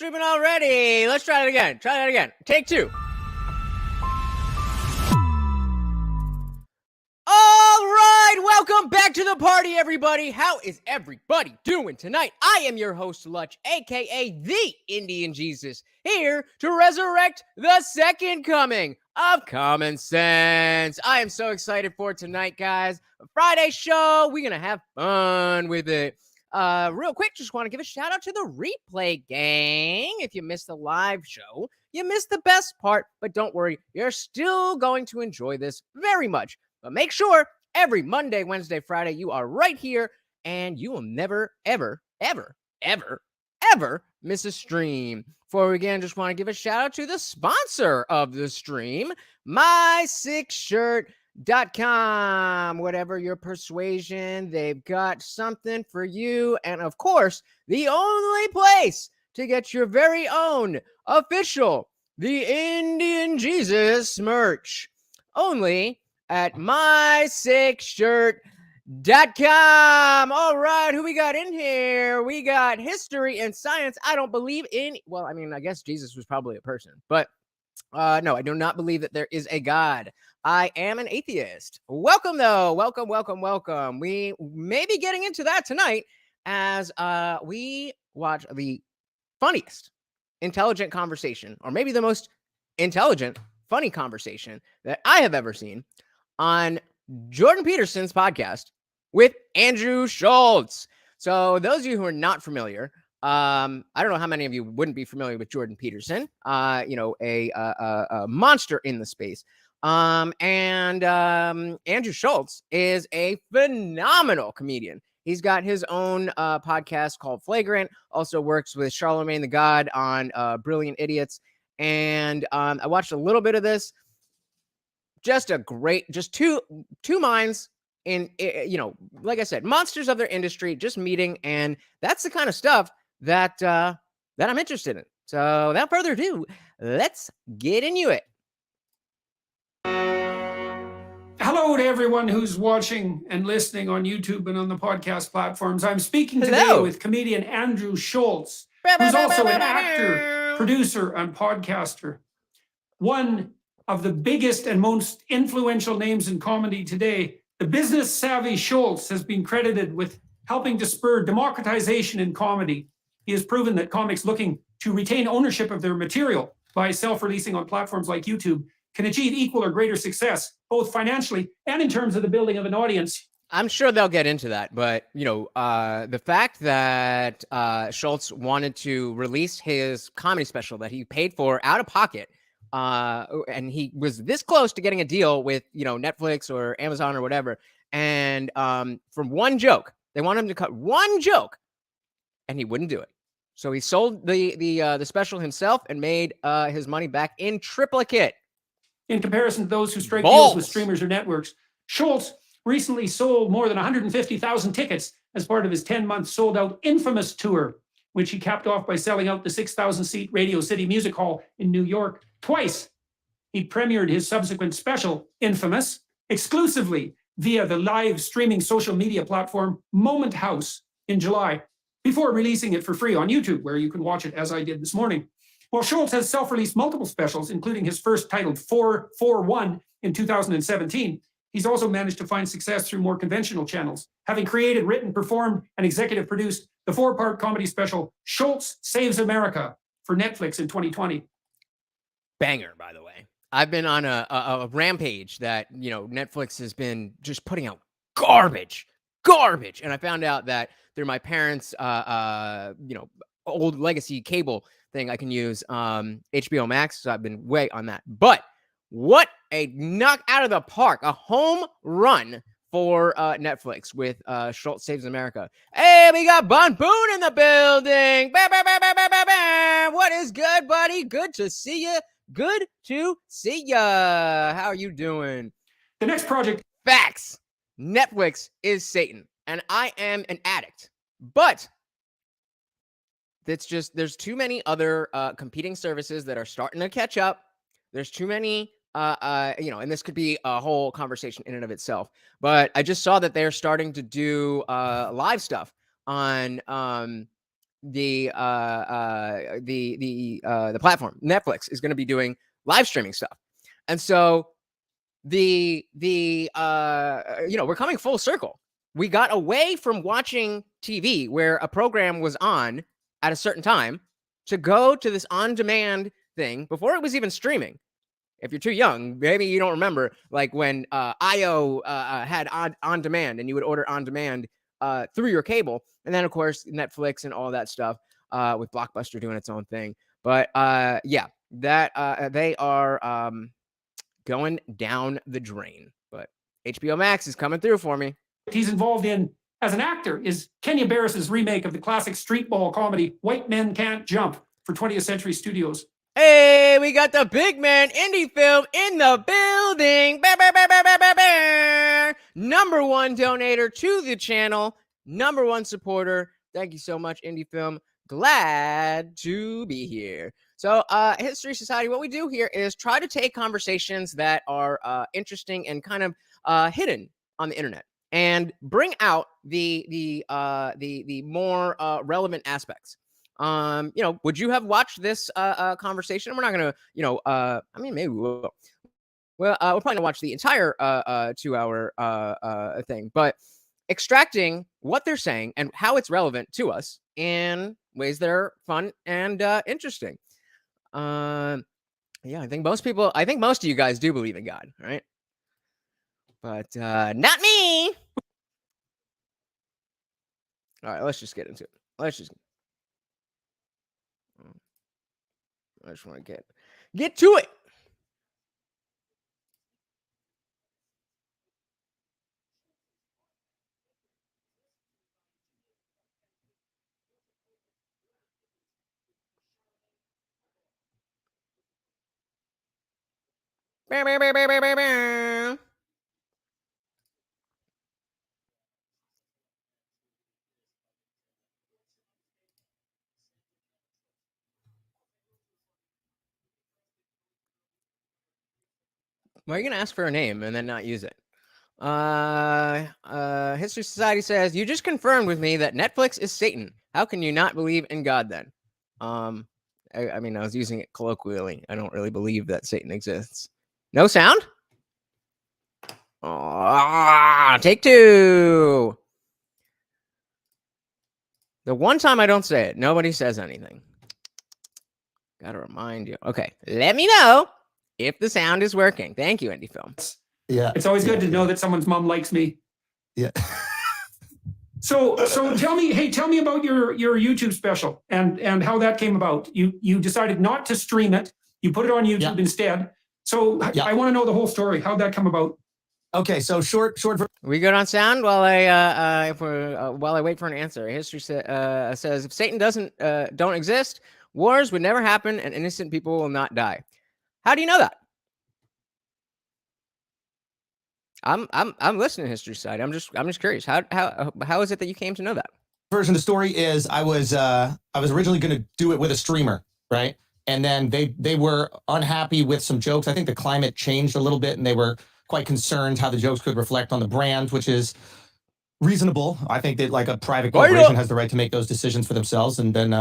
streaming already. Let's try it again. Try that again. Take two. All right, welcome back to the party, everybody. How is everybody doing tonight? I am your host, Lutch, aka the Indian Jesus, here to resurrect the second coming of common sense. I am so excited for tonight, guys. A Friday show. We're gonna have fun with it. Real quick, just want to give a shout out to the replay gang. If you missed the live show, you missed the best part, but don't worry, you're still going to enjoy this very much. But make sure every Monday, Wednesday, Friday, you are right here and you will never, ever, ever, ever, ever miss a stream. Before we begin, just want to give a shout out to the sponsor of the stream, my6shirt.com. Whatever your persuasion, they've got something for you. And of course, the only place to get your very own official The Indian Jesus merch. Only at my6shirt.com. All right, who we got in here? We got history and science. I don't believe in, well, I mean, I guess Jesus was probably a person, but no, I do not believe that there is a God. I am an atheist. Welcome, though. Welcome, welcome, welcome. We may be getting into that tonight as we watch the funniest intelligent conversation, or maybe the most intelligent, funny conversation that I have ever seen on Jordan Peterson's podcast with Andrew Schultz. So those of you who are not familiar, I don't know how many of you wouldn't be familiar with Jordan Peterson, a monster in the space. Andrew Schultz is a phenomenal comedian. He's got his own podcast called Flagrant, also works with Charlemagne the God on Brilliant Idiots. And I watched a little bit of this. Just two minds in, like I said, monsters of their industry, just meeting. And that's the kind of stuff that I'm interested in. So without further ado, let's get into it. Hello to everyone who's watching and listening on YouTube and on the podcast platforms. I'm speaking today with comedian Andrew Schultz, who's also an actor, producer, and podcaster. One of the biggest and most influential names in comedy today, the business-savvy Schultz has been credited with helping to spur democratization in comedy. He has proven that comics looking to retain ownership of their material by self-releasing on platforms like YouTube can achieve equal or greater success, both financially and in terms of the building of an audience. I'm sure they'll get into that, but the fact that Schultz wanted to release his comedy special that he paid for out of pocket, and he was this close to getting a deal with Netflix or Amazon or whatever, and from one joke, they wanted him to cut one joke, and he wouldn't do it. So he sold the special himself and made his money back in triplicate. In comparison to those who strike deals with streamers or networks, Schultz recently sold more than 150,000 tickets as part of his 10-month sold-out Infamous tour, which he capped off by selling out the 6,000-seat Radio City Music Hall in New York twice. He premiered his subsequent special, Infamous, exclusively via the live streaming social media platform Moment House in July, before releasing it for free on YouTube, where you can watch it as I did this morning. While Schultz has self-released multiple specials, including his first titled 441 in 2017, he's also managed to find success through more conventional channels, having created, written, performed, and executive produced the 4-part comedy special Schultz Saves America for Netflix in 2020. Banger, by the way. I've been on a rampage that, Netflix has been just putting out garbage. And I found out that through my parents' old legacy cable thing, I can use HBO Max, so I've been way on that. But what a knock out of the park, a home run for Netflix with Schultz Saves America. Hey, we got Bon Boone in the building. Bah, bah, bah, bah, bah, bah, bah. What is good, buddy? Good to see you. Good to see ya. How are you doing? The next project. Facts. Netflix is Satan, and I am an addict. But it's just, there's too many other competing services that are starting to catch up. There's too many, and this could be a whole conversation in and of itself. But I just saw that they're starting to do live stuff on the platform Netflix is going to be doing live streaming stuff, and so we're coming full circle. We got away from watching TV where a program was on at a certain time to go to this on-demand thing before it was even streaming. If you're too young, maybe you don't remember, like when IO had on demand, and you would order on demand through your cable, and then of course Netflix and all that stuff with Blockbuster doing its own thing. But yeah, that they are going down the drain. But HBO Max is coming through for me. He's involved in as an actor is Kenya Barris's remake of the classic streetball comedy White Men Can't Jump for 20th Century Studios. Hey, we got the big man indie film in the building. Number one donator to the channel, number one supporter. Thank you so much, indie film. Glad to be here. So, History Society, what we do here is try to take conversations that are interesting and kind of hidden on the internet, and bring out the more relevant aspects. Would you have watched this conversation? We're not gonna, I mean, maybe we will. Well, we're probably gonna watch the entire 2-hour thing, but extracting what they're saying and how it's relevant to us in ways that are fun and interesting. Yeah, I think most of you guys do believe in God, right? But not me. All right, let's just get into it. I just want to get to it. Why are you gonna ask for a name and then not use it? History Society says, you just confirmed with me that Netflix is Satan. How can you not believe in God then? I mean, I was using it colloquially. I don't really believe that Satan exists. No sound? Take two. The one time I don't say it, nobody says anything. Gotta remind you. Okay, let me know if the sound is working. Thank you, Indie Film. Yeah, it's always good to know that someone's mom likes me. Yeah. So tell me about your YouTube special and how that came about. You decided not to stream it. You put it on YouTube instead. So I want to know the whole story. How'd that come about? Okay, so short. We good on sound while I wait for an answer. History says if Satan don't exist, wars would never happen and innocent people will not die. How do you know that? I'm listening to History Society. I'm just curious. How is it that you came to know that? Version of the story is I was originally going to do it with a streamer, right? And then they were unhappy with some jokes. I think the climate changed a little bit, and they were quite concerned how the jokes could reflect on the brand, which is reasonable. I think that like a private corporation has the right to make those decisions for themselves, and then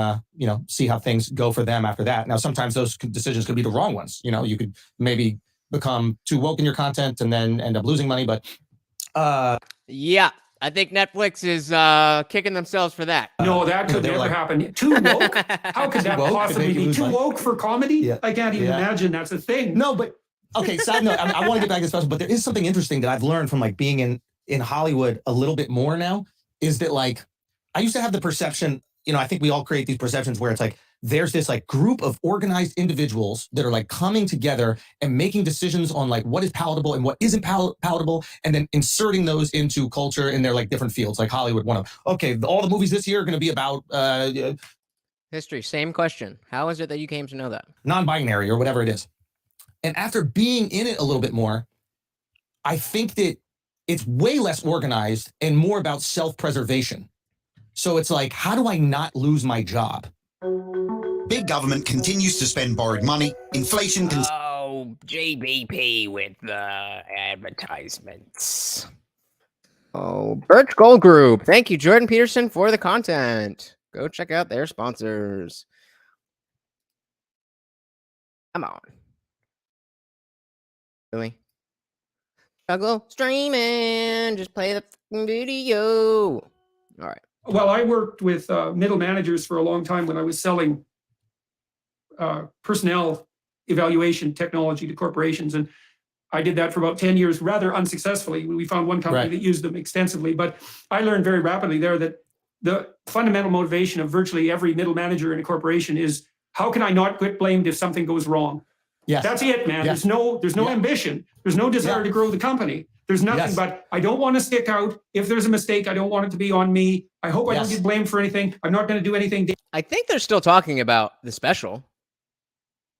see how things go for them after that. Now, sometimes those decisions could be the wrong ones. You could maybe become too woke in your content and then end up losing money. But yeah, I think Netflix is kicking themselves for that. No, that could never happen. Too woke? How could that possibly be? Too woke for comedy? Yeah. I can't even imagine that's a thing. No, but okay, side note, I want to get back to this special, but there is something interesting that I've learned from like being in Hollywood a little bit more now, is that like I used to have the perception, I think we all create these perceptions where it's like there's this like group of organized individuals that are like coming together and making decisions on like what is palatable and what isn't palatable, and then inserting those into culture in their like different fields, like Hollywood. Okay, all the movies this year are going to be about history. Same question. How is it that you came to know that? Non-binary or whatever it is. And after being in it a little bit more, I think that it's way less organized and more about self-preservation. So it's like, how do I not lose my job? Big government continues to spend borrowed money. Inflation GBP with the advertisements. Birch Gold Group. Thank you, Jordan Peterson, for the content. Go check out their sponsors. Come on. Really? Struggle streaming. Just play the video. All right. Well, I worked with middle managers for a long time when I was selling personnel evaluation technology to corporations. And I did that for about 10 years, rather unsuccessfully. We found one company that used them extensively. But I learned very rapidly there that the fundamental motivation of virtually every middle manager in a corporation is, how can I not get blamed if something goes wrong? Yes. That's it, man. Yes. There's no ambition. There's no desire to grow the company. There's nothing but, I don't want to stick out. If there's a mistake, I don't want it to be on me. I hope I don't get blamed for anything. I'm not going to do anything. I think they're still talking about the special.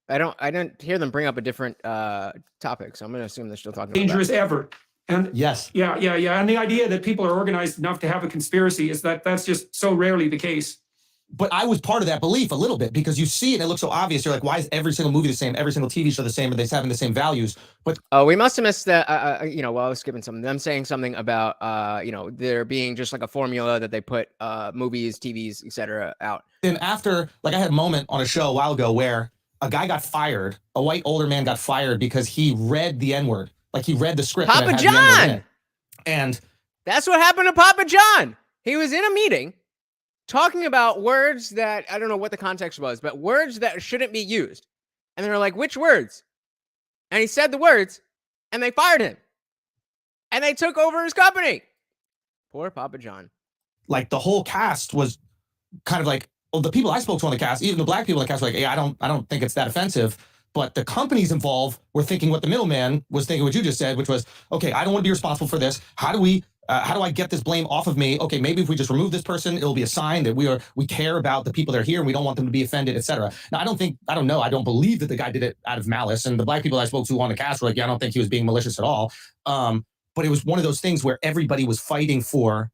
I don't hear them bring up a different topic, so I'm going to assume they're still talking Dangerous about ever. And yeah. And the idea that people are organized enough to have a conspiracy is that's just so rarely the case. But I was part of that belief a little bit, because you see it and it looks so obvious. You're like, why is every single movie the same? Every single TV show the same? Are they having the same values? But we must have missed that. While I was skipping something, them saying something about there being just like a formula that they put movies, TVs, etc. out. Then after, like, I had a moment on a show a while ago where a guy got fired. A white older man got fired because he read the N-word. Like, he read the script. Papa and John. And that's what happened to Papa John. He was in a meeting talking about words that, I don't know what the context was, but words that shouldn't be used. And they're like, which words? And he said the words, and they fired him. And they took over his company. Poor Papa John. Like, the whole cast was kind of like, well, the people I spoke to on the cast, even the black people on the cast were like, hey, I don't think it's that offensive. But the companies involved were thinking what the middleman was thinking, what you just said, which was, okay, I don't want to be responsible for this. How do I get this blame off of me? Okay, maybe if we just remove this person, it'll be a sign that we care about the people that are here and we don't want them to be offended, etc. Now, I don't believe that the guy did it out of malice. And the black people I spoke to on the cast were like, yeah, I don't think he was being malicious at all. But it was one of those things where everybody was fighting for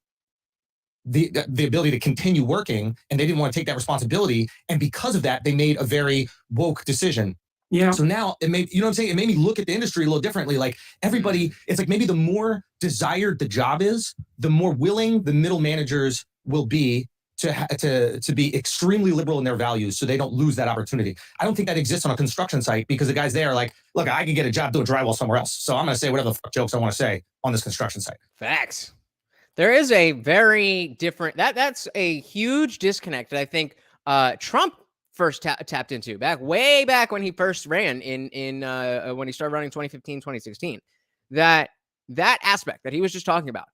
the ability to continue working, and they didn't want to take that responsibility. And because of that, they made a very woke decision. Yeah. So now it made, you know what I'm saying? It made me look at the industry a little differently. Like, everybody, it's like maybe the more desired the job is, the more willing the middle managers will be to be extremely liberal in their values, so they don't lose that opportunity. I don't think that exists on a construction site, because the guys there are like, look, I can get a job doing drywall somewhere else, so I'm going to say whatever the fuck jokes I want to say on this construction site. Facts. There is a very different, that's a huge disconnect that I think Trump first tapped into way back when he first ran in when he started running 2015, 2016. That aspect that he was just talking about,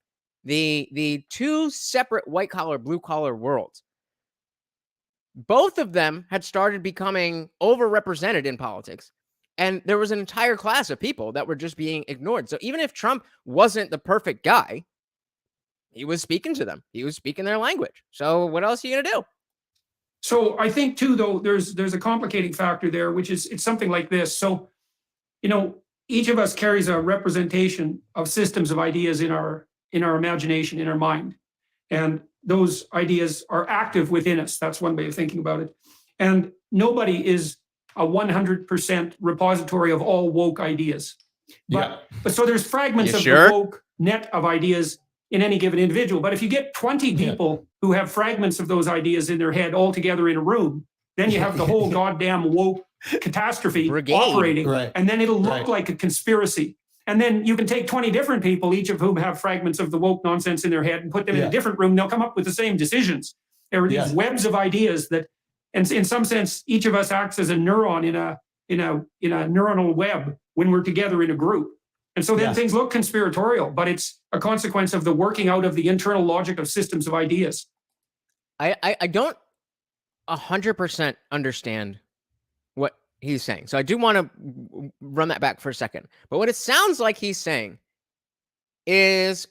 the two separate white collar, blue collar worlds, both of them had started becoming overrepresented in politics. And there was an entire class of people that were just being ignored. So even if Trump wasn't the perfect guy, he was speaking to them. He was speaking their language. So what else are you going to do? So I think too, though, there's a complicating factor there, which is, it's something like this. So, each of us carries a representation of systems of ideas in our imagination, in our mind. And those ideas are active within us. That's one way of thinking about it. And nobody is a 100% repository of all woke ideas. But so there's fragments of the woke net of ideas in any given individual. But if you get 20 people who have fragments of those ideas in their head all together in a room, then you have the whole goddamn woke catastrophe operating. Right. And then it'll look like a conspiracy. And then you can take 20 different people, each of whom have fragments of the woke nonsense in their head, and put them in a different room. They'll come up with the same decisions. There are these webs of ideas that, and in some sense, each of us acts as a neuron in a neuronal web when we're together in a group. And so then things look conspiratorial, but it's a consequence of the working out of the internal logic of systems of ideas. I don't 100% understand what he's saying. So I do want to run that back for a second. But what it sounds like he's saying is,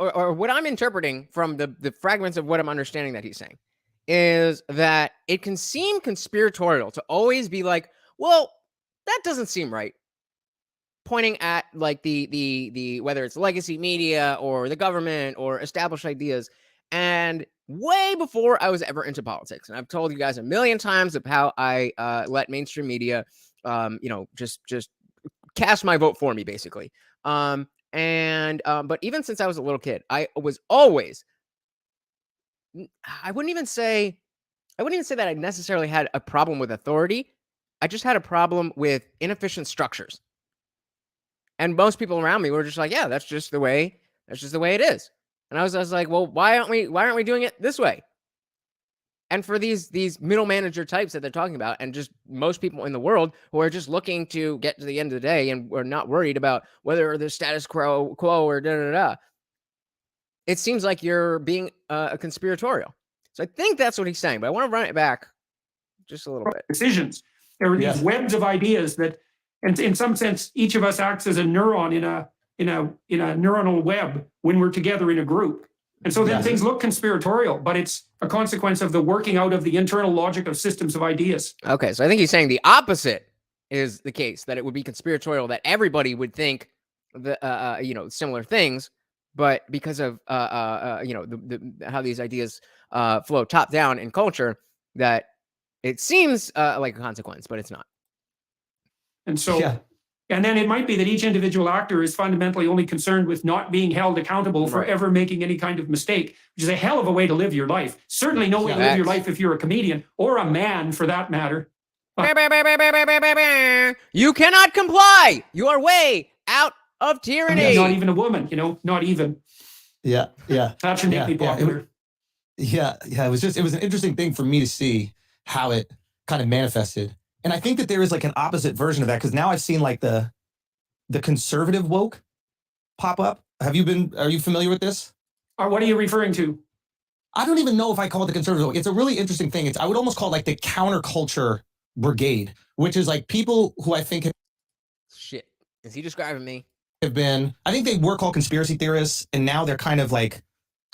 or what I'm interpreting from the fragments of what I'm understanding that he's saying, is that it can seem conspiratorial to always be like, well, that doesn't seem right. Pointing at like the whether it's legacy media or the government or established ideas. And way before I was ever into politics, and I've told you guys a million times of how I let mainstream media, just cast my vote for me, basically. But even since I was a little kid, I was always I wouldn't even say that I necessarily had a problem with authority. I just had a problem with inefficient structures. And most people around me were just like, yeah, that's just the way it is. And I was like, well, why aren't we doing it this way? And for these middle manager types that they're talking about, and just most people in the world who are just looking to get to the end of the day and we're not worried about whether the status quo or da. It seems like you're being a conspiratorial. So I think that's what he's saying, but I want to run it back just a little bit. Decisions. There are these webs of ideas that, and in some sense, each of us acts as a neuron in a neuronal web when we're together in a group. And so then things look conspiratorial, but it's a consequence of the working out of the internal logic of systems of ideas. Okay, so I think he's saying the opposite is the case, that it would be conspiratorial, that everybody would think the similar things, but because of how these ideas flow top down in culture, that it seems like a consequence, but it's not. And so, and then it might be that each individual actor is fundamentally only concerned with not being held accountable for ever making any kind of mistake, which is a hell of a way to live your life. Certainly no way to live your life if you're a comedian or a man, for that matter. You cannot comply. You are way out of tyranny. Not even a woman, not even. Yeah. That should make me popular. It was an interesting thing for me to see how it kind of manifested. And I think that there is like an opposite version of that, because now I've seen like the conservative woke pop up. Are you familiar with this? What are you referring to? I don't even know if I call it the conservative woke. It's a really interesting thing. I would almost call it like the counterculture brigade, which is like people who I think Shit. Is he describing me? I think they were called conspiracy theorists, and now they're kind of like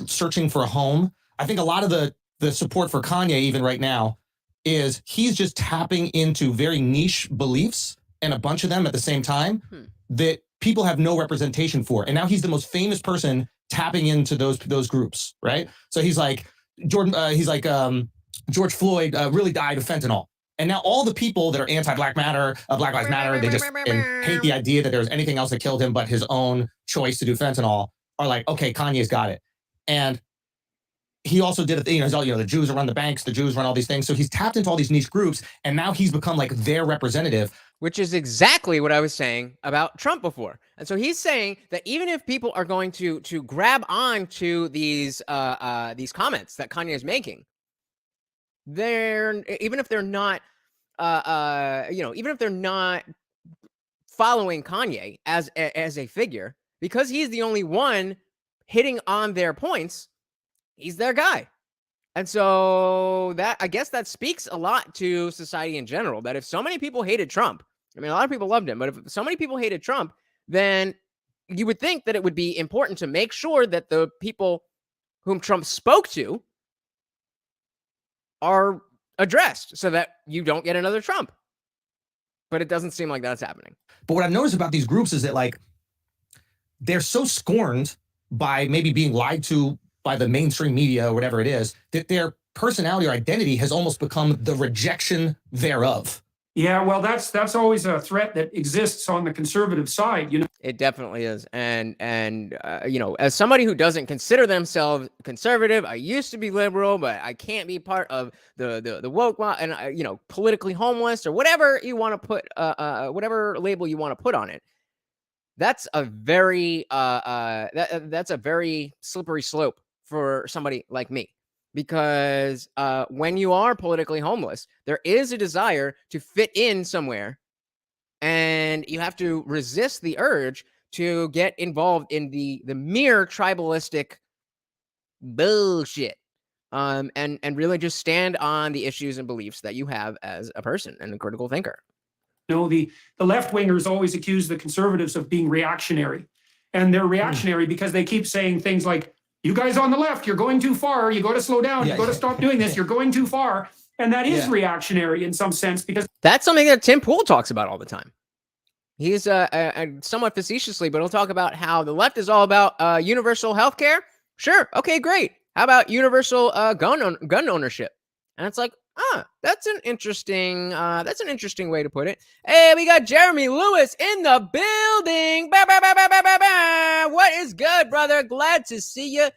searching for a home. I think a lot of the support for Kanye even right now is he's just tapping into very niche beliefs, and a bunch of them at the same time that people have no representation for. And now he's the most famous person tapping into those groups, right? So he's like George Floyd really died of fentanyl. And now all the people that are anti-Black Lives Matter, they just hate the idea that there's anything else that killed him but his own choice to do fentanyl, are like, okay, Kanye's got it. And he also did the Jews run the banks, the Jews run all these things. So he's tapped into all these niche groups, and now he's become like their representative. Which is exactly what I was saying about Trump before. And so he's saying that even if people are going to grab on to these comments that Kanye is making, even if they're not following Kanye as a figure, because he's the only one hitting on their points, he's their guy. And so I guess that speaks a lot to society in general, that if so many people hated Trump, I mean, a lot of people loved him, but if so many people hated Trump, then you would think that it would be important to make sure that the people whom Trump spoke to are addressed so that you don't get another Trump. But it doesn't seem like that's happening. But what I've noticed about these groups is that like they're so scorned by maybe being lied to by the mainstream media or whatever it is, that their personality or identity has almost become the rejection thereof. Yeah, well, that's always a threat that exists on the conservative side, It definitely is. And as somebody who doesn't consider themselves conservative, I used to be liberal, but I can't be part of the woke and politically homeless or whatever you want to put, whatever label you want to put on it. That's a very that's a very slippery slope for somebody like me. Because when you are politically homeless, there is a desire to fit in somewhere, and you have to resist the urge to get involved in the mere tribalistic bullshit, and really just stand on the issues and beliefs that you have as a person and a critical thinker. The left-wingers always accuse the conservatives of being reactionary, and they're reactionary because they keep saying things like, you guys on the left, you're going too far. You got to slow down. You got to stop doing this. You're going too far. And that is reactionary in some sense, because that's something that Tim Pool talks about all the time. He's somewhat facetiously, but he'll talk about how the left is all about universal health care. Sure. Okay, great. How about universal gun ownership? And it's like, that's an interesting way to put it. Hey, we got Jeremy Lewis in the building. What is good, brother? Glad to see you.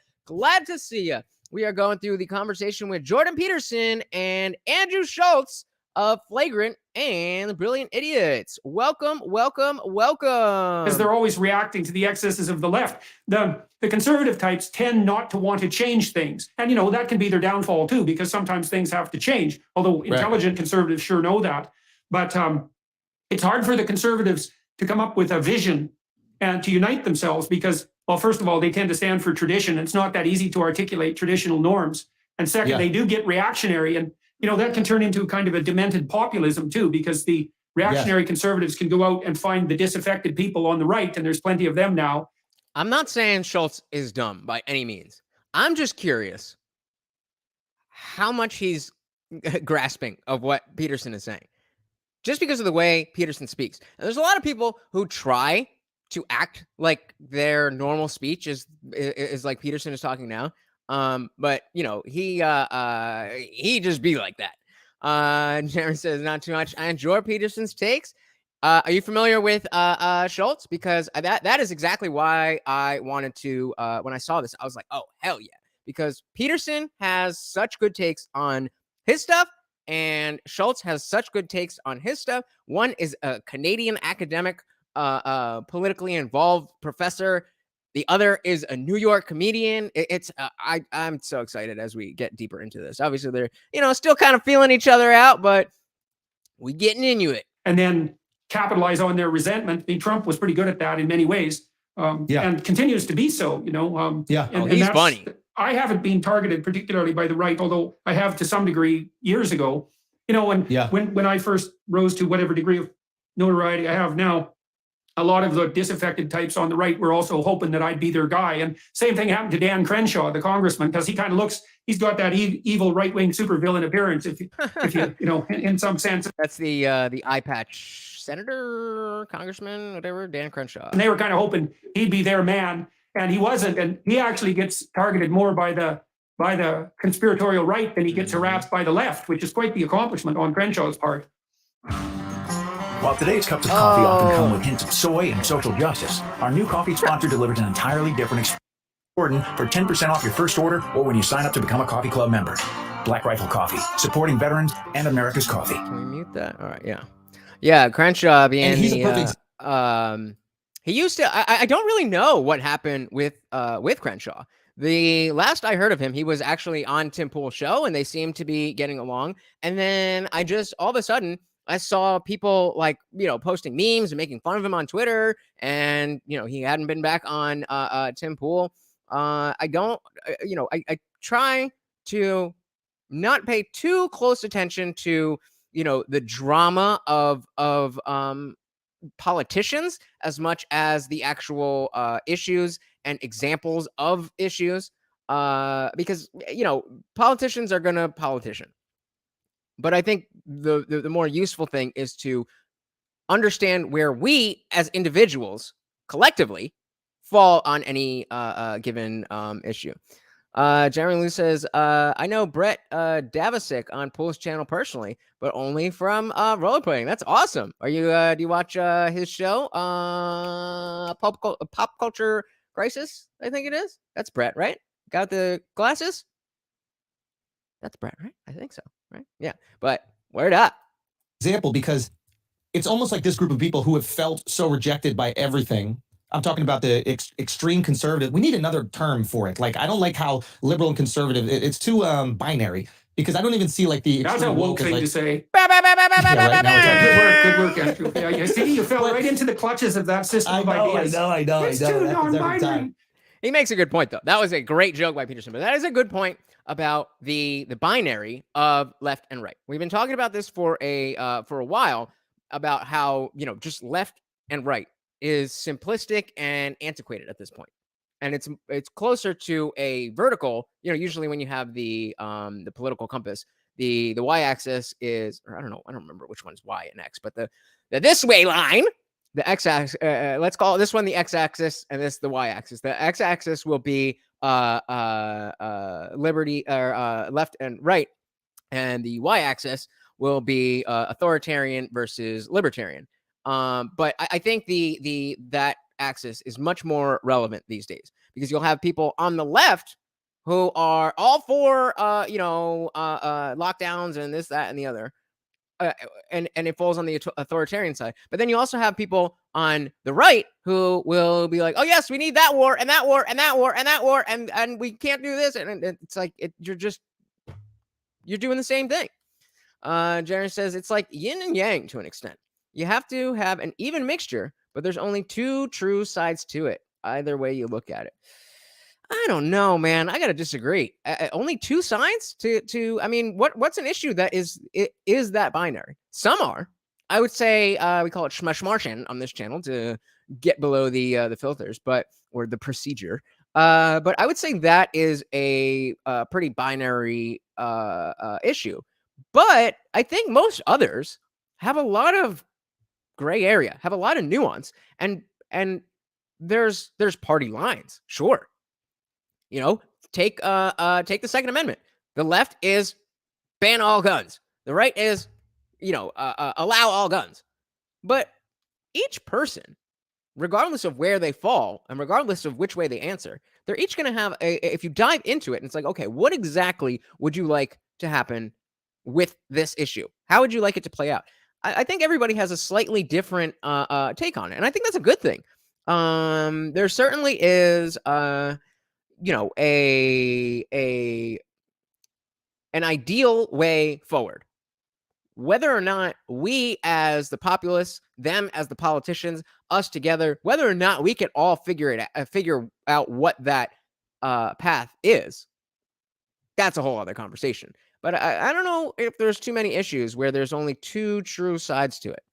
we are going through the conversation with Jordan Peterson and Andrew Schultz of Flagrant and the Brilliant Idiots. Welcome, welcome, welcome. Because they're always reacting to the excesses of the left. The conservative types tend not to want to change things. And, that can be their downfall too, because sometimes things have to change. Although intelligent conservatives sure know that. But it's hard for the conservatives to come up with a vision and to unite themselves because, well, first of all, they tend to stand for tradition. It's not that easy to articulate traditional norms. And second, they do get reactionary. And, that can turn into kind of a demented populism too, because the reactionary conservatives can go out and find the disaffected people on the right, and there's plenty of them now. I'm not saying Schultz is dumb by any means. I'm just curious how much he's grasping of what Peterson is saying. Just because of the way Peterson speaks. And there's a lot of people who try to act like their normal speech is like Peterson is talking now. But he just be like that. Jaron says not too much. I enjoy Peterson's takes. Are you familiar with Schultz? Because that is exactly why I wanted to when I saw this, I was like, oh hell yeah. Because Peterson has such good takes on his stuff. And Schultz has such good takes on his stuff. One is a Canadian academic, politically involved professor. The other is a New York comedian. I'm so excited as we get deeper into this. Obviously, they're still kind of feeling each other out, but we getting into it. And then capitalize on their resentment. I mean, Trump was pretty good at that in many ways, and continues to be so. And he's funny. I haven't been targeted particularly by the right, although I have to some degree years ago. When I first rose to whatever degree of notoriety I have now, a lot of the disaffected types on the right were also hoping that I'd be their guy. And same thing happened to Dan Crenshaw, the congressman, because he kind of he's got that evil right-wing supervillain appearance, if you in some sense. That's the eye patch senator, congressman, whatever, Dan Crenshaw. And they were kind of hoping he'd be their man. And he wasn't, and he actually gets targeted more by the conspiratorial right than he gets harassed by the left, which is quite the accomplishment on Crenshaw's part. While today's cups of coffee often come with hints of soy and social justice, our new coffee sponsor delivers an entirely different experience. Gordon for 10% off your first order or when you sign up to become a Coffee Club member. Black Rifle Coffee, supporting veterans and America's coffee. Can we mute that? All right, yeah. Crenshaw being and he's a perfect. He used to. I don't really know what happened with Crenshaw. The last I heard of him, he was actually on Tim Pool's show, and they seemed to be getting along. And then I just all of a sudden I saw people posting memes and making fun of him on Twitter, and he hadn't been back on Tim Pool. I try to not pay too close attention to the drama of politicians as much as the actual issues and examples of issues, because politicians are gonna politician. But I think the more useful thing is to understand where we as individuals collectively fall on any given issue. Jeremy Lou says, I know Brett Davisic on Pool's channel personally, but only from rollerblading. That's awesome. Are you do you watch his show? Pop Culture Crisis, I think it is. That's Brett, right? Got the glasses? That's Brett, right? I think so, right? Yeah. But word up. Example, because it's almost like this group of people who have felt so rejected by everything. I'm talking about the extreme conservative. We need another term for it. Like, I don't like how liberal and conservative, it's too binary, because I don't even see like the That's a woke thing to say. Good work, Andrew. Yeah, see, you fell right into the clutches of that system of ideas. I know. It's too non-binary. He makes a good point, though. That was a great joke by Peterson, but that is a good point about the binary of left and right. We've been talking about this for a while, about how just left and right is simplistic and antiquated at this point. And it's closer to a vertical. Usually when you have the political compass, the y-axis is, or I don't remember which one's y and x, but the this way line, the x-axis, let's call this one the x-axis and this the y-axis. The x-axis will be liberty or left and right, and the y-axis will be authoritarian versus libertarian. But I think that axis is much more relevant these days, because you'll have people on the left who are all for lockdowns and this, that, and the other. And it falls on the authoritarian side. But then you also have people on the right who will be like, oh yes, we need that war and that war and that war and that war, and we can't do this. And it's like you're doing the same thing. Jerry says it's like yin and yang to an extent. You have to have an even mixture, but there's only two true sides to it. Either way you look at it. I don't know, man. I gotta disagree. Only two sides to. I mean, what's an issue that is that binary? Some are. I would say we call it schmushmarshin on this channel to get below the filters, or the procedure. But I would say that is a pretty binary issue. But I think most others have a lot of gray area, have a lot of nuance, and there's party lines, sure. Take the Second Amendment. The left is ban all guns. The right is, allow all guns. But each person, regardless of where they fall and regardless of which way they answer, they're each going to have if you dive into it, and it's like, okay, what exactly would you like to happen with this issue? How would you like it to play out? I think everybody has a slightly different take on it, and I think that's a good thing. There certainly is an ideal way forward. Whether or not we as the populace, them as the politicians, us together, whether or not we can all figure out what that path is, that's a whole other conversation. But I don't know if there's too many issues where there's only two true sides to it.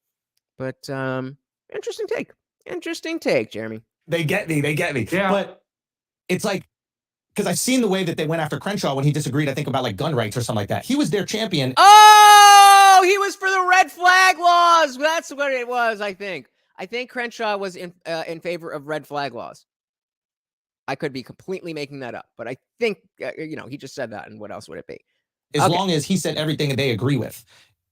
But interesting take, Jeremy. They get me. Yeah. But it's like, because I've seen the way that they went after Crenshaw when he disagreed, I think, about like gun rights or something like that. He was their champion. Oh, he was for the red flag laws. That's what it was, I think. I think Crenshaw was in favor of red flag laws. I could be completely making that up, but I think, he just said that, and what else would it be? As long as he said everything that they agree with.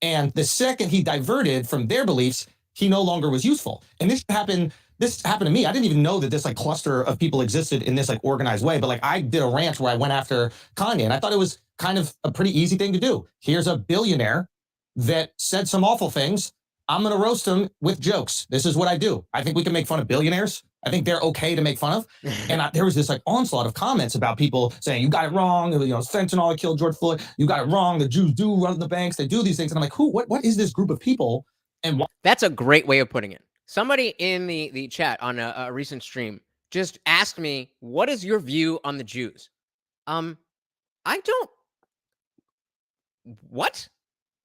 And the second he diverted from their beliefs, he no longer was useful. And this happened to me. I didn't even know that this like cluster of people existed in this like organized way. But like I did a rant where I went after Kanye, and I thought it was kind of a pretty easy thing to do. Here's a billionaire that said some awful things. I'm going to roast him with jokes. This is what I do. I think we can make fun of billionaires. I think they're okay to make fun of. And there was this like onslaught of comments about people saying, you got it wrong. Fentanyl that killed George Floyd. You got it wrong. The Jews do run the banks. They do these things. And I'm like, what is this group of people? And why? That's a great way of putting it. Somebody in the chat on a recent stream just asked me, what is your view on the Jews?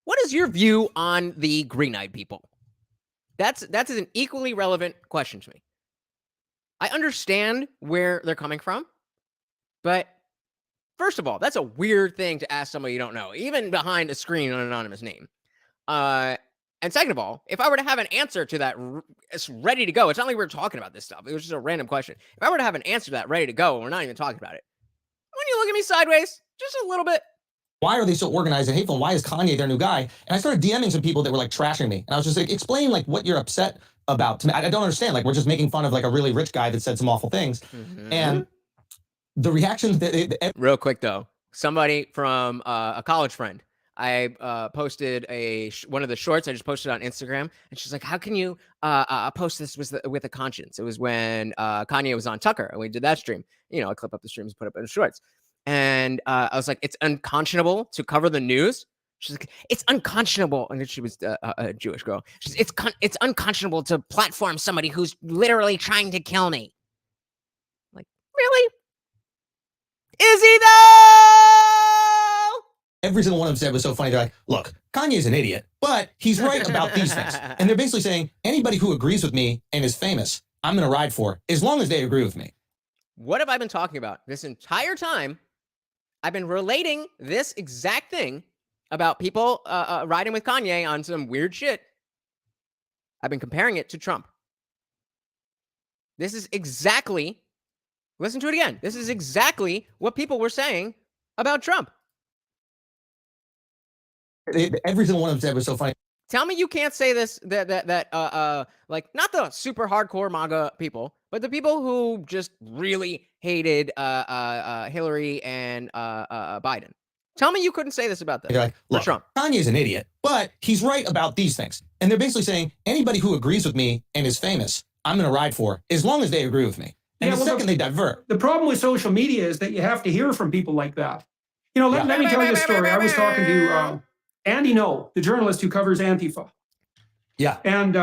What is your view on the green-eyed people? That's an equally relevant question to me. I understand where they're coming from, but first of all, that's a weird thing to ask somebody you don't know, even behind a screen on an anonymous name. And second of all, if I were to have an answer to that, it's ready to go. It's not like we're talking about this stuff. It was just a random question. If I were to have an answer to that ready to go, and we're not even talking about it, wouldn't you look at me sideways? Just a little bit. Why are they so organized and hateful? And why is Kanye their new guy? And I started DMing some people that were like trashing me. And I was just like, explain like what you're upset about to me. I don't understand. Like, we're just making fun of like a really rich guy that said some awful things. Mm-hmm. And the reactions that real quick though, somebody from a college friend, I posted one of the shorts I just posted on Instagram, and she's like, how can you post this with a conscience? It was when Kanye was on Tucker and we did that stream. I clip up the streams, put up in shorts. And I was like, it's unconscionable to cover the news. She's like, it's unconscionable. And she was a Jewish girl. She's it's unconscionable to platform somebody who's literally trying to kill me. Like, really? Is he though? Every single one of them said was so funny. They're like, look, Kanye's an idiot, but he's right about these things. And they're basically saying, anybody who agrees with me and is famous, I'm going to ride for, as long as they agree with me. What have I been talking about this entire time? I've been relating this exact thing about people riding with Kanye on some weird shit. I've been comparing it to Trump. This is exactly, listen to it again. This is exactly what people were saying about Trump. Every single one of them said was so funny. Tell me you can't say this, like, not the super hardcore MAGA people, but the people who just really hated Hillary and Biden. Tell me you couldn't say this about them. They're like, look, Trump. Kanye's an idiot, but he's right about these things. And they're basically saying anybody who agrees with me and is famous, I'm going to ride for, as long as they agree with me. And the second they divert. The problem with social media is that you have to hear from people like that. You know, let me tell you a story. I was talking to Andy No, the journalist who covers Antifa. Yeah. And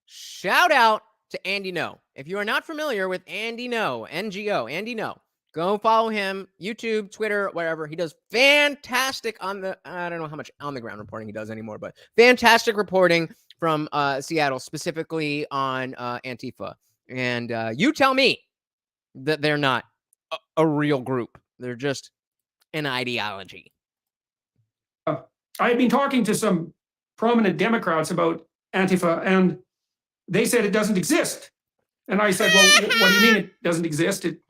shout out to Andy No. If you are not familiar with Andy No, NGO, Andy No, go follow him, YouTube, Twitter, wherever. He does fantastic I don't know how much on the ground reporting he does anymore, but fantastic reporting from Seattle, specifically on Antifa. And you tell me that they're not a real group. They're just an ideology. I had been talking to some prominent Democrats about Antifa, and they said it doesn't exist. And I said, well, what do you mean it doesn't exist? It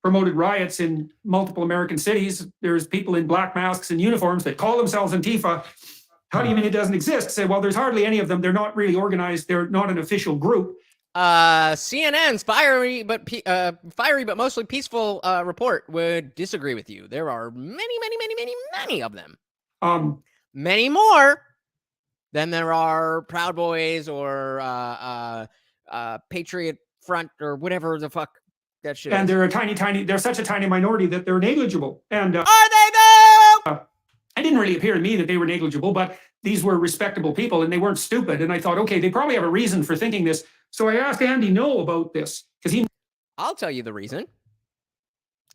promoted riots in multiple American cities. There's people in black masks and uniforms that call themselves Antifa. How do you mean it doesn't exist? Say, well, there's hardly any of them. They're not really organized. They're not an official group. CNN's fiery but mostly peaceful report would disagree with you. There are many of them. Many more than there are Proud Boys or Patriot Front or whatever the fuck that shit and is. And they're such a tiny minority that they're negligible. And are they though? It didn't really appear to me that they were negligible, but these were respectable people and they weren't stupid. And I thought, okay, they probably have a reason for thinking this. So I asked Andy No about this because I'll tell you the reason.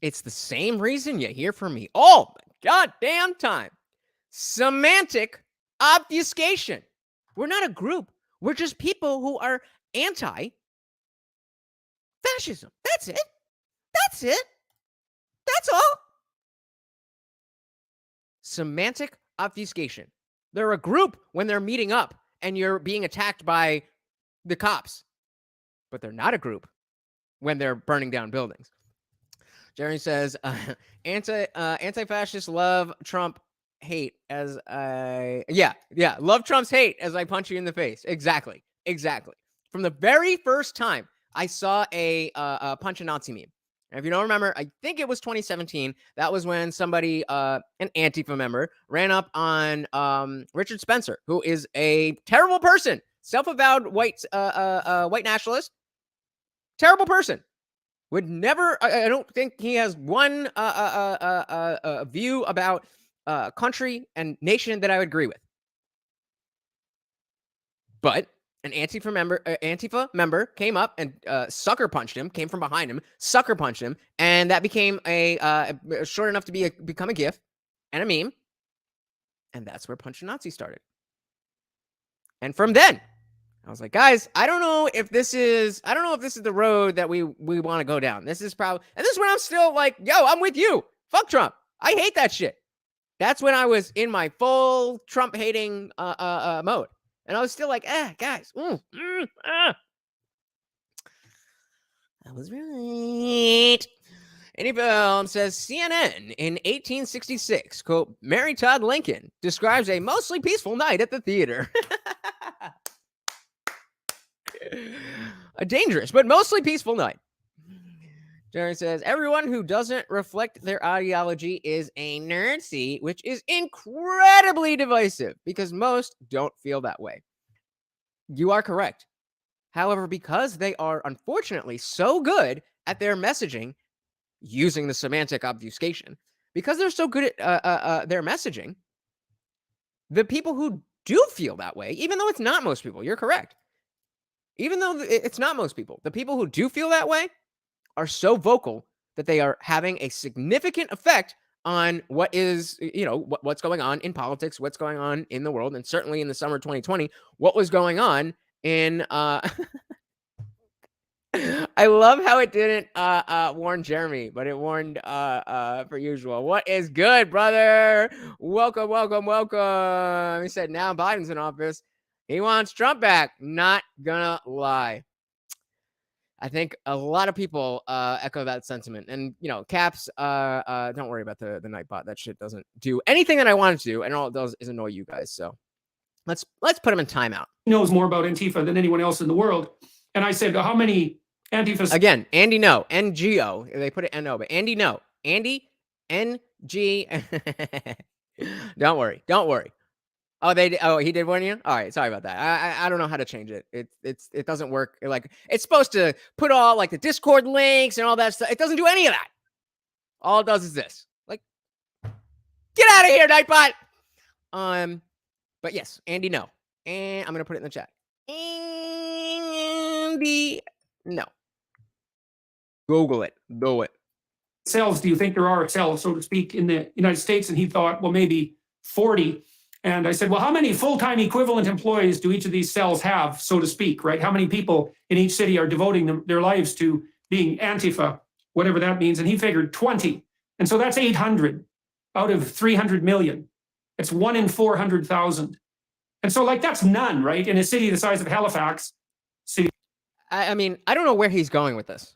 It's the same reason you hear from me all the goddamn time. Semantic obfuscation. We're not a group. We're just people who are anti-fascism. That's it. That's it. That's all. Semantic obfuscation. They're a group when they're meeting up and you're being attacked by the cops. But they're not a group when they're burning down buildings. Jerry says, anti-fascists love Trump, hate as I... Yeah, love Trump's hate as I punch you in the face. Exactly. From the very first time I saw a punch a Nazi meme. And if you don't remember, I think it was 2017. That was when somebody, an Antifa member, ran up on Richard Spencer, who is a terrible person, self-avowed white nationalist, terrible person. Would never. I don't think he has one view about country and nation that I would agree with. But an Antifa member came up and sucker punched him, came from behind him, sucker punched him, and that became a short enough to become a GIF and a meme, and that's where Punch a Nazi started. And from then, I was like, guys, I don't know if this is the road that we want to go down. This is probably, and this is when I'm still like, yo, I'm with you. Fuck Trump. I hate that shit. That's when I was in my full Trump hating mode. And I was still like, guys. That was right. Any film says CNN in 1866, quote, Mary Todd Lincoln describes a mostly peaceful night at the theater. A dangerous but mostly peaceful night. Jerry says, everyone who doesn't reflect their ideology is a nerdcy, which is incredibly divisive because most don't feel that way. You are correct. However, because they are unfortunately so good at their messaging, using the semantic obfuscation, because they're so good at their messaging, the people who do feel that way, even though it's not most people, you're correct. Even though it's not most people, the people who do feel that way are so vocal that they are having a significant effect on what is, what's going on in politics, what's going on in the world, and certainly in the summer of 2020, what was going on in... I love how it didn't warn Jeremy, but it warned per usual. What is good, brother? Welcome. He said, now Biden's in office. He wants Trump back. Not gonna lie. I think a lot of people echo that sentiment. And, Caps, don't worry about the Nightbot. That shit doesn't do anything that I want it to do. And all it does is annoy you guys. So Let's put him in timeout. He knows more about Antifa than anyone else in the world. And I said, how many Antifa... Again, Andy, no. N-G-O. They put it N-O, but Andy, no. Andy, N-G... Don't worry. Oh, he did warn you? All right, sorry about that. I don't know how to change it. It doesn't work. Like, it's supposed to put all, like, the Discord links and all that stuff. It doesn't do any of that. All it does is this. Like, get out of here, Nightbot! But yes, Andy, no. And I'm going to put it in the chat. Andy, no. Google it. Do it. Cells do you think there are cells, so to speak, in the United States? And he thought, well, maybe 40. And I said, well, how many full-time equivalent employees do each of these cells have, so to speak, right? How many people in each city are devoting their lives to being Antifa, whatever that means? And he figured 20. And so that's 800 out of 300 million. It's 1 in 400,000. And so, like, that's none, right? In a city the size of Halifax. I mean, I don't know where he's going with this,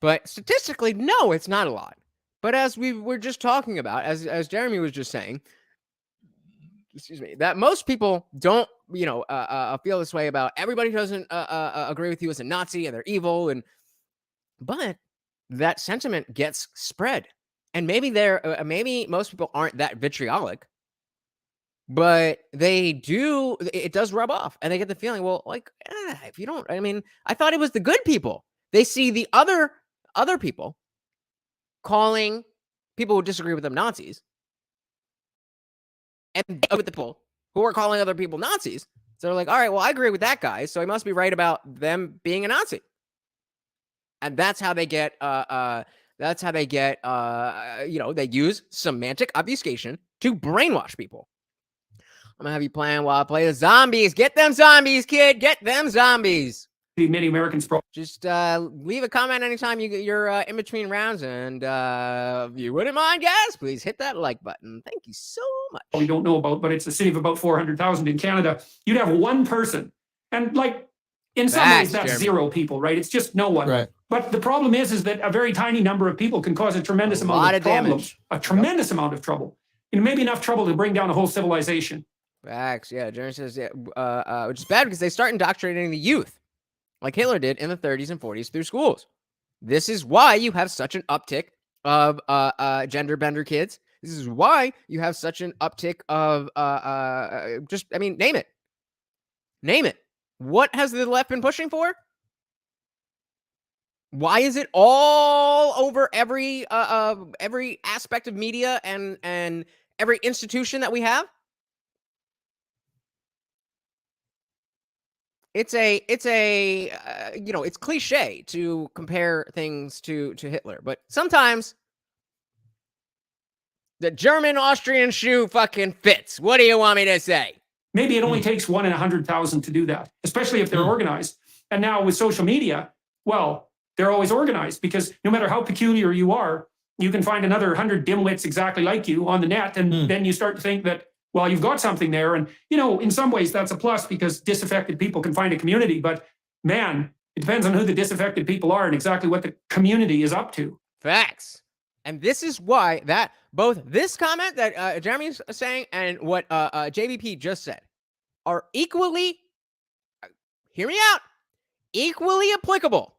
but statistically, no, it's not a lot. But as we were just talking about, as Jeremy was just saying, excuse me, that most people don't, feel this way about everybody who doesn't agree with you as a Nazi and they're evil, but that sentiment gets spread, and maybe maybe most people aren't that vitriolic. But they do, it does rub off, and they get the feeling, well, like, if you don't, I mean, I thought it was the good people. They see the other people calling people who disagree with them Nazis, and with the people who are calling other people Nazis. So they're like, all right, well, I agree with that guy, so he must be right about them being a Nazi. And that's how they get, they use semantic obfuscation to brainwash people. I'm gonna have you playing while I play the zombies. Get them zombies, kid. Get them zombies. Many Americans just leave a comment anytime you're in between rounds, and if you wouldn't mind, guys, please hit that like button. Thank you so much. We don't know about, but it's a city of about 400,000 in Canada. You'd have one person, and like in some ways that's Jeremy. 0 people, right? It's just no one. Right. But the problem is that a very tiny number of people can cause a tremendous amount of problems, a tremendous amount of trouble, and maybe enough trouble to bring down a whole civilization. Facts, yeah. Jeremy says, which is bad because they start indoctrinating the youth, like Hitler did in the 30s and 40s through schools. This is why you have such an uptick of gender bender kids. This is why you have such an uptick of name it. Name it. What has the left been pushing for? Why is it all over every aspect of media and every institution that we have? It's cliche to compare things to Hitler, but sometimes the German-Austrian shoe fucking fits. What do you want me to say? Maybe it only takes 1 in 100,000 to do that, especially if they're organized. And now with social media, well, they're always organized, because no matter how peculiar you are, you can find another 100 dimwits exactly like you on the net, and then you start to think that, well, you've got something there. And, in some ways that's a plus, because disaffected people can find a community. But man, it depends on who the disaffected people are and exactly what the community is up to. Facts. And this is why that both this comment that Jeremy's saying and what JVP just said are equally, hear me out, equally applicable.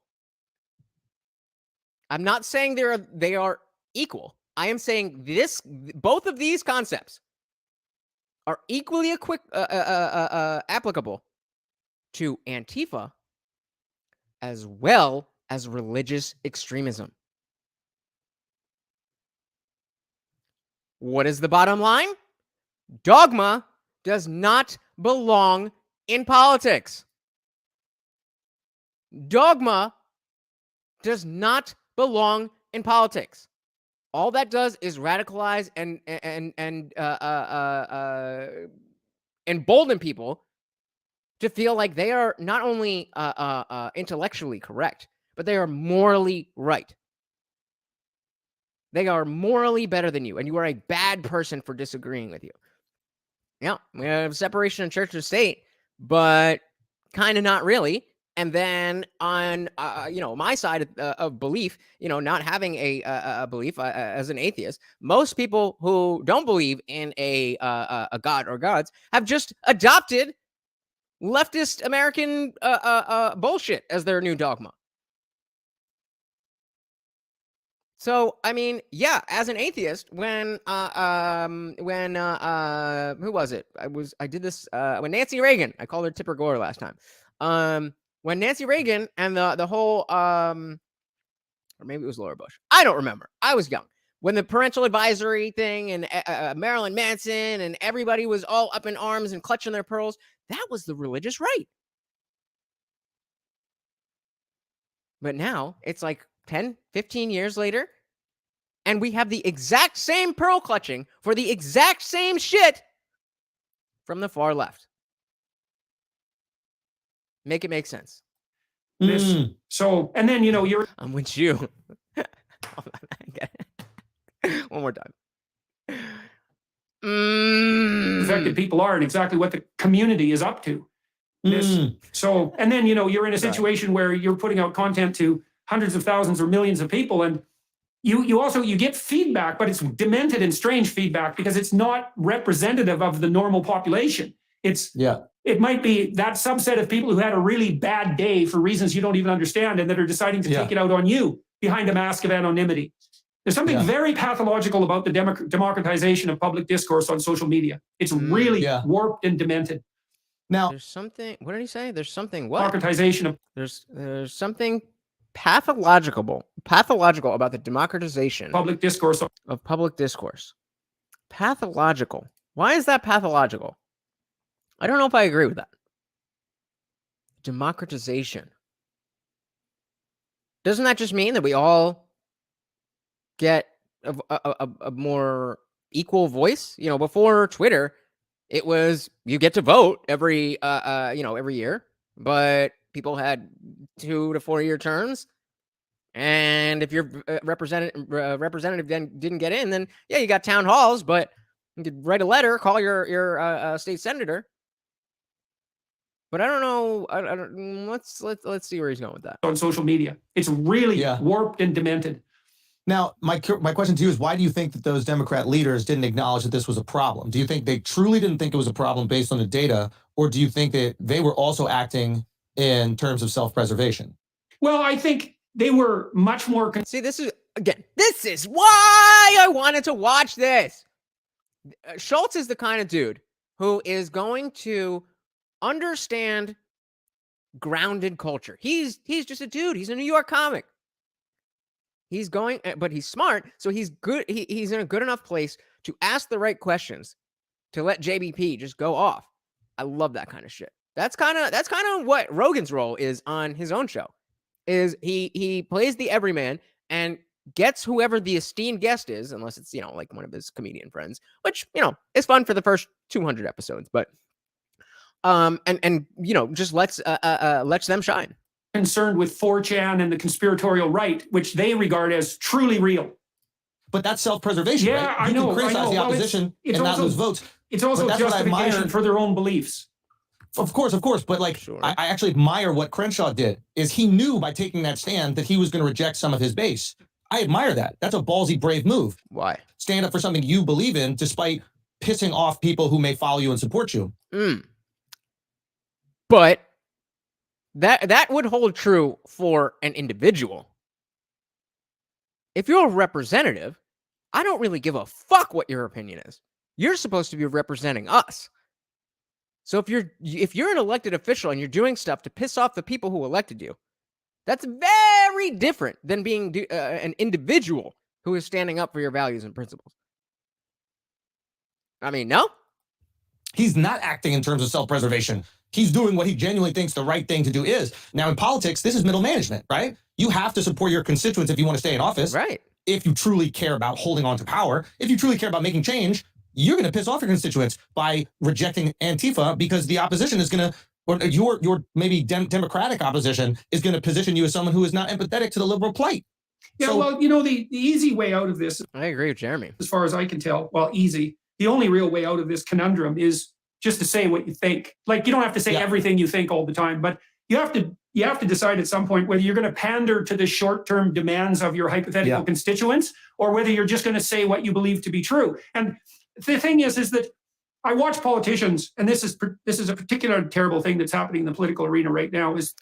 I'm not saying they are equal. I am saying both of these concepts are equally applicable to Antifa as well as religious extremism. What is the bottom line? Dogma does not belong in politics. Dogma does not belong in politics. All that does is radicalize and embolden people to feel like they are not only intellectually correct, but they are morally right. They are morally better than you, and you are a bad person for disagreeing with you. Yeah, we have separation of church and state, but kind of not really, And then on, my side of belief, not having a belief as an atheist, most people who don't believe in a god or gods have just adopted leftist American bullshit as their new dogma. So, I mean, yeah, as an atheist, when who was it? I did this when Nancy Reagan. I called her Tipper Gore last time. When Nancy Reagan and the whole or maybe it was Laura Bush. I don't remember. I was young. When the parental advisory thing and Marilyn Manson and everybody was all up in arms and clutching their pearls, that was the religious right. But now it's like 10, 15 years later, and we have the exact same pearl clutching for the exact same shit from the far left. Make it make sense. So, and then, you're... I'm with you. One more time. Affected people are and exactly what the community is up to. So, and then, you're in a situation where you're putting out content to hundreds of thousands or millions of people, and you get feedback, but it's demented and strange feedback because it's not representative of the normal population. It might be that subset of people who had a really bad day for reasons you don't even understand and that are deciding to take it out on you behind a mask of anonymity. There's something very pathological about the democratization of public discourse on social media. It's really warped and demented. Now, there's something, what did he say? There's something what? Democratization of... There's something pathological about the democratization public discourse of public discourse. Pathological. Why is that pathological? I don't know if I agree with that. Democratization. Doesn't that just mean that we all get a more equal voice? Before Twitter, it was you get to vote every year, but people had 2 to 4 year terms. And if your representative then didn't get in, then you got town halls, but you could write a letter, call your state senator. But I don't know. I don't. Let's see where he's going with that. On social media, it's really warped and demented. Now, my question to you is, why do you think that those Democrat leaders didn't acknowledge that this was a problem? Do you think they truly didn't think it was a problem based on the data, or do you think that they were also acting in terms of self-preservation? Well, I think they were much more... See, this is why I wanted to watch this. Schultz is the kind of dude who is going to understand grounded culture. He's just a dude. He's a New York comic. He's going, but he's smart, so he's good. He's in a good enough place to ask the right questions to let JBP just go off. I love that kind of shit. That's kind of what Rogan's role is on his own show. Is he plays the everyman and gets whoever the esteemed guest is, unless it's like one of his comedian friends, which is fun for the first 200 episodes, but just lets them shine. Concerned with 4chan and the conspiratorial right, which they regard as truly real. But that's self-preservation, right? I know. You can criticize the opposition and not lose votes. It's also justification for their own beliefs. Of course. But I actually admire what Crenshaw did. Is he knew by taking that stand that he was going to reject some of his base. I admire that. That's a ballsy, brave move. Why? Stand up for something you believe in, despite pissing off people who may follow you and support you. But that would hold true for an individual. If you're a representative, I don't really give a fuck what your opinion is. You're supposed to be representing us. So if you're an elected official and you're doing stuff to piss off the people who elected you, that's very different than being an individual who is standing up for your values and principles. I mean, no? He's not acting in terms of self-preservation. He's doing what he genuinely thinks the right thing to do is. Now, in politics, this is middle management, right? You have to support your constituents if you want to stay in office. Right. If you truly care about holding on to power, if you truly care about making change, you're going to piss off your constituents by rejecting Antifa because the opposition is going to, or your maybe Democratic opposition is going to position you as someone who is not empathetic to the liberal plight. Yeah, so, well, the easy way out of this... I agree with Jeremy. As far as I can tell, easy. The only real way out of this conundrum is just to say what you think. Like, you don't have to say everything you think all the time, but you have you have to decide at some point whether you're going to pander to the short-term demands of your hypothetical constituents, or whether you're just going to say what you believe to be true. And the thing is that I watch politicians, and this is a particular terrible thing that's happening in the political arena right now. Is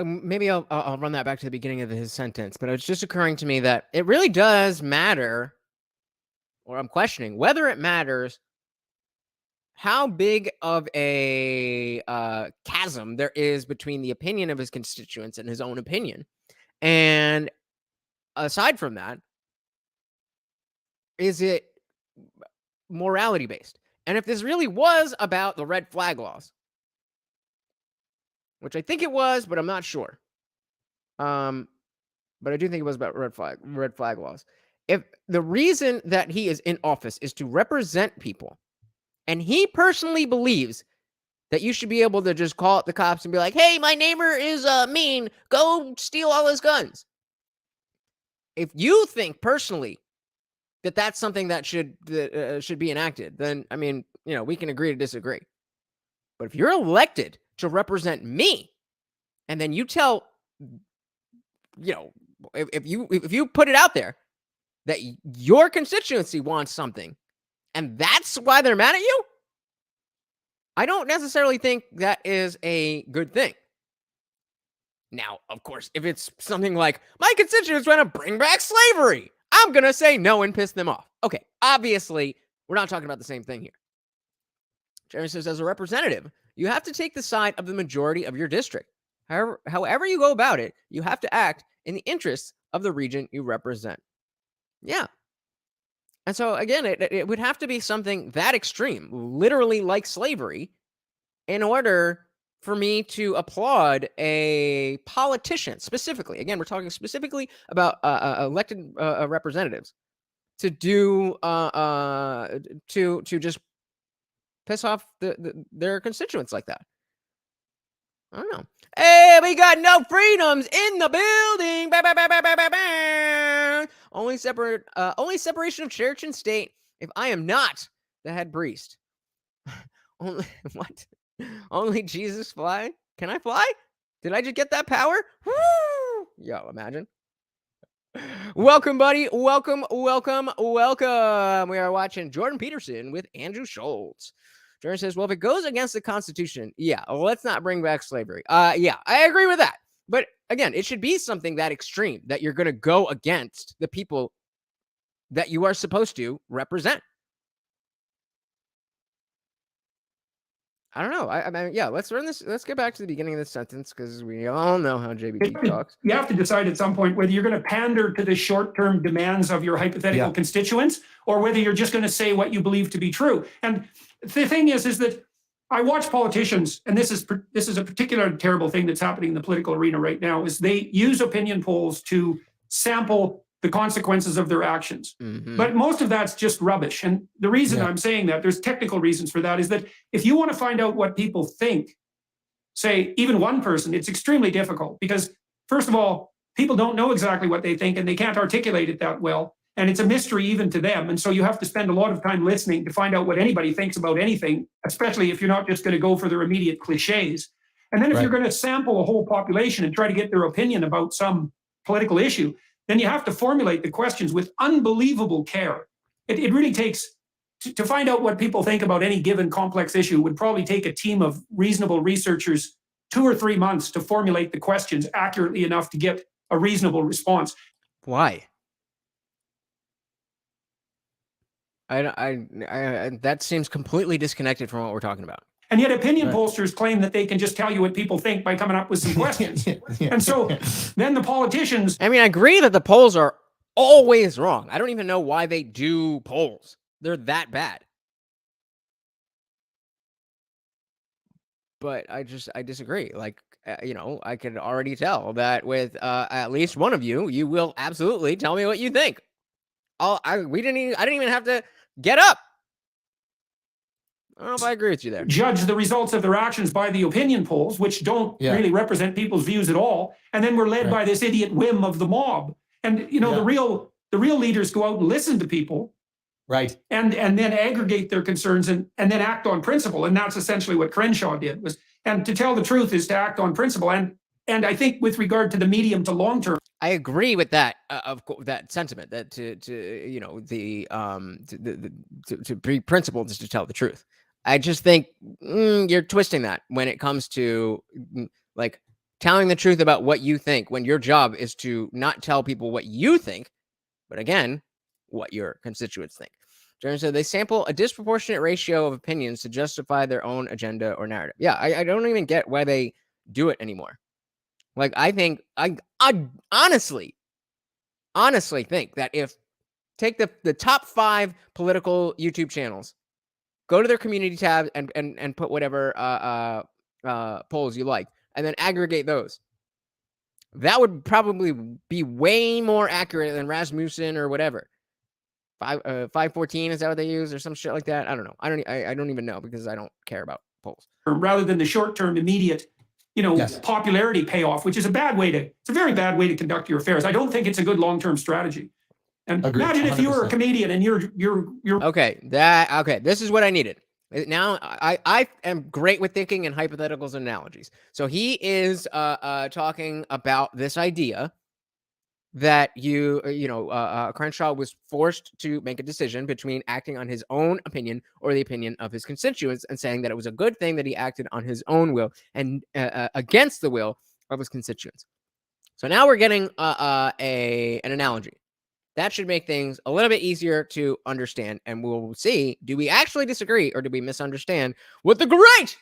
maybe I'll run that back to the beginning of his sentence, but it's just occurring to me that it really does matter, or I'm questioning whether it matters how big of a chasm there is between the opinion of his constituents and his own opinion. And aside from that, is it morality based? And if this really was about the red flag laws, which I think it was, but I'm not sure. But I do think it was about red flag laws. If the reason that he is in office is to represent people, and he personally believes that you should be able to just call up the cops and be like, hey, my neighbor is mean, go steal all his guns. If you think personally that that's something that should be enacted, then, I mean, we can agree to disagree. But if you're elected to represent me, and then you tell, if you put it out there that your constituency wants something, and that's why they're mad at you, I don't necessarily think that is a good thing. Now, of course, if it's something like, my constituents want to bring back slavery, I'm going to say no and piss them off. Okay, obviously, we're not talking about the same thing here. Jeremy says, as a representative, you have to take the side of the majority of your district. However you go about it, you have to act in the interests of the region you represent. Yeah. And so, again, it would have to be something that extreme, literally like slavery, in order for me to applaud a politician, specifically. Again, we're talking specifically about elected representatives to do to just piss off their constituents like that. I don't know. Hey, we got no freedoms in the building. Bah, bah, bah, bah, bah, bah, bah. Only separation of church and state if I am not the head priest. Only what? Only Jesus fly? Can I fly? Did I just get that power? Woo! Yo, imagine. Welcome, buddy. Welcome. We are watching Jordan Peterson with Andrew Schultz. Jordan says, well, if it goes against the Constitution, let's not bring back slavery. I agree with that. But again, it should be something that extreme that you're going to go against the people that you are supposed to represent. I don't know. I mean, let's run this. Let's get back to the beginning of this sentence because we all know how JBP talks. You have to decide at some point whether you're going to pander to the short-term demands of your hypothetical constituents, or whether you're just going to say what you believe to be true. And the thing is that I watch politicians, and this is a particular terrible thing that's happening in the political arena right now, is they use opinion polls to sample the consequences of their actions. Mm-hmm. But most of that's just rubbish. And the reason I'm saying that, there's technical reasons for that, is that if you want to find out what people think, say even one person, it's extremely difficult because, first of all, people don't know exactly what they think and they can't articulate it that well. And it's a mystery even to them. And so you have to spend a lot of time listening to find out what anybody thinks about anything, especially if you're not just going to go for their immediate cliches. And then if you're going to sample a whole population and try to get their opinion about some political issue, then you have to formulate the questions with unbelievable care. It really takes, to find out what people think about any given complex issue would probably take a team of reasonable researchers 2 or 3 months to formulate the questions accurately enough to get a reasonable response. Why? I that seems completely disconnected from what we're talking about. And yet opinion pollsters claim that they can just tell you what people think by coming up with some questions. And so then the politicians... I mean, I agree that the polls are always wrong. I don't even know why they do polls. They're that bad. But I disagree. Like, I could already tell that with at least one of you will absolutely tell me what you think. I didn't even have to get up. I don't know if I agree with you there. Judge the results of their actions by the opinion polls, which don't really represent people's views at all. And then we're led by this idiot whim of the mob. And, the real leaders go out and listen to people. Right. And then aggregate their concerns and then act on principle. And that's essentially what Crenshaw did. And to tell the truth is to act on principle. And And I think with regard to the medium to long term, I agree with that that sentiment, that to you know to be principled is to tell the truth. I just think you're twisting that when it comes to like telling the truth about what you think, when your job is to not tell people what you think, but again, what your constituents think. Jeremy said they sample a disproportionate ratio of opinions to justify their own agenda or narrative. Yeah, I don't even get why they do it anymore. Like, I think I honestly think that if take the top 5 political YouTube channels, go to their community tab and put whatever polls you like, and then aggregate those. That would probably be way more accurate than Rasmussen or whatever. 514, is that what they use, or some shit like that? I don't know. I don't even know, because I don't care about polls. Rather than the short-term, immediate, popularity payoff, which is it's a very bad way to conduct your affairs. I don't think it's a good long-term strategy. And Agreed, imagine if you were a comedian and you're Okay, this is what I needed. Now I am great with thinking in hypotheticals and analogies. So he is talking about this idea that Crenshaw was forced to make a decision between acting on his own opinion or the opinion of his constituents, and saying that it was a good thing that he acted on his own will and against the will of his constituents. So now we're getting an analogy. That should make things a little bit easier to understand, and we'll see, do we actually disagree or do we misunderstand what the great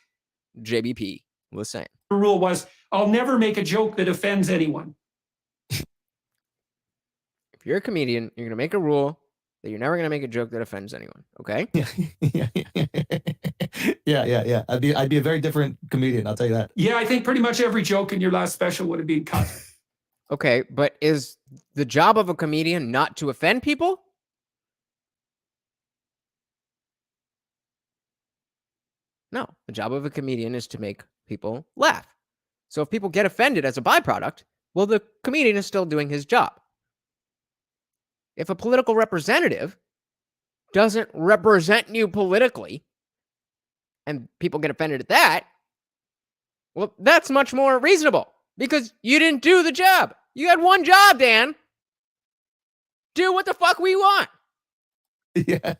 JBP was saying? The rule was, I'll never make a joke that offends anyone. If you're a comedian, you're going to make a rule that you're never going to make a joke that offends anyone, okay? Yeah. I'd be a very different comedian, I'll tell you that. Yeah, I think pretty much every joke in your last special would have been cut. Okay, but is the job of a comedian not to offend people? No, the job of a comedian is to make people laugh. So if people get offended as a byproduct, well, the comedian is still doing his job. If a political representative doesn't represent you politically and people get offended at that, well, that's much more reasonable, because you didn't do the job. You had one job, Dan. Do what the fuck we want. Yeah.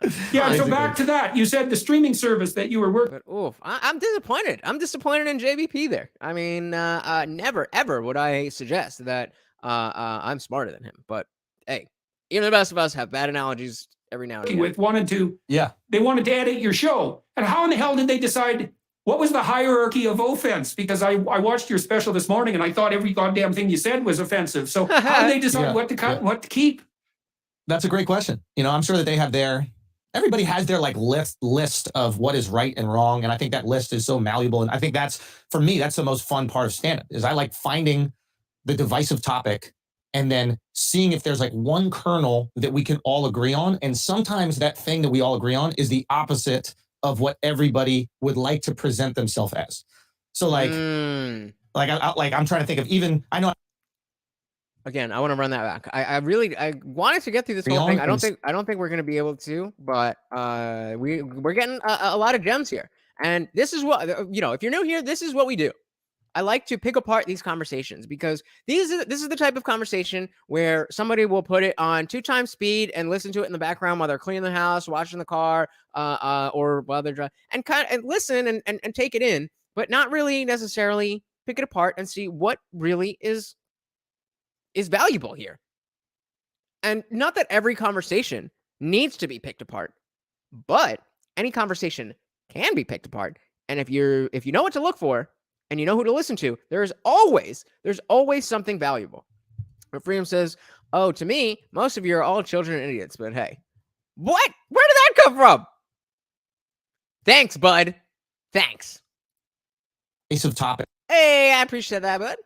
So back to that. You said the streaming service that you were working. But I'm disappointed. I'm disappointed in JBP there. I mean, never ever would I suggest that I'm smarter than him. But hey, even the best of us have bad analogies every now and then. With wanted to, yeah, they wanted to edit your show. And how in the hell did they decide? What was the hierarchy of offense? Because I watched your special this morning and I thought every goddamn thing you said was offensive. So how did they decide what to cut and what to keep? That's a great question. I'm sure that they have everybody has their like list of what is right and wrong. And I think that list is so malleable. And I think for me, that's the most fun part of stand-up, is I like finding the divisive topic and then seeing if there's like one kernel that we can all agree on. And sometimes that thing that we all agree on is the opposite of what everybody would like to present themselves as. So I'm trying to think of I know. Again, I want to run that back. I wanted to get through this whole thing. I don't think we're going to be able to, but we're getting a lot of gems here. And this is what, if you're new here, this is what we do. I like to pick apart these conversations, because this is the type of conversation where somebody will put it on 2x speed and listen to it in the background while they're cleaning the house, washing the car, or while they're driving, and listen and take it in, but not really necessarily pick it apart and see what really is valuable here. And not that every conversation needs to be picked apart, but any conversation can be picked apart. And if you know what to look for, and you know who to listen to, there's always something valuable. But Freedom says, oh, to me, most of you are all children and idiots. But hey, what? Where did that come from? Thanks, bud. Thanks. Piece of topic. Hey, I appreciate that, bud.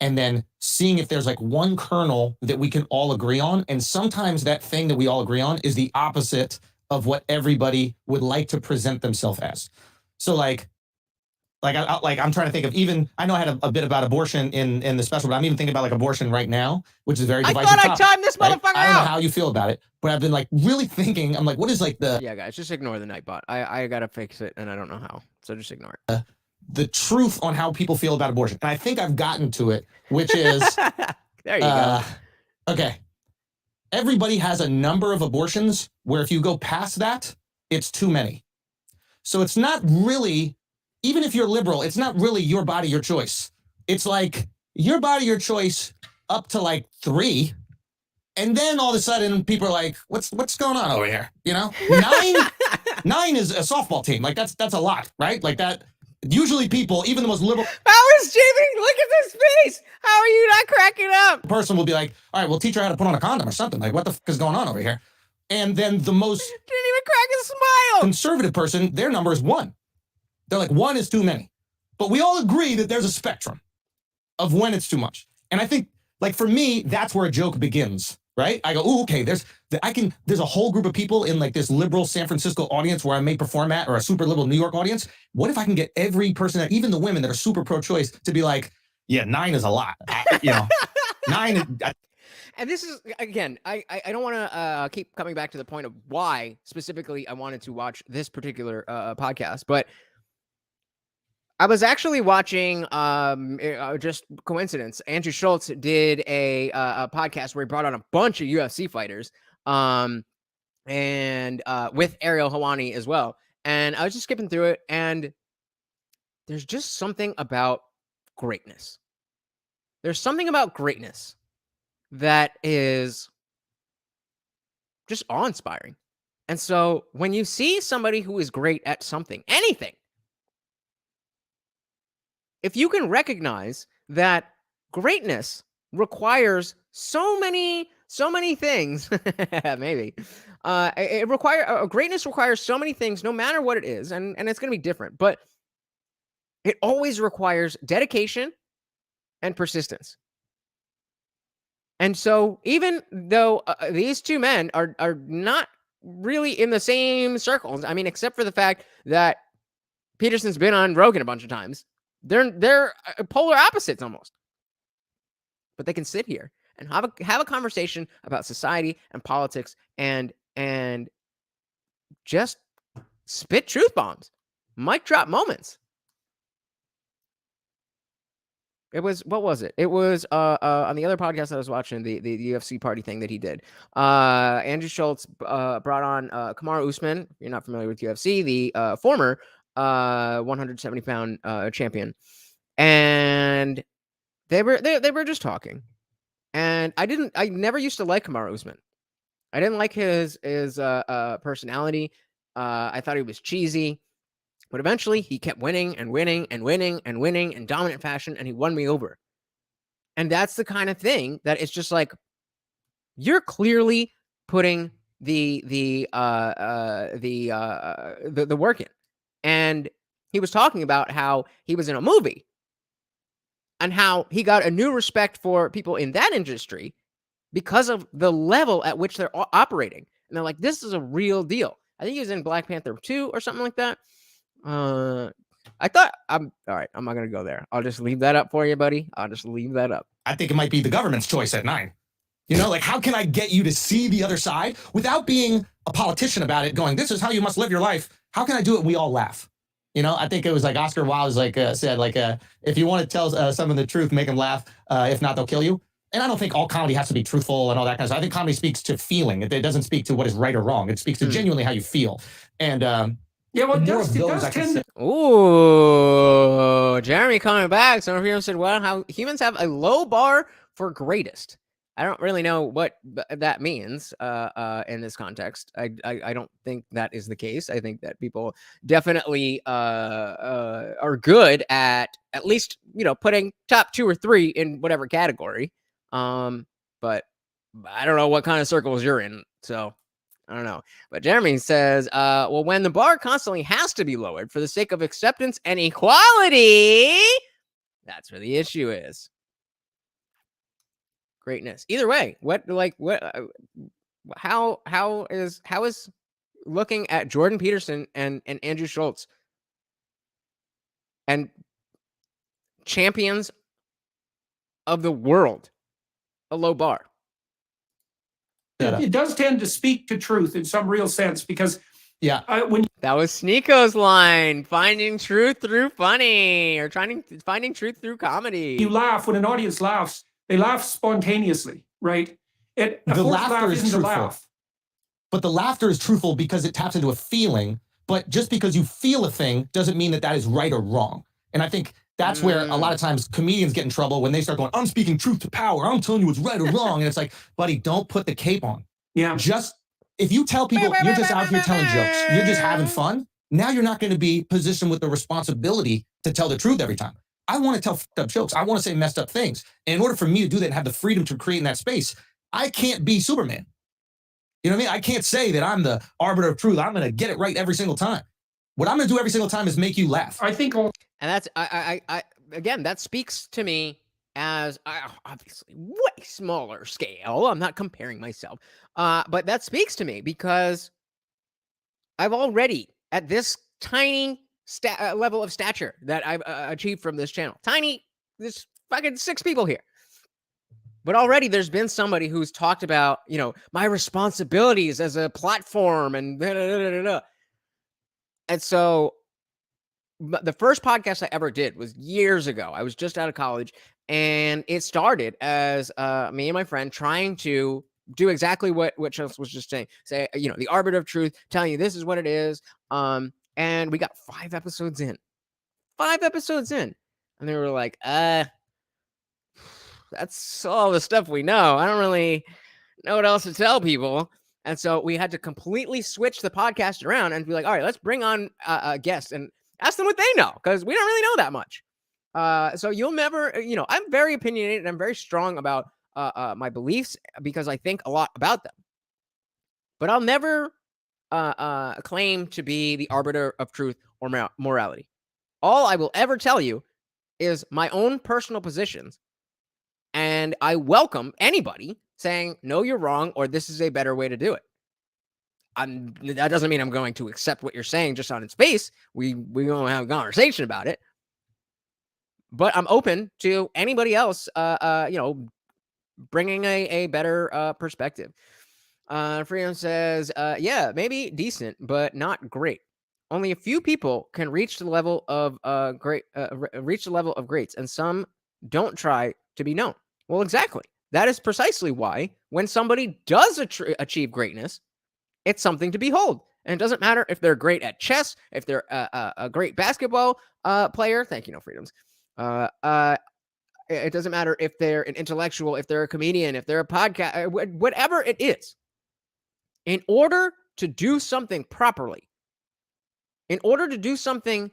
And then seeing if there's like one kernel that we can all agree on. And sometimes that thing that we all agree on is the opposite of what everybody would like to present themselves as. So I'm trying to think of I know I had a bit about abortion in the special, but I'm even thinking about like abortion right now, which is very divisive. I thought I timed this motherfucker out. I don't know how you feel about it, but I've been like really thinking. I'm like, what is like Yeah, guys, just ignore the Nightbot. I gotta fix it, and I don't know how, so just ignore it. the truth on how people feel about abortion. And I think I've gotten to it, which is there you go. Okay. Everybody has a number of abortions where if you go past that, it's too many. So it's not really, even if you're liberal, it's not really your body, your choice. It's like your body, your choice up to like 3. And then all of a sudden people are like, what's going on over here? You know, 9 is a softball team. Like that's a lot, right? Like that. Usually people, even the most liberal How is Jamie? Look at this face. How are you not cracking up? person will be like, all right, well, teach her how to put on a condom or something. Like, what the fuck is going on over here? And then the most Didn't even crack a smile. conservative person, their number is 1. They're like, 1 is too many. But we all agree that there's a spectrum of when it's too much. And I think, like, for me, that's where a joke begins, right? I go, ooh, okay, there's a whole group of people in like this liberal San Francisco audience where I may perform at, or a super liberal New York audience. What if I can get every person, even the women that are super pro-choice, to be like, yeah, 9 is a lot. 9. And this is, again, I don't want to keep coming back to the point of why specifically I wanted to watch this particular podcast, but I was actually watching, just coincidence, Andrew Schultz did a podcast where he brought on a bunch of UFC fighters, and with Ariel Helwani as well. And I was just skipping through it, and there's just something about greatness. There's something about greatness that is just awe-inspiring. And so when you see somebody who is great at something, anything, if you can recognize that greatness requires so many things, maybe, greatness requires so many things, no matter what it is, and it's going to be different, but it always requires dedication and persistence. And so even though these two men are not really in the same circles, I mean, except for the fact that Peterson's been on Rogan a bunch of times, they're polar opposites almost. But they can sit here and have a conversation about society and politics and just spit truth bombs, mic drop moments. It was, what was it? It was on the other podcast I was watching, the UFC party thing that he did. Andrew Schultz brought on Kamaru Usman. If you're not familiar with UFC, the former 170-pound champion, and they were just talking. And I never used to like Kamaru Usman. I didn't like his personality. I thought he was cheesy. But eventually, he kept winning and winning and winning and winning in dominant fashion, and he won me over. And that's the kind of thing that it's just like, you're clearly putting the work in. And he was talking about how he was in a movie and how he got a new respect for people in that industry because of the level at which they're operating. And they're like, this is a real deal. I think he was in Black Panther 2 or something like that. I thought, all right, I'm not going to go there. I'll just leave that up for you, buddy. I'll just leave that up. I think it might be the government's choice at 9. You know, like, how can I get you to see the other side without being a politician about it, going, this is how you must live your life? How can I do it? We all laugh. You know, I think it was like Oscar Wilde said, if you want to tell someone the truth, make them laugh. If not, they'll kill you. And I don't think all comedy has to be truthful and all that kind of stuff. I think comedy speaks to feeling. It doesn't speak to what is right or wrong. It speaks to genuinely how you feel. And yeah, well, it does tend to. Ooh, Jeremy coming back. Some of you said, well, how humans have a low bar for greatest. I don't really know what that means in this context. I don't think that is the case. I think that people definitely are good at least, you know, putting top 2 or 3 in whatever category. But I don't know what kind of circles you're in. So I don't know. But Jeremy says, well, when the bar constantly has to be lowered for the sake of acceptance and equality, that's where the issue is. Greatness. Either way, how is looking at Jordan Peterson and Andrew Schultz and champions of the world a low bar? It does tend to speak to truth in some real sense, because Yeah. When That was Sneeko's line, finding truth through funny, or finding truth through comedy. you laugh, when an audience laughs, they laugh spontaneously, right? A The forced laughter laugh is isn't a truthful. laugh. But the laughter is truthful because it taps into a feeling. But just because you feel a thing doesn't mean that is right or wrong. And I think that's where a lot of times comedians get in trouble when they start going, I'm speaking truth to power. I'm telling you what's right or wrong. And it's like, buddy, don't put the cape on. Yeah. Just, if you tell people you're just out here telling jokes, you're just having fun, now you're not going to be positioned with the responsibility to tell the truth every time. I want to tell fucked up jokes. I want to say messed up things. And in order for me to do that and have the freedom to create in that space, I can't be Superman. You know what I mean? I can't say that I'm the arbiter of truth. I'm going to get it right every single time. What I'm going to do every single time is make you laugh. I think And that's, again, that speaks to me as obviously way smaller scale. I'm not comparing myself. But that speaks to me because I've already, at this tiny level of stature that I've achieved from this channel, there's fucking 6 people here. But already there's been somebody who's talked about, my responsibilities as a platform and da, da, da, da, da. And so the first podcast I ever did was years ago. I was just out of college, and it started as me and my friend trying to do exactly what Chelsea was just saying. Say, the arbiter of truth, telling you this is what it is. And we got 5 episodes in. 5 episodes in. And they were like, that's all the stuff we know. I don't really know what else to tell people. And so we had to completely switch the podcast around and be like, all right, let's bring on a guest and ask them what they know, because we don't really know that much. So you'll never, I'm very opinionated and I'm very strong about my beliefs because I think a lot about them. But I'll never claim to be the arbiter of truth or morality. All I will ever tell you is my own personal positions. And I welcome anybody saying, no, you're wrong, or this is a better way to do it. That doesn't mean I'm going to accept what you're saying just on its face. We're going to have a conversation about it. But I'm open to anybody else, bringing a better perspective. Freedom says, yeah, maybe decent, but not great. Only a few people can reach the level of greats, and some don't try to be known. Well, exactly. That is precisely why when somebody does achieve greatness, it's something to behold. And it doesn't matter if they're great at chess, if they're a great basketball player. Thank you, No Freedoms. It doesn't matter if they're an intellectual, if they're a comedian, if they're a podcast, whatever it is. In order to do something properly, in order to do something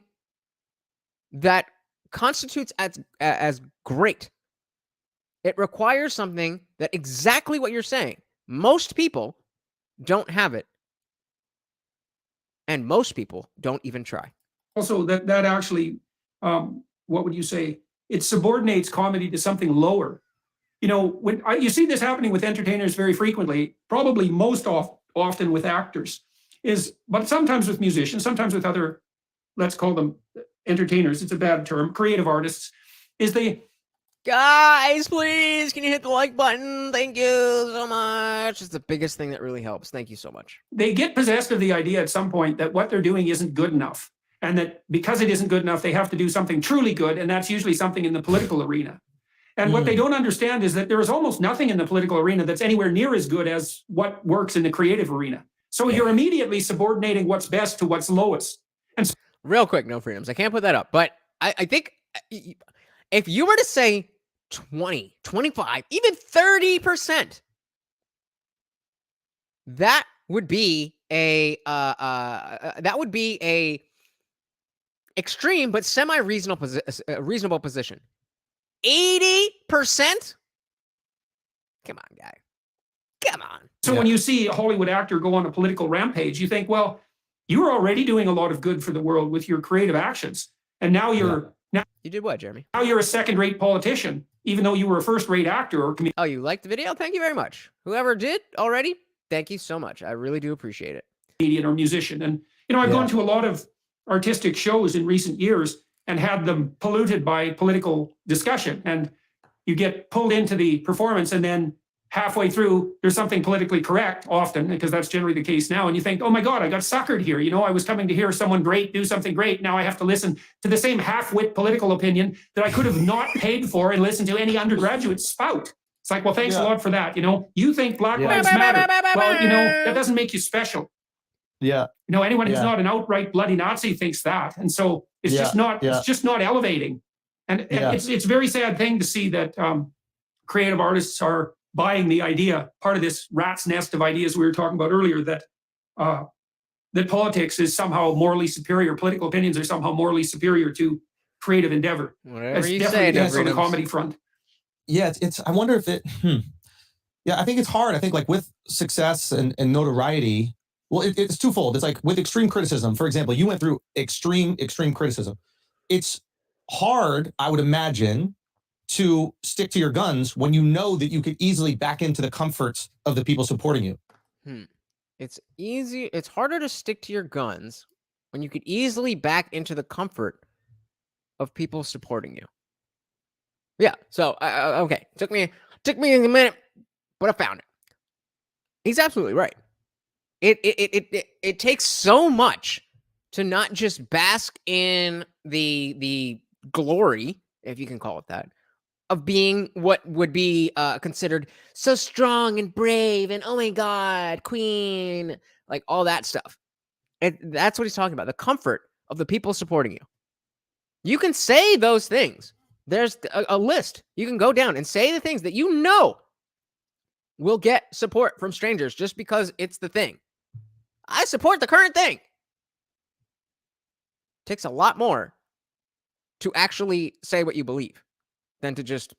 that constitutes as great, it requires something that exactly what you're saying. Most people don't have it. And most people don't even try. Also, that actually, what would you say? It subordinates comedy to something lower. When you see this happening with entertainers very frequently, probably most often with actors, but sometimes with musicians, sometimes with other, let's call them entertainers. It's a bad term, creative artists. Guys, please, can you hit the like button? Thank you so much. It's the biggest thing that really helps. Thank you so much. They get possessed of the idea at some point that what they're doing isn't good enough. And that because it isn't good enough, they have to do something truly good. And that's usually something in the political arena. And what they don't understand is that there is almost nothing in the political arena that's anywhere near as good as what works in the creative arena. So you're immediately subordinating what's best to what's lowest. And real quick, No Freedoms. I can't put that up. But I think if you were to say 20, 25, even 30%, that would be a extreme but semi-reasonable position. 80%? Come on, guy. Come on. So when you see a Hollywood actor go on a political rampage, you think, well, you were already doing a lot of good for the world with your creative actions. And now you did what, Jeremy? Now you're a second-rate politician, even though you were a first-rate actor or comedian. Oh, you liked the video? Thank you very much. Whoever did already, thank you so much. I really do appreciate it. Comedian or musician. And, I've gone to a lot of artistic shows in recent years and had them polluted by political discussion. And you get pulled into the performance and then halfway through, there's something politically correct often, because that's generally the case now. And you think, oh my God, I got suckered here. I was coming to hear someone great do something great. Now I have to listen to the same half-wit political opinion that I could have not paid for and listened to any undergraduate spout. It's like, well, thanks a lot for that. You think Black Lives Matter. Well, that doesn't make you special. Yeah. Anyone who's not an outright bloody Nazi thinks that. And so it's just not, it's just not elevating. And it's a very sad thing to see that creative artists are buying the idea, part of this rat's nest of ideas we were talking about earlier, that that politics is somehow morally superior, political opinions are somehow morally superior to creative endeavor. Whatever That's you definitely say, the case on the comedy front. Yeah, it's I wonder if it yeah, I think it's hard. I think like with success and notoriety, well, it's twofold. It's like with extreme criticism, for example, you went through extreme criticism. It's hard, I would imagine, to stick to your guns when you know that you could easily back into the comforts of the people supporting you. It's harder to stick to your guns when you could easily back into the comfort of people supporting you. Yeah. So, okay. Took me a minute, but I found it. He's absolutely right. It takes so much to not just bask in the glory, if you can call it that, of being what would be considered so strong and brave and oh my God, queen, like all that stuff. And that's what he's talking about. The comfort of the people supporting you. You can say those things. There's a list. You can go down and say the things that you know will get support from strangers just because it's the thing. I support the current thing. It takes a lot more to actually say what you believe than to just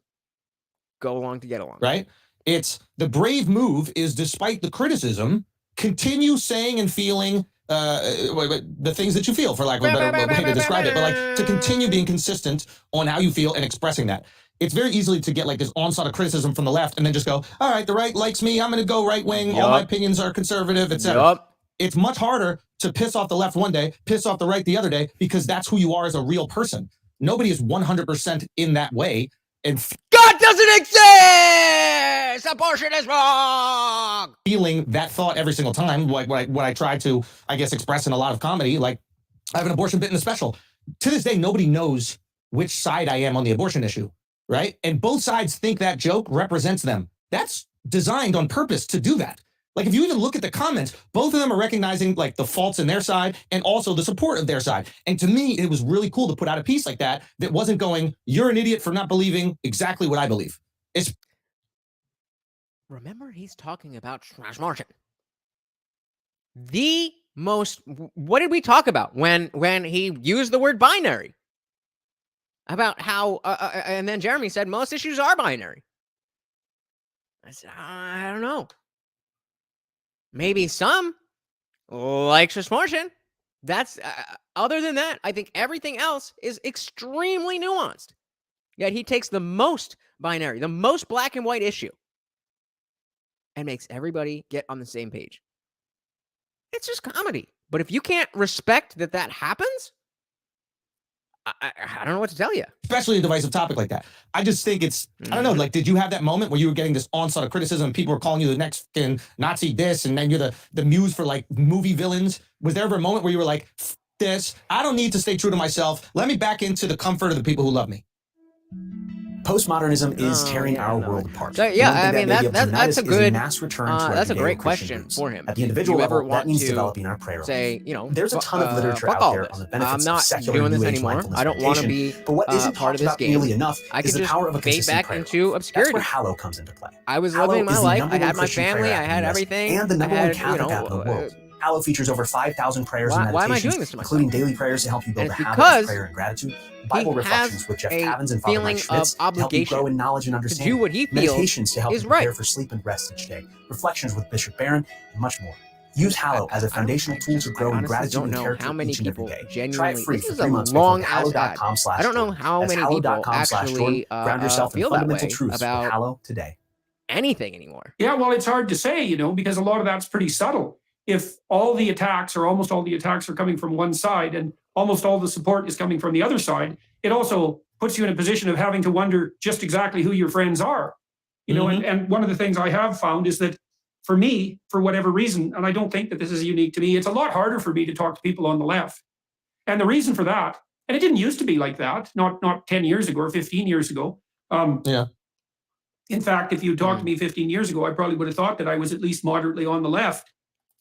go along to get along. Right? It's the brave move is, despite the criticism, continue saying and feeling the things that you feel, for lack of a better way to describe it, but like to continue being consistent on how you feel and expressing that. It's very easily to get like this onslaught of criticism from the left and then just go, all right, the right likes me, I'm going to go right wing, all my opinions are conservative, etc. It's much harder to piss off the left one day, piss off the right the other day, because that's who you are as a real person. Nobody is 100% in that way. And God doesn't exist! Abortion is wrong! Feeling that thought every single time, like what I try to, I guess, express in a lot of comedy, like I have an abortion bit in a special. To this day, nobody knows which side I am on the abortion issue, right? And both sides think that joke represents them. That's designed on purpose to do that. Like if you even look at the comments, both of them are recognizing like the faults in their side and also the support of their side. And to me, it was really cool to put out a piece like that wasn't going, you're an idiot for not believing exactly what I believe. Remember, he's talking about trash margin. What did we talk about when he used the word binary? About how, and then Jeremy said most issues are binary. I said, I don't know. Maybe some, like Martian. That's other than that, I think everything else is extremely nuanced. Yet he takes the most binary, the most black and white issue, and makes everybody get on the same page. It's just comedy. But if you can't respect that happens, I don't know what to tell you. Especially a divisive topic like that. I just think it's, I don't know, like, did you have that moment where you were getting this onslaught of criticism and people were calling you the next Nazi this, and then you're the muse for like movie villains? Was there ever a moment where you were like, this, I don't need to stay true to myself. Let me back into the comfort of the people who love me. Postmodernism is tearing our world apart. So, yeah, I mean, that's a good, mass return to that's a great Christian question roots. for him. At the individual If you ever level, that want means to developing our prayer say, life. There's a ton of literature fuck out all there this. on the benefits I'm not of secular doing this New Age anymore. mindfulness I don't want to meditation. be But what isn't part of talked this about game. nearly enough I is could the just power of a fade consistent back prayer into life. obscurity. That's where Hallow comes into play. I was Hallow living my is the life. number I had one my Christian prayer family. I app in had the US everything. and the number I one had, Catholic app in the world. Hallow features over 5,000 prayers and why am I meditations, doing this to myself? including daily prayers to help you build And a it's habit because of prayer and gratitude, Bible he reflections has with Jeff a Cavins and Father feeling Mike Schmitz of to help you grow obligation in knowledge and to understanding, do what he feels meditations to help is you prepare right. for sleep and rest each day, reflections with Bishop Barron, and much more. Use Hallow as a foundational tool to grow in gratitude and character how many each and every people day. Try it free this for is 3 a months long with ass ad. I don't know how many people actually ground yourself in feel that fundamental way truths with about Hallow today. anything anymore. Yeah, well, it's hard to say, because a lot of that's pretty subtle. If all the attacks or almost all the attacks are coming from one side and almost all the support is coming from the other side, it also puts you in a position of having to wonder just exactly who your friends are. You know, and one of the things I have found is that for me, for whatever reason, and I don't think that this is unique to me, it's a lot harder for me to talk to people on the left. And the reason for that, and it didn't used to be like that, not 10 years ago or 15 years ago. In fact, if you talked to me 15 years ago, I probably would have thought that I was at least moderately on the left.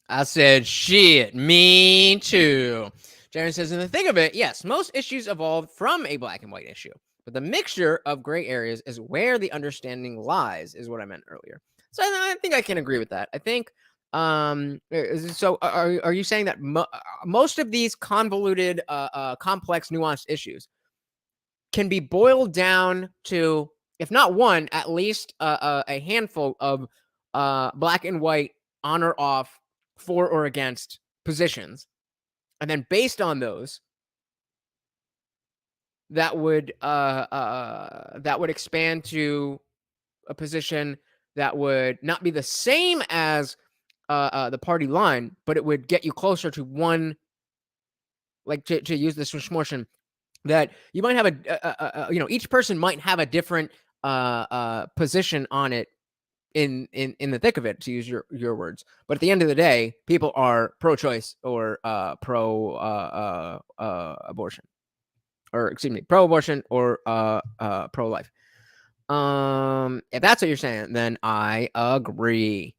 I said, shit, me too. Jaron says, in the thick of it, yes, most issues evolved from a black and white issue, but the mixture of gray areas is where the understanding lies, is what I meant earlier. So I think I can agree with that. I think, so are you saying that most of these convoluted, complex, nuanced issues can be boiled down to, if not one, at least a handful of black and white on or off, for or against positions, and then based on those, that would expand to a position that would not be the same as the party line, but it would get you closer to one, like to use this motion, that you might have each person might have a different position on it in the thick of it, to use your words. But at the end of the day, people are pro-choice or pro-abortion, or excuse me, pro-abortion or pro-life. If that's what you're saying, then I agree.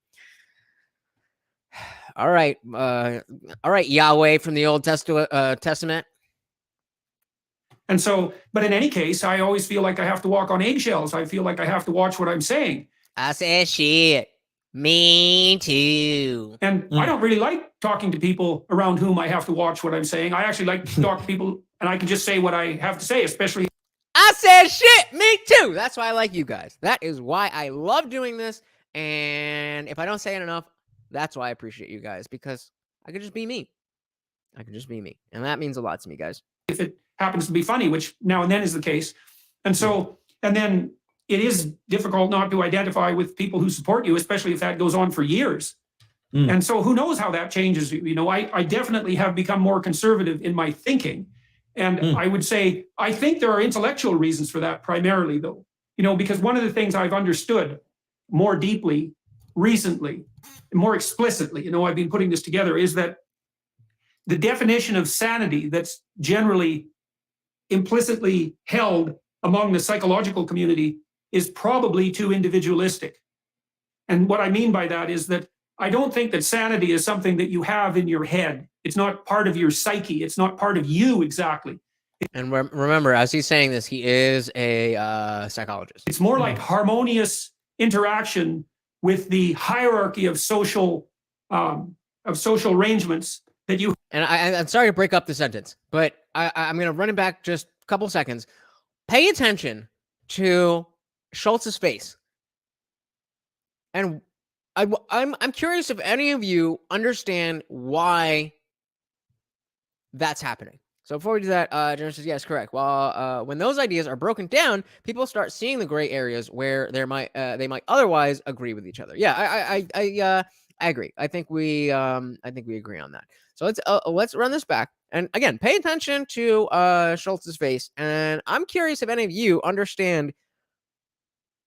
All right, Yahweh from the Old Testament. And so, but in any case, I always feel like I have to walk on eggshells. I feel like I have to watch what I'm saying. I said shit. Me too. And I don't really like talking to people around whom I have to watch what I'm saying. I actually like to talk to people and I can just say what I have to say, especially. I said shit. Me too. That's why I like you guys. That is why I love doing this. And if I don't say it enough, that's why I appreciate you guys, because I can just be me. I can just be me. And that means a lot to me, guys. If it happens to be funny, which now and then is the case. And so, and then it is difficult not to identify with people who support you, especially if that goes on for years. And so who knows how that changes. You know, I definitely have become more conservative in my thinking. And I would say, I think there are intellectual reasons for that primarily, though. You know, because one of the things I've understood more deeply recently, more explicitly, you know, I've been putting this together, is that the definition of sanity that's generally implicitly held among the psychological community is probably too individualistic. And what I mean by that is that I don't think that sanity is something that you have in your head. It's not part of your psyche. It's not part of you exactly. And remember, as he's saying this, he is a psychologist. It's more like harmonious interaction with the hierarchy of social arrangements that you. And I'm sorry to break up the sentence, but I'm going to run it back just a couple seconds. Pay attention to Schultz's face. And I'm curious if any of you understand why that's happening. So before we do that, Jennifer says, yes, correct. Well, when those ideas are broken down, people start seeing the gray areas where they might otherwise agree with each other. Yeah, I agree. I think we agree on that. So let's run this back. And again, pay attention to Schultz's face. And I'm curious if any of you understand.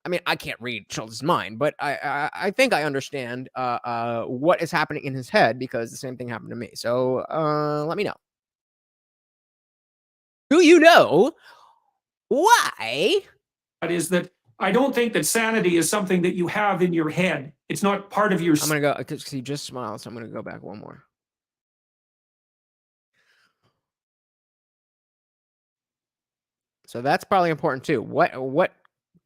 I mean, I can't read Schultz's mind, but I think I understand what is happening in his head, because the same thing happened to me. So let me know. Do you know why? That is that I don't think that sanity is something that you have in your head. It's not part of your. I'm going to go, because he just smiled, so I'm going to go back one more. So that's probably important too. What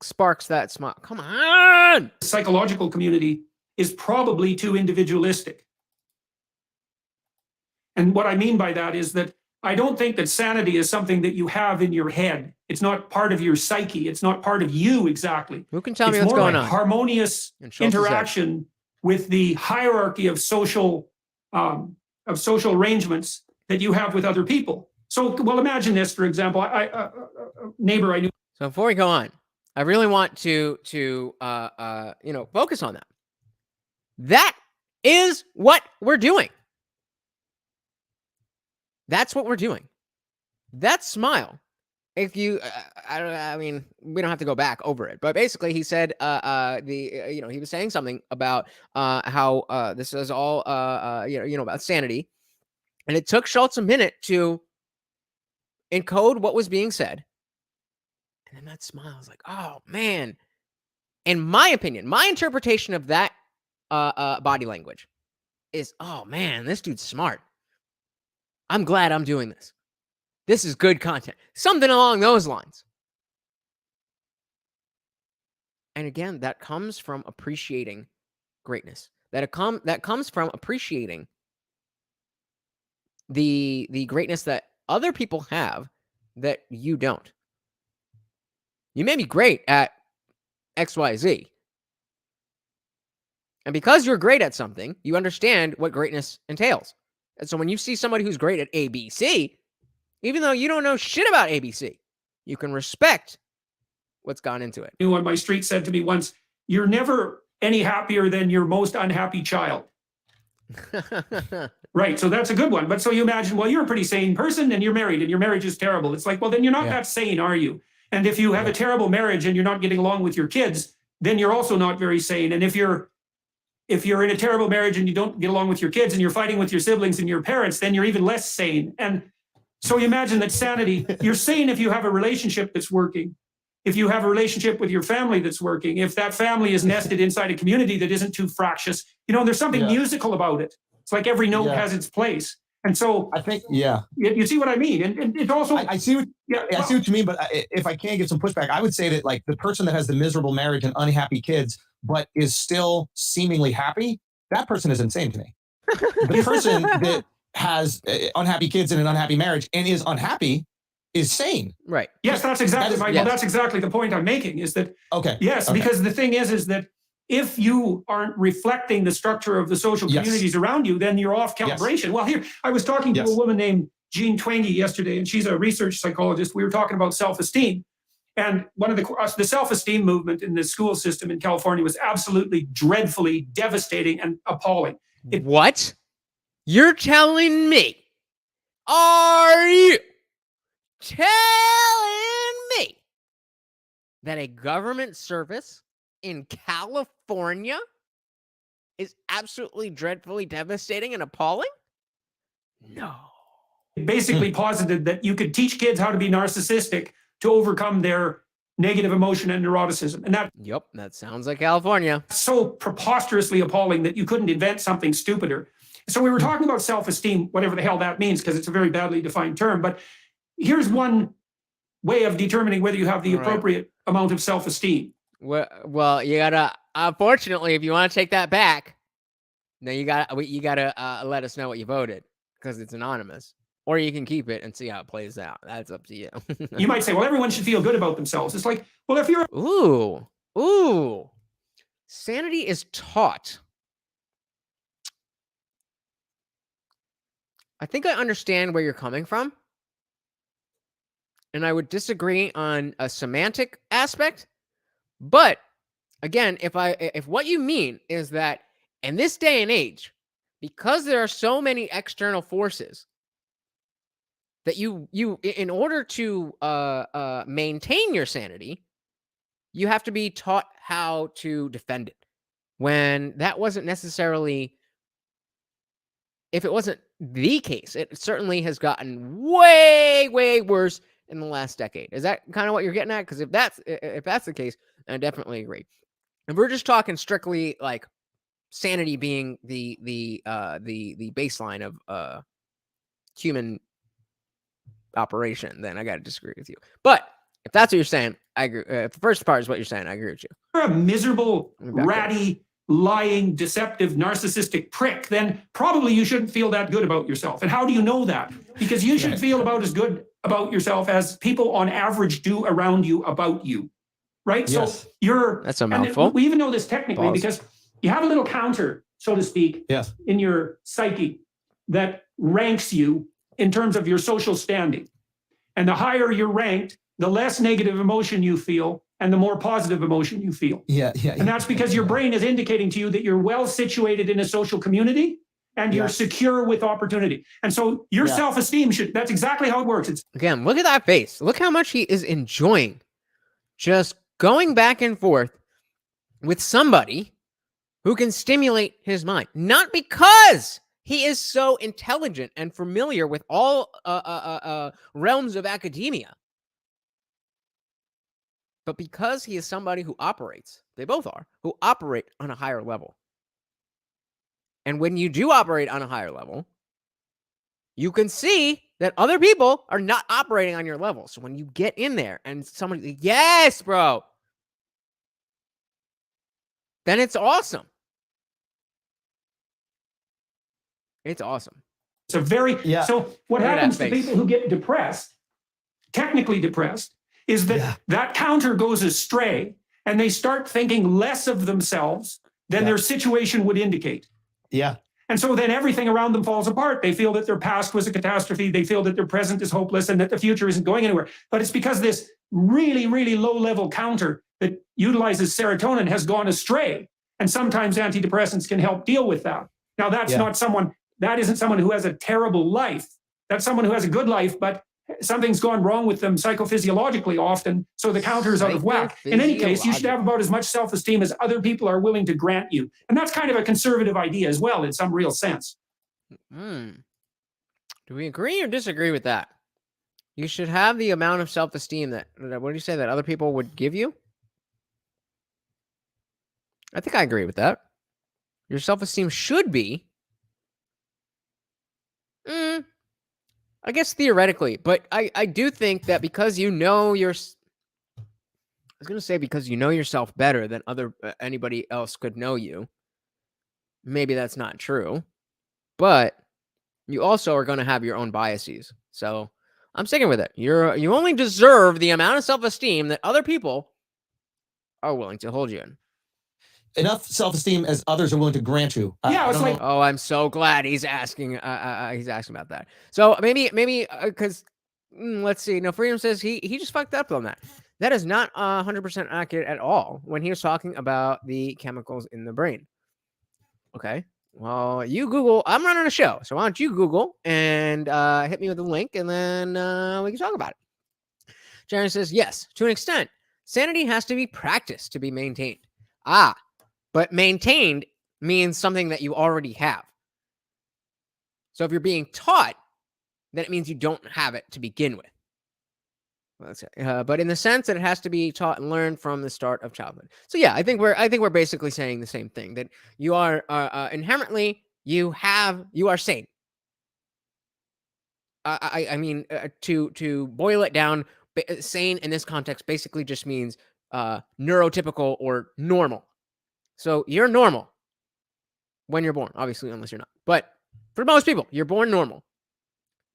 sparks that smile? Come on! The psychological community is probably too individualistic. And what I mean by that is that I don't think that sanity is something that you have in your head. It's not part of your psyche. It's not part of you exactly. Who can tell me what's going on? Harmonious interaction with the hierarchy of social arrangements that you have with other people. So, well, imagine this, for example. A neighbor I knew. So before we go on, I really want to focus on that. That is what we're doing. That's what we're doing. That smile if you, I mean, we don't have to go back over it, but basically he said, he was saying something about how this is all, about sanity, and it took Schultz a minute to encode what was being said, and then that smile was like, oh man. In my opinion, my interpretation of that body language is, oh man, this dude's smart. I'm glad I'm doing this. This is good content. Something along those lines. And again, that comes from appreciating greatness. That comes from appreciating the greatness that other people have that you don't. You may be great at XYZ. And because you're great at something, you understand what greatness entails. And so when you see somebody who's great at ABC, even though you don't know shit about ABC, you can respect what's gone into it. Who on my street said to me once, "You're never any happier than your most unhappy child." Right, so that's a good one. But so you imagine, well, you're a pretty sane person and you're married and your marriage is terrible. It's like, well, then you're not that sane, are you? And if you have a terrible marriage and you're not getting along with your kids, then you're also not very sane. And if you're in a terrible marriage and you don't get along with your kids and you're fighting with your siblings and your parents, then you're even less sane. And so you imagine that sanity, you're sane if you have a relationship that's working. If you have a relationship with your family that's working, if that family is nested inside a community that isn't too fractious, there's something musical about it. It's like every note has its place. And so I think, you see what I mean? And it also, I see what, I see what you mean, but if I can give some pushback, I would say that like the person that has the miserable marriage and unhappy kids, but is still seemingly happy, that person is insane to me. The person that has unhappy kids and an unhappy marriage and is unhappy is sane. Right. Yes, that's exactly, Michael. That's exactly the point I'm making is that, because the thing is that if you aren't reflecting the structure of the social communities around you, then you're off calibration. Yes. Well, here, I was talking to a woman named Jean Twenge yesterday, and she's a research psychologist. We were talking about self-esteem. And one of the self-esteem movement in the school system in California was absolutely dreadfully devastating and appalling. What? You're telling me? Are you telling me that a government service in California is absolutely dreadfully devastating and appalling? No. It basically posited that you could teach kids how to be narcissistic to overcome their negative emotion and neuroticism. And that sounds like California. So preposterously appalling that you couldn't invent something stupider. So we were talking about self-esteem, whatever the hell that means, because it's a very badly defined term. But here's one way of determining whether you have the appropriate amount of self-esteem. Well, you gotta, unfortunately, if you want to take that back, then you gotta let us know what you voted, because it's anonymous. Or you can keep it and see how it plays out. That's up to you. You might say, well, everyone should feel good about themselves. It's like, well, if you're... Ooh. Sanity is taught. I think I understand where you're coming from. And I would disagree on a semantic aspect. But, again, if what you mean is that in this day and age, because there are so many external forces, that you in order to maintain your sanity, you have to be taught how to defend it. When that wasn't necessarily, if it wasn't the case, it certainly has gotten way, way worse in the last decade. Is that kind of what you're getting at? Because if that's the case, I definitely agree. If we're just talking strictly like sanity being the baseline of human operation, then I got to disagree with you. But if that's what you're saying, I agree. If the first part is what you're saying, I agree with you. You're a miserable, ratty, lying, deceptive, narcissistic prick, then probably you shouldn't feel that good about yourself. And how do you know that? Because you should feel about as good about yourself as people on average do around you about you. Right? Yes. So that's a mouthful. We even know this technically because you have a little counter, so to speak, in your psyche that ranks you in terms of your social standing. And the higher you're ranked, the less negative emotion you feel and the more positive emotion you feel. And that's because your brain is indicating to you that you're well situated in a social community and you're secure with opportunity. And so your self-esteem that's exactly how it works. Again, look at that face. Look how much he is enjoying just going back and forth with somebody who can stimulate his mind. Not because he is so intelligent and familiar with all realms of academia, but because he is somebody who operates, they both are, who operate on a higher level. And when you do operate on a higher level, you can see that other people are not operating on your level. So when you get in there and somebody, yes, bro, then it's awesome. It's awesome. It's a very, so what happens to people who get depressed, technically depressed, is that that counter goes astray and they start thinking less of themselves than their situation would indicate. Yeah. And so then everything around them falls apart. They feel that their past was a catastrophe. They feel that their present is hopeless and that the future isn't going anywhere. But it's because this really, really low-level counter that utilizes serotonin has gone astray. And sometimes antidepressants can help deal with that. Now, that's not someone, that isn't someone who has a terrible life. That's someone who has a good life, but something's gone wrong with them psychophysiologically often, so the counter is out of whack. In any case, you should have about as much self-esteem as other people are willing to grant you. And that's kind of a conservative idea as well, in some real sense. Do we agree or disagree with that? You should have the amount of self-esteem that, what do you say, that other people would give you? I think I agree with that. Your self-esteem should be, I guess theoretically, but I do think that because you know because you know yourself better than anybody else could know you. Maybe that's not true, but you also are going to have your own biases. So I'm sticking with it. You only deserve the amount of self-esteem that other people are willing to hold you in. Enough self-esteem as others are willing to grant you. It's like, oh, I'm so glad he's asking. He's asking about that. So maybe because let's see. No, Freedom says he just fucked up on that. That is not 100% accurate at all when he was talking about the chemicals in the brain. Okay. Well, you Google. I'm running a show, so why don't you Google and hit me with a link, and then we can talk about it. Jaron says yes, to an extent. Sanity has to be practiced to be maintained. But maintained means something that you already have. So if you're being taught, then it means you don't have it to begin with. But in the sense that it has to be taught and learned from the start of childhood. So yeah, I think we're basically saying the same thing, that you are inherently you are sane. I mean, to boil it down, sane in this context basically just means neurotypical or normal. So you're normal when you're born, obviously, unless you're not. But for most people, you're born normal.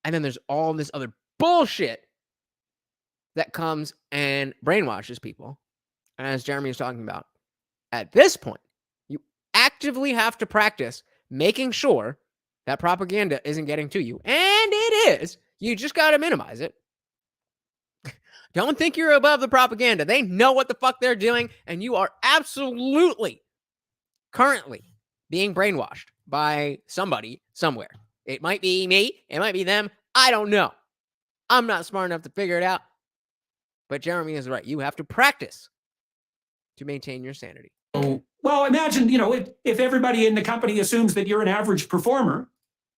And then there's all this other bullshit that comes and brainwashes people, as Jeremy was talking about. At this point, you actively have to practice making sure that propaganda isn't getting to you. And it is. You just got to minimize it. Don't think you're above the propaganda. They know what the fuck they're doing, and you are absolutely currently being brainwashed by somebody somewhere. It might be me. It might be them. I don't know. I'm not smart enough to figure it out. But Jeremy is right. You have to practice to maintain your sanity. Well, imagine, if everybody in the company assumes that you're an average performer,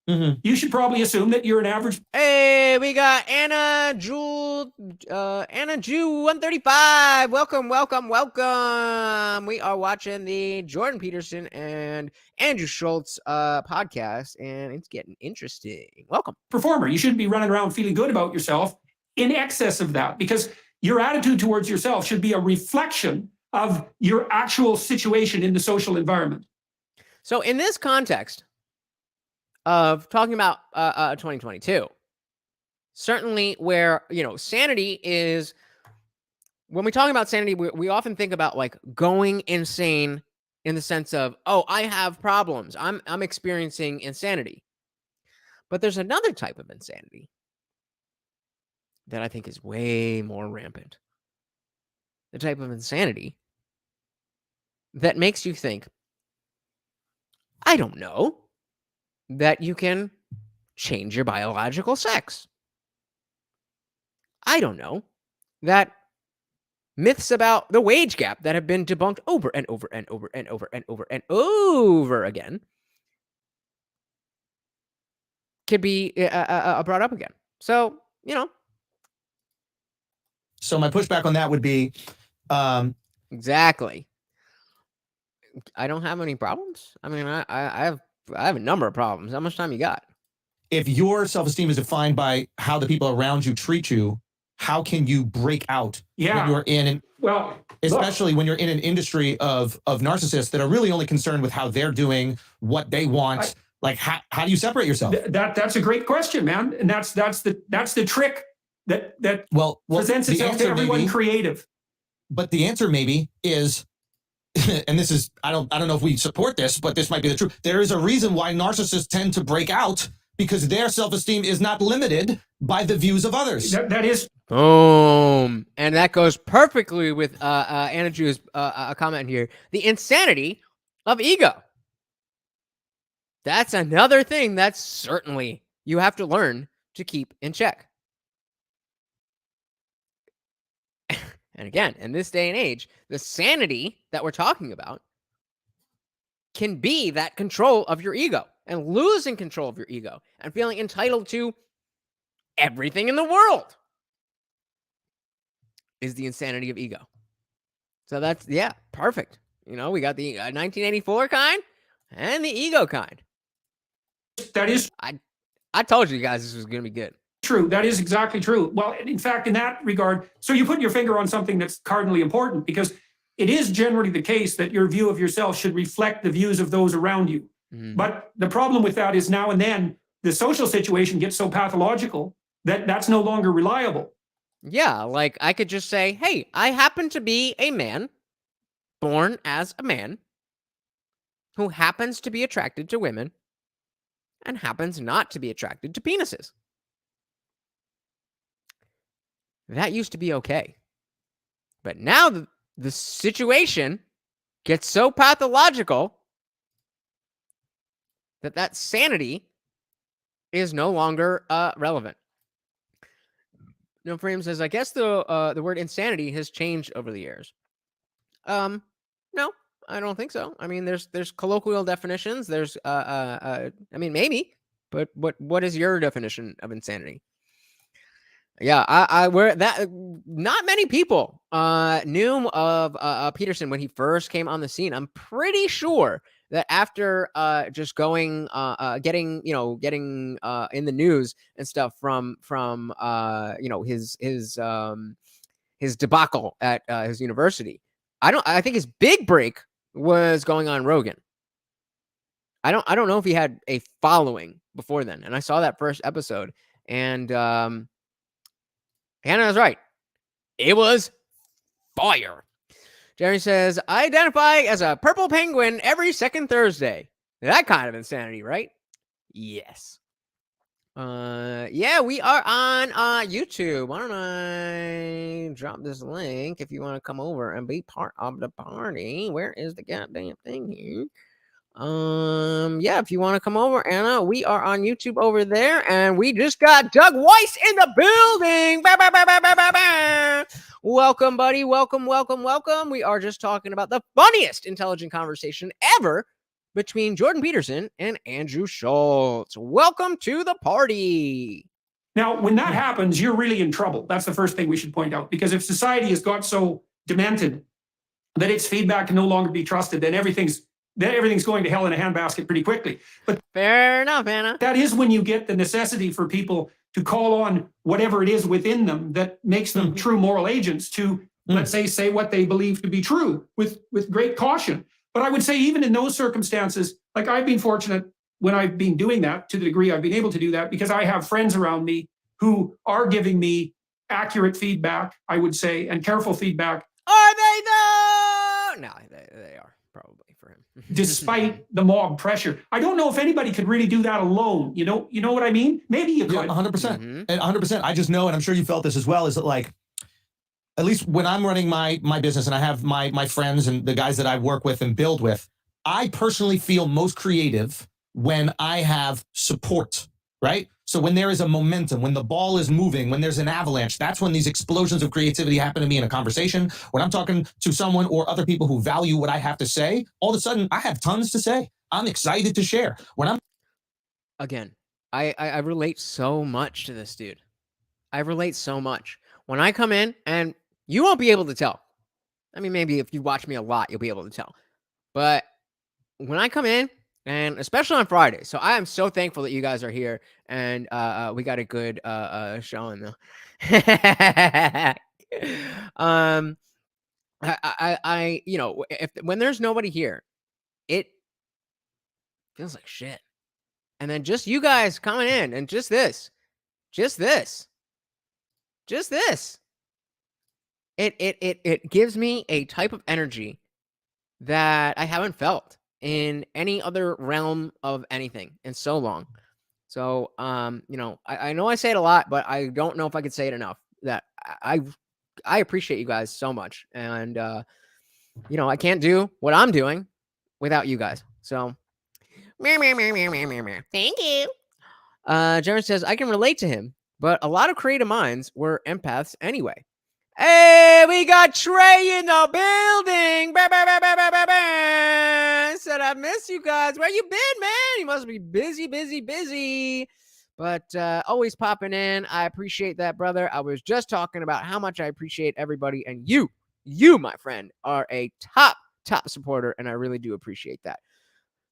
you should probably assume that you're an average. Hey, we got Anna Jew 135. Welcome. We are watching the Jordan Peterson and Andrew Schultz podcast, and it's getting interesting. Welcome. Performer. You shouldn't be running around feeling good about yourself in excess of that, because your attitude towards yourself should be a reflection of your actual situation in the social environment. So in this context of talking about 2022, certainly where, sanity is, when we talk about sanity, we often think about like going insane in the sense of, oh, I have problems. I'm experiencing insanity. But there's another type of insanity that I think is way more rampant. The type of insanity that makes you think, I don't know. that you can change your biological sex. I don't know. That myths about the wage gap that have been debunked over and over and over and over and over and over again could be brought up again. So, So my pushback on that would be, exactly. I don't have any problems. I mean, I have a number of problems. How much time you got? if your self-esteem is defined by how the people around you treat you, how can you break out when you're in especially when you're in an industry of narcissists that are really only concerned with how they're doing, what they want? Like, how do you separate yourself? That's a great question, man. And that's the trick that presents itself to everyone creative. But the answer maybe is, and this is, I don't know if we support this, but this might be the truth. There is a reason why narcissists tend to break out, because their self-esteem is not limited by the views of others. That is boom, and that goes perfectly with Andrew's comment here. The insanity of ego. That's another thing that certainly you have to learn to keep in check. And again, in this day and age, the sanity that we're talking about can be that control of your ego, and losing control of your ego and feeling entitled to everything in the world is the insanity of ego. So that's, perfect. We got the 1984 kind and the ego kind. That is, I told you guys this was going to be good. True. That is exactly true. Well, in fact, in that regard, so you put your finger on something that's cardinally important, because it is generally the case that your view of yourself should reflect the views of those around you. Mm-hmm. But the problem with that is now and then the social situation gets so pathological that that's no longer reliable. Yeah, like I could just say, hey, I happen to be a man, born as a man, who happens to be attracted to women and happens not to be attracted to penises. That used to be okay. But now the situation gets so pathological that sanity is no longer relevant. No Frame says, I guess the word insanity has changed over the years. No, I don't think so. I mean, there's colloquial definitions. There's I mean, maybe, but what is your definition of insanity? Yeah, I where that not many people knew of Peterson when he first came on the scene. I'm pretty sure that after just going getting in the news and stuff from his debacle at his university. I think his big break was going on Rogan. I don't know if he had a following before then. And I saw that first episode, and Hannah was right. It was fire. Jerry says, I identify as a purple penguin every second Thursday. That kind of insanity, right? Yes. Yeah, we are on YouTube. Why don't I drop this link if you want to come over and be part of the party? Where is the goddamn thing here? Yeah, if you want to come over, Anna, we are on YouTube over there, and we just got Doug Weiss in the building. Bah, bah, bah, bah, bah, bah, bah. Welcome, buddy. Welcome. We are just talking about the funniest intelligent conversation ever between Jordan Peterson and Andrew Schultz. Welcome to the party. Now, when that happens, you're really in trouble. That's the first thing we should point out, because if society has got so demented that its feedback can no longer be trusted, then everything's going to hell in a handbasket pretty quickly. But fair enough, Anna. That is when you get the necessity for people to call on whatever it is within them that makes them true moral agents to, let's say what they believe to be true with great caution. But I would say even in those circumstances, like I've been fortunate when I've been doing that, to the degree I've been able to do that, because I have friends around me who are giving me accurate feedback, I would say, and careful feedback. Are they though? No, they are probably for him. Despite the mob pressure. I don't know if anybody could really do that alone. You know what I mean? Maybe you could. 100%. And 100%. I just know, and I'm sure you felt this as well, is that like, at least when I'm running my business and I have my friends and the guys that I work with and build with, I personally feel most creative when I have support, right? So when there is a momentum, when the ball is moving, when there's an avalanche, that's when these explosions of creativity happen to me in a conversation. When I'm talking to someone or other people who value what I have to say, all of a sudden I have tons to say. I'm excited to share. When I'm Again, I relate so much to this dude. I relate so much. When I come in, and you won't be able to tell. I mean, maybe if you watch me a lot, you'll be able to tell. But when I come in, and especially on Friday, so I am so thankful that you guys are here, and we got a good showing though. um, you know, if when there's nobody here, it feels like shit. And then just you guys coming in, and just this, it gives me a type of energy that I haven't felt in any other realm of anything in so long. So, you know, I know I say it a lot, but I don't know if I could say it enough that I appreciate you guys so much. And, you know, I can't do what I'm doing without you guys. So, thank you. Jeremy says, I can relate to him, but a lot of creative minds were empaths anyway. Hey, we got Trey in the building. Said I miss you guys. Where you been, man? You must be busy. But always popping in. I appreciate that, brother. I was just talking about how much I appreciate everybody, and you, my friend, are a top supporter, and I really do appreciate that.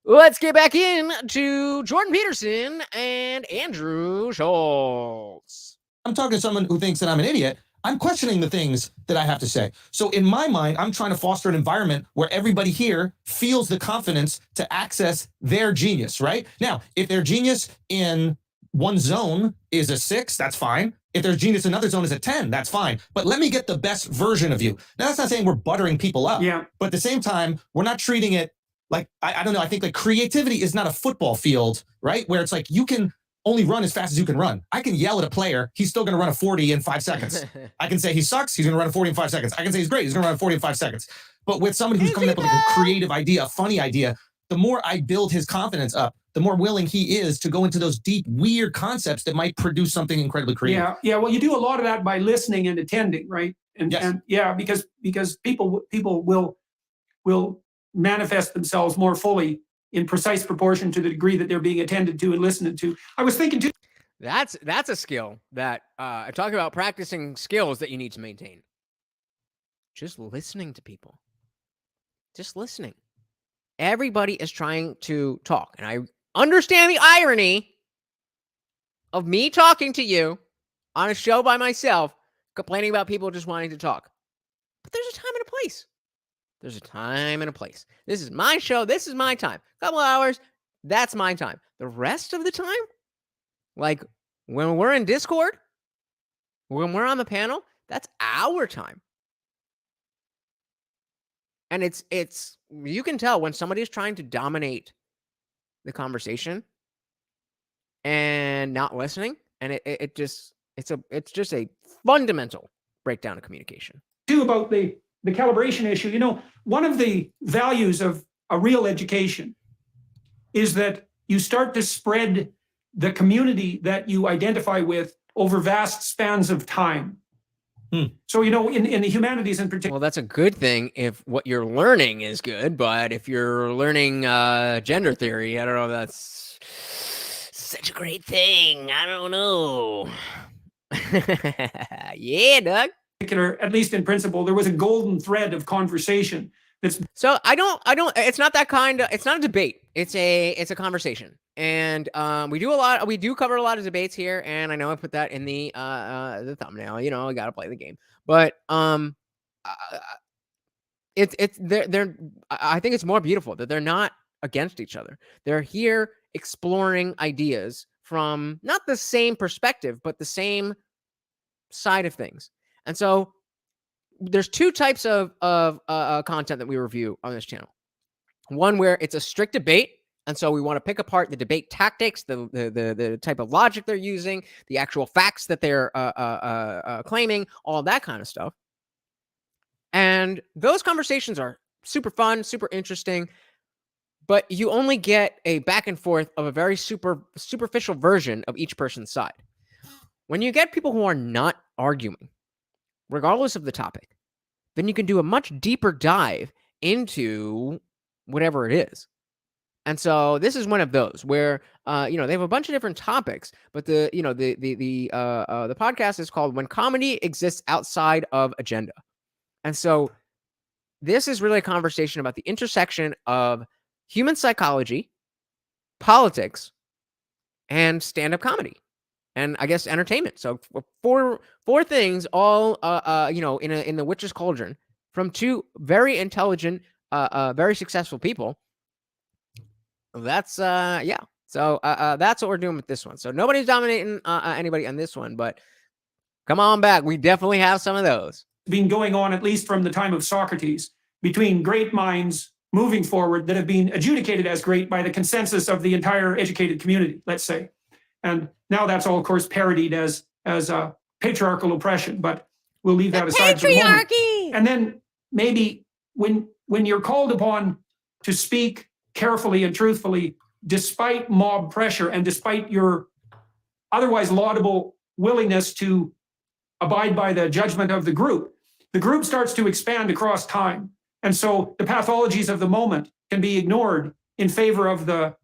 Let's get back in to Jordan Peterson and Andrew Schultz. I'm talking to someone who thinks that I'm an idiot, I'm questioning the things that I have to say. So in my mind, I'm trying to foster an environment where everybody here feels the confidence to access their genius, right? Now, if their genius in one zone is a 6, that's fine. If their genius in another zone is a 10, that's fine. But let me get the best version of you. Now, that's not saying we're buttering people up. Yeah. But at the same time, we're not treating it like, I don't know, I think like creativity is not a football field, right? Where it's like you can only run as fast as you can run. I can yell at a player, he's still going to run a 40 in 5 seconds. I can say he sucks, he's going to run a 40 in 5 seconds. I can say he's great, he's going to run a 40 in 5 seconds. But with somebody who's coming up with a creative idea, a funny idea, the more I build his confidence up, the more willing he is to go into those deep, weird concepts that might produce something incredibly creative. Yeah. Well, you do a lot of that by listening and attending, right? And, yes. And yeah, because people will manifest themselves more fully in precise proportion to the degree that they're being attended to and listened to. I was thinking too. That's a skill that I talk about, practicing skills that you need to maintain. Just listening to people. Just listening. Everybody is trying to talk. And I understand the irony of me talking to you on a show by myself, complaining about people just wanting to talk. But there's a time and a place. There's a time and a place. This is my show. This is my time. A couple hours, that's my time. The rest of the time, like when we're in Discord, when we're on the panel, that's our time. And it's you can tell when somebody's trying to dominate the conversation and not listening, and it's just a fundamental breakdown of communication. Too, about the calibration issue, you know, one of the values of a real education is that you start to spread the community that you identify with over vast spans of time. So, you know, in the humanities in particular. Well, that's a good thing if what you're learning is good, but if you're learning gender theory, I don't know if that's such a great thing. I don't know. Yeah, Doug. At least in principle, there was a golden thread of conversation. So I don't, it's not that kind of, it's not a debate. It's a conversation. And we do cover a lot of debates here. And I know I put that in the thumbnail, you know, I got to play the game, but I think it's more beautiful that they're not against each other. They're here exploring ideas from not the same perspective, but the same side of things. And so there's two types of content that we review on this channel. One where it's a strict debate, and so we want to pick apart the debate tactics, the type of logic they're using, the actual facts that they're claiming, all that kind of stuff. And those conversations are super fun, super interesting. but you only get a back and forth of a very superficial version of each person's side. When you get people who are not arguing, regardless of the topic, then you can do a much deeper dive into whatever it is. And so this is one of those where they have a bunch of different topics, but the podcast is called "When Comedy Exists Outside of Agenda," and so this is really a conversation about the intersection of human psychology, politics, and stand-up comedy, and I guess entertainment. So four things, all in the witch's cauldron, from two very intelligent, very successful people. That's yeah. So that's what we're doing with this one. So nobody's dominating anybody on this one, but come on back. We definitely have some of those. Been going on at least from the time of Socrates, between great minds moving forward that have been adjudicated as great by the consensus of the entire educated community, let's say. And now that's all, of course, parodied as patriarchal oppression, but we'll leave that aside for the moment. And then maybe when you're called upon to speak carefully and truthfully, despite mob pressure and despite your otherwise laudable willingness to abide by the judgment of the group starts to expand across time. And so the pathologies of the moment can be ignored in favor of the,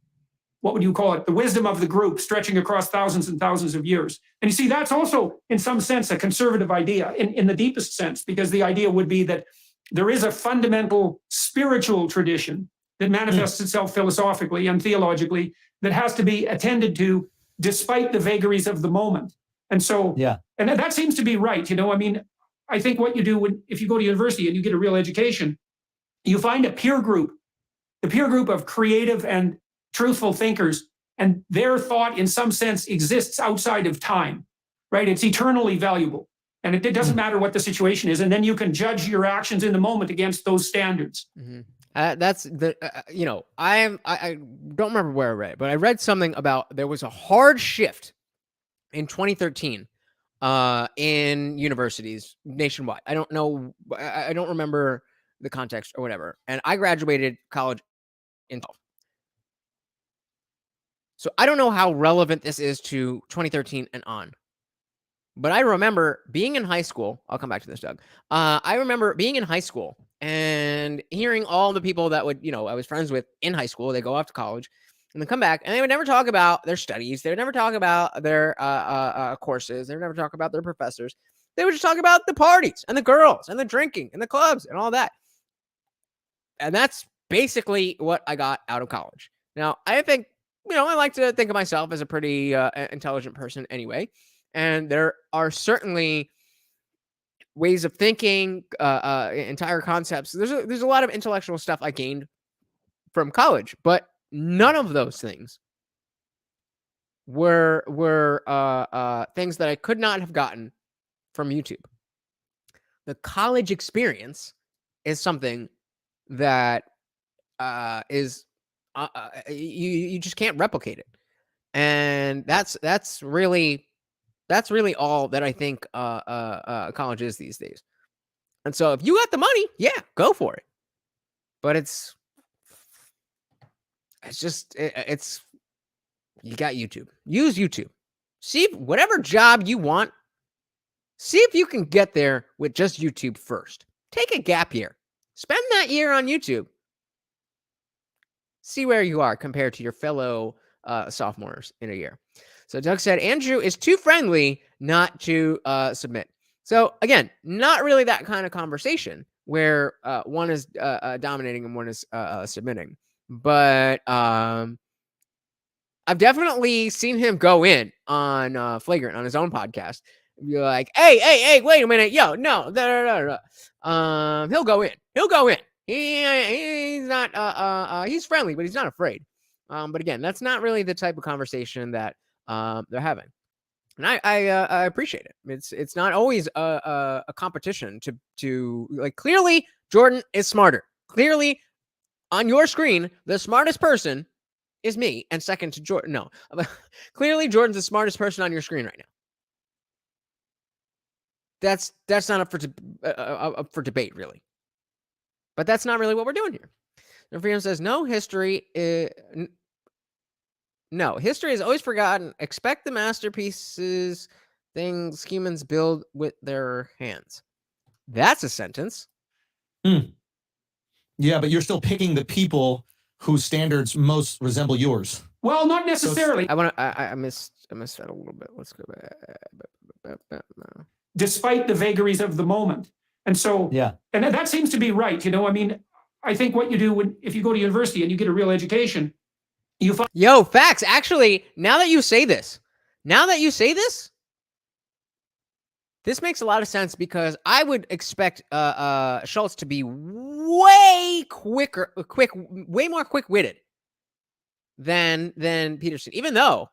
what would you call it, the wisdom of the group stretching across thousands and thousands of years. And you see, that's also, in some sense, a conservative idea in the deepest sense, because the idea would be that there is a fundamental spiritual tradition that manifests itself philosophically and theologically that has to be attended to despite the vagaries of the moment. And so, and that seems to be right. I mean, I think what you do if you go to university and you get a real education, you find a peer group, the peer group of creative and truthful thinkers, and their thought in some sense exists outside of time, right? It's eternally valuable. And it doesn't matter what the situation is. And then you can judge your actions in the moment against those standards. Mm-hmm. That's the, I don't remember where I read it, but I read something about there was a hard shift in 2013 in universities nationwide. I don't know. I don't remember the context or whatever. And I graduated college in 12. So I don't know how relevant this is to 2013 and on. But I remember being in high school. I'll come back to this, Doug. I remember being in high school and hearing all the people that would, I was friends with in high school. They go off to college and then come back, and they would never talk about their studies. They would never talk about their courses. They would never talk about their professors. They would just talk about the parties and the girls and the drinking and the clubs and all that. And that's basically what I got out of college. Now, I think, I like to think of myself as a pretty intelligent person anyway. And there are certainly ways of thinking, entire concepts. There's a lot of intellectual stuff I gained from college, but none of those things were things that I could not have gotten from YouTube. The college experience is something that is you just can't replicate it, and that's really all that I think college is these days. And so if you got the money, yeah, go for it. But it's you got YouTube. Use YouTube. See whatever job you want. See if you can get there with just YouTube first. Take a gap year. Spend that year on YouTube. See where you are compared to your fellow sophomores in a year. So Doug said, Andrew is too friendly not to submit. So again, not really that kind of conversation where one is dominating and one is submitting. But I've definitely seen him go in on Flagrant on his own podcast. Be like, hey, wait a minute. Yo, no. He'll go in. He's not, he's friendly, but he's not afraid. But again, that's not really the type of conversation that they're having. And I appreciate it. It's not always a competition to like, clearly Jordan is smarter. Clearly on your screen, the smartest person is me. And second to Jordan. No, clearly Jordan's the smartest person on your screen right now. That's not up for debate, really. But that's not really what we're doing here. Freedom says, no, history is... No, history is always forgotten. Expect the masterpieces, things humans build with their hands. That's a sentence. Yeah, but you're still picking the people whose standards most resemble yours. Well, not necessarily. I missed that a little bit. Let's go back. Despite the vagaries of the moment. And so, Yeah. And that seems to be right. I mean, I think what you do if you go to university and you get a real education, you find... Yo, facts. Actually, now that you say this, this makes a lot of sense, because I would expect Schultz to be way more quick-witted than Peterson. Even though,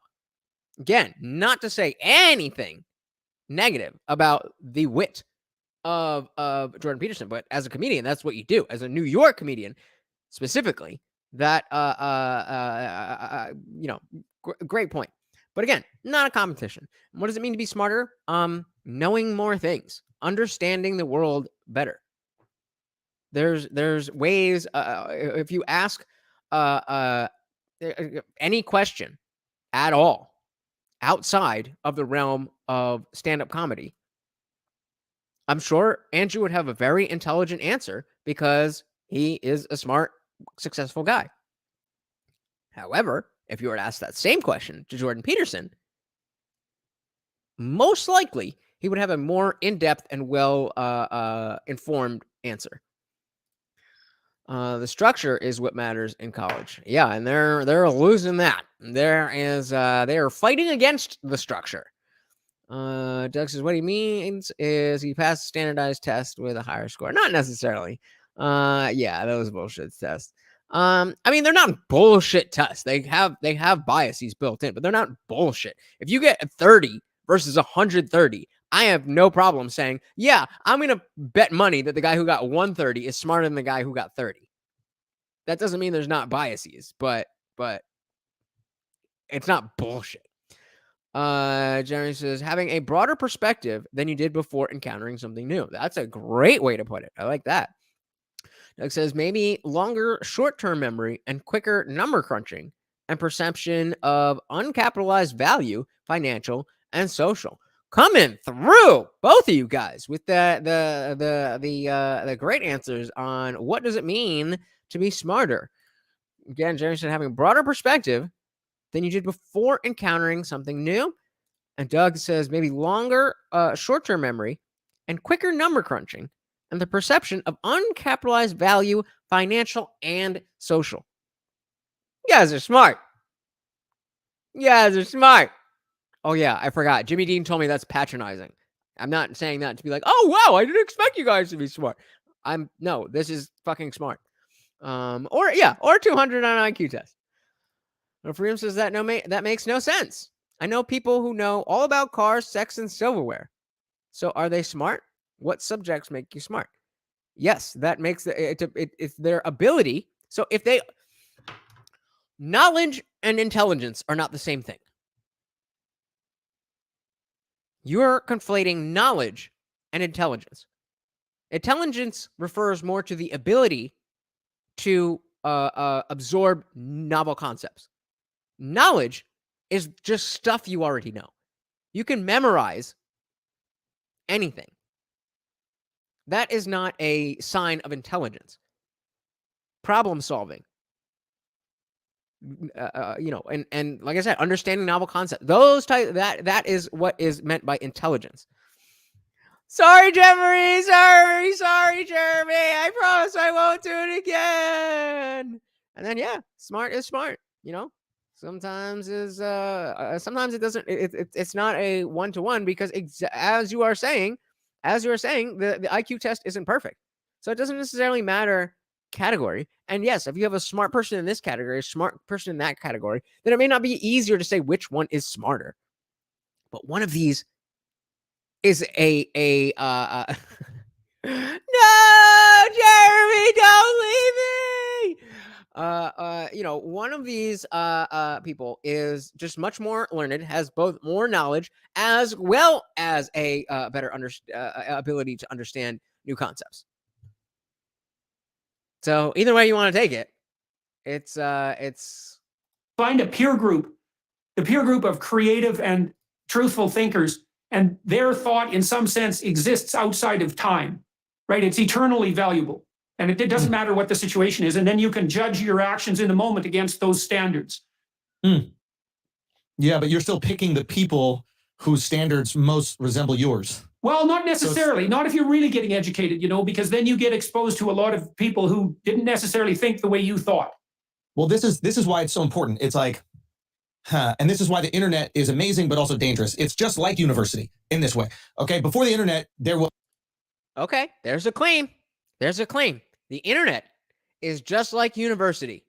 again, not to say anything negative about the wit of Jordan Peterson, but as a comedian, that's what you do. As a New York comedian, specifically, that great point. But again, not a competition. What does it mean to be smarter? Knowing more things, understanding the world better. There's ways. If you ask any question at all outside of the realm of stand-up comedy, I'm sure Andrew would have a very intelligent answer, because he is a smart, successful guy. However, if you were to ask that same question to Jordan Peterson, most likely he would have a more in-depth and well informed answer. The structure is what matters in college. Yeah, and they're losing that. They are fighting against the structure. Doug says, what he means is he passed a standardized test with a higher score. Not necessarily. Yeah, those bullshit tests. I mean, they're not bullshit tests. They have biases built in, but they're not bullshit. If you get a 30 versus 130, I have no problem saying, yeah, I'm going to bet money that the guy who got 130 is smarter than the guy who got 30. That doesn't mean there's not biases, but it's not bullshit. Jeremy says, having a broader perspective than you did before encountering something new. That's a great way to put it. I like that. Doug says, maybe longer short-term memory and quicker number crunching and perception of uncapitalized value, financial and social. Coming through, both of you guys, with the great answers on what does it mean to be smarter. Again, Jeremy said, having a broader perspective than you did before encountering something new. And Doug says maybe longer short-term memory and quicker number crunching and the perception of uncapitalized value, financial and social. You guys are smart. Oh, yeah, I forgot. Jimmy Dean told me that's patronizing. I'm not saying that to be like, oh, wow, I didn't expect you guys to be smart. No, this is fucking smart. Or 200 on an IQ test. Freedom says that makes no sense. I know people who know all about cars, sex, and silverware. So are they smart? What subjects make you smart? Yes, that makes it's their ability. So knowledge and intelligence are not the same thing. You're conflating knowledge and intelligence. Intelligence refers more to the ability to absorb novel concepts. Knowledge is just stuff you already know. You can memorize anything. That is not a sign of intelligence. Problem solving. And like I said, understanding novel concepts. That is what is meant by intelligence. Sorry, Jeremy. Sorry, Jeremy. I promise I won't do it again. And then smart is smart. Sometimes it doesn't. It's not a 1-to-1 because as you are saying, the IQ test isn't perfect, so it doesn't necessarily matter category. And yes, if you have a smart person in this category, a smart person in that category, then it may not be easier to say which one is smarter. But one of these is a no, Jeremy, don't leave me. One of these people is just much more learned, has both more knowledge as well as a better ability to understand new concepts. So either way you want to take it, It's Find a peer group, the peer group of creative and truthful thinkers, and their thought in some sense exists outside of time, right? It's eternally valuable. And it doesn't matter what the situation is. And then you can judge your actions in the moment against those standards. Yeah, but you're still picking the people whose standards most resemble yours. Well, not necessarily. Not if you're really getting educated, because then you get exposed to a lot of people who didn't necessarily think the way you thought. Well, this is why it's so important. It's like, and this is why the internet is amazing, but also dangerous. It's just like university in this way. Okay, before the internet, there was. Okay, there's a claim. There's a claim. The internet is just like university.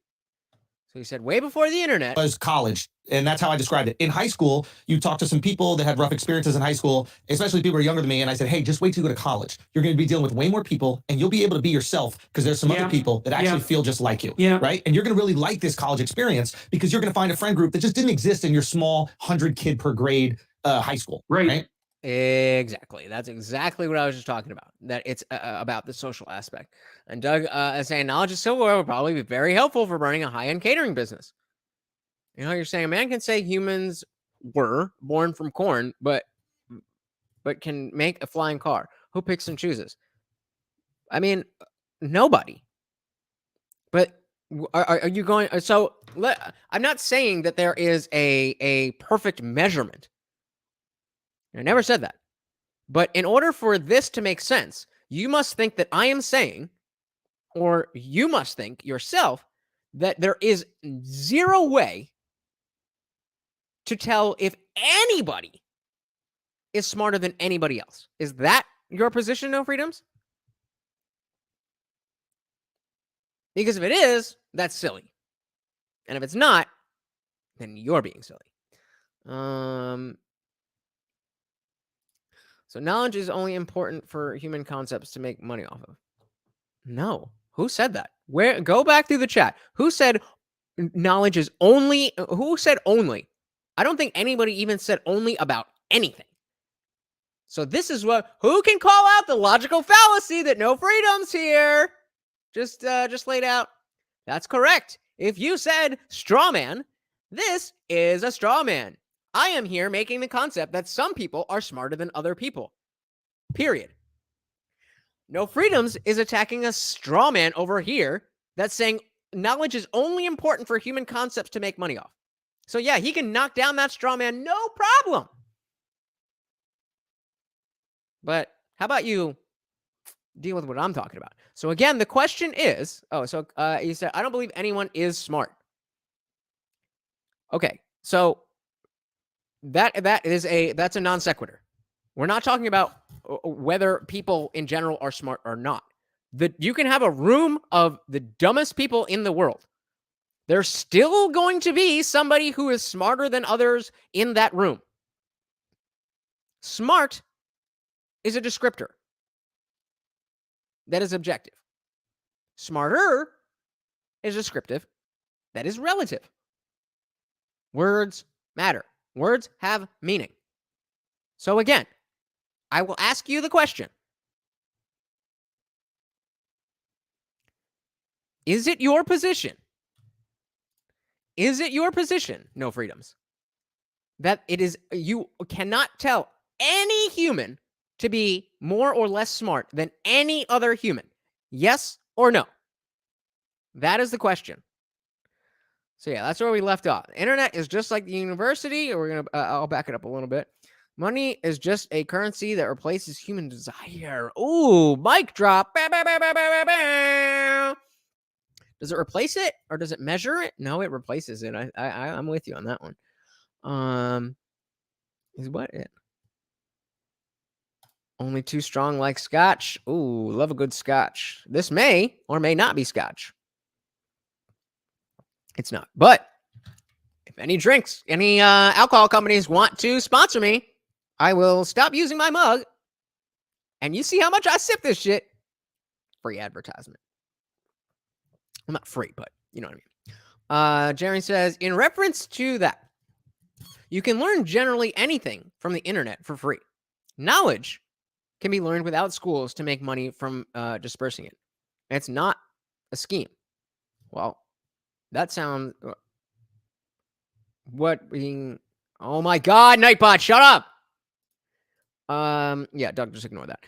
So he said way before the internet was college. And that's how I described it. In high school, you talk to some people that had rough experiences in high school, especially people who are younger than me. And I said, hey, just wait till you go to college. You're going to be dealing with way more people and you'll be able to be yourself because there's some other people that actually feel just like you. Right. And you're going to really like this college experience because you're going to find a friend group that just didn't exist in your small 100 kid per grade high school. Right. Exactly. That's exactly what I was just talking about. That it's about the social aspect. And Doug is saying knowledge of silverware would probably be very helpful for running a high-end catering business. You're saying a man can say humans were born from corn, but can make a flying car. Who picks and chooses? I mean, nobody. But are you going? So I'm not saying that there is a perfect measurement. I never said that. But in order for this to make sense, you must think that I am saying, or you must think yourself, that there is zero way to tell if anybody is smarter than anybody else. Is that your position, No Freedoms? Because if it is, that's silly. And if it's not, then you're being silly. So knowledge is only important for human concepts to make money off of. No. Who said that? Go back through the chat. Who said knowledge is only? Who said only? I don't think anybody even said only about anything. So this is who can call out the logical fallacy that No Freedoms here just laid out. That's correct. If you said straw man, this is a straw man. I am here making the concept that some people are smarter than other people. Period. No Freedoms is attacking a straw man over here that's saying knowledge is only important for human concepts to make money off. So yeah, he can knock down that straw man, no problem. But how about you deal with what I'm talking about? So again, the question is, he said, I don't believe anyone is smart. Okay, so that's a non sequitur. We're not talking about whether people in general are smart or not. You can have a room of the dumbest people in the world. There's still going to be somebody who is smarter than others in that room. Smart is a descriptor that is objective. Smarter is descriptive that is relative. Words matter. Words have meaning. So again, I will ask you the question. Is it your position? Is it your position, No Freedoms, that you cannot tell any human to be more or less smart than any other human? Yes or no? That is the question. So yeah, that's where we left off. The internet is just like the university. I'll back it up a little bit. Money is just a currency that replaces human desire. Ooh, mic drop. Bow, bow, bow, bow, bow, bow. Does it replace it or does it measure it? No, it replaces it. I'm with you on that one. Is what it? Only too strong like scotch. Ooh, love a good scotch. This may or may not be scotch. It's not. But if any alcohol companies want to sponsor me, I will stop using my mug. And you see how much I sip this shit. Free advertisement. Well, not free, but you know what I mean. Jerry says, in reference to that, you can learn generally anything from the internet for free. Knowledge can be learned without schools to make money from dispersing it. It's not a scheme. Well, That sounds. What being? Oh my God, Nightbot, shut up. Yeah, Doug, just ignore that.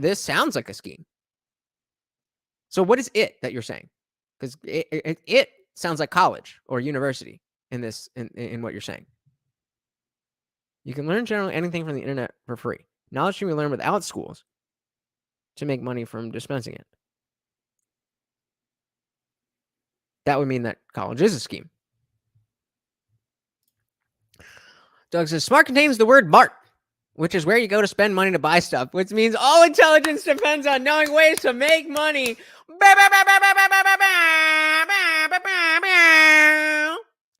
This sounds like a scheme. So what is it that you're saying? Because it sounds like college or university in what you're saying. You can learn generally anything from the internet for free. Knowledge can be learned without schools to make money from dispensing it. That would mean that college is a scheme. Doug says, smart contains the word mart, which is where you go to spend money to buy stuff, which means all intelligence depends on knowing ways to make money.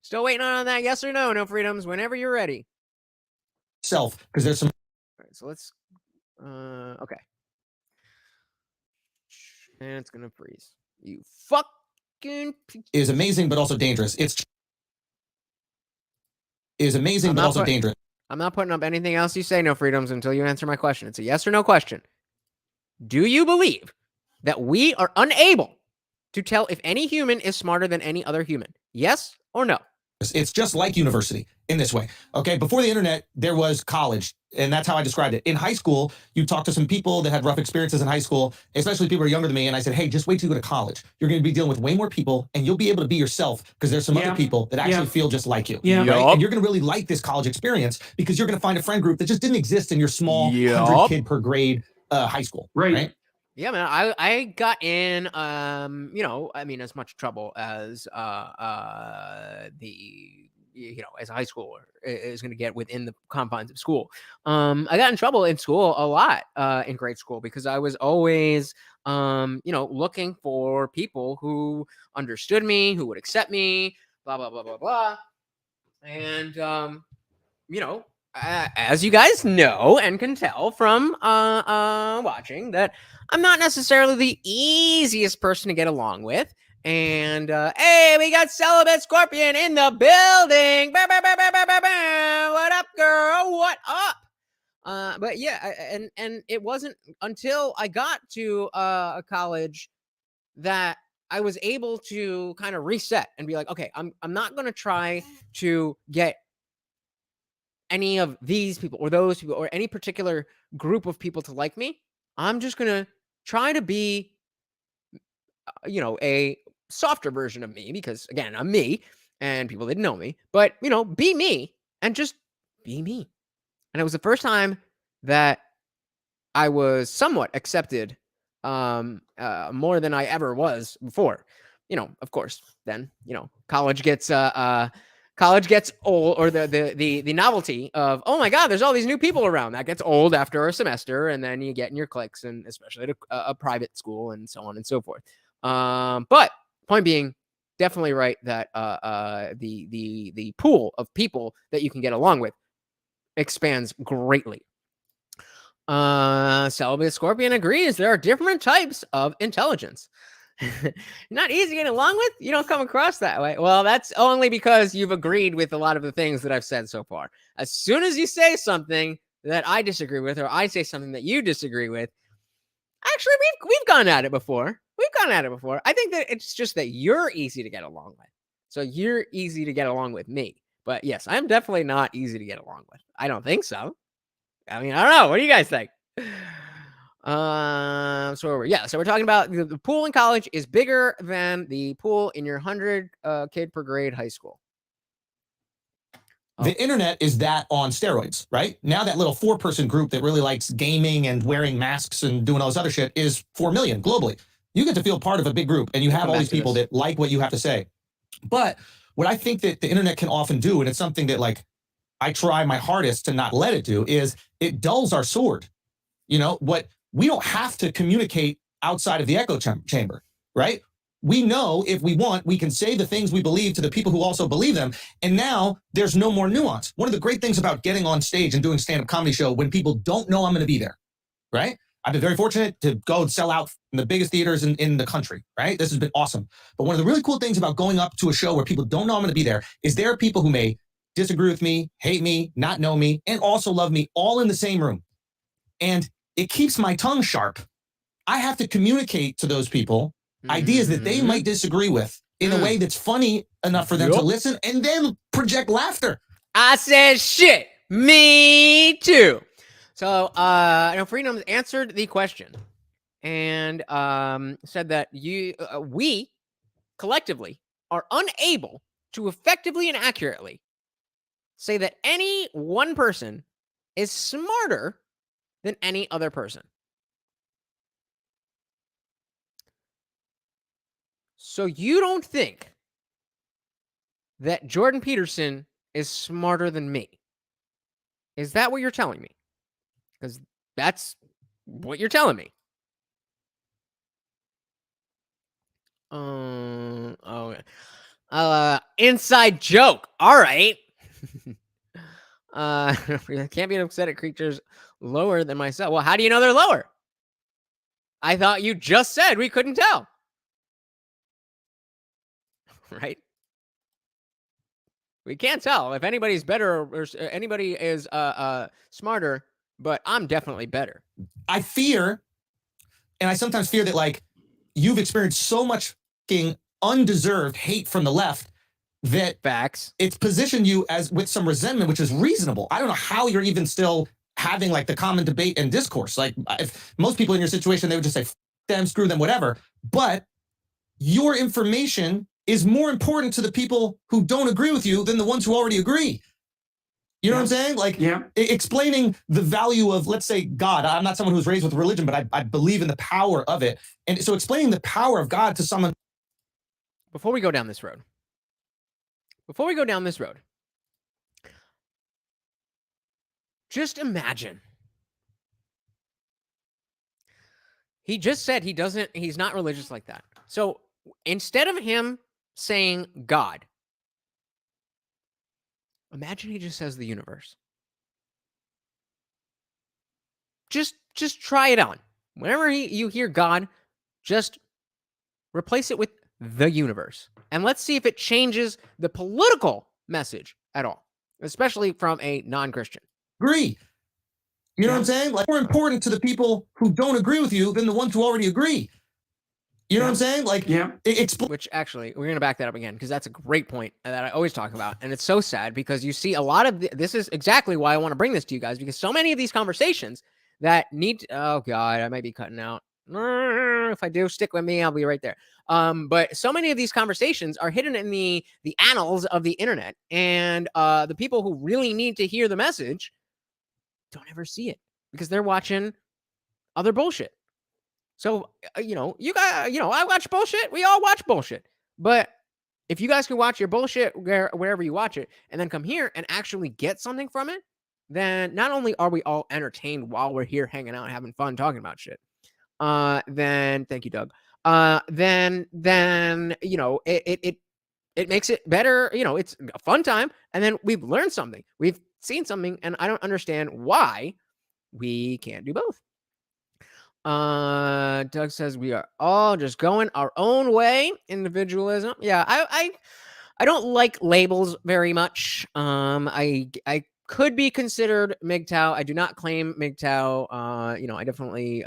Still waiting on that yes or no, no freedoms, whenever you're ready. Self, because there's some. All right, so let's, okay. And it's going to freeze. You fucking. Is amazing, but also dangerous. Is amazing, but also dangerous. I'm not putting up anything else you say, no freedoms, until you answer my question. It's a yes or no question. Do you believe that we are unable to tell if any human is smarter than any other human? Yes or no? It's just like university in this way. Okay, before the internet, there was college, and that's how I described it. In high school, you talk to some people that had rough experiences in high school, especially people who are younger than me, and I said, hey, just wait till you go to college. You're going to be dealing with way more people, and you'll be able to be yourself because there's some other people that actually feel just like you. Yeah. Right? And you're going to really like this college experience because you're going to find a friend group that just didn't exist in your small 100 kid per grade high school. Right? Yeah, man, I got in, as much trouble as as a high schooler is going to get within the confines of school. I got in trouble in school a lot in grade school because I was always, looking for people who understood me, who would accept me, blah, blah, blah, blah, blah. And, as you guys know and can tell from watching, that I'm not necessarily the easiest person to get along with. And hey, we got Celibate Scorpion in the building. What up, girl? What up? But yeah, and it wasn't until I got to a college that I was able to kind of reset and be like, okay, I'm not going to try to get any of these people or those people or any particular group of people to like me. I'm just going to try to be, a softer version of me because, again, I'm me and people didn't know me. But, be me and just be me. And it was the first time that I was somewhat accepted more than I ever was before. Of course, then, college gets old, or the novelty of, oh my God, there's all these new people around. That gets old after a semester, and then you get in your cliques, and especially at a private school and so on and so forth. But point being, definitely right that the pool of people that you can get along with expands greatly. Celibate Scorpion agrees there are different types of intelligence. Not easy to get along with? You don't come across that way. Well, that's only because you've agreed with a lot of the things that I've said so far. As soon as you say something that I disagree with, or I say something that you disagree with, actually, we've gone at it before. I think that it's just that you're easy to get along with. So you're easy to get along with me. But yes, I'm definitely not easy to get along with. I don't think so. I mean, I don't know. What do you guys think? So we're talking about the pool in college is bigger than the pool in your 100 kid per grade high school. The internet is that on steroids, right? Now that little 4-person group that really likes gaming and wearing masks and doing all this other shit is 4 million globally. You get to feel part of a big group, and you have all these people that like what you have to say. But what I think that the internet can often do, and it's something that I try my hardest to not let it do, is it dulls our sword. What we don't have to communicate outside of the echo chamber, right? We know if we want, we can say the things we believe to the people who also believe them. And now there's no more nuance. One of the great things about getting on stage and doing stand-up comedy show when people don't know I'm going to be there, right? I've been very fortunate to go and sell out in the biggest theaters in the country, right? This has been awesome. But one of the really cool things about going up to a show where people don't know I'm going to be there is there are people who may disagree with me, hate me, not know me, and also love me all in the same room. And it keeps my tongue sharp. I have to communicate to those people ideas that they might disagree with in a way that's funny enough for them to listen and then project laughter. I said shit. Me too. So, Freedom's answered the question and said that we collectively are unable to effectively and accurately say that any one person is smarter than any other person. So you don't think that Jordan Peterson is smarter than me? Is that what you're telling me? Because that's what you're telling me. Inside joke. All right. Can't be upset at creatures lower than myself. Well, how do you know they're lower? I thought you just said we couldn't tell. Right? We can't tell if anybody's better or anybody is smarter, but I'm definitely better. I fear, and I sometimes fear that, like, you've experienced so much fucking undeserved hate from the left that Facts. It's positioned you as with some resentment, which is reasonable. I don't know how you're even still having like the common debate and discourse. Like, if most people in your situation, they would just say, F them, screw them, whatever. But your information is more important to the people who don't agree with you than the ones who already agree. You know what I'm saying? Like, explaining the value of, let's say, God. I'm not someone who's raised with religion, but I believe in the power of it. And so explaining the power of God to someone. Before we go down this road, just imagine. He just said he's not religious like that. So instead of him saying God, imagine he just says the universe. Just try it on. Whenever you hear God, just replace it with the universe. And let's see if it changes the political message at all, especially from a non-Christian. Agree. You know what I'm saying? Like, more important to the people who don't agree with you than the ones who already agree. You know what I'm saying? Like, which actually, we're going to back that up again because that's a great point that I always talk about. And it's so sad because you see a lot of this is exactly why I want to bring this to you guys, because so many of these conversations that need, oh God, I might be cutting out. If I do, stick with me. I'll be right there. But so many of these conversations are hidden in the annals of the internet, and the people who really need to hear the message don't ever see it because they're watching other bullshit. So, you guys, I watch bullshit. We all watch bullshit. But if you guys can watch your bullshit wherever you watch it and then come here and actually get something from it, then not only are we all entertained while we're here hanging out, having fun, talking about shit, then thank you, Doug. Then it makes it better. It's a fun time. And then we've learned something. We've seen something. And I don't understand why we can't do both. Doug says we are all just going our own way. Individualism. Yeah, I don't like labels very much. I could be considered MGTOW. I do not claim MGTOW. I definitely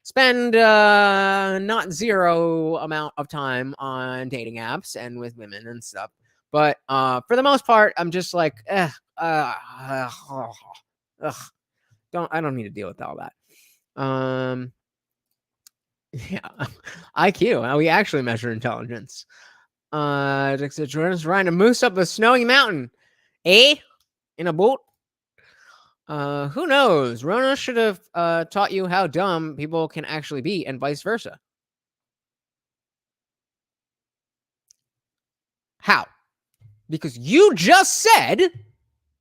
spend not zero amount of time on dating apps and with women and stuff. But for the most part, I'm just like, I don't need to deal with all that. Yeah, IQ. We actually measure intelligence. Jordan's trying to moose up a snowy mountain, in a boat. Who knows? Rona should have taught you how dumb people can actually be, and vice versa. How? Because you just said,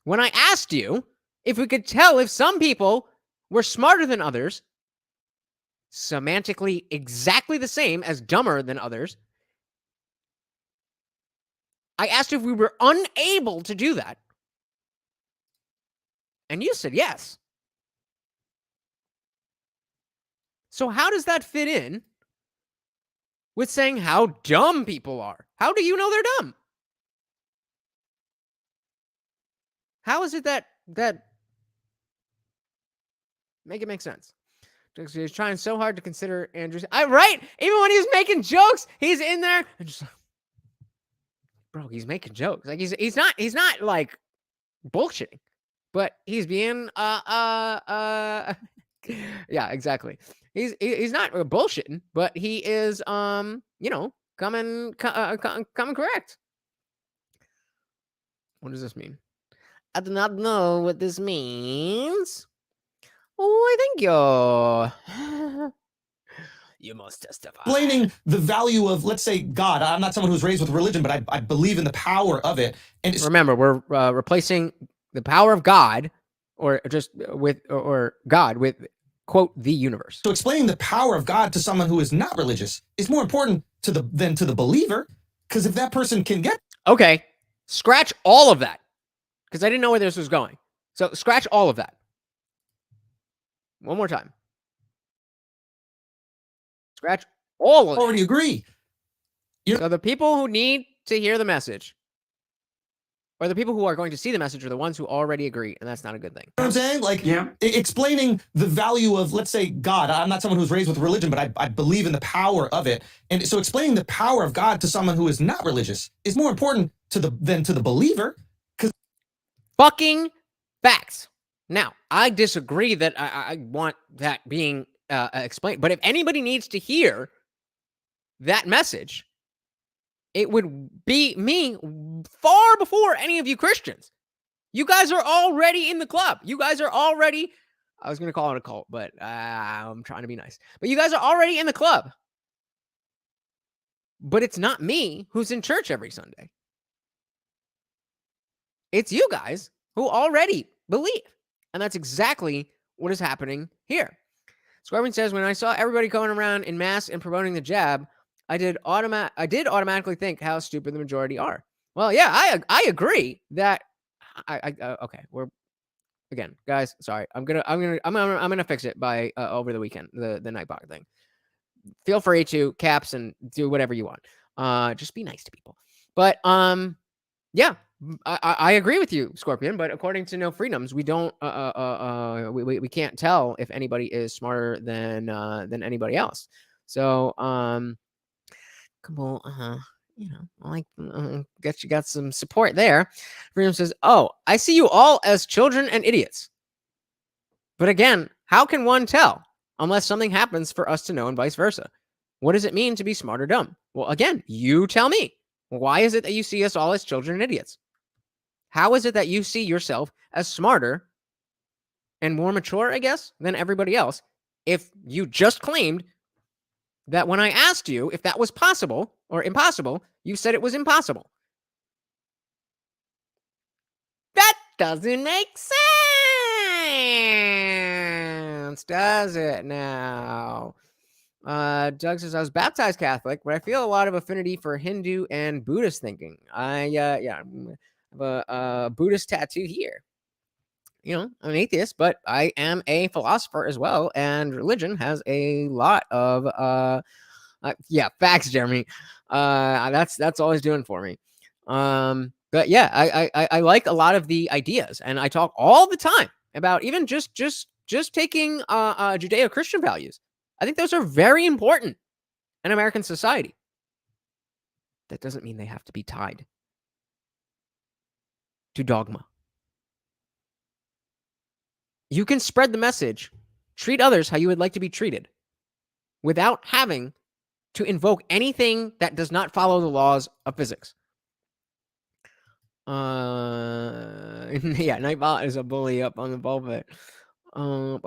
when I asked you if we could tell if some people were smarter than others, semantically exactly the same as dumber than others, I asked if we were unable to do that. And you said yes. So how does that fit in with saying how dumb people are? How do you know they're dumb? How is it that make it make sense? He's trying so hard to consider Andrews. Right? Even when he's making jokes, he's in there and just, bro, he's making jokes. Like he's not like bullshitting, but he's being yeah, exactly. He's not bullshitting, but he is coming correct. What does this mean? I do not know what this means. Oh, thank you. You must testify. Explaining the value of, let's say, God. I'm not someone who was raised with religion, but I believe in the power of it. And remember, we're replacing the power of God, or just with or God with, quote, the universe. So explaining the power of God to someone who is not religious is more important than to the believer, because if that person can get... Okay, scratch all of that, because I didn't know where this was going. So scratch all of that. One more time. Scratch all of already that. Agree. So the people who need to hear the message, or the people who are going to see the message, are the ones who already agree, and that's not a good thing. You know what I'm saying? Like, Yeah. Explaining the value of, let's say, God. I'm not someone who was raised with religion, but I believe in the power of it. And so explaining the power of God to someone who is not religious is more important than to the believer. Fucking facts. Now, I disagree that I want that being explained, but if anybody needs to hear that message, it would be me far before any of you Christians. You guys are already in the club. You guys are already, I was going to call it a cult, but I'm trying to be nice. But you guys are already in the club. But it's not me who's in church every Sunday. It's you guys who already believe. And that's exactly what is happening here. Scorpion says, when I saw everybody going around in mass and promoting the jab, I did automatically think how stupid the majority are. Well, yeah, I agree that okay, we're again, guys, sorry. I'm gonna fix it by over the weekend, the Nightbot thing. Feel free to caps and do whatever you want. Just be nice to people. But yeah, I agree with you, Scorpion. But according to No Freedoms, we don't we can't tell if anybody is smarter than anybody else. So come on, like guess you got some support there. Freedom says, "Oh, I see you all as children and idiots." But again, how can one tell unless something happens for us to know, and vice versa? What does it mean to be smart or dumb? Well, again, you tell me. Why is it that you see us all as children and idiots? How is it that you see yourself as smarter and more mature, I guess, than everybody else, if you just claimed that when I asked you if that was possible or impossible, you said it was impossible? That doesn't make sense, does it now? Doug says, I was baptized Catholic, but I feel a lot of affinity for Hindu and Buddhist thinking. I have a Buddhist tattoo here. I'm an atheist, but I am a philosopher as well, and religion has a lot of yeah, facts, Jeremy. That's all he's doing for me. But yeah, I like a lot of the ideas, and I talk all the time about even just taking Judeo-Christian values. I think those are very important in American society. That doesn't mean they have to be tied to dogma. You can spread the message, treat others how you would like to be treated, without having to invoke anything that does not follow the laws of physics. Yeah, Nightbot is a bully up on the pulpit. Yeah,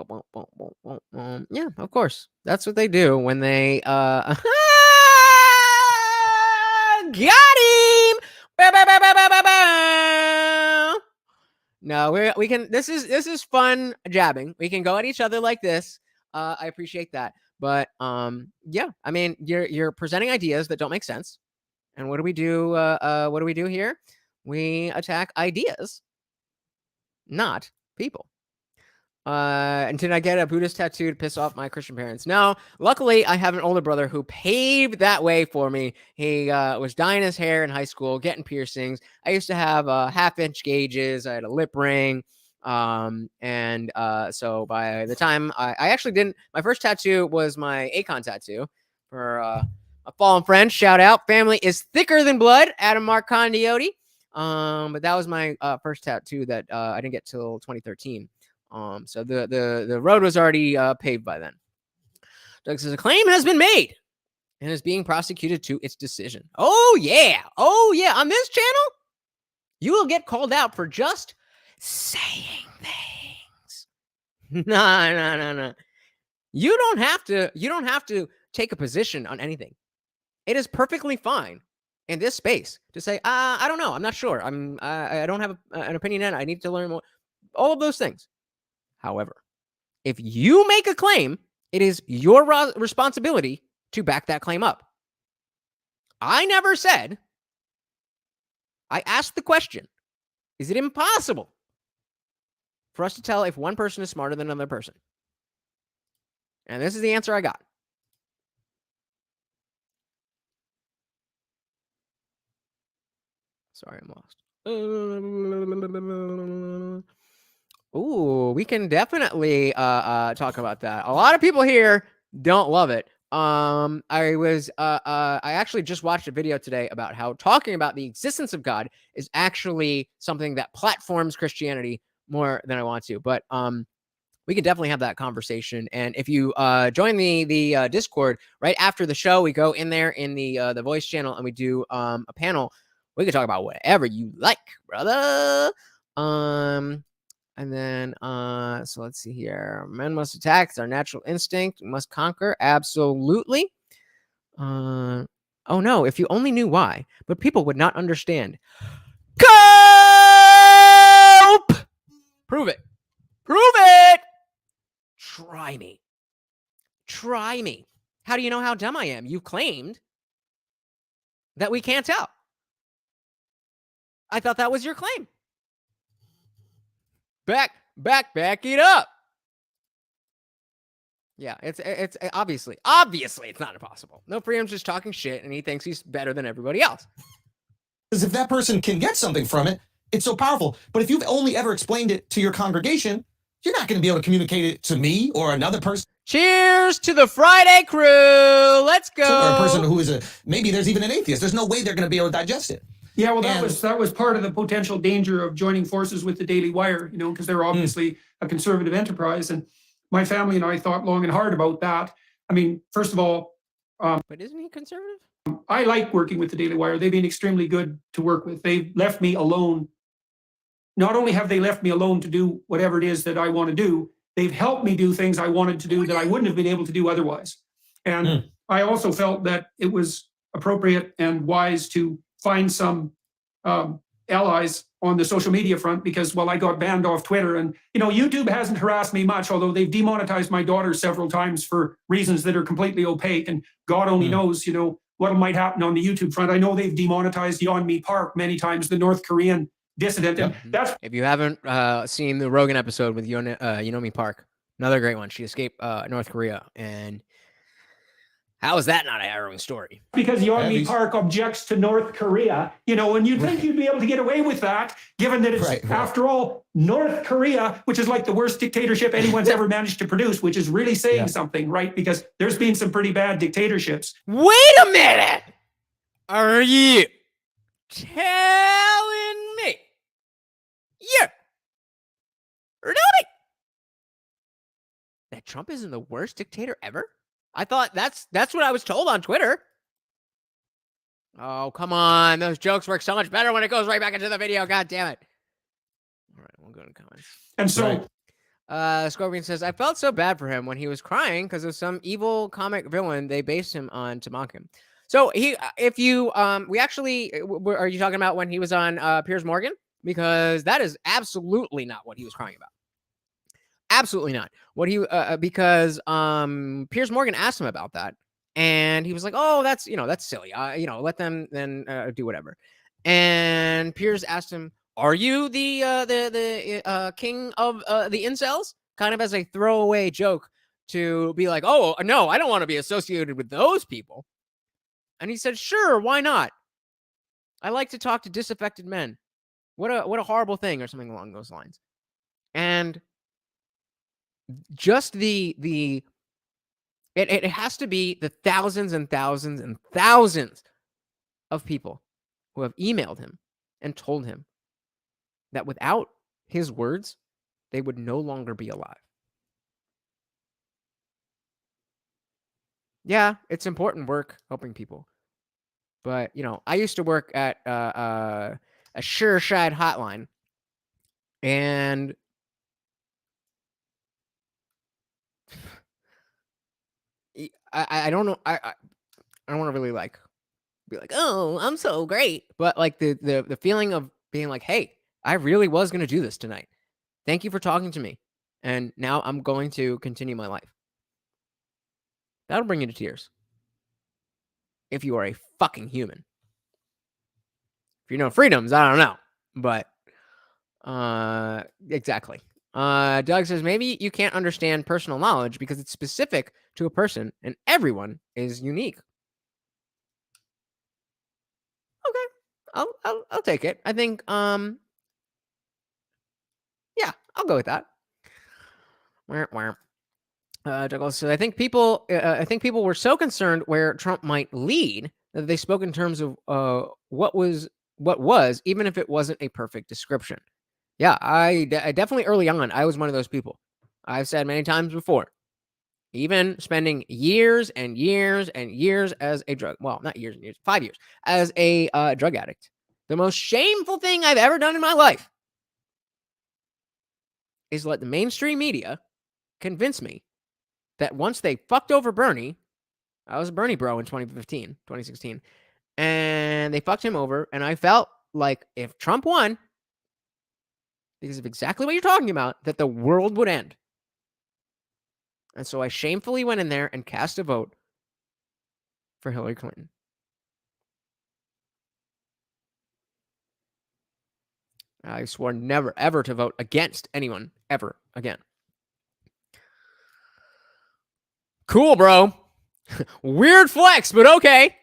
of course. That's what they do when they got him. No, we can. This is fun jabbing. We can go at each other like this. I appreciate that. But yeah, I mean, you're presenting ideas that don't make sense. And what do we do? What do we do here? We attack ideas, not people. And did I get a Buddhist tattoo to piss off my Christian parents? No. Luckily, I have an older brother who paved that way for me. He was dyeing his hair in high school, getting piercings. I used to have 1/2-inch gauges. I had a lip ring. So by the time I actually didn't, my first tattoo was my Akon tattoo for a fallen friend. Shout out, family is thicker than blood. Adam Mark Condiotti. But that was my first tattoo that I didn't get till 2013. So the road was already paved by then. Doug says a claim has been made and is being prosecuted to its decision. Oh yeah, on this channel, you will get called out for just saying things. No. You don't have to take a position on anything. It is perfectly fine in this space to say, I don't know, I'm not sure. I don't have an opinion yet. I need to learn more. All of those things. However, if you make a claim, it is your responsibility to back that claim up. I never said. I asked the question, is it impossible for us to tell if one person is smarter than another person? And this is the answer I got. Sorry, I'm lost. Ooh, we can definitely talk about that. A lot of people here don't love it. I actually just watched a video today about how talking about the existence of God is actually something that platforms Christianity more than I want to. But we can definitely have that conversation. And if you join the Discord right after the show, we go in there in the voice channel and we do a panel. We can talk about whatever you like, brother. And then, so let's see here. Men must attack. It's our natural instinct. We must conquer. Absolutely. Oh no, if you only knew why, but people would not understand. Cope! Prove it. Prove it. Try me. Try me. How do you know how dumb I am? You claimed that we can't tell. I thought that was your claim. Back it up. Yeah, it's obviously it's not impossible. No, Freedom's just talking shit and he thinks he's better than everybody else. Because if that person can get something from it, it's so powerful. But if you've only ever explained it to your congregation, you're not going to be able to communicate it to me or another person. Cheers to the Friday crew. Let's go. Or a person who is maybe there's even an atheist. There's no way they're going to be able to digest it. Yeah, well, that was part of the potential danger of joining forces with the Daily Wire, because they're obviously a conservative enterprise. And my family and I thought long and hard about that. I mean, first of all, but isn't he conservative? I like working with the Daily Wire. They've been extremely good to work with. They've left me alone. Not only have they left me alone to do whatever it is that I want to do, they've helped me do things I wanted to do that I wouldn't have been able to do otherwise. And I also felt that it was appropriate and wise to find some allies on the social media front because, well, I got banned off Twitter. And, YouTube hasn't harassed me much, although they've demonetized my daughter several times for reasons that are completely opaque. And God only knows, what might happen on the YouTube front. I know they've demonetized Yeonmi Park many times, the North Korean dissident. And that's if you haven't seen the Rogan episode with Yeonmi Park, another great one. She escaped North Korea, and how is that not a harrowing story? Because Yeonmi Park objects to North Korea, and you'd think you'd be able to get away with that, given that it's, after all, North Korea, which is like the worst dictatorship anyone's ever managed to produce, which is really saying something, right? Because there's been some pretty bad dictatorships. Wait a minute! Are you telling me? Yeah. Really? That Trump isn't the worst dictator ever? I thought that's what I was told on Twitter. Oh, come on. Those jokes work so much better when it goes right back into the video. God damn it. All right, we'll go to comments. And so Scorpion says, I felt so bad for him when he was crying because of some evil comic villain they based him on to mock him. So are you talking about when he was on Piers Morgan? Because that is absolutely not what he was crying about. Absolutely not. Because Piers Morgan asked him about that, and he was like, "Oh, that's silly. Let them then do whatever." And Piers asked him, "Are you the king of the incels?" Kind of as a throwaway joke to be like, "Oh no, I don't want to be associated with those people." And he said, "Sure, why not? I like to talk to disaffected men. What a horrible thing," or something along those lines. And just it has to be the thousands and thousands and thousands of people who have emailed him and told him that without his words, they would no longer be alive. Yeah, it's important work helping people. But, I used to work at a Sureshide hotline, and I don't know. I don't want to really be like, oh, I'm so great. But like the feeling of being like, hey, I really was going to do this tonight. Thank you for talking to me. And now I'm going to continue my life. That'll bring you to tears. If you are a fucking human. If you know freedoms, I don't know. But exactly. Doug says maybe you can't understand personal knowledge because it's specific to a person and everyone is unique. Okay. I'll take it. I think yeah, I'll go with that. Douglas says, I think people were so concerned where Trump might lead that they spoke in terms of what was, even if it wasn't a perfect description. Yeah, I definitely early on, I was one of those people. I've said many times before, even spending years and years and years as a not years and years, 5 years as a drug addict. The most shameful thing I've ever done in my life is let the mainstream media convince me that once they fucked over Bernie, I was a Bernie bro in 2016, and they fucked him over, and I felt like if Trump won, because of exactly what you're talking about, that the world would end. And so I shamefully went in there and cast a vote for Hillary Clinton. I swore never, ever to vote against anyone, ever again. Cool, bro. Weird flex, but okay.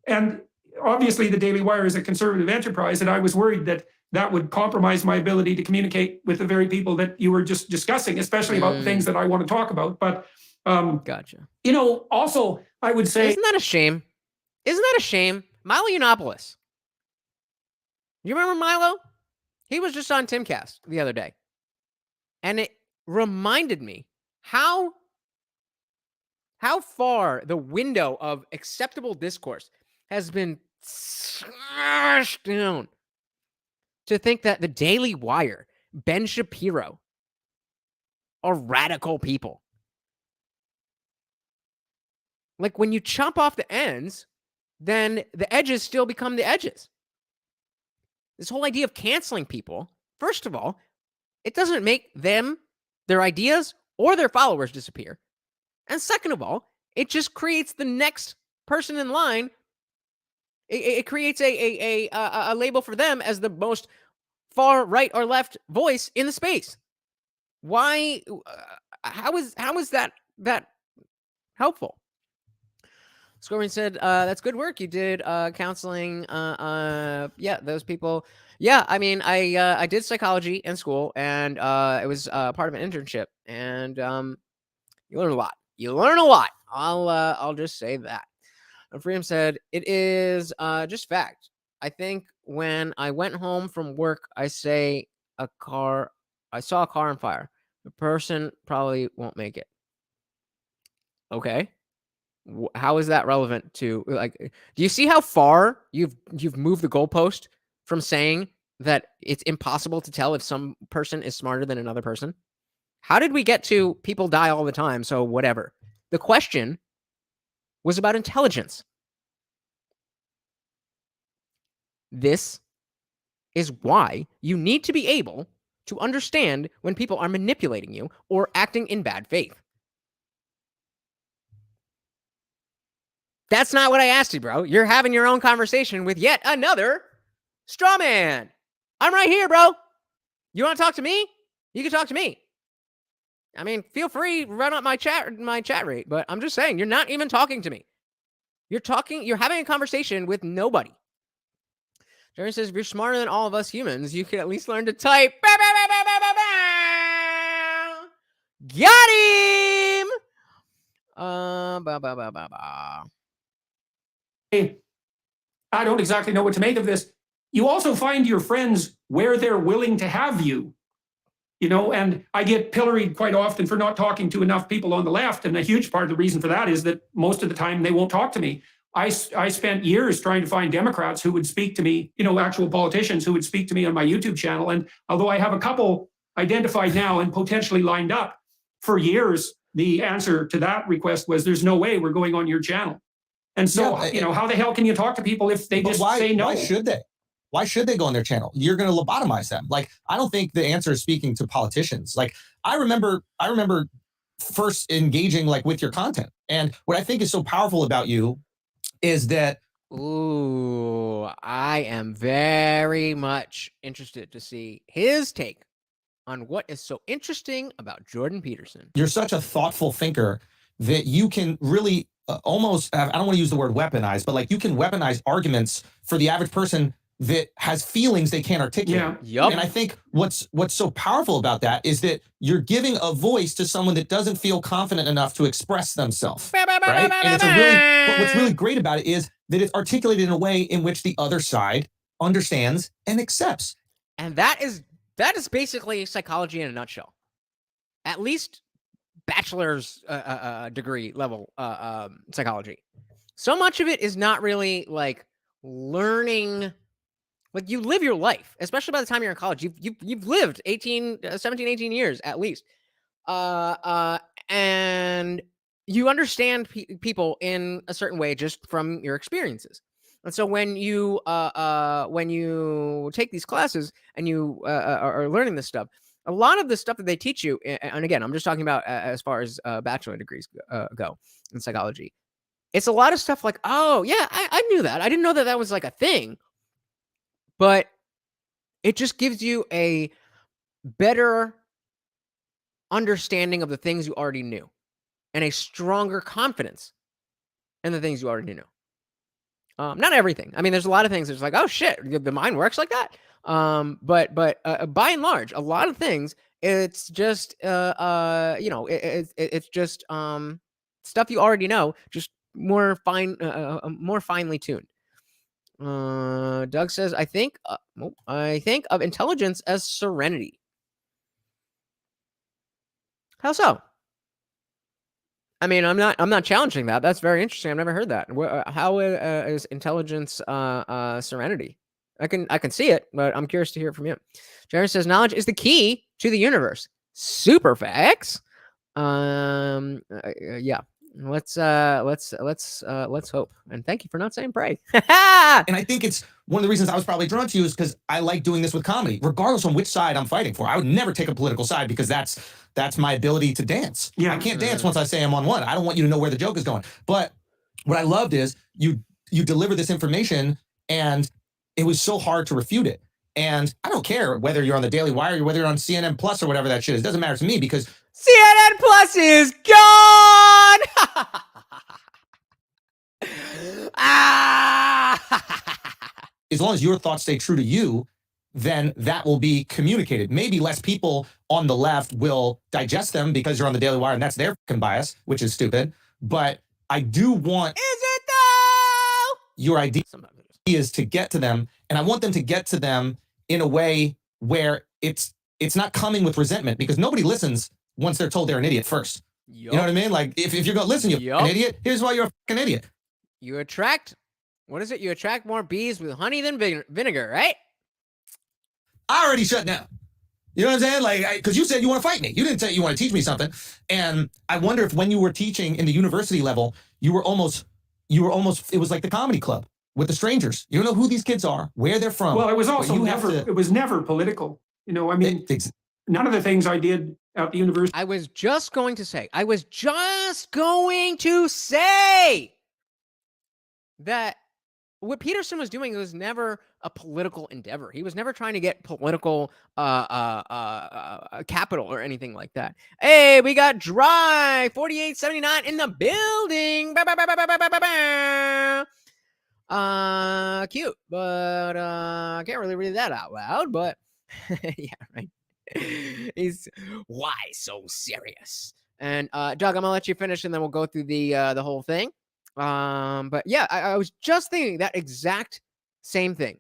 And obviously, the Daily Wire is a conservative enterprise, and I was worried that that would compromise my ability to communicate with the very people that you were just discussing, especially about the things that I want to talk about. But, gotcha. Also, I would say... Isn't that a shame? Isn't that a shame? Milo Yiannopoulos. You remember Milo? He was just on Timcast the other day. And it reminded me how far the window of acceptable discourse has been smashed down to think that the Daily Wire, Ben Shapiro, are radical people. Like when you chop off the ends, then the edges still become the edges. This whole idea of canceling people, first of all, it doesn't make them, their ideas, or their followers disappear. And second of all, it just creates the next person in line. It creates a label for them as the most far right or left voice in the space. Why? How is that helpful? Scorpion said, that's good work. You did counseling. Yeah, those people. Yeah, I mean, I did psychology in school, and it was part of an internship. And you learn a lot. You learn a lot. I'll just say that. And Freedom said, it is just fact. I think when I went home from work, I saw a car on fire. The person probably won't make it. Okay. How is that relevant to, like, do you see how far you've moved the goalpost from saying that it's impossible to tell if some person is smarter than another person? How did we get to people die all the time, so whatever? The question was about intelligence. This is why you need to be able to understand when people are manipulating you or acting in bad faith. That's not what I asked you, bro. You're having your own conversation with yet another straw man. I'm right here, bro. You want to talk to me? You can talk to me. I mean, feel free, run up my chat rate, but I'm just saying, you're not even talking to me. You're having a conversation with nobody. Jerry says, if you're smarter than all of us humans, you can at least learn to type. Got him! Hey, I don't exactly know what to make of this. You also find your friends where they're willing to have you. And I get pilloried quite often for not talking to enough people on the left. And a huge part of the reason for that is that most of the time they won't talk to me. I spent years trying to find Democrats who would speak to me, actual politicians who would speak to me on my YouTube channel. And although I have a couple identified now and potentially lined up, for years, the answer to that request was, there's no way we're going on your channel. And so, how the hell can you talk to people if they just say no? Why should they? Why should they go on their channel? You're going to lobotomize them. Like, I don't think the answer is speaking to politicians. Like, I remember first engaging like with your content. And what I think is so powerful about you is that, ooh, I am very much interested to see his take on what is so interesting about Jordan Peterson. You're such a thoughtful thinker that you can really almost have, I don't want to use the word weaponize, but like you can weaponize arguments for the average person that has feelings they can't articulate. Yeah. Yep. And I think what's so powerful about that is that you're giving a voice to someone that doesn't feel confident enough to express themselves, right? And it's what's really great about it is that it's articulated in a way in which the other side understands and accepts. And that is basically psychology in a nutshell. At least bachelor's degree level psychology. So much of it is not really like learning. Like, you live your life, especially by the time you're in college. You've lived 17, 18 years at least. And you understand people in a certain way just from your experiences. And so when you take these classes and you are learning this stuff, a lot of the stuff that they teach you, and again, I'm just talking about as far as bachelor degrees go in psychology, it's a lot of stuff like, oh yeah, I knew that. I didn't know that was like a thing. But it just gives you a better understanding of the things you already knew and a stronger confidence in the things you already knew. Not everything. I mean, there's a lot of things that's like, oh shit, the mind works like that. But by and large, a lot of things, it's just it's just stuff you already know, just more finely tuned. Doug says, I think of intelligence as serenity. How so? I mean, I'm not challenging that. That's very interesting. I've never heard that. How is intelligence serenity? I can see it, but I'm curious to hear it from you. Jared says, knowledge is the key to the universe. Super facts. Yeah. Let's hope. And thank you for not saying pray. And I think it's one of the reasons I was probably drawn to you is because I like doing this with comedy, regardless on which side I'm fighting for. I would never take a political side because that's my ability to dance. Yeah. I can't dance once I say I'm on one. I don't want you to know where the joke is going. But what I loved is you deliver this information, and it was so hard to refute it. And I don't care whether you're on the Daily Wire or whether you're on CNN Plus or whatever that shit is. It doesn't matter to me because CNN Plus is gone. as long as your thoughts stay true to you, then that will be communicated. Maybe less people on the left will digest them because you're on the Daily Wire and that's their fucking bias, which is stupid. But I do want Is it though? Your idea is to get to them, and I want them to get to them in a way where it's not coming with resentment, because nobody listens once they're told they're an idiot first. Yep. You know what I mean? Like, if you're going to listen, you're an idiot, here's why you're a fucking idiot. You attract, what is it? You attract more bees with honey than vinegar, right? I already shut down. You know what I'm saying? Like, because you said you want to fight me. You didn't say you want to teach me something. And I wonder if when you were teaching in the university level, you were almost, it was like the comedy club with the strangers. You don't know who these kids are, where they're from. Well, it was also it was never political. You know, I mean, none of the things I did at the university. I was just going to say that what Peterson was doing was never a political endeavor. He was never trying to get political capital or anything like that. Hey, we got Dry 4879 in the building. Cute, but I can't really read that out loud, but yeah, right. He's why so serious? And Doug, I'm gonna let you finish and then we'll go through the whole thing. But yeah, I was just thinking that exact same thing.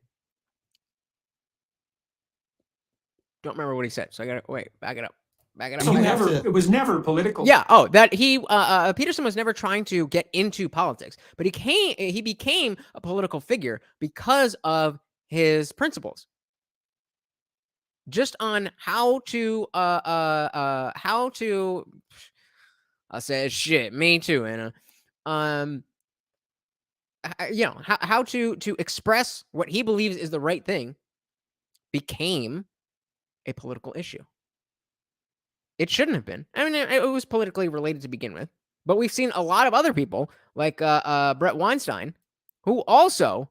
Don't remember what he said, so I gotta wait, back it up. It was never political. Yeah. Oh, that he Peterson was never trying to get into politics, but he became a political figure because of his principles. Just on how to I said shit. Me too, Anna. How to express what he believes is the right thing became a political issue. It shouldn't have been. I mean, it was politically related to begin with, but we've seen a lot of other people like Brett Weinstein, who also,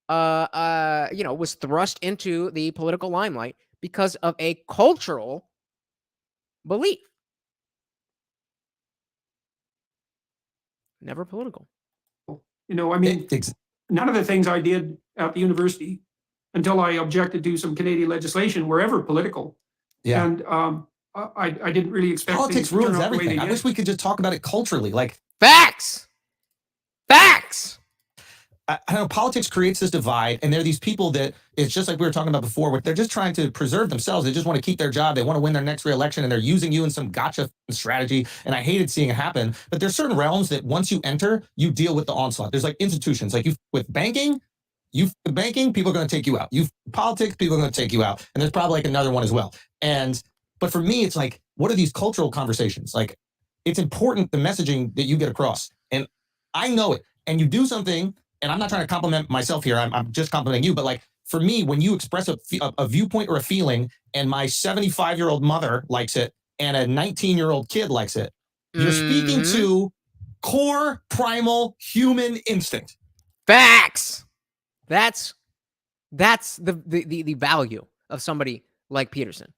was thrust into the political limelight because of a cultural belief. Never political. I mean, none of the things I did at the university until I objected to some Canadian legislation were ever political. Yeah. And I didn't really expect politics things to turn ruins out the way everything. they I did. wish we could just talk about it culturally. Like Facts. I know politics creates this divide, and there are these people that it's just like we were talking about before, where they're just trying to preserve themselves. They just want to keep their job. They want to win their next reelection, and they're using you in some gotcha strategy. And I hated seeing it happen. But there's certain realms that once you enter, you deal with the onslaught. There's like institutions, like with banking, people are going to take you out. Politics, people are going to take you out. And there's probably like another one as well. But for me, it's like, what are these cultural conversations? Like, it's important the messaging that you get across. And I know it. And you do something, and I'm not trying to compliment myself here. I'm just complimenting you. But like, for me, when you express a viewpoint or a feeling, and my 75-year-old mother likes it, and a 19-year-old kid likes it, you're speaking to core, primal human instinct. Facts. That's the value of somebody like Peterson.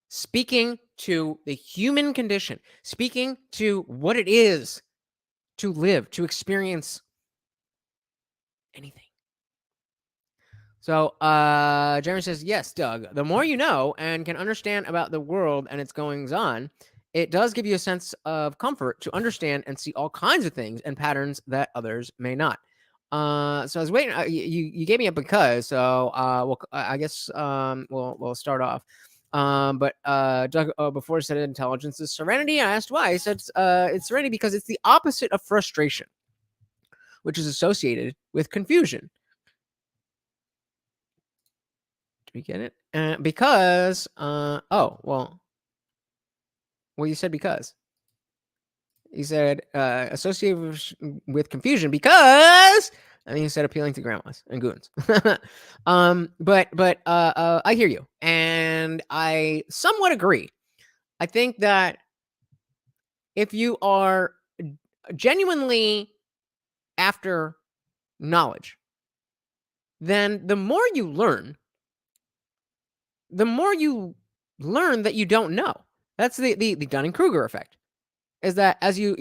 Speaking to the human condition, speaking to what it is to live, to experience anything. So Jeremy says, yes, Doug, the more you know and can understand about the world and its goings on, it does give you a sense of comfort to understand and see all kinds of things and patterns that others may not. So I was waiting. You gave me a because, so I guess we'll start off. But Doug before said intelligence is serenity. I asked why. He said it's serenity because it's the opposite of frustration, which is associated with confusion. Do we get it? Because you said because. You said associated with confusion because, and then you said appealing to grandmas and goons. But I hear you, and I somewhat agree. I think that if you are genuinely after knowledge, then the more you learn that you don't know. That's the Dunning-Kruger effect. Is that as you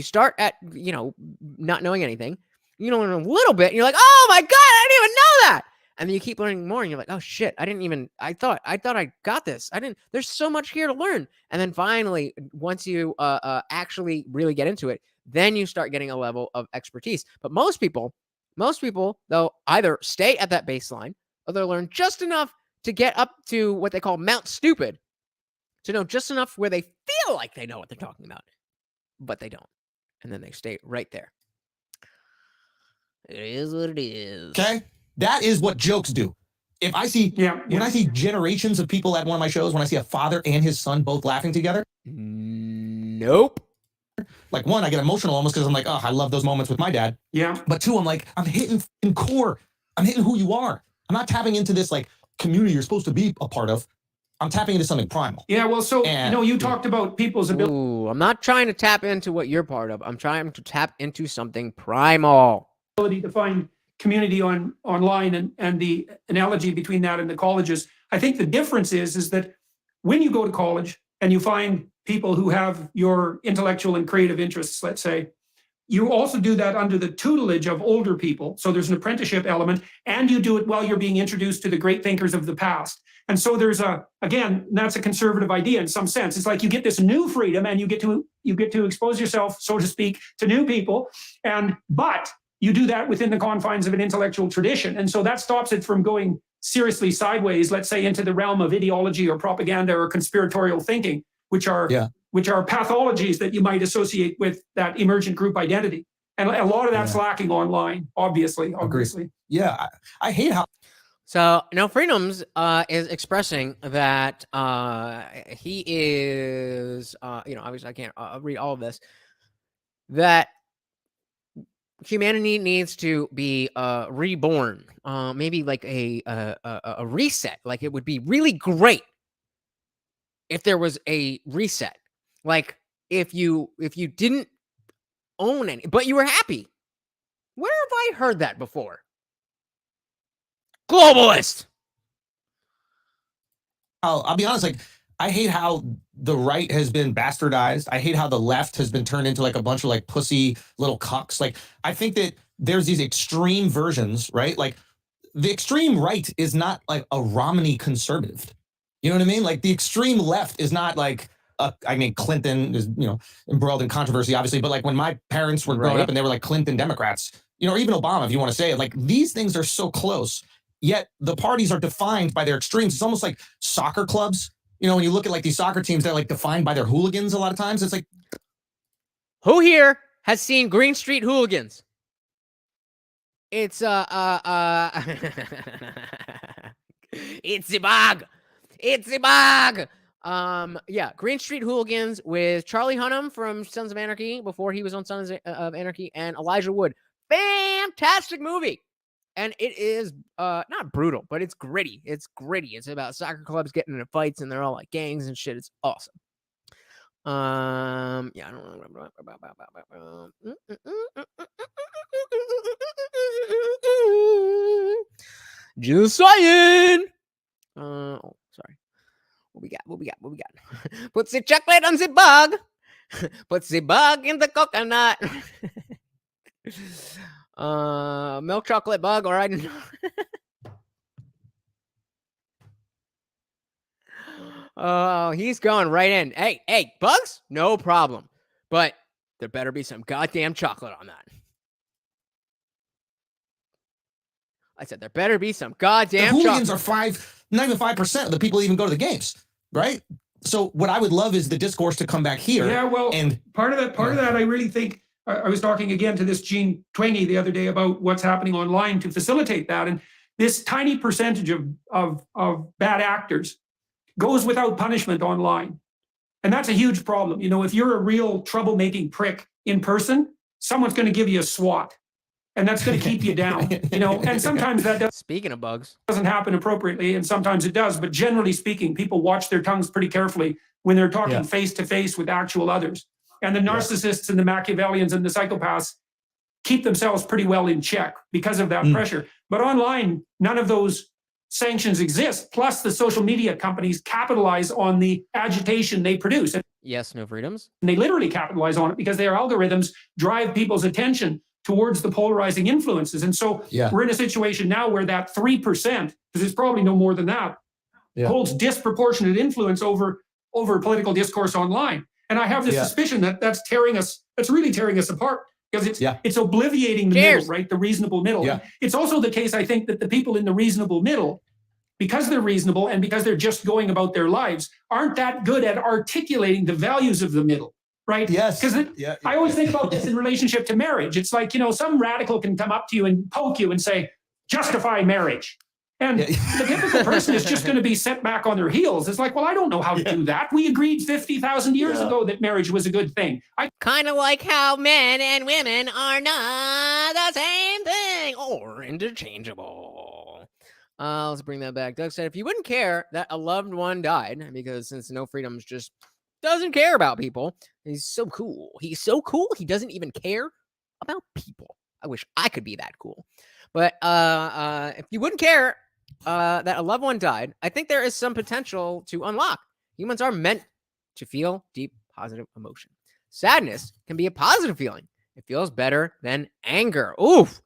start at not knowing anything, you learn a little bit, and you're like, oh my god, I didn't even know that, and then you keep learning more, and you're like, oh shit, I thought I got this. There's so much here to learn, and then finally, once you actually really get into it, then you start getting a level of expertise. But most people, they'll either stay at that baseline, or they'll learn just enough to get up to what they call Mount Stupid, to know just enough where they feel like they know what they're talking about, but they don't. And then they stay right there. It is what it is. Okay? That is what jokes do. If I see, when I see generations of people at one of my shows, when I see a father and his son both laughing together. Nope. Like, one, I get emotional almost because I'm like, oh, I love those moments with my dad. Yeah. But two, I'm like, I'm hitting in core. I'm hitting who you are. I'm not tapping into this like community you're supposed to be a part of. I'm tapping into something primal. Yeah, well, so, you talked about people's ability. Ooh, I'm not trying to tap into what you're part of. I'm trying to tap into something primal. To find community online and the analogy between that and the colleges. I think the difference is that when you go to college and you find people who have your intellectual and creative interests, let's say, you also do that under the tutelage of older people. So there's an apprenticeship element, and you do it while you're being introduced to the great thinkers of the past. And so there's again, that's a conservative idea in some sense. It's like you get this new freedom and you get to expose yourself, so to speak, to new people. But you do that within the confines of an intellectual tradition. And so that stops it from going seriously sideways, let's say into the realm of ideology or propaganda or conspiratorial thinking, which are pathologies that you might associate with that emergent group identity. And a lot of that's lacking online, obviously. Agreed. Yeah, I hate how. So, No Freedoms is expressing that he is, obviously I can't read all of this, that humanity needs to be reborn, maybe like a reset. Like it would be really great if there was a reset. Like if you didn't own any, but you were happy. Where have I heard that before? Globalist. I'll be honest, like, I hate how the right has been bastardized. I hate how the left has been turned into like a bunch of like pussy little cucks. Like, I think that there's these extreme versions, right? Like, the extreme right is not like a Romney conservative. You know what I mean? Like, the extreme left is not like, I mean, Clinton is, embroiled in controversy, obviously, but like when my parents were growing up and they were like Clinton Democrats, or even Obama, if you want to say it, like these things are so close. Yet the parties are defined by their extremes. It's almost like soccer clubs. When you look at like these soccer teams, they're like defined by their hooligans a lot of times. It's like, who here has seen Green Street Hooligans? It's it's the bog. It's the bog. Yeah, Green Street Hooligans with Charlie Hunnam from Sons of Anarchy before he was on Sons of Anarchy, and Elijah Wood. Fantastic movie. And it is not brutal, but it's gritty. It's gritty. It's about soccer clubs getting into fights, and they're all like gangs and shit. It's awesome. Yeah, I don't know. Just saying. Oh, sorry. What we got? Put the chocolate on the bug. Put the bug in the coconut. Milk chocolate bug, all right. Oh, he's going right in. Hey, bugs? No problem. But there better be some goddamn chocolate on that. I said there better be some goddamn the hooligans chocolate. Are not even 5% of the people even go to the games, right? So what I would love is the discourse to come back here. Yeah, well, and part of that, I really think. I was talking again to this Gene Twenge the other day about what's happening online to facilitate that. And this tiny percentage of bad actors goes without punishment online. And that's a huge problem. If you're a real troublemaking prick in person, someone's going to give you a swat. And that's going to keep you down, and sometimes that Speaking of bugs, doesn't happen appropriately, and sometimes it does. But generally speaking, people watch their tongues pretty carefully when they're talking face to face with actual others. And the narcissists and the Machiavellians and the psychopaths keep themselves pretty well in check because of that pressure. But online, none of those sanctions exist. Plus, the social media companies capitalize on the agitation they produce. yes, No Freedoms. And they literally capitalize on it because their algorithms drive people's attention towards the polarizing influences. And so we're in a situation now where that 3%, because it's probably no more than that, holds disproportionate influence over political discourse online. And I have this suspicion that that's really tearing us apart, because it's obliviating the middle, right? The reasonable middle. Yeah. It's also the case, I think, that the people in the reasonable middle, because they're reasonable and because they're just going about their lives, aren't that good at articulating the values of the middle, right? Yes. Because I always think about this in relationship to marriage. It's like, some radical can come up to you and poke you and say, justify marriage. And the typical person is just going to be set back on their heels. It's like, well, I don't know how to do that. We agreed 50,000 years ago that marriage was a good thing. Kind of like how men and women are not the same thing or interchangeable. Let's bring that back. Doug said, if you wouldn't care that a loved one died, because since No Freedoms just doesn't care about people, he's so cool. He's so cool. He doesn't even care about people. I wish I could be that cool. But if you wouldn't care that a loved one died, I think there is some potential to unlock. Humans are meant to feel deep, positive emotion. Sadness can be a positive feeling It feels better than anger. Oof.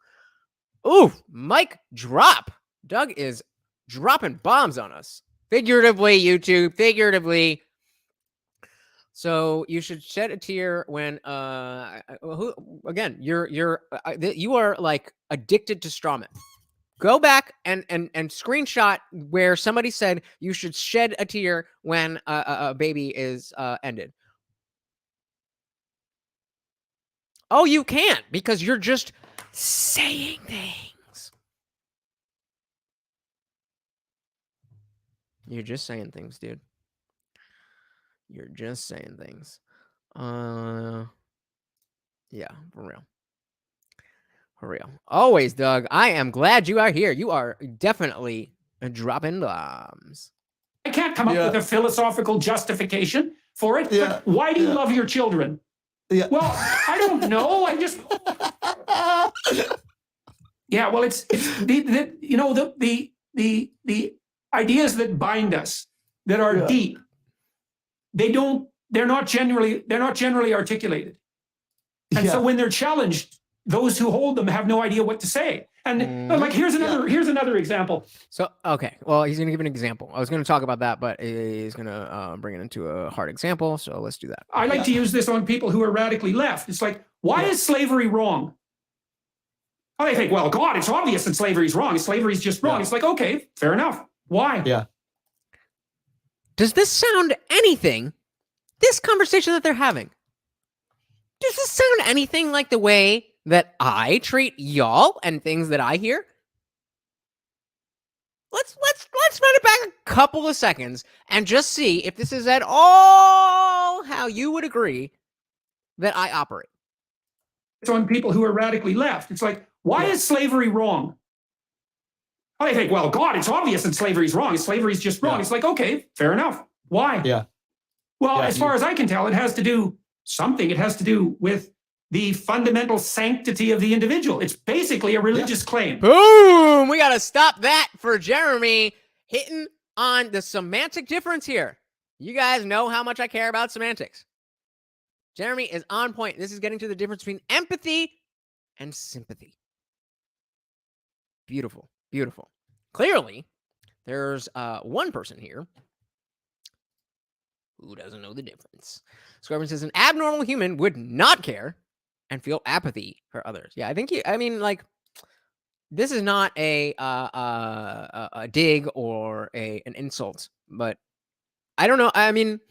Oof. Mic drop. Doug is dropping bombs on us. Figuratively, YouTube. Figuratively. So you should shed a tear when you are like addicted to strawman. Go back and screenshot where somebody said you should shed a tear when a baby is ended. Oh, you can't because you're just saying things. You're just saying things, dude. You're just saying things. Yeah, for real. For real. Always, Doug. I am glad you are here. You are definitely dropping bombs. I can't come up with a philosophical justification for it. Yeah. But why do you love your children? Yeah. Well, I don't know. I just yeah. Well, it's the ideas that bind us that are deep. They're not generally articulated, and so when they're challenged, those who hold them have no idea what to say. And like here's another example. So okay, well he's gonna give an example. I was gonna talk about that, but he's gonna bring it into a hard example. So let's do that. I like to use this on people who are radically left. It's like, why is slavery wrong? Oh, they think, well, God, it's obvious that slavery's wrong. Slavery's just wrong. It's like, okay, fair enough. Why? Yeah. Does this sound anything? This conversation that they're having. Does this sound anything like the way that I treat y'all and things that I hear? Let's run it back a couple of seconds and just see if this is at all how you would agree that I operate. It's on people who are radically left. It's like, why is slavery wrong? Oh, they think, well, God, it's obvious that slavery's wrong. Slavery's just wrong. It's like, okay, fair enough. Why? Yeah. Well, as far as I can tell, it has to do something. It has to do with the fundamental sanctity of the individual. It's basically a religious claim. Boom! We got to stop that for Jeremy hitting on the semantic difference here. You guys know how much I care about semantics. Jeremy is on point. This is getting to the difference between empathy and sympathy. Beautiful. Beautiful. Clearly, there's one person here who doesn't know the difference. Scorpion says an abnormal human would not care and feel apathy for others. Yeah, I think this is not a dig or an insult, but I don't know. I mean,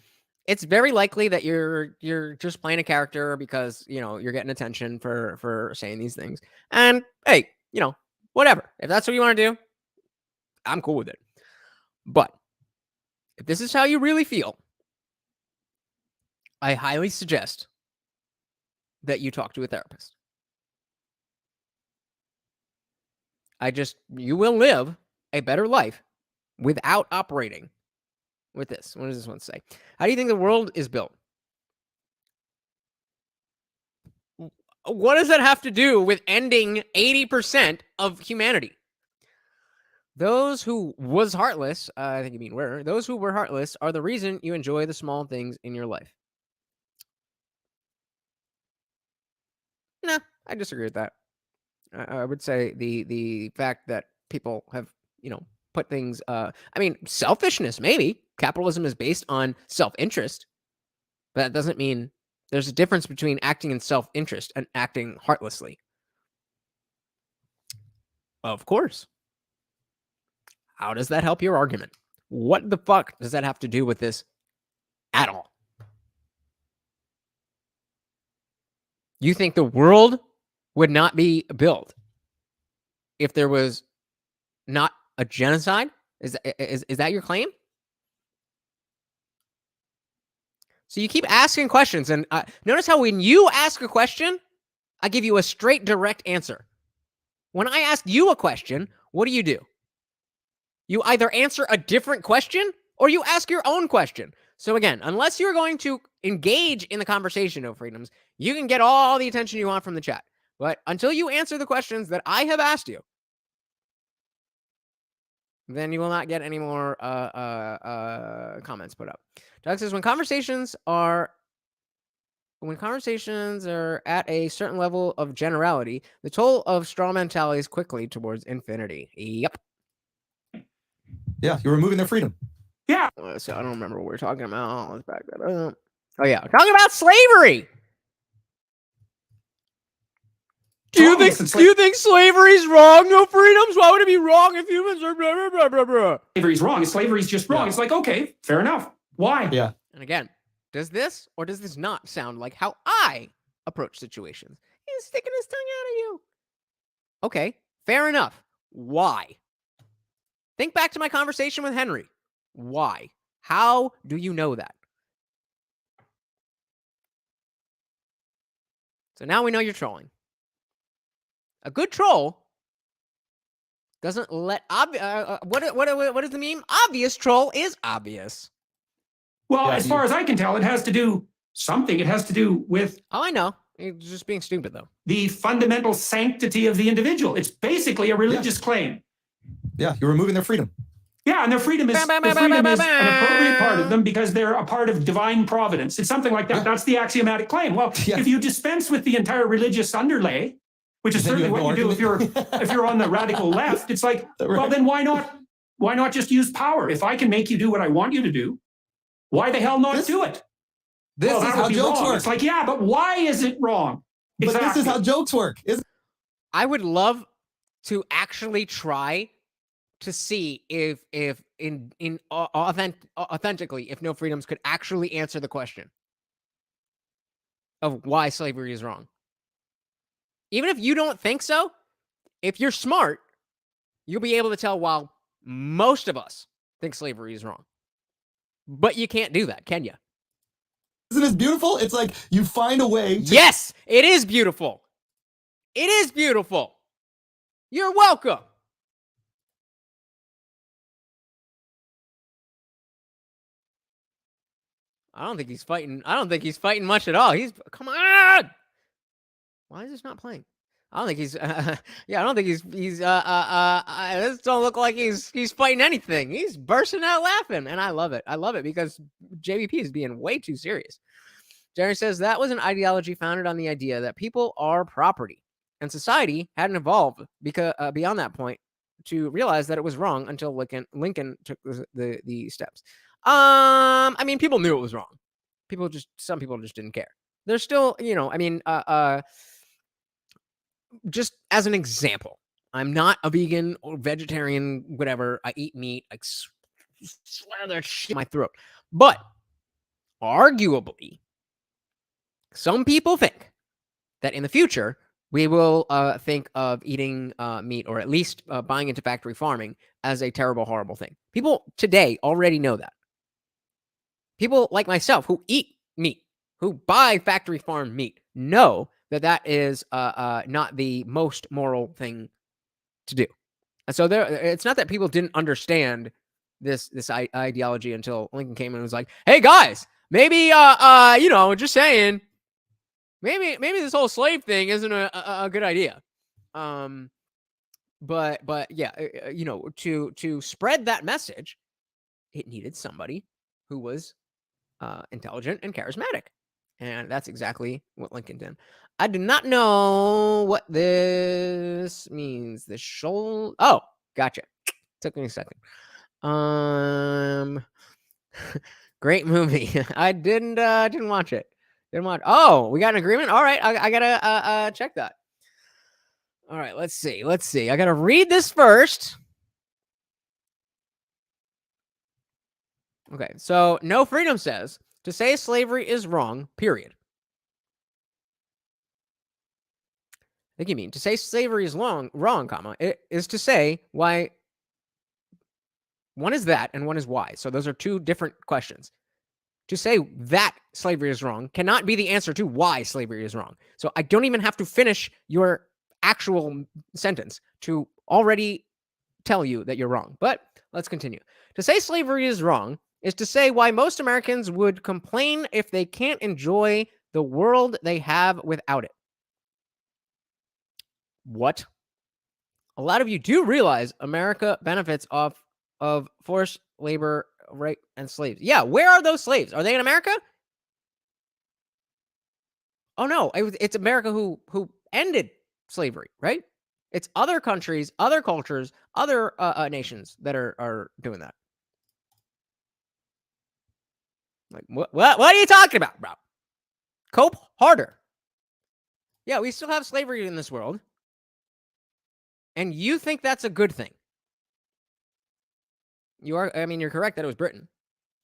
it's very likely that you're just playing a character because you're getting attention for saying these things. And hey, whatever. If that's what you want to do, I'm cool with it. But if this is how you really feel, I highly suggest that you talk to a therapist. You will live a better life without operating with this. What does this one say? How do you think the world is built? What does that have to do with ending 80% of humanity? Those who was heartless, I think you mean were, those who were heartless are the reason you enjoy the small things in your life. Nah, I disagree with that. I would say the fact that people have, put things, selfishness, maybe. Capitalism is based on self-interest. But that doesn't mean there's a difference between acting in self-interest and acting heartlessly. Of course. How does that help your argument? What the fuck does that have to do with this at all? You think the world would not be built if there was not a genocide? Is that your claim? So you keep asking questions, and notice how when you ask a question, I give you a straight, direct answer. When I ask you a question, what do? You either answer a different question or you ask your own question. So again, unless you're going to engage in the conversation, No Freedoms, you can get all the attention you want from the chat. But until you answer the questions that I have asked you, then you will not get any more comments put up. Doug says, when conversations are when conversations are at a certain level of generality, the toll of straw man tallies quickly towards infinity. Yep. Yeah, you're removing their freedom. Yeah. So I don't remember what we were talking about. Let's back that up. Oh yeah, we're talking about slavery. Do you think slavery's wrong? No freedoms? Why would it be wrong if humans are blah, blah, blah, blah, blah? Slavery's wrong. Slavery's just wrong. Yeah. It's like, okay, fair enough. Why? Yeah. And again, does this or does this not sound like how I approach situations? He's sticking his tongue out at you. Okay, fair enough. Why? Think back to my conversation with Henry. Why? How do you know that? So now we know you're trolling. A good troll doesn't let what is the meme? Obvious troll is obvious. Well, Yeah, as far as I can tell, it has to do something. It has to do with Oh, I know. It's just being stupid, though. the fundamental sanctity of the individual. It's basically a religious claim. Yeah, you're removing their freedom. Yeah, and their freedom is an appropriate part of them because they're a part of divine providence. It's something like that. Yeah. That's the axiomatic claim. Well, Yeah. if you dispense with the entire religious underlay, which is Then you certainly have what no you do if you're on the radical left, it's like, well, Right. then why not just use power? If I can make you do what I want you to do, why the hell not do it? This Well, is that how would be jokes wrong. work. It's like, yeah, but why is it wrong? But this is how jokes work. I would love to actually try to see if authentically, if No Freedoms could actually answer the question of why slavery is wrong. Even if you don't think so, if you're smart, you'll be able to tell why most of us think slavery is wrong. But you can't do that, can you? Isn't this beautiful? It's like you find a way to... Yes, it is beautiful. It is beautiful. You're welcome. I don't think he's fighting. I don't think he's fighting much at all. Come on. Why is this not playing? I don't think he's. Yeah, I don't think he's. This don't look like he's fighting anything. He's bursting out laughing, and I love it. I love it because JBP is being way too serious. Jerry says that was an ideology founded on the idea that people are property, and society hadn't evolved because beyond that point to realize that it was wrong until Lincoln took the steps. I mean, people knew it was wrong. Some people just didn't care. There's still, just as an example, I'm not a vegan or vegetarian, whatever. I eat meat. I swear that shit in my throat. But arguably, some people think that in the future, we will think of eating meat or at least buying into factory farming as a terrible, horrible thing. People today already know that. People like myself who eat meat, who buy factory farm meat, know that is not the most moral thing to do. And so it's not that people didn't understand this ideology until Lincoln came and was like, "Hey guys, maybe just saying, maybe this whole slave thing isn't a good idea." But yeah, to spread that message, it needed somebody who was intelligent and charismatic. And that's exactly what Lincoln did. I do not know what this means. The shoal. Oh, gotcha. Took me a second. Great movie. I didn't watch it. Didn't watch. Oh, we got an agreement. All right, I gotta check that. All right, let's see. I gotta read this first. Okay, so No Freedom says to say slavery is wrong, period. I think you mean to say slavery is wrong, comma, it is to say why. One is that and one is why. So those are two different questions. To say that slavery is wrong cannot be the answer to why slavery is wrong. So I don't even have to finish your actual sentence to already tell you that you're wrong. But let's continue. To say slavery is wrong is to say why most Americans would complain if they can't enjoy the world they have without it. What? A lot of you do realize America benefits off of forced labor, rape, and slaves. Yeah, where are those slaves? Are they in America? Oh no, it's America who ended slavery, right? It's other countries, other cultures, other nations that are doing that. Like what are you talking about, bro? Cope harder. Yeah, we still have slavery in this world. And you think that's a good thing. You're correct that it was Britain.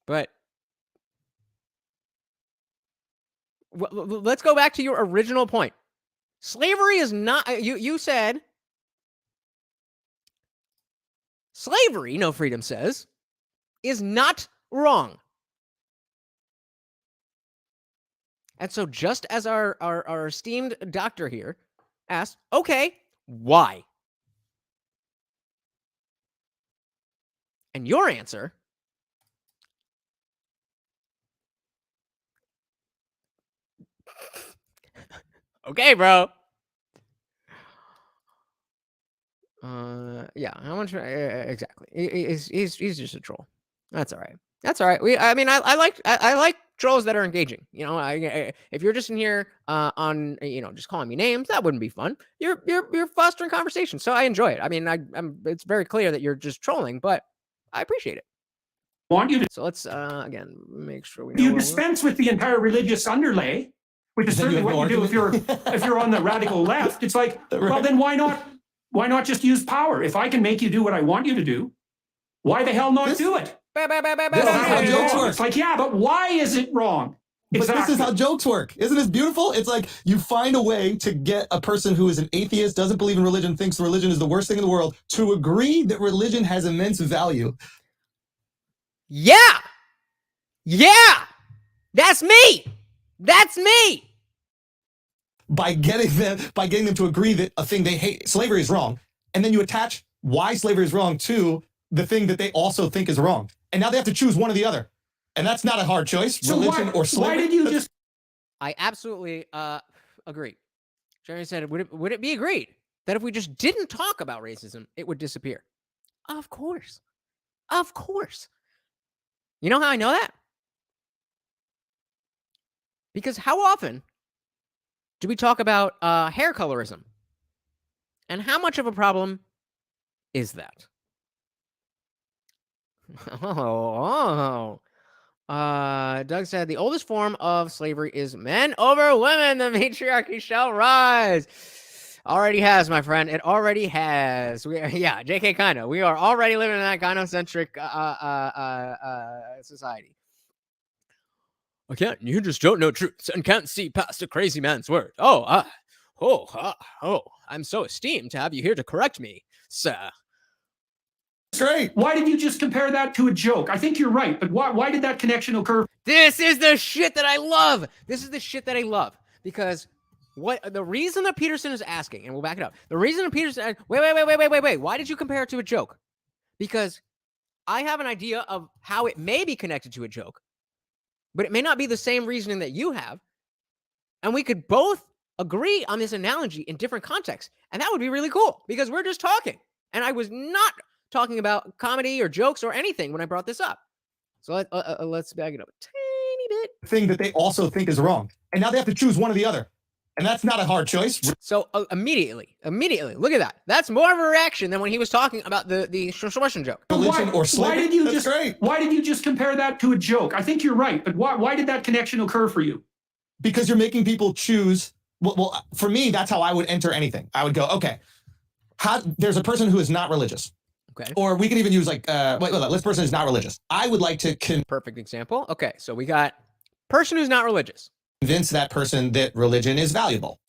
But let's go back to your original point. Slavery is not, you said, slavery, No Freedom says, is not wrong. And so just as our esteemed doctor here asked, okay, why? And your answer, okay, bro. Yeah, how much exactly? He's just a troll. That's all right. That's all right. I like trolls that are engaging. You know, if you're just in here on just calling me names, that wouldn't be fun. You're fostering conversation, so I enjoy it. I mean, it's very clear that you're just trolling, but I appreciate it. Want you to. So let's again make sure we know you dispense with the entire religious underlay, which is certainly what you do if you're on the radical left. It's like, well, then why not just use power? If I can make you do what I want you to do, why the hell not do it? This is how jokes work. It's like, yeah, but why is it wrong? Exactly. But this is how jokes work. Isn't this beautiful? It's like you find a way to get a person who is an atheist, doesn't believe in religion, thinks religion is the worst thing in the world, to agree that religion has immense value. Yeah. That's me. By getting them to agree that a thing they hate, slavery, is wrong, and then you attach why slavery is wrong to the thing that they also think is wrong, and now they have to choose one or the other, and that's not a hard choice. So religion or slavery. Why did you just? I absolutely agree. Jerry said, would it be agreed that if we just didn't talk about racism, it would disappear? Of course. You know how I know that? Because how often do we talk about hair colorism? And how much of a problem is that? Doug said, the oldest form of slavery is men over women. The matriarchy shall rise. Already has, my friend. It already has. Yeah, JK Kino. We are already living in that gynocentric society. Again, you just don't know truth and can't see past a crazy man's word. I'm so esteemed to have you here to correct me, sir. Great. Why did you just compare that to a joke? I think you're right, but why did that connection occur? This is the shit that I love. Because the reason that Peterson is asking, and we'll back it up. The reason that Peterson, wait. Why did you compare it to a joke? Because I have an idea of how it may be connected to a joke, but it may not be the same reasoning that you have. And we could both agree on this analogy in different contexts. And that would be really cool because we're just talking. And I was not talking about comedy or jokes or anything when I brought this up. So let's back it up a tiny bit. Thing that they also think is wrong. And now they have to choose one or the other. And that's not a hard choice. So immediately, look at that. That's more of a reaction than when he was talking about the Russian joke. Religion or slavery. Why did you just compare that to a joke? I think you're right, but why did that connection occur for you? Because you're making people choose. Well, for me, that's how I would enter anything. I would go, okay, there's a person who is not religious. Okay. Or we can even use this person is not religious. I would like to perfect example. Okay, so we got person who's not religious. Convince that person that religion is valuable.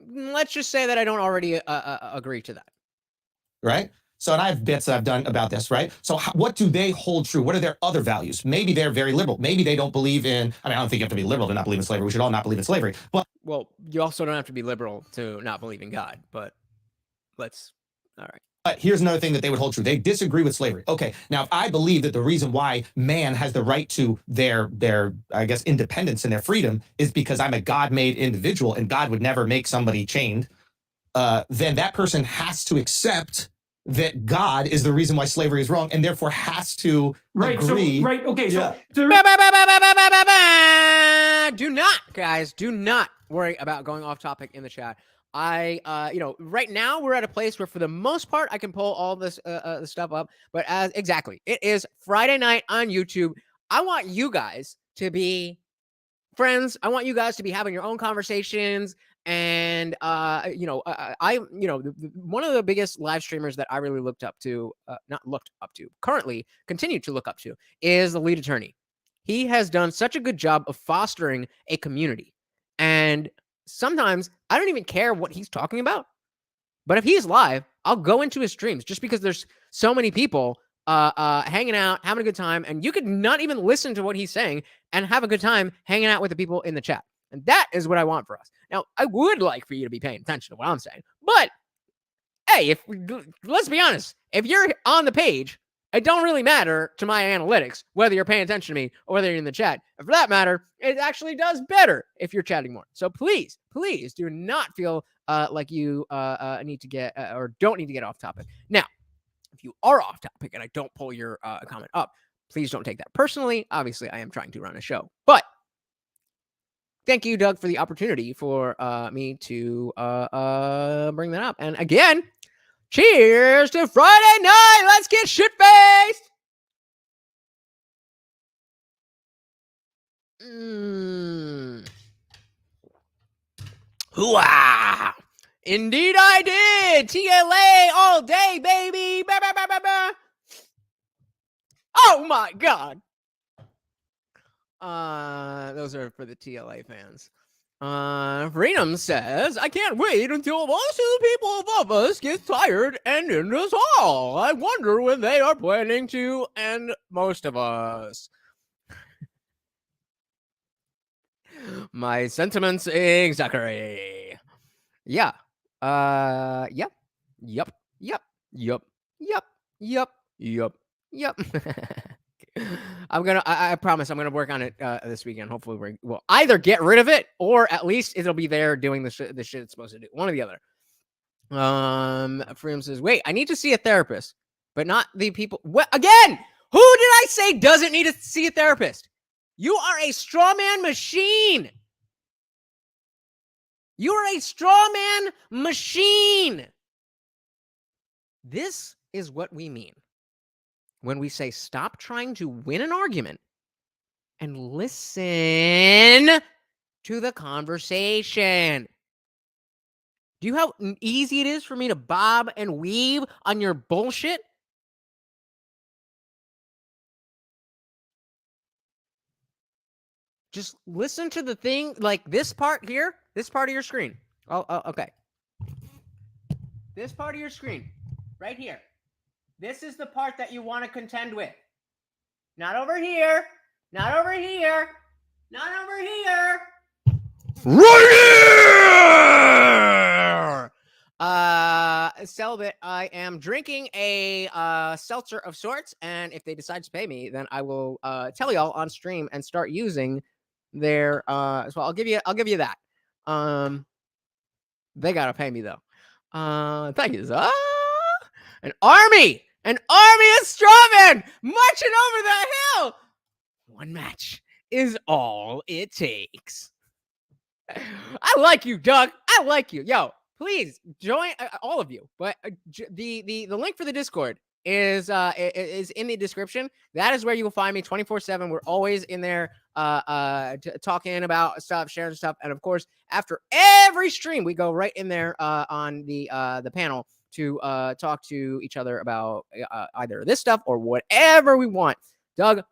Let's just say that I don't already agree to that. Right? So, and I have bits that I've done about this, right? So what do they hold true? What are their other values? Maybe they're very liberal. Maybe they don't believe in, I don't think you have to be liberal to not believe in slavery. We should all not believe in slavery. But well, you also don't have to be liberal to not believe in God, but all right. But here's another thing that they would hold true. They disagree with slavery. Okay, now if I believe that the reason why man has the right to their I guess, independence and their freedom is because I'm a God-made individual and God would never make somebody chained, then that person has to accept that God is the reason why slavery is wrong and therefore has to agree. Okay, so... Do not, guys, do not worry about going off topic in the chat. Right now we're at a place where for the most part I can pull all this stuff up. But it is Friday night on YouTube. I want you guys to be friends. I want you guys to be having your own conversations. And one of the biggest live streamers that I really currently continue to look up to is the lead attorney. He has done such a good job of fostering a community. And sometimes I don't even care what he's talking about. But if he's live, I'll go into his streams just because there's so many people hanging out, having a good time. And you could not even listen to what he's saying and have a good time hanging out with the people in the chat. And that is what I want for us. Now, I would like for you to be paying attention to what I'm saying. But, hey, let's be honest. If you're on the page, it don't really matter to my analytics whether you're paying attention to me or whether you're in the chat. And for that matter, it actually does better if you're chatting more. So please do not feel like you need to get or don't need to get off topic. Now, if you are off topic and I don't pull your comment up, please don't take that personally. Obviously, I am trying to run a show. But thank you, Doug, for the opportunity for me to bring that up. And again, cheers to Friday night. Let's get shit-faced. Hooah! Indeed I did. TLA all day, baby. Bah, bah, bah, bah, bah. Oh my God. Those are for the TLA fans. Freedom says, I can't wait until most of the people above us get tired and end us all. I wonder when they are planning to end most of us. My sentiments exactly. Yeah. Yep. I promise I'm gonna work on it this weekend. Hopefully we'll either get rid of it or at least it'll be there doing the shit it's supposed to do. One or the other. Freedom says, wait, I need to see a therapist, but not the people. What again? Who did I say doesn't need to see a therapist? You are a straw man machine. You are a straw man machine. This is what we mean when we say stop trying to win an argument and listen to the conversation. Do you know how easy it is for me to bob and weave on your bullshit? Just listen to the thing, like this part here, this part of your screen. Oh, okay. This part of your screen, right here. This is the part that you want to contend with. Not over here. Not over here. Not over here. Right here! Celibate, I am drinking a seltzer of sorts, and if they decide to pay me, then I will tell y'all on stream and start using their so I'll give you that. They gotta pay me though. Thank you. An army of strawmen marching over the hill. One match is all it takes. I like you, Doug. I like you. Yo, please join all of you. But the link for the Discord is in the description. That is where you will find me 24/7. We're always in there talking about stuff, sharing stuff, and of course, after every stream, we go right in there on the panel to talk to each other about either this stuff or whatever we want. Doug,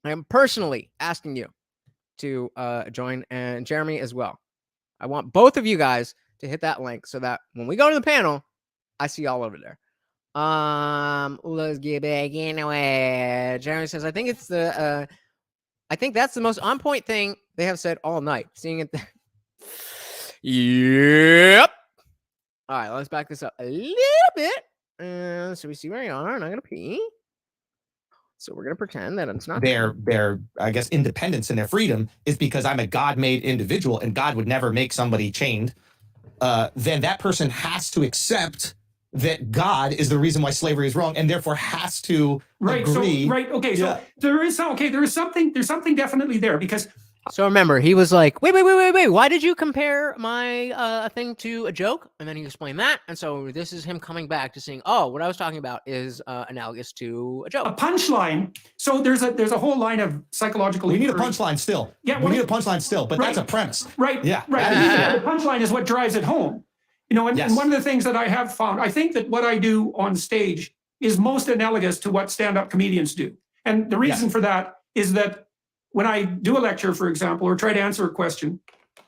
I am personally asking you to join, and Jeremy as well. I want both of you guys to hit that link so that when we go to the panel, I see y'all over there. Let's get back into it. Jeremy says, I think it's the I think that's the most on point thing they have said all night. Seeing it. Yep. All right, let's back this up a little bit. So we see where you are, and I'm gonna pee. So we're gonna pretend that it's not their I guess independence and their freedom is because I'm a God-made individual, and God would never make somebody chained. Then that person has to accept that God is the reason why slavery is wrong, and therefore has to agree. So, okay, so there is something definitely there, because So remember, he was like, wait. Why did you compare my thing to a joke? And then he explained that. And so this is him coming back to saying, oh, what I was talking about is analogous to a joke. A punchline. So there's a whole line of psychological. We need a punchline still. Yeah, we need a punchline still, but that's a premise. Right. Yeah. Right. The punchline is what drives it home. And one of the things that I have found, I think that what I do on stage is most analogous to what stand-up comedians do. And the reason for that is that when I do a lecture, for example, or try to answer a question,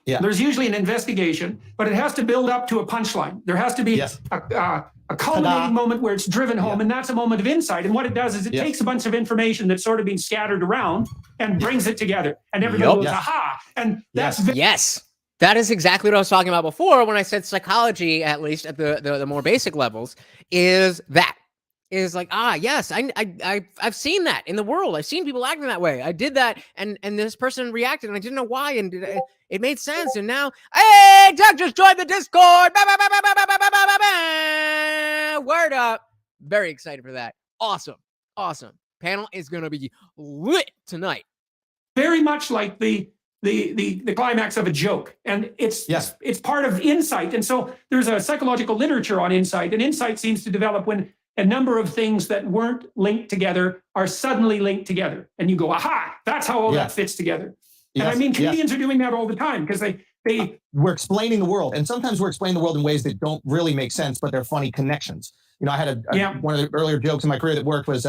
there's usually an investigation, but it has to build up to a punchline. There has to be a culminating moment where it's driven home, and that's a moment of insight. And what it does is it takes a bunch of information that's sort of been scattered around and brings it together. And everybody goes, aha! And that's yes. That is exactly what I was talking about before when I said psychology, at least at the more basic levels, is that. Is like, yes, I've seen that in the world. I've seen people acting that way. I did that, and this person reacted, and I didn't know why, and it made sense. And now, hey, Doug just joined the Discord. Word up. Very excited for that. Awesome. Panel is gonna be lit tonight. Very much like the climax of a joke, and it's part of insight. And so there's a psychological literature on insight, and insight seems to develop when a number of things that weren't linked together are suddenly linked together. And you go, aha, that's how all that fits together. And I mean, comedians are doing that all the time because we're explaining the world. And sometimes we're explaining the world in ways that don't really make sense, but they're funny connections. I had one of the earlier jokes in my career that worked was,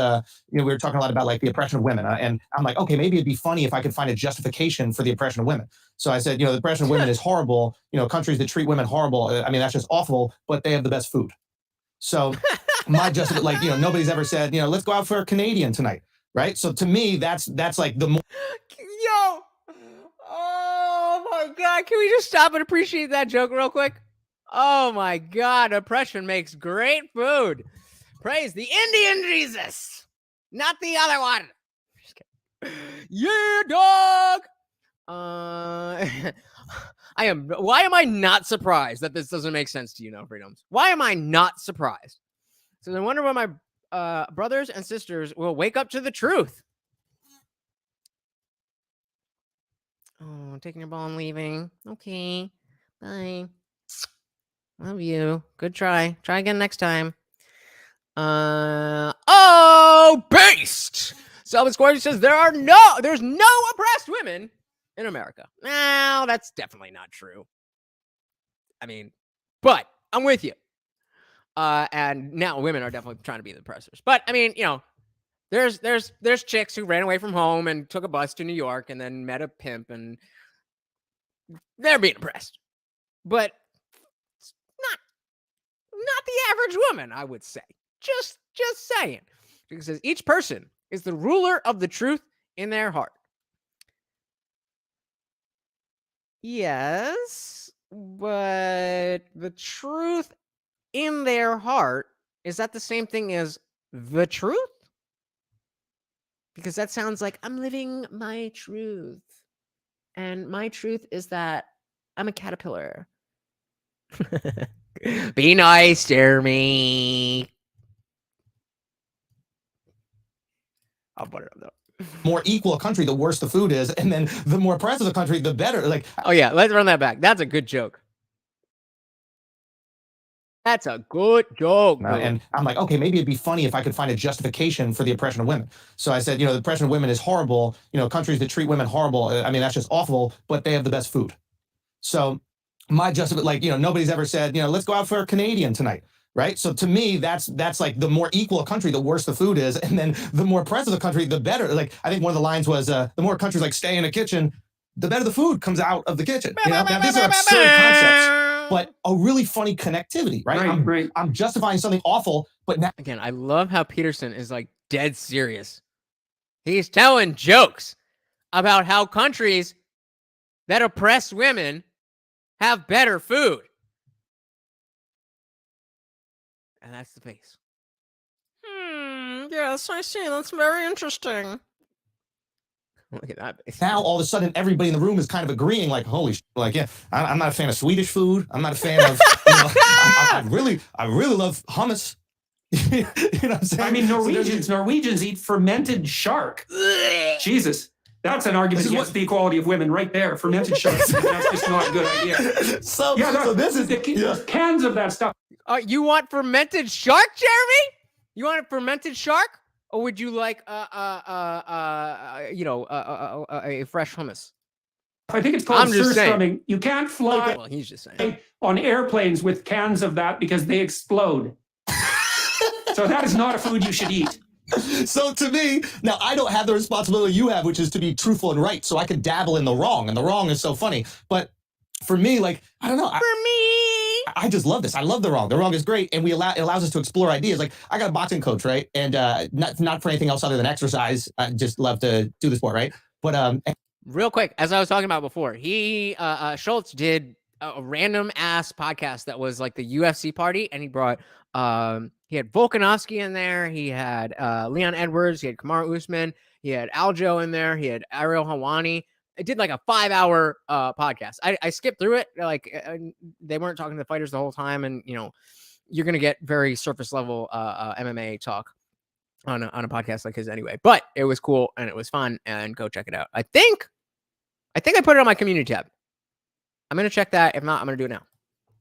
we were talking a lot about like the oppression of women. And I'm like, okay, maybe it'd be funny if I could find a justification for the oppression of women. So I said, the oppression of women is horrible. Countries that treat women horrible. I mean, that's just awful, but they have the best food. So my justification, nobody's ever said, let's go out for a Canadian tonight. Right. So to me, that's like the Yo. Oh my God. Can we just stop and appreciate that joke real quick? Oh my God. Oppression makes great food. Praise the Indian Jesus, not the other one. Just kidding. Yeah, dog. Why am I not surprised that this doesn't make sense to you, No Freedoms? Why am I not surprised? So I wonder when my brothers and sisters will wake up to the truth. Oh, taking your ball and leaving. Okay. Bye. Love you. Good try. Try again next time. Based. Selma Square says there's no oppressed women in America. Now, that's definitely not true. I mean, but I'm with you. And now women are definitely trying to be the oppressors. But I mean, there's chicks who ran away from home and took a bus to New York and then met a pimp and they're being oppressed. But it's not the average woman, I would say. Just saying. Because each person is the ruler of the truth in their heart. Yes, but the truth in their heart, is that the same thing as the truth? Because that sounds like I'm living my truth. And my truth is that I'm a caterpillar. Be nice, Jeremy. I'll put it up though. More equal country, the worse the food is, and then the more oppressive the country, the better. Like, oh yeah, let's run that back. That's a good joke. That's a good joke. And I'm like, okay, maybe it'd be funny if I could find a justification for the oppression of women. So I said, the oppression of women is horrible. Countries that treat women horrible. I mean, that's just awful, but they have the best food. So my justification, nobody's ever said, let's go out for a Canadian tonight. Right. So to me, that's like the more equal a country, the worse the food is. And then the more oppressive the country, the better. Like, I think one of the lines was the more countries like stay in a kitchen, the better the food comes out of the kitchen. Now, these are absurd concepts, but a really funny connectivity. Right. I'm justifying something awful. But now, again, I love how Peterson is like dead serious. He's telling jokes about how countries that oppress women have better food. And that's the face. Yes, I see. That's very interesting. Look at that face. Now, all of a sudden, everybody in the room is kind of agreeing, like, holy shit. Like, yeah, I'm not a fan of Swedish food. I'm not a fan of, I really love hummus. You know what I'm saying? I mean, Norwegians eat fermented shark. Jesus. That's an argument against the equality of women right there. Fermented sharks. That's just not a good idea. So this is there's cans of that stuff. You want fermented shark, Jeremy? You want a fermented shark, or would you like a fresh hummus? I think it's called surströmming. You can't fly well, he's just saying. on airplanes with cans of that because they explode. So that is not a food you should eat. So to me, now I don't have the responsibility you have, which is to be truthful and right. So I can dabble in the wrong, and the wrong is so funny. But for me, like, I don't know. I just love this. I love the wrong. The wrong is great, and it allows us to explore ideas. Like, I got a boxing coach, right? And not for anything else other than exercise. I just love to do the sport, right? But real quick, as I was talking about before, Schultz did a random ass podcast that was like the UFC party, and he brought he had Volkanovski in there, he had Leon Edwards, he had Kamaru Usman, he had Aljo in there, he had Ariel Helwani. It did like a 5-hour podcast. I skipped through it. Like they weren't talking to the fighters the whole time, and you're gonna get very surface level MMA talk on a podcast like his anyway. But it was cool and it was fun, and go check it out. I think I put it on my community tab. I'm gonna check that. If not, I'm gonna do it now.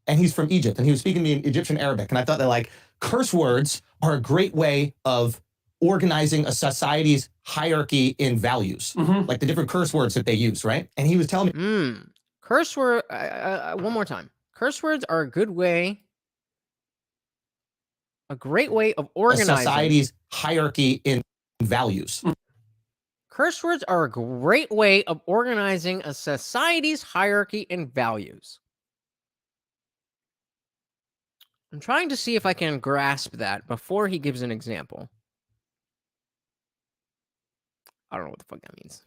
And he's from Egypt, and he was speaking to me in Egyptian Arabic, and I thought that like curse words are a great way of organizing a society's hierarchy in values, like the different curse words that they use, right? And he was telling me, curse word. One more time. Curse words are a great way of organizing a society's hierarchy in values. Curse words are a great way of organizing a society's hierarchy in values. I'm trying to see if I can grasp that before he gives an example. I don't know what the fuck that means.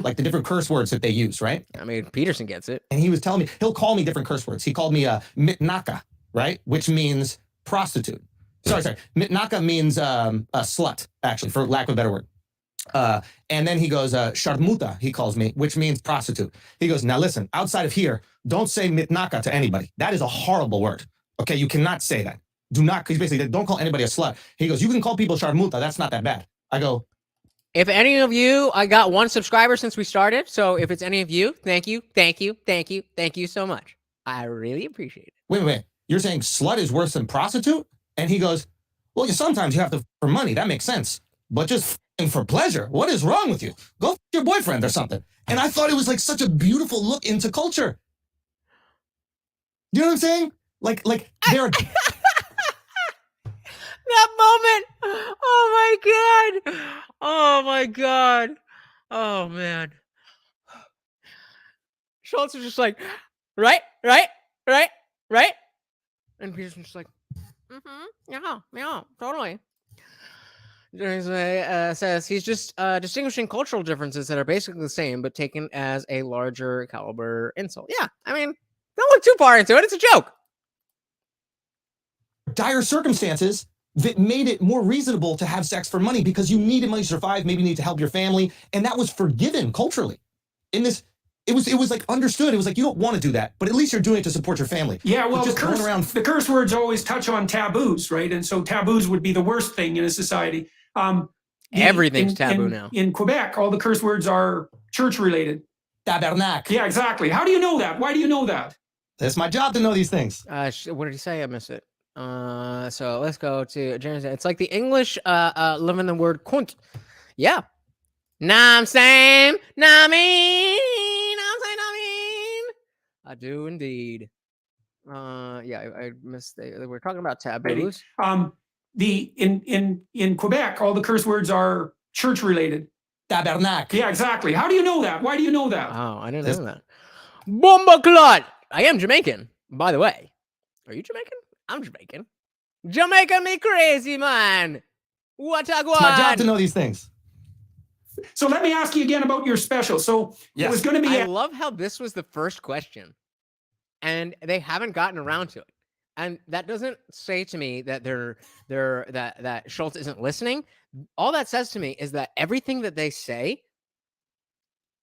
Like the different curse words that they use, right? I mean, Peterson gets it. And he was telling me, he'll call me different curse words. He called me mitnaka, right? Which means prostitute. Sorry. Mitnaka means a slut, actually, for lack of a better word. And then he goes, sharmuta, he calls me, which means prostitute. He goes, now listen, outside of here, don't say mitnaka to anybody. That is a horrible word. Okay, you cannot say that. Do not, because basically, don't call anybody a slut. He goes, you can call people sharmuta. That's not that bad. I go, if any of you, I got 1 subscriber since we started. So if it's any of you, thank you so much. I really appreciate it. Wait. You're saying slut is worse than prostitute? And he goes, well, sometimes you have to for money. That makes sense. But just for pleasure. What is wrong with you? Go f your boyfriend or something. And I thought it was like such a beautiful look into culture. You know what I'm saying? Like they're that moment. Oh my god. Oh man. Schultz was just like, right. And Peterson's just like, yeah, totally. Says he's just distinguishing cultural differences that are basically the same, but taken as a larger caliber insult. Yeah, I mean, don't look too far into it. It's a joke. Dire circumstances that made it more reasonable to have sex for money because you needed money to survive, maybe you need to help your family, and that was forgiven culturally. In this, it was like understood. It was like, you don't want to do that, but at least you're doing it to support your family. Yeah, well, the curse words always touch on taboos, right? And so taboos would be the worst thing in a society. Everything's taboo now. In Quebec, all the curse words are church-related. Tabernacle. Yeah, exactly. How do you know that? Why do you know that? It's my job to know these things. What did he say? I missed it. So let's go to James. It's like the English living the word cunt. Yeah. Nah, I'm saying. Nah, I mean. I do indeed. Yeah, I missed. We're talking about taboos. In Quebec, all the curse words are church-related. Tabernacle. Yeah, exactly. How do you know that? Why do you know that? Oh, I didn't know that. Bomba clot. I am Jamaican, by the way. Are you Jamaican? I'm Jamaican. Jamaica me crazy, man. What a guan. It's my job to know these things. So let me ask you again about your special. So it was going to be. I love how this was the first question, and they haven't gotten around to it. And that doesn't say to me that that Schultz isn't listening. All that says to me is that everything that they say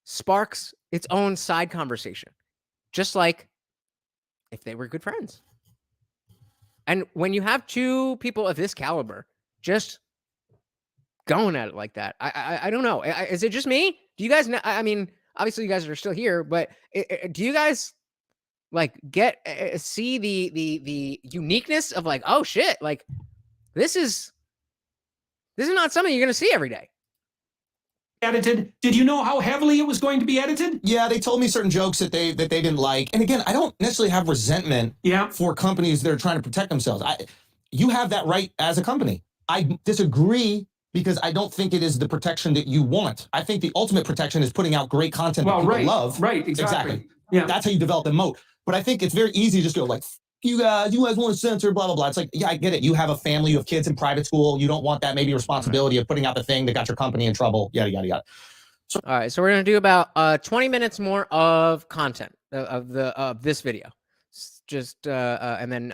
sparks its own side conversation, just like if they were good friends. And when you have two people of this caliber just going at it like that, I don't know. Is it just me? Do you guys know? I mean, obviously you guys are still here, but do you guys like get see the uniqueness of like, oh shit, like this is not something you're gonna see every day. Edited. Did you know how heavily it was going to be edited? Yeah, they told me certain jokes that they didn't like. And again, I don't necessarily have resentment for companies that are trying to protect themselves. You have that right as a company. I disagree because I don't think it is the protection that you want. I think the ultimate protection is putting out great content that people love. Right, exactly. Yeah. That's how you develop the moat. But I think it's very easy to just go like, you guys want to censor, blah, blah, blah. It's like, yeah, I get it. You have a family, you have kids in private school. You don't want that maybe responsibility of putting out the thing that got your company in trouble, yada, yada, yada. So, all right, so we're going to do about 20 minutes more of content of this video. Just, and then,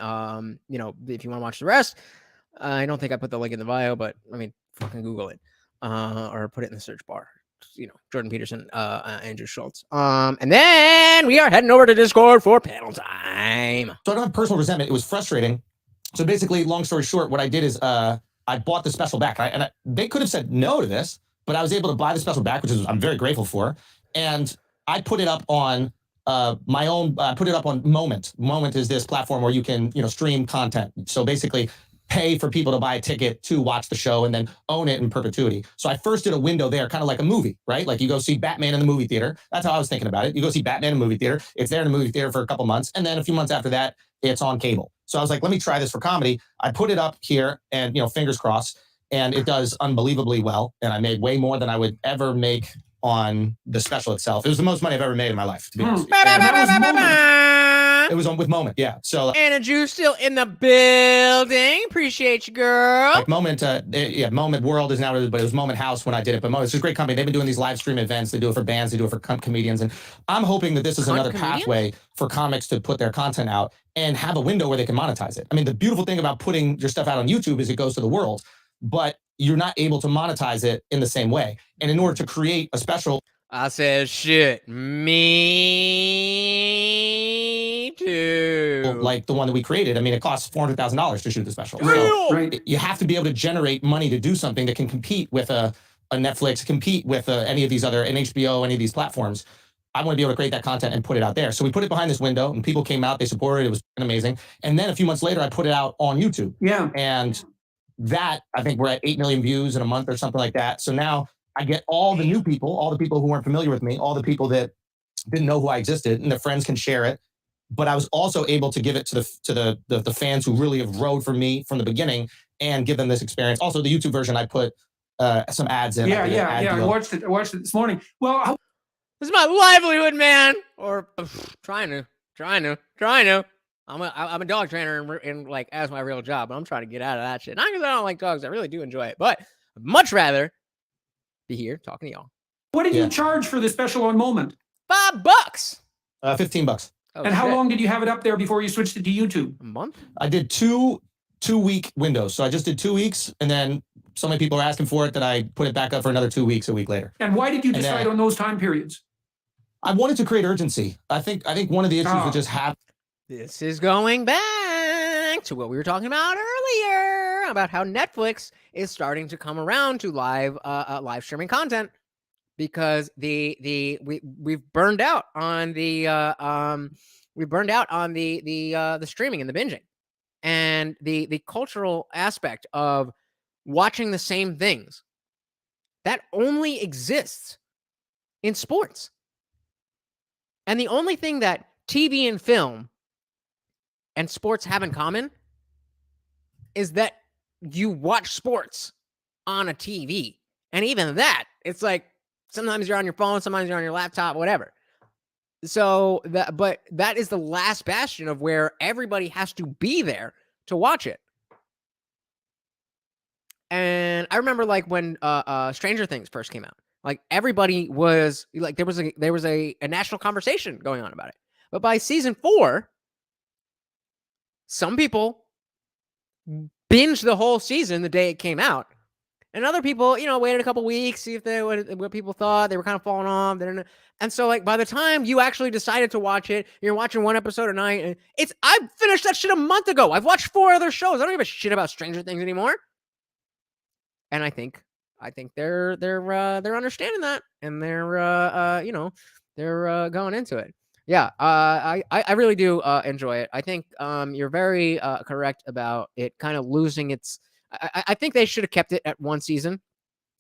you know, if you want to watch the rest, I don't think I put the link in the bio, but I mean, fucking Google it, or put it in the search bar. You know, Jordan Peterson, Andrew Schultz. And then we are heading over to Discord for panel time. So I don't have personal resentment. It was frustrating. So basically, long story short, what I did is I bought the special back. They could have said no to this, but I was able to buy the special back, which I'm very grateful for. And I put it up on my own, put it up on Moment. Moment is this platform where you can, you know, stream content. So basically, pay for people to buy a ticket to watch the show and then own it in perpetuity. So I first did a window there, kind of like a movie, right? Like you go see Batman in the movie theater. That's how I was thinking about it. You go see Batman in the movie theater. It's there in the movie theater for a couple months. And then a few months after that, it's on cable. So I was like, let me try this for comedy. I put it up here and, you know, fingers crossed, and it does unbelievably well. And I made way more than I would ever make on the special itself. It was the most money I've ever made in my life, to be honest. It was on with Moment, yeah. So Anna Jew still in the building. Appreciate you, girl. Like Moment, Moment World is now, but it was Moment House when I did it. But Moment, it's a great company. They've been doing these live stream events. They do it for bands. They do it for comedians. And I'm hoping that this is another pathway for comics to put their content out and have a window where they can monetize it. I mean, the beautiful thing about putting your stuff out on YouTube is it goes to the world, but you're not able to monetize it in the same way. And in order to create a special, I said, shit, me too. Like the one that we created. I mean, it costs $400,000 to shoot the special. So you have to be able to generate money to do something that can compete with a Netflix, compete with any of these other, an HBO, any of these platforms. I want to be able to create that content and put it out there. So we put it behind this window and people came out, they supported it. It was amazing. And then a few months later, I put it out on YouTube. Yeah. And that, I think we're at 8 million views in a month or something like that. So now I get all the new people, all the people who weren't familiar with me, all the people that didn't know who I existed, and their friends can share it. But I was also able to give it to the fans who really have rode for me from the beginning and give them this experience. Also, the YouTube version, I put some ads in. Yeah. I watched it this morning. Well, this is my livelihood, man. Or trying to. I'm a dog trainer and like as my real job, but I'm trying to get out of that shit. Not because I don't like dogs, I really do enjoy it, but I'd much rather be here talking to y'all. What did you charge for the special on Moment? $5. $15. Oh, and how long did you have it up there before you switched it to YouTube? A month? I did two-week windows. So I just did 2 weeks, and then so many people are asking for it that I put it back up for another 2 weeks a week later. And why did you decide on those time periods? I wanted to create urgency. I think one of the issues with just have. This is going back to what we were talking about earlier about how Netflix is starting to come around to live streaming content because we've burned out on the streaming and the binging and the cultural aspect of watching the same things that only exists in sports. And the only thing that TV and film and sports have in common is that you watch sports on a TV. And even that, it's like sometimes you're on your phone, sometimes you're on your laptop, whatever. So but that is the last bastion of where everybody has to be there to watch it. And I remember like when Stranger Things first came out. Like everybody was like there was a national conversation going on about it. But by season 4, some people binged the whole season the day it came out. And other people, waited a couple weeks, see if what people thought. They were kind of falling off. And so like by the time you actually decided to watch it, you're watching one episode a night. And I finished that shit a month ago. I've watched 4 other shows. I don't give a shit about Stranger Things anymore. And I think I think they're understanding that, and they're they're going into it. Yeah, I really do enjoy it. I think you're very correct about it kind of losing its. I think they should have kept it at one season.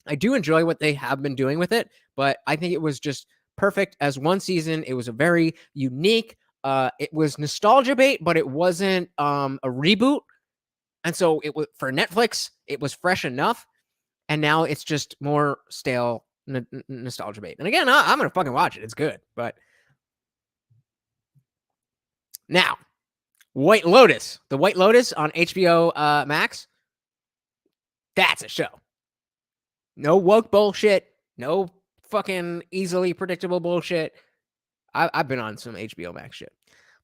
I do enjoy what they have been doing with it, but I think it was just perfect as one season. It was a very unique. It was nostalgia bait, but it wasn't a reboot, and so it was for Netflix. It was fresh enough, and now it's just more stale nostalgia bait. And again, I'm gonna fucking watch it. It's good, but now White Lotus, the White Lotus on HBO Max. That's a show. No woke bullshit. No fucking easily predictable bullshit. I've been on some HBO Max shit.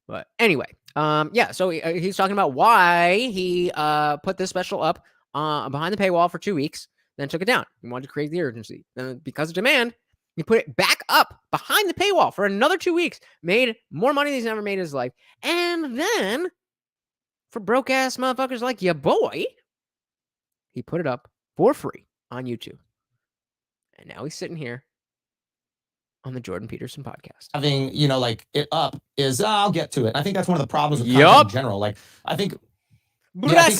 But anyway, yeah, so he's talking about why he put this special up behind the paywall for 2 weeks, then took it down. He wanted to create the urgency. Then because of demand, he put it back up behind the paywall for another 2 weeks, made more money than he's ever made in his life. And then, for broke-ass motherfuckers like your boy, he put it up for free on YouTube. And now he's sitting here on the Jordan Peterson podcast. Having, like it up is, I'll get to it. I think that's one of the problems with content in general. Like, I think, there's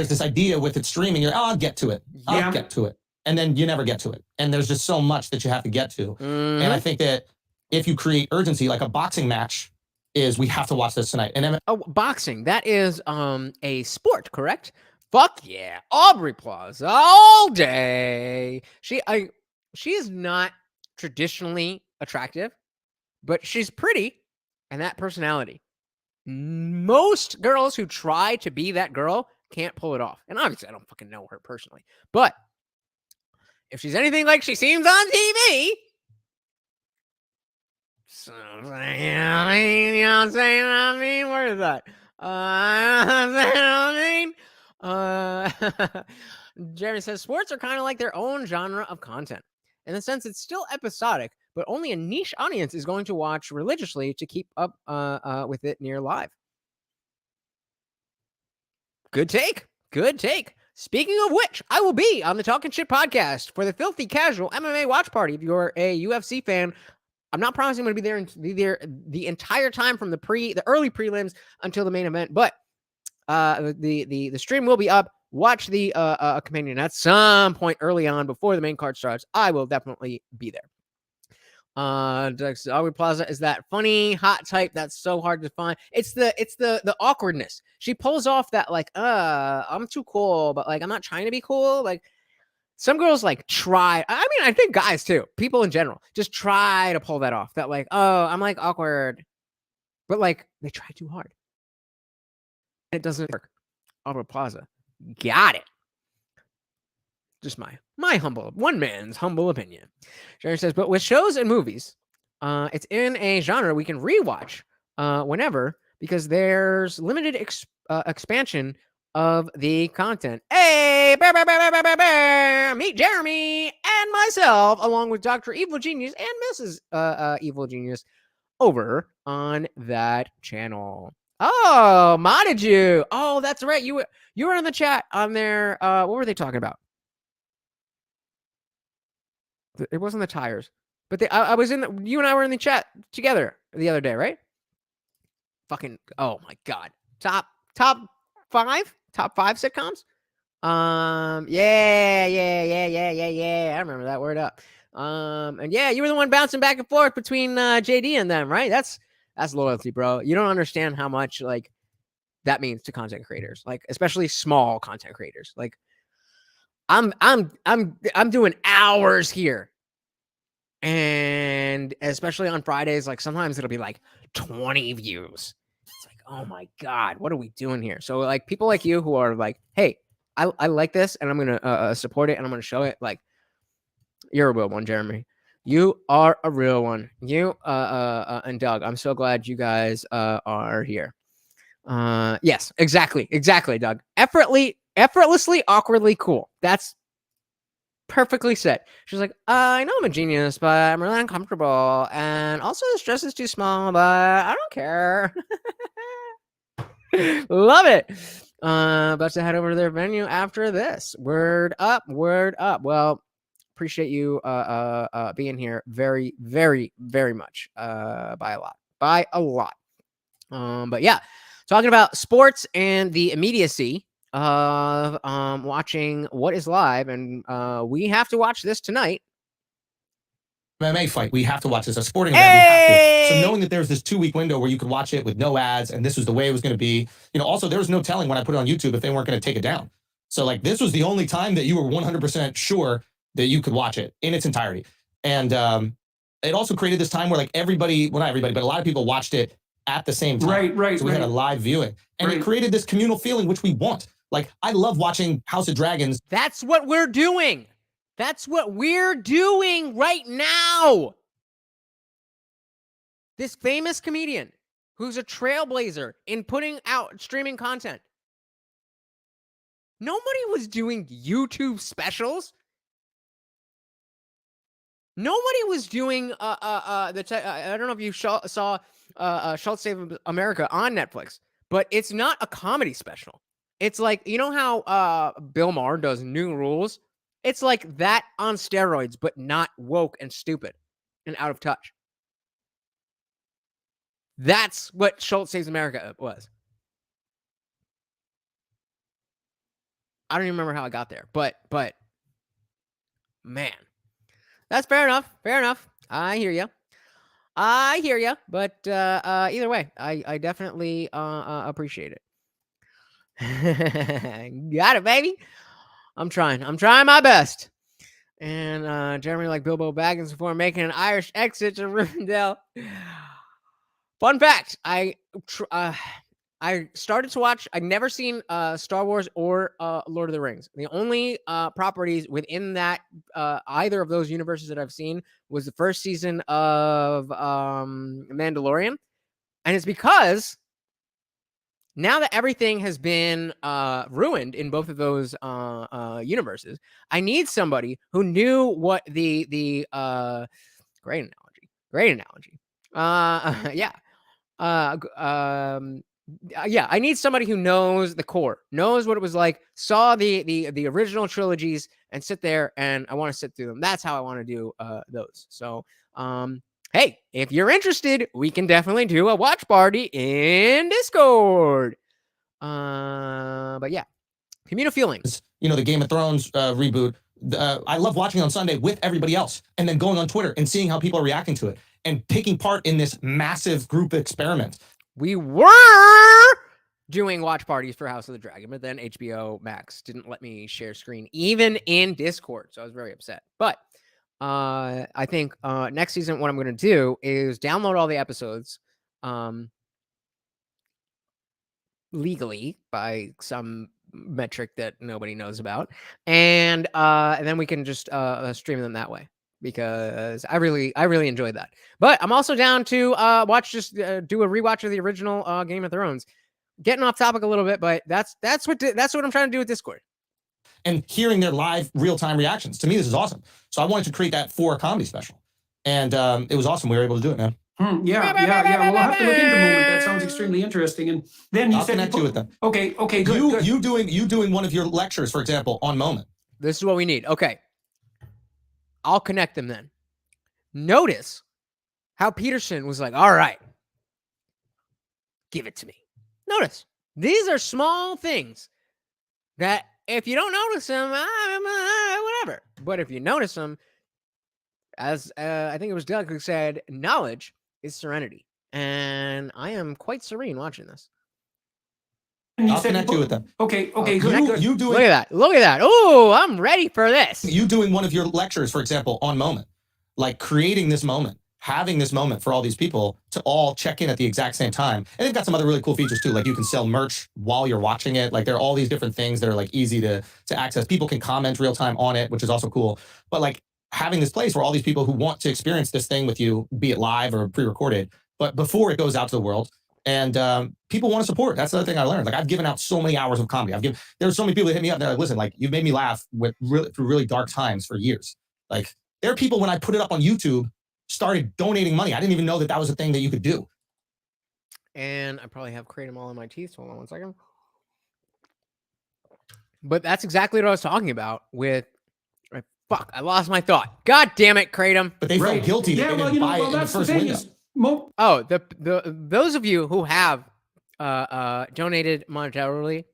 this idea with it streaming. You're, I'll get to it. I'll get to it. And then you never get to it. And there's just so much that you have to get to. And I think that if you create urgency, like a boxing match is, we have to watch this tonight. And boxing, that is a sport, correct? Fuck yeah. Aubrey Plaza all day. She is not traditionally attractive, but she's pretty, and that personality. Most girls who try to be that girl can't pull it off. And obviously, I don't fucking know her personally. But if she's anything like she seems on TV, so, you know what I'm saying? I mean, where is that? Jeremy says sports are kind of like their own genre of content. In the sense, it's still episodic, but only a niche audience is going to watch religiously to keep up with it near live. Good take. Good take. Speaking of which, I will be on the Talking Shit podcast for the Filthy Casual MMA watch party. If you're a UFC fan, I'm not promising I'm going to be there the entire time from the early prelims until the main event, but the stream will be up. Watch the companion at some point early on before the main card starts. I will definitely be there. Aubrey Plaza is that funny hot type that's so hard to find. It's the awkwardness. She pulls off that like, I'm too cool, but like I'm not trying to be cool. Like some girls like try. I mean, I think guys too, people in general, just try to pull that off. That like, oh, I'm like awkward, but like they try too hard. It doesn't work. Aubrey Plaza. Got it. Just my one man's humble opinion. Jerry says, but with shows and movies, it's in a genre we can rewatch whenever because there's limited expansion of the content. Hey, meet Jeremy and myself, along with Dr. Evil Genius and Mrs. Evil Genius, over on that channel. Oh, modded you. Oh, that's right. You were in the chat on there. What were they talking about? It wasn't the tires, but I was you and I were in the chat together the other day, right? Fucking, oh my God. Top 5 sitcoms. Yeah. I remember that word up. And yeah, you were the one bouncing back and forth between JD and them, right? That's loyalty, bro. You don't understand how much like that means to content creators, like especially small content creators. Like I'm doing hours here, and especially on Fridays, like sometimes it'll be like 20 views. It's like, oh my God, what are we doing here? So like people like you who are like, hey, I like this, and I'm gonna support it, and I'm gonna show it. Like you're a real one, Jeremy. You are a real one. You and Doug, I'm so glad you guys are here. Yes, exactly, Doug. Effortlessly, awkwardly cool. That's perfectly said. She's like, I know I'm a genius, but I'm really uncomfortable. And also this dress is too small, but I don't care. Love it. About to head over to their venue after this. Word up, word up. Well, appreciate you being here very, very, very much. By a lot. But yeah, talking about sports and the immediacy of watching what is live, and we have to watch this tonight. MMA fight. We have to watch this. A sporting event. We have to. So knowing that there's this 2-week window where you could watch it with no ads, and this was the way it was going to be. Also there was no telling when I put it on YouTube if they weren't going to take it down. So like this was the only time that you were 100% sure that you could watch it in its entirety. And it also created this time where like everybody, well not everybody, but a lot of people watched it at the same time. Right. So we had a live viewing, and it created this communal feeling which we want. Like I love watching House of Dragons. That's what we're doing. That's what we're doing right now. This famous comedian who's a trailblazer in putting out streaming content. Nobody was doing YouTube specials. Nobody was doing I don't know if you saw Schultz Save America on Netflix, but it's not a comedy special. It's like, you know how Bill Maher does New Rules? It's like that on steroids, but not woke and stupid and out of touch. That's what Schultz Saves America was. I don't even remember how I got there, but man, that's fair enough. Fair enough. I hear you. But either way, I definitely appreciate it. Got it, baby. I'm trying my best. And Jeremy like Bilbo Baggins before making an Irish exit to Rivendell. Fun fact, I started to watch, I've never seen Star Wars or Lord of the Rings. The only properties within that, either of those universes that I've seen was the first season of Mandalorian. And it's because now that everything has been ruined in both of those universes, I need somebody who knew what the great analogy. Yeah, I need somebody who knows the core, knows what it was like, saw the original trilogies, and sit there, and I want to sit through them. That's how I want to do those. So, hey, if you're interested, we can definitely do a watch party in Discord. But yeah, communal feelings. The Game of Thrones reboot. I love watching on Sunday with everybody else, and then going on Twitter and seeing how people are reacting to it and taking part in this massive group experiment. We were doing watch parties for House of the Dragon, but then HBO Max didn't let me share screen even in Discord, so I was very upset. But I think next season what I'm going to do is download all the episodes legally by some metric that nobody knows about, and then we can just stream them that way, because I really enjoyed that. But I'm also down to watch, just do a rewatch of the original Game of Thrones. Getting off topic a little bit, but that's what I'm trying to do with Discord. And hearing their live real-time reactions. To me, this is awesome. So I wanted to create that for a comedy special. And it was awesome. We were able to do it, man. Yeah. Well, I'll have to look into Moment. That sounds extremely interesting. And then you I'll connect you with them. Okay, good. You doing one of your lectures, for example, on Moment. This is what we need. Okay. I'll connect them then. Notice how Peterson was like, all right, give it to me. Notice, these are small things that if you don't notice them, whatever. But if you notice them, as I think it was Doug who said, knowledge is serenity. And I am quite serene watching this. I'll connect you with them. Okay, good. You doing? Look at that. Oh, I'm ready for this. You doing one of your lectures, for example, on Moment, like creating this moment, having this moment for all these people to all check in at the exact same time. And they've got some other really cool features too. Like you can sell merch while you're watching it. Like there are all these different things that are like easy to access. People can comment real time on it, which is also cool. But like having this place where all these people who want to experience this thing with you, be it live or pre-recorded, but before it goes out to the world, and people want to support. That's the other thing I learned. Like I've given out so many hours of comedy. There's so many people that hit me up. They're like, listen, like you've made me laugh through really dark times for years. Like there are people when I put it up on YouTube started donating money. I didn't even know that was a thing that you could do. And I probably have Kratom all in my teeth. Hold on one second. But that's exactly what I was talking about with. Fuck, I lost my thought. God damn it, Kratom. But they felt guilty that they didn't buy it in the first window. Oh, those of you who have donated monetarily,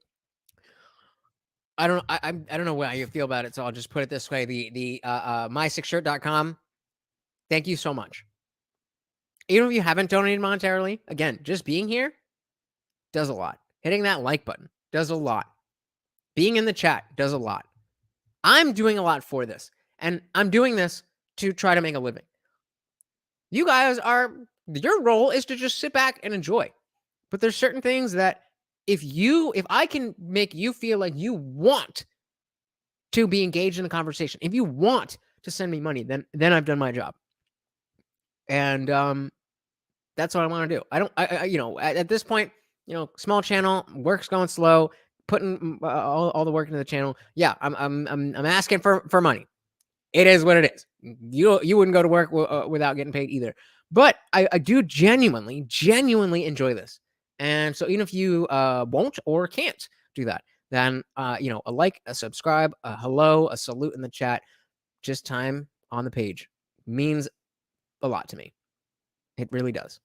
I don't know how you feel about it, so I'll just put it this way: the my6shirt.com. Thank you so much. Even if you haven't donated monetarily, again, just being here does a lot. Hitting that like button does a lot. Being in the chat does a lot. I'm doing a lot for this, and I'm doing this to try to make a living. You guys your role is to just sit back and enjoy. But there's certain things that if I can make you feel like you want to be engaged in the conversation, if you want to send me money, then I've done my job. And that's what I want to do. At this point, small channel, work's going slow, putting all the work into the channel. Yeah, I'm asking for money. It is what it is. You wouldn't go to work without getting paid either. But I do genuinely enjoy this. And so even if you won't or can't do that, then a like, a subscribe, a hello, a salute in the chat, just time on the page means a lot to me. It really does.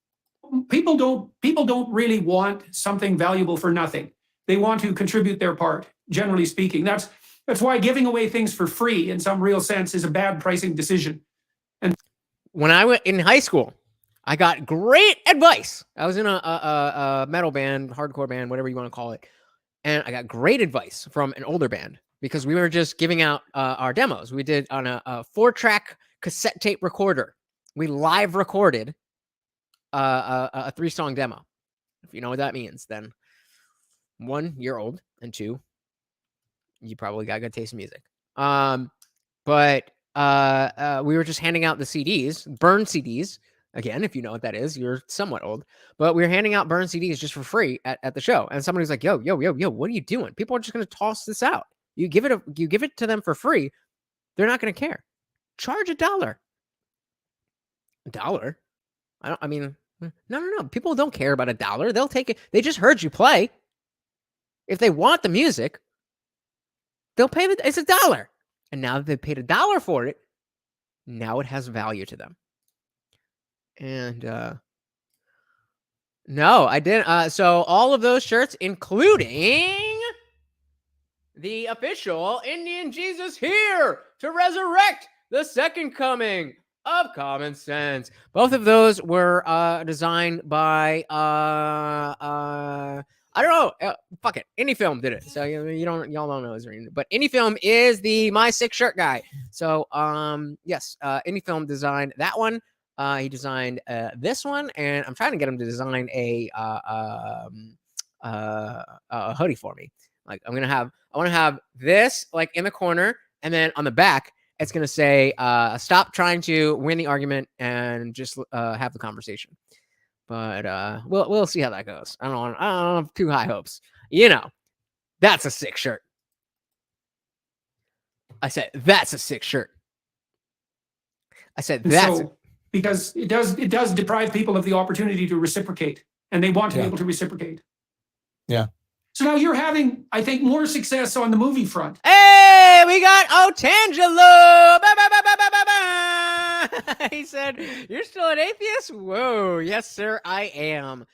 People don't really want something valuable for nothing. They want to contribute their part, generally speaking. That's why giving away things for free in some real sense is a bad pricing decision. And when I was in high school, I got great advice. I was in a metal band, hardcore band, whatever you want to call it. And I got great advice from an older band because we were just giving out our demos. We did on a 4-track cassette tape recorder. We live recorded a 3-song demo. If you know what that means, then 1, you're old, and 2, you probably got good taste in music. But we were just handing out the CDs, burned CDs. Again, if you know what that is, you're somewhat old. But we were handing out burned CDs just for free at the show. And somebody's like, yo, what are you doing? People are just going to toss this out. You give it to them for free. They're not going to care. Charge $1. $1? No. People don't care about $1. They'll take it. They just heard you play. If they want the music, they'll pay it's $1. And now that they paid $1 for it, now it has value to them. And no, I didn't. So all of those shirts, including the official Indian Jesus here to resurrect the second coming of common sense. Both of those were designed by I don't know. Fuck it. IndieFilm did it. So y'all don't know his name, but IndieFilm is the My 6 Shirt guy. So yes, IndieFilm designed that one. He designed this one, and I'm trying to get him to design a hoodie for me. Like I want to have this like in the corner, and then on the back it's gonna say "Stop trying to win the argument and just have the conversation." But we'll see how that goes. I don't have too high hopes. That's a sick shirt. I said that's a sick shirt. I said that's. Because it does deprive people of the opportunity to reciprocate, and they want to be able to reciprocate. Yeah. So now you're having, I think, more success on the movie front. Hey, we got Otangelo. He said, "You're still an atheist?" Whoa, yes, sir, I am.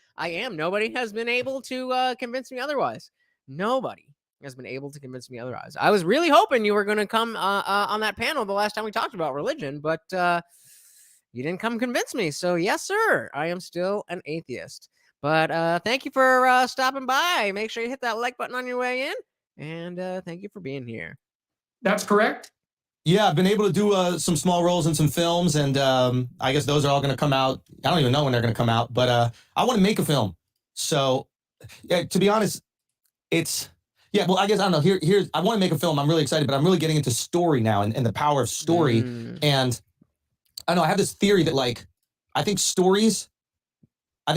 Nobody has been able to convince me otherwise. Nobody has been able to convince me otherwise. I was really hoping you were going to come on that panel the last time we talked about religion, but you didn't come convince me. So yes, sir, I am still an atheist. But thank you for stopping by. Make sure you hit that like button on your way in. And thank you for being here. That's correct. Yeah, I've been able to do some small roles in some films, and I guess those are all going to come out. I don't even know when they're going to come out, but I want to make a film. So, yeah, to be honest, well, I guess, I don't know. Here's I want to make a film. I'm really excited, but I'm really getting into story now and the power of story. And I don't know, I have this theory that, like, I think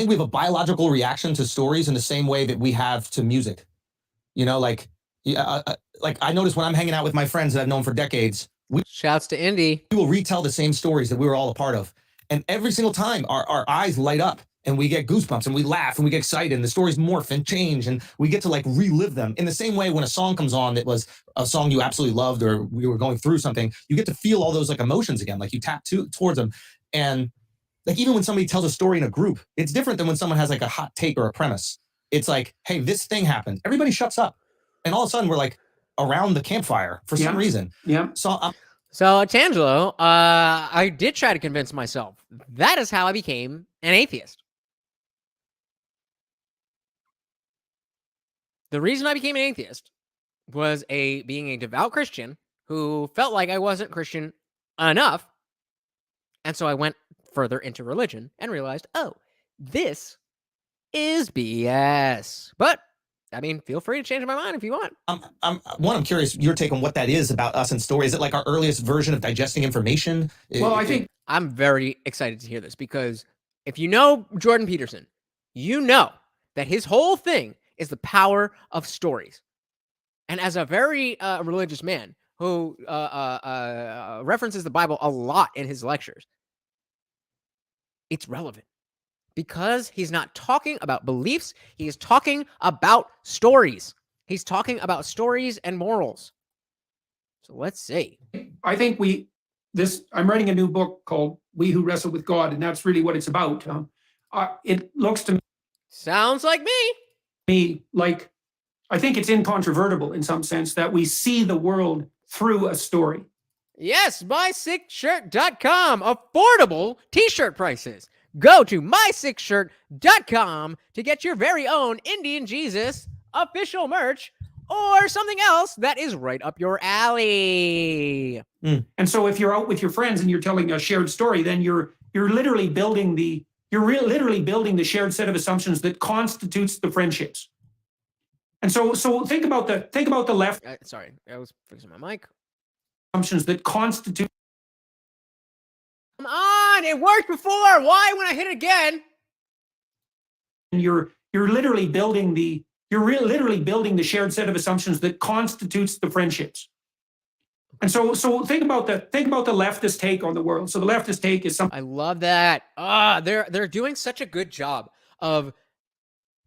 we have a biological reaction to stories in the same way that we have to music. Like I notice when I'm hanging out with my friends that I've known for decades, shouts to Indy. We will retell the same stories that we were all a part of. And every single time our eyes light up and we get goosebumps and we laugh and we get excited and the stories morph and change and we get to like relive them in the same way when a song comes on that was a song you absolutely loved or we were going through something, you get to feel all those like emotions again, like you tap towards them. And like even when somebody tells a story in a group, it's different than when someone has like a hot take or a premise. It's like, hey, this thing happened. Everybody shuts up. And all of a sudden we're like around the campfire for some reason. Yeah. So Tangelo, I did try to convince myself. That is how I became an atheist. The reason I became an atheist was being a devout Christian who felt like I wasn't Christian enough. And so I went further into religion and realized, oh, this is BS. But I mean, feel free to change my mind if you want. I'm curious your take on what that is about us and story. Is it like our earliest version of digesting information? Well, I think I'm very excited to hear this because if you know Jordan Peterson, you know that his whole thing is the power of stories. And as a very religious man who references the Bible a lot in his lectures, it's relevant because he's not talking about beliefs. He is talking about stories. He's talking about stories and morals. So let's see. I think I'm writing a new book called We Who Wrestle with God, and that's really what it's about. It looks to Sounds like me like, I think it's incontrovertible in some sense that we see the world through a story. Yes, mysickshirt.com. Affordable t-shirt prices. Go to mysickshirt.com to get your very own Indian Jesus official merch or something else that is right up your alley. And so if you're out with your friends and you're telling a shared story, then you're literally building the shared set of assumptions that constitutes the friendships. And so think about the left. Sorry, I was fixing my mic. Assumptions that constitute. Come on, it worked before. Why when I hit it again? And you're literally building the shared set of assumptions that constitutes the friendships. And so think about the leftist take on the world. So the leftist take is something. I love that. They're doing such a good job of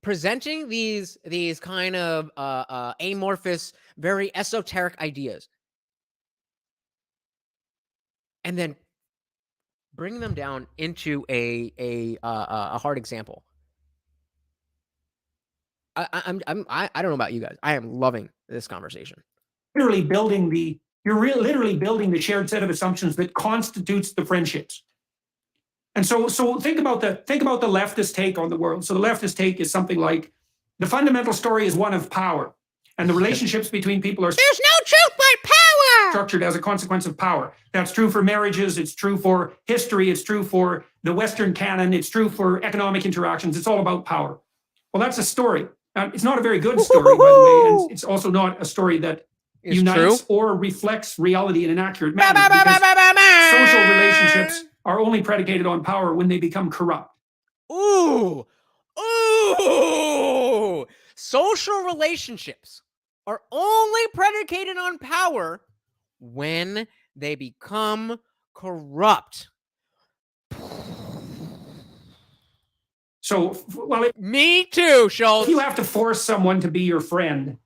presenting these kind of amorphous, very esoteric ideas, and then bring them down into a hard example. I don't know about you guys. I am loving this conversation. You're literally building the shared set of assumptions that constitutes the friendships. And so think about the leftist take on the world. So the leftist take is something like, the fundamental story is one of power, and the relationships between people are. There's no truth but power. Structured as a consequence of power. That's true for marriages. It's true for history. It's true for the Western canon. It's true for economic interactions. It's all about power. Well, that's a story. It's not a very good story, by the way, and it's also not a story that unites or reflects reality in an accurate manner. Because social relationships are only predicated on power when they become corrupt. Ooh. Social relationships are only predicated on power when they become corrupt. So, me too, Schultz. If you have to force someone to be your friend,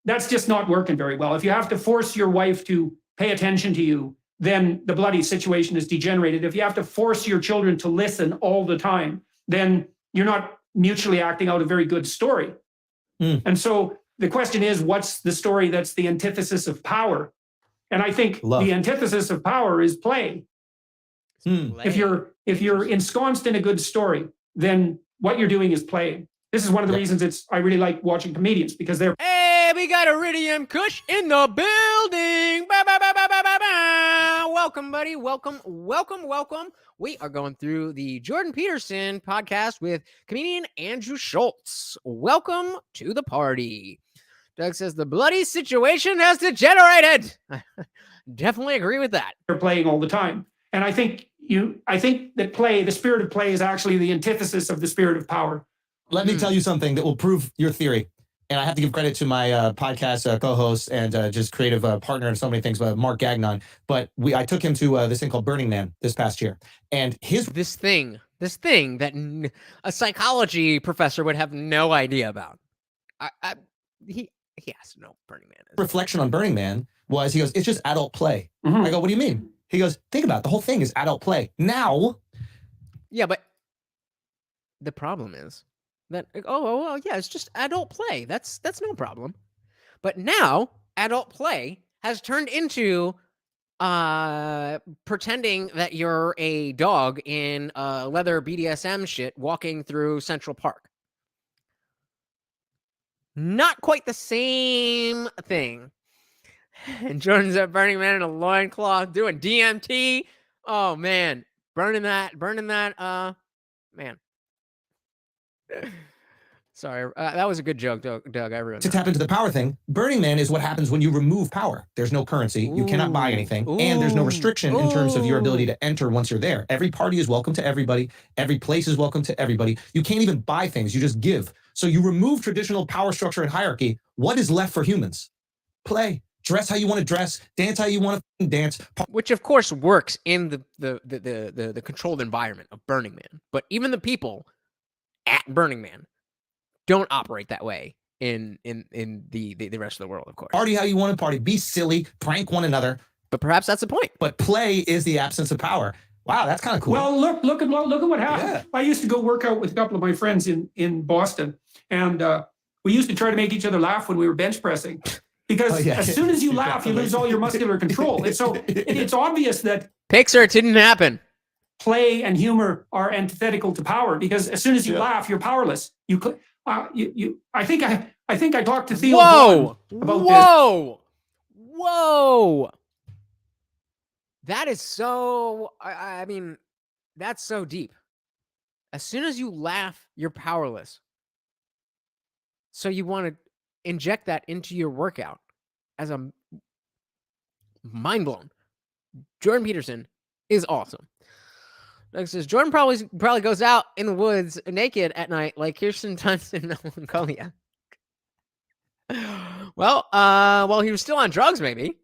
that's just not working very well. If you have to force your wife to pay attention to you, then the bloody situation is degenerated. If you have to force your children to listen all the time, then you're not mutually acting out a very good story. And so the question is, what's the story that's the antithesis of power? And I think the antithesis of power is play. If you're ensconced in a good story, then what you're doing is playing. This is one of the reasons I really like watching comedians, because they're. Hey, we got Iridium Kush in the building. Welcome, buddy. Welcome. We are going through the Jordan Peterson podcast with comedian Andrew Schultz. Welcome to the party. Doug says the bloody situation has degenerated. Definitely agree with that. They're playing all the time. And I think that the spirit of play is actually the antithesis of the spirit of power. Let me tell you something that will prove your theory. And I have to give credit to my podcast co-host and just creative partner and so many things, Mark Gagnon. But I took him to this thing called Burning Man this past year. And this thing This thing that a psychology professor would have no idea about. He has to know Burning Man is. Reflection on Burning Man was, he goes, it's just adult play. Mhm. I go, what do you mean? He goes, think about it. The whole thing is adult play. Now, Yeah, but the problem is that, oh, well, yeah, it's just adult play. That's no problem. But now adult play has turned into pretending that you're a dog in leather BDSM shit walking through Central Park. Not quite the same thing. And Jordan's at Burning Man in a loincloth doing DMT. Oh man, burning that, man. Sorry, that was a good joke, Doug. I ruined to it. tap into the power thing, Burning Man is what happens when you remove power. There's no currency, you cannot buy anything, and there's no restriction in terms of your ability to enter once you're there. Every party is welcome to everybody. Every place is welcome to everybody. You can't even buy things, you just give. So you remove traditional power structure and hierarchy. What is left for humans? Play. Dress how you want to dress, dance how you want to dance. Which of course works in the controlled environment of Burning Man. But even the people at Burning Man don't operate that way in the rest of the world, of course. Party how you want to party. Be silly, prank one another. But perhaps that's the point. But play is the absence of power. Wow, that's kind of cool. Well, look at what happened. Yeah. I used to go work out with a couple of my friends in Boston, and we used to try to make each other laugh when we were bench pressing. Because as soon as you laugh, you lose all your muscular control. And so it's obvious that Pixar, it didn't happen. Play and humor are antithetical to power, because as soon as you laugh, you're powerless. I think I talked to Theo about this. Whoa! That is so. I mean, that's so deep. As soon as you laugh, you're powerless. So you want to inject that into your workout as a mind blown. Jordan Peterson is awesome. Doug says Jordan probably goes out in the woods naked at night like Kirsten Dunst in Melancholia. Well, he was still on drugs, maybe.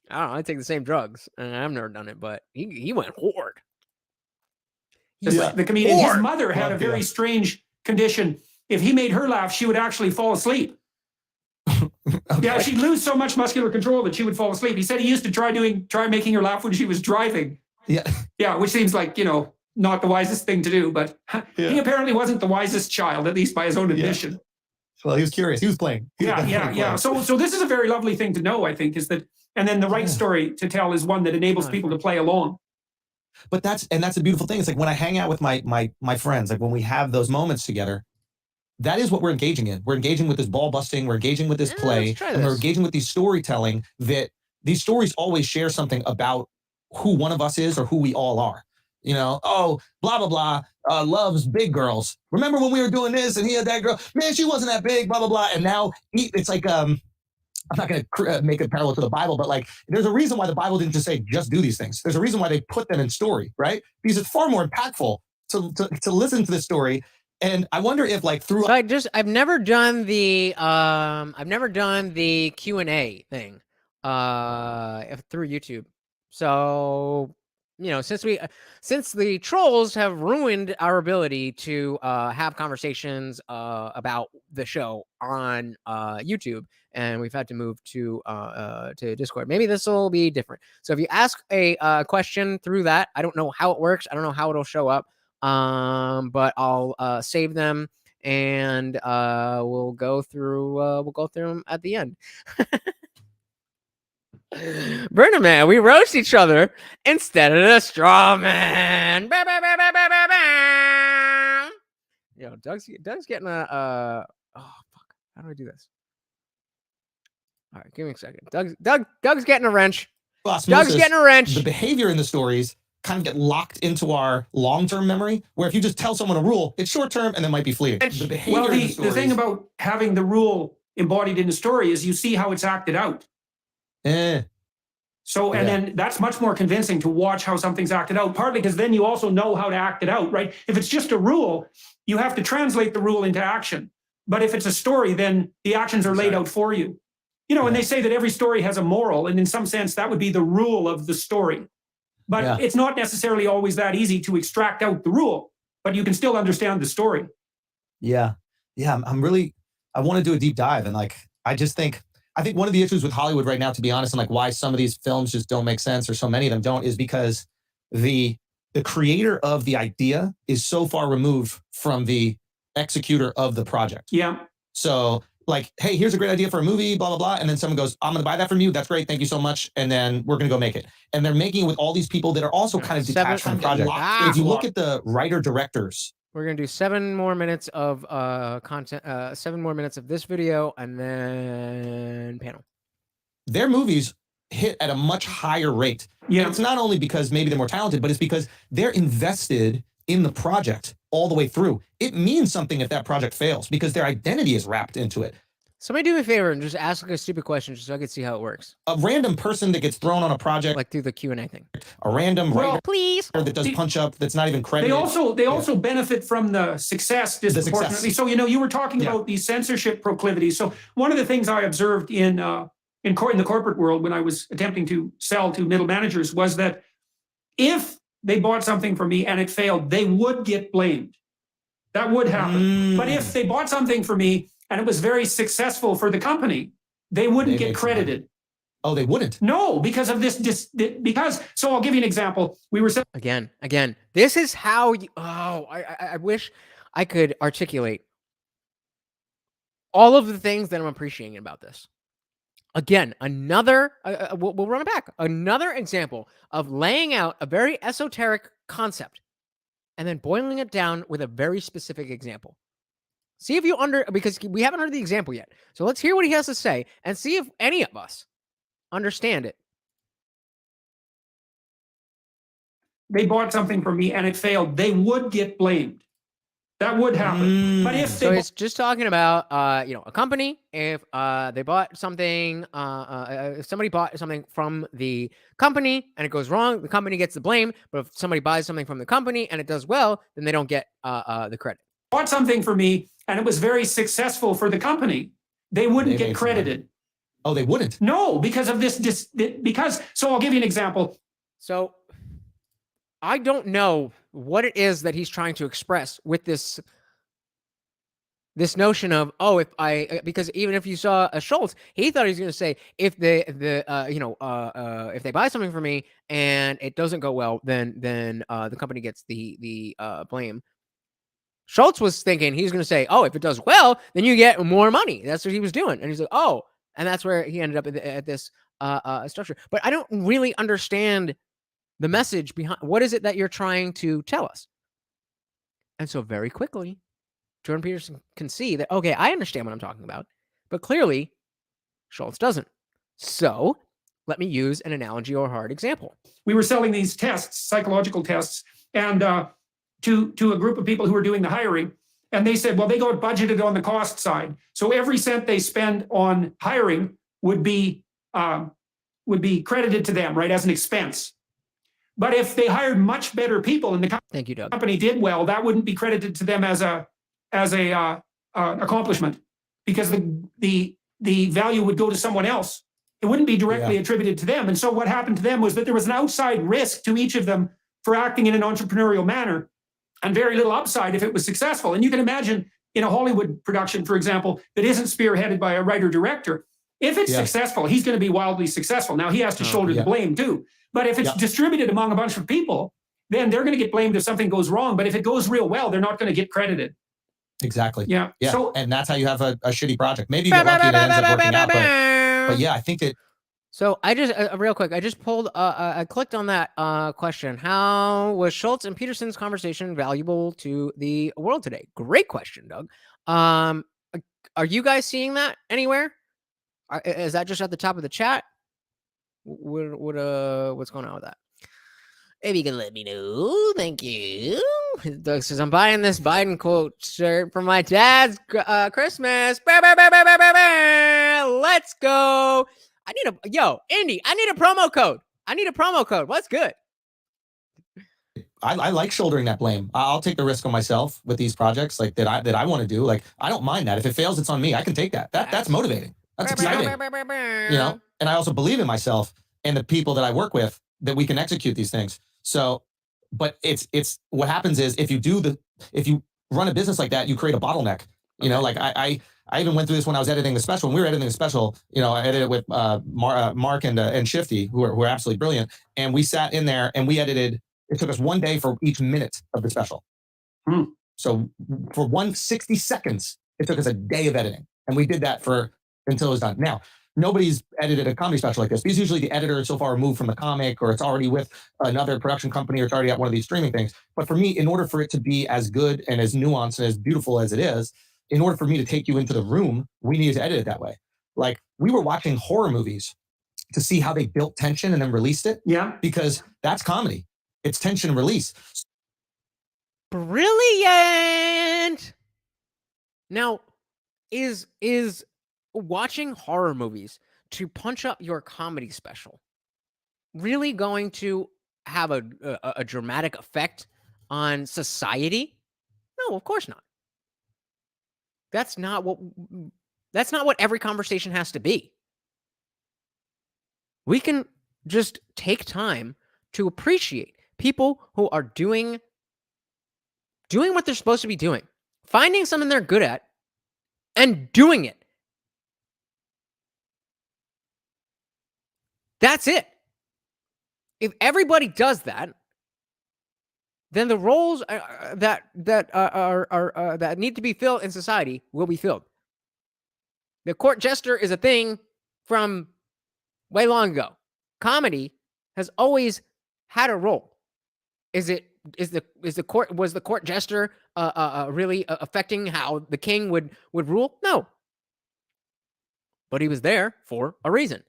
I don't know. I take the same drugs, and I've never done it, but he went hard. The comedian, his mother had a very strange condition. If he made her laugh, she would actually fall asleep. Yeah, she'd lose so much muscular control that she would fall asleep. He said he used to try making her laugh when she was driving. Yeah, which seems like, not the wisest thing to do, but he apparently wasn't the wisest child, at least by his own admission. Well, he was curious. He was playing. Yeah. So this is a very lovely thing to know, I think, is that, and then the right story to tell is one that enables people to play along. But that's a beautiful thing. It's like when I hang out with my friends, like when we have those moments together, that is what we're engaging in. We're engaging with this ball busting. We're engaging with this play. And we're engaging with these storytelling, that these stories always share something about who one of us is or who we all are. Oh, blah, blah, blah, loves big girls. Remember when we were doing this and he had that girl? Man, she wasn't that big, blah, blah, blah. And now it's like, I'm not going to make a parallel to the Bible, but like, there's a reason why the Bible didn't just say, just do these things. There's a reason why they put them in story, right? Because it's far more impactful to listen to the story. And I wonder if like through... I've never done the Q&A thing through YouTube. So, since the trolls have ruined our ability to have conversations about the show on YouTube, and we've had to move to Discord. Maybe this will be different. So if you ask a question through that, I don't know how it works. I don't know how it'll show up. But I'll save them, and we'll go through them at the end. Burning Man, we roast each other instead of the straw man. Yo, Doug's getting a oh fuck. How do I do this? All right, give me a second. Doug's getting a wrench. Doug's getting a wrench. The behavior in the stories kind of get locked into our long-term memory, where if you just tell someone a rule, it's short-term and then might be fleeting. The behavior the thing about having the rule embodied in the story is you see how it's acted out. So, and then that's much more convincing to watch how something's acted out, partly because then you also know how to act it out, right? If it's just a rule, you have to translate the rule into action. But if it's a story, then the actions are laid out for you. And they say that every story has a moral, and in some sense, that would be the rule of the story. But it's not necessarily always that easy to extract out the rule, but you can still understand the story. Yeah. Yeah. I want to do a deep dive. And like, I think one of the issues with Hollywood right now, to be honest, and like why some of these films just don't make sense or so many of them don't, is because the creator of the idea is so far removed from the executor of the project. Yeah. So like, hey, here's a great idea for a movie, blah, blah, blah. And then someone goes, I'm going to buy that from you. That's great. Thank you so much. And then we're going to go make it. And they're making it with all these people that are also kind of detached from the project. If you look at the writer directors, we're going to do 7 more minutes of content, 7 more minutes of this video, and then panel. Their movies hit at a much higher rate. Yeah. And it's not only because maybe they're more talented, but it's because they're invested in the project all the way through. It means something if that project fails because their identity is wrapped into it. Somebody do me a favor and just ask like a stupid question just so I can see how it works. A random person that gets thrown on a project, like through the Q&A thing. A random writer, please, that does punch up that's not even credited. They also benefit from the success disproportionately. So you were talking about these censorship proclivities. So one of the things I observed in the corporate world when I was attempting to sell to middle managers was that if they bought something from me and it failed, they would get blamed. That would happen. But if they bought something from me and it was very successful for the company, they wouldn't get credited. Oh, they wouldn't? No, because of this, so I'll give you an example. We were again, this is how you, I wish I could articulate all of the things that I'm appreciating about this. Again, another, we'll run it back. Another example of laying out a very esoteric concept and then boiling it down with a very specific example. See if you because we haven't heard the example yet. So let's hear what he has to say and see if any of us understand it. They bought something from me and it failed, they would get blamed. That would happen. But if so it's just talking about a company, if they bought something, if somebody bought something from the company and it goes wrong, the company gets the blame. But if somebody buys something from the company and it does well, then they don't get the credit. Bought something for me and it was very successful for the company, they wouldn't get credited. Oh, they wouldn't? No, because of this because, so I'll give you an example. So I don't know what it is that he's trying to express with this notion of, because even if you saw a Schultz, he thought he was going to say, if if they buy something from me and it doesn't go well, then the company gets the blame. Schultz was thinking he's going to say, if it does well, then you get more money. That's what he was doing. And he's like, and that's where he ended up at this structure. But I don't really understand the message behind what is it that you're trying to tell us. And so very quickly, Jordan Peterson can see that, okay, I understand what I'm talking about, but clearly Schultz doesn't. So let me use an analogy or a hard example. We were selling these tests, psychological tests, and to a group of people who were doing the hiring. And they said, well, they got budgeted on the cost side. So every cent they spend on hiring would be credited to them, right, as an expense. But if they hired much better people and the Thank you, Doug. company did well, that wouldn't be credited to them as a accomplishment, because the value would go to someone else. It wouldn't be directly attributed to them. And so what happened to them was that there was an outside risk to each of them for acting in an entrepreneurial manner, and very little upside if it was successful. And you can imagine in a Hollywood production, for example, that isn't spearheaded by a writer-director, if it's successful, he's going to be wildly successful. Now, he has to shoulder the blame too. But if it's distributed among a bunch of people, then they're going to get blamed if something goes wrong. But if it goes real well, they're not going to get credited. Exactly. Yeah. So, and that's how you have a shitty project. Maybe you get lucky and it ends up working out. But yeah, I think that. So I just, real quick, I just pulled, I clicked on that question. How was Schultz and Peterson's conversation valuable to the world today? Great question, Doug. Are you guys seeing that anywhere? Is that just at the top of the chat? What's going on with that? If you can let me know, thank you. Doug says, I'm buying this Biden quote shirt for my dad's Christmas. Let's go. Indy, I need a promo code. What's good? I like shouldering that blame. I'll take the risk on myself with these projects like that I want to do. Like, I don't mind that. If it fails, it's on me. I can take that. That's motivating. That's exciting. And I also believe in myself and the people that I work with that we can execute these things. So, but it's what happens is if you run a business like that, you create a bottleneck. You know, like I even went through this when I was editing the special. When we were editing the special, you know, I edited it with Mark and Shifty, who are absolutely brilliant. And we sat in there and we edited. It took us 1 day for each minute of the special. So for 160 seconds, it took us a day of editing. And we did that until it was done. Now, nobody's edited a comedy special like this because usually the editor is so far removed from the comic, or it's already with another production company, or it's already at one of these streaming things. But for me, in order for it to be as good and as nuanced and as beautiful as it is, in order for me to take you into the room, we needed to edit it that way. Like, we were watching horror movies to see how they built tension and then released it. Yeah. Because that's comedy. It's tension and release. Brilliant. Now, is watching horror movies to punch up your comedy special really going to have a dramatic effect on society? No, of course not. That's not what every conversation has to be. We can just take time to appreciate people who are doing what they're supposed to be doing, finding something they're good at, and doing it. That's it. If everybody does that, then the roles that need to be filled in society will be filled. The court jester is a thing from way long ago. Comedy has always had a role. Was the court jester really affecting how the king would rule? No. But he was there for a reason.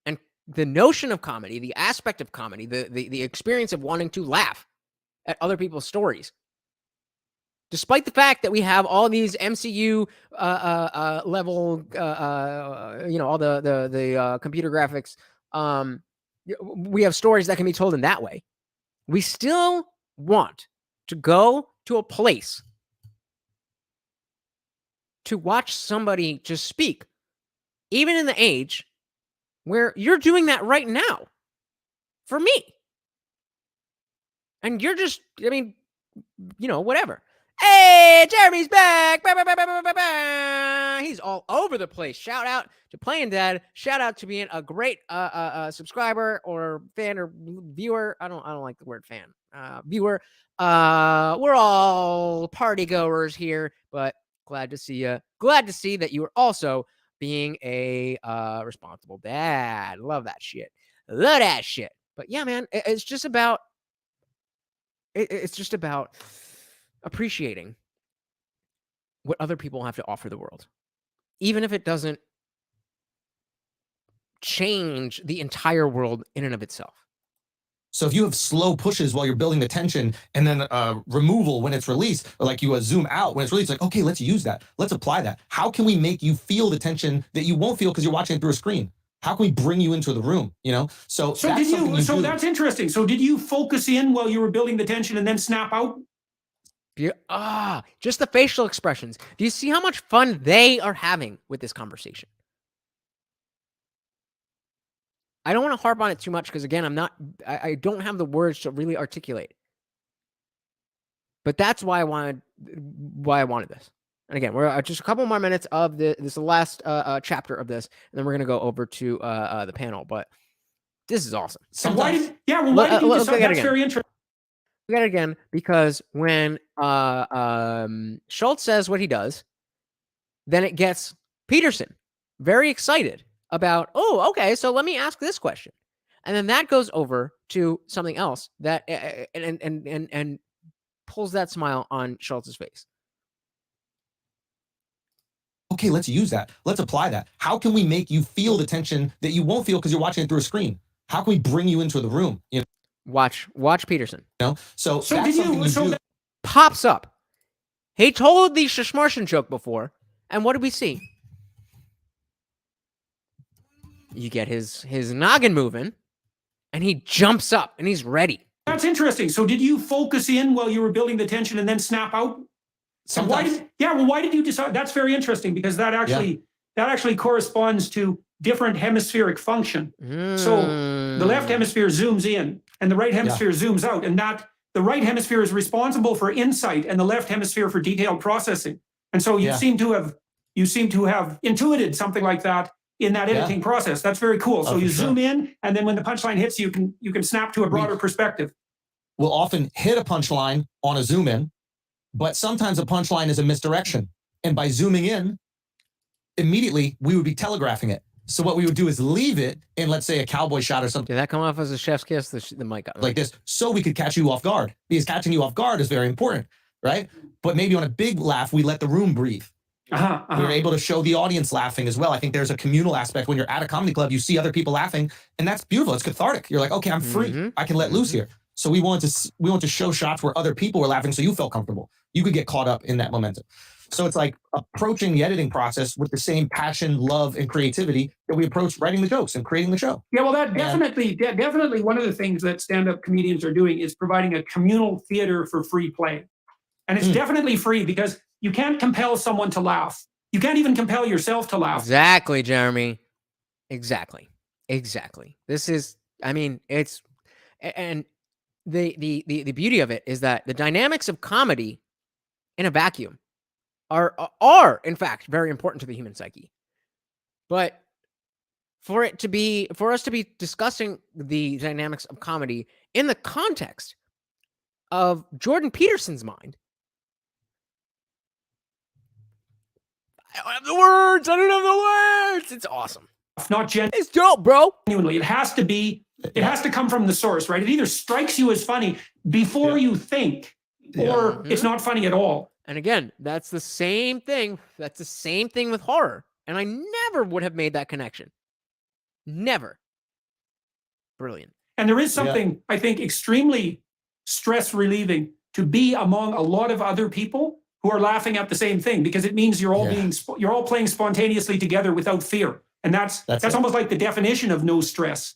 And the notion of comedy, the aspect of comedy, the experience of wanting to laugh at other people's stories, despite the fact that we have all these MCU level, all the computer graphics, we have stories that can be told in that way. We still want to go to a place to watch somebody just speak, even in the age where you're doing that right now for me. And you're just, whatever. Hey, Jeremy's back. Bah, bah, bah, bah, bah, bah, bah. He's all over the place. Shout out to Playing Dead. Shout out to being a great subscriber or fan or viewer. I don't like the word fan. Viewer. We're all party goers here, but glad to see you. Glad to see that you are also being a responsible dad. Love that shit. Love that shit. But yeah, man, it's just about appreciating what other people have to offer the world, even if it doesn't change the entire world in and of itself. So if you have slow pushes while you're building the tension, and then removal when it's released, or like you zoom out when it's released, like, okay, let's use that. Let's apply that. How can we make you feel the tension that you won't feel because you're watching it through a screen? How can we bring you into the room? So that's interesting. So did you focus in while you were building the tension and then snap out? Just the facial expressions. Do you see how much fun they are having with this conversation? I don't want to harp on it too much because, again, I don't have the words to really articulate. But that's why I wanted this. And again, we're just a couple more minutes of this is the last chapter of this, and then we're gonna go over to the panel. But this is awesome. Why did you decide? That's very interesting. We got it again because when Schultz says what he does, then it gets Peterson very excited about, oh, okay, so let me ask this question. And then that goes over to something else that and pulls that smile on Schultz's face. Okay, let's use that. Let's apply that. How can we make you feel the tension that you won't feel because you're watching it through a screen? How can we bring you into the room? Watch Peterson. So that's something you do. Pops up. He told the Shishmarshan joke before, and what did we see? You get his noggin moving, and he jumps up, and he's ready. That's interesting. So did you focus in while you were building the tension and then snap out? Why did you decide? That's very interesting because that actually corresponds to different hemispheric function. So the left hemisphere zooms in and the right hemisphere zooms out, and that the right hemisphere is responsible for insight and the left hemisphere for detailed processing. And so you seem to have intuited something like that in that editing process. That's very cool. So you zoom in, and then when the punchline hits, you can snap to a broader perspective. We'll often hit a punchline on a zoom in, but sometimes a punchline is a misdirection. And by zooming in, immediately we would be telegraphing it. So what we would do is leave it in, let's say, a cowboy shot or something. Did that come off as a chef's kiss? The mic got like this, so we could catch you off guard. Because catching you off guard is very important, right? But maybe on a big laugh, we let the room breathe. We're able to show the audience laughing as well. I think there's a communal aspect when you're at a comedy club, you see other people laughing, and that's beautiful. It's cathartic. You're like, okay, I'm free. I can let loose here. So we want to show shots where other people were laughing, so you felt comfortable. You could get caught up in that momentum. So it's like approaching the editing process with the same passion, love, and creativity that we approach writing the jokes and creating the show. Yeah, well, that definitely one of the things that stand-up comedians are doing is providing a communal theater for free play. And it's definitely free because you can't compel someone to laugh. You can't even compel yourself to laugh. Exactly, Jeremy. Exactly. This is, I mean, it's, and the beauty of it is that the dynamics of comedy in a vacuum are in fact very important to the human psyche. But for us to be discussing the dynamics of comedy in the context of Jordan Peterson's mind, I don't have the words. It's awesome. It's dope, bro. Genuinely, it has to be. It has to come from the source, right? It either strikes you as funny before you think, or it's not funny at all. And again, that's the same thing. That's the same thing with horror. And I never would have made that connection. Never. Brilliant. And there is something, I think, extremely stress relieving to be among a lot of other people who are laughing at the same thing, because it means you're all playing spontaneously together without fear. And that's almost like the definition of no stress.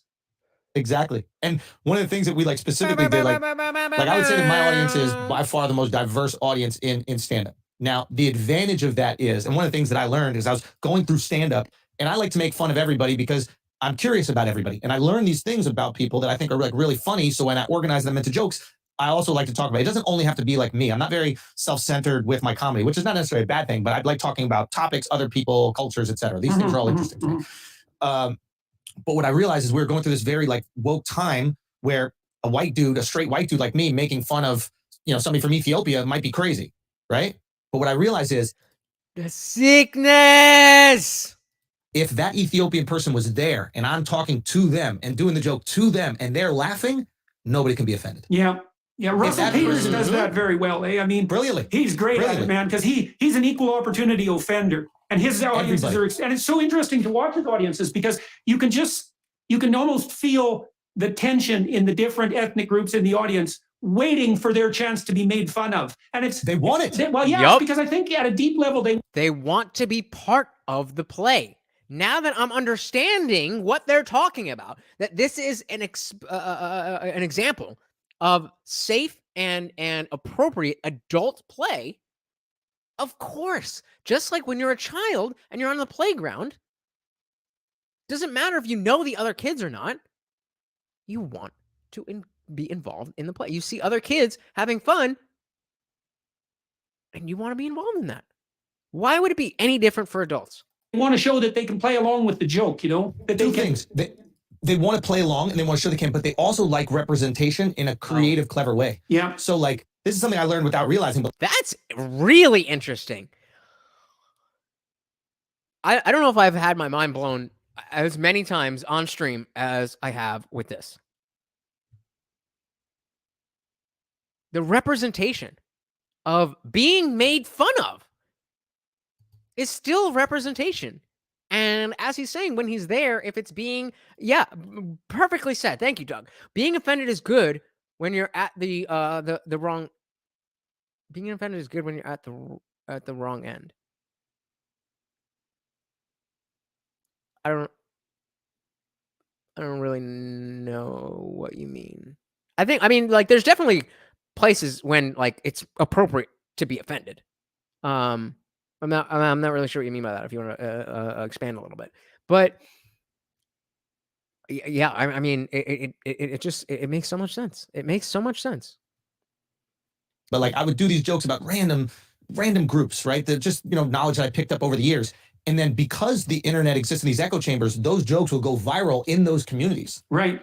Exactly. And one of the things that we like specifically did, like I would say that my audience is by far the most diverse audience in stand-up. Now, the advantage of that is, and one of the things that I learned is I was going through stand-up, and I like to make fun of everybody because I'm curious about everybody. And I learned these things about people that I think are like really funny. So when I organize them into jokes, I also like to talk about it. It doesn't only have to be like me. I'm not very self-centered with my comedy, which is not necessarily a bad thing, but I like talking about topics, other people, cultures, etc. These things are all interesting to me. But what I realized is we were going through this very like woke time where a straight white dude like me making fun of, somebody from Ethiopia might be crazy, right? But what I realized is the sickness. If that Ethiopian person was there and I'm talking to them and doing the joke to them and they're laughing, nobody can be offended. Yeah. Russell Peters does that very well. I mean, brilliantly. He's great at it, man, because he's an equal opportunity offender. And his audiences and it's so interesting to watch his audiences because you can almost feel the tension in the different ethnic groups in the audience waiting for their chance to be made fun of. And they want it. Because I think at a deep level, they want to be part of the play. Now that I'm understanding what they're talking about, that this is an example of safe and appropriate adult play. Of course, just like when you're a child and you're on the playground, doesn't matter if you know the other kids or not, you want to be involved in the play. You see other kids having fun, and you want to be involved in that. Why would it be any different for adults? They want to show that they can play along with the joke, that Two things. They want to play along and they want to show they can, but they also like representation in a creative, clever way. Yeah. So like, this is something I learned without realizing. But that's really interesting. I don't know if I've had my mind blown as many times on stream as I have with this. The representation of being made fun of is still representation. And as he's saying, when he's there, if it's being, perfectly said. Thank you, Doug. Being offended is good when you're at the wrong. Being offended is good when you're at the wrong end. I don't really know what you mean. I mean, like, there's definitely places when like it's appropriate to be offended. I'm not really sure what you mean by that. If you want to expand a little bit, but Yeah, I mean, it just it makes so much sense. It makes so much sense. But like I would do these jokes about random groups, right? That just, knowledge that I picked up over the years. And then because the internet exists in these echo chambers, those jokes will go viral in those communities. Right.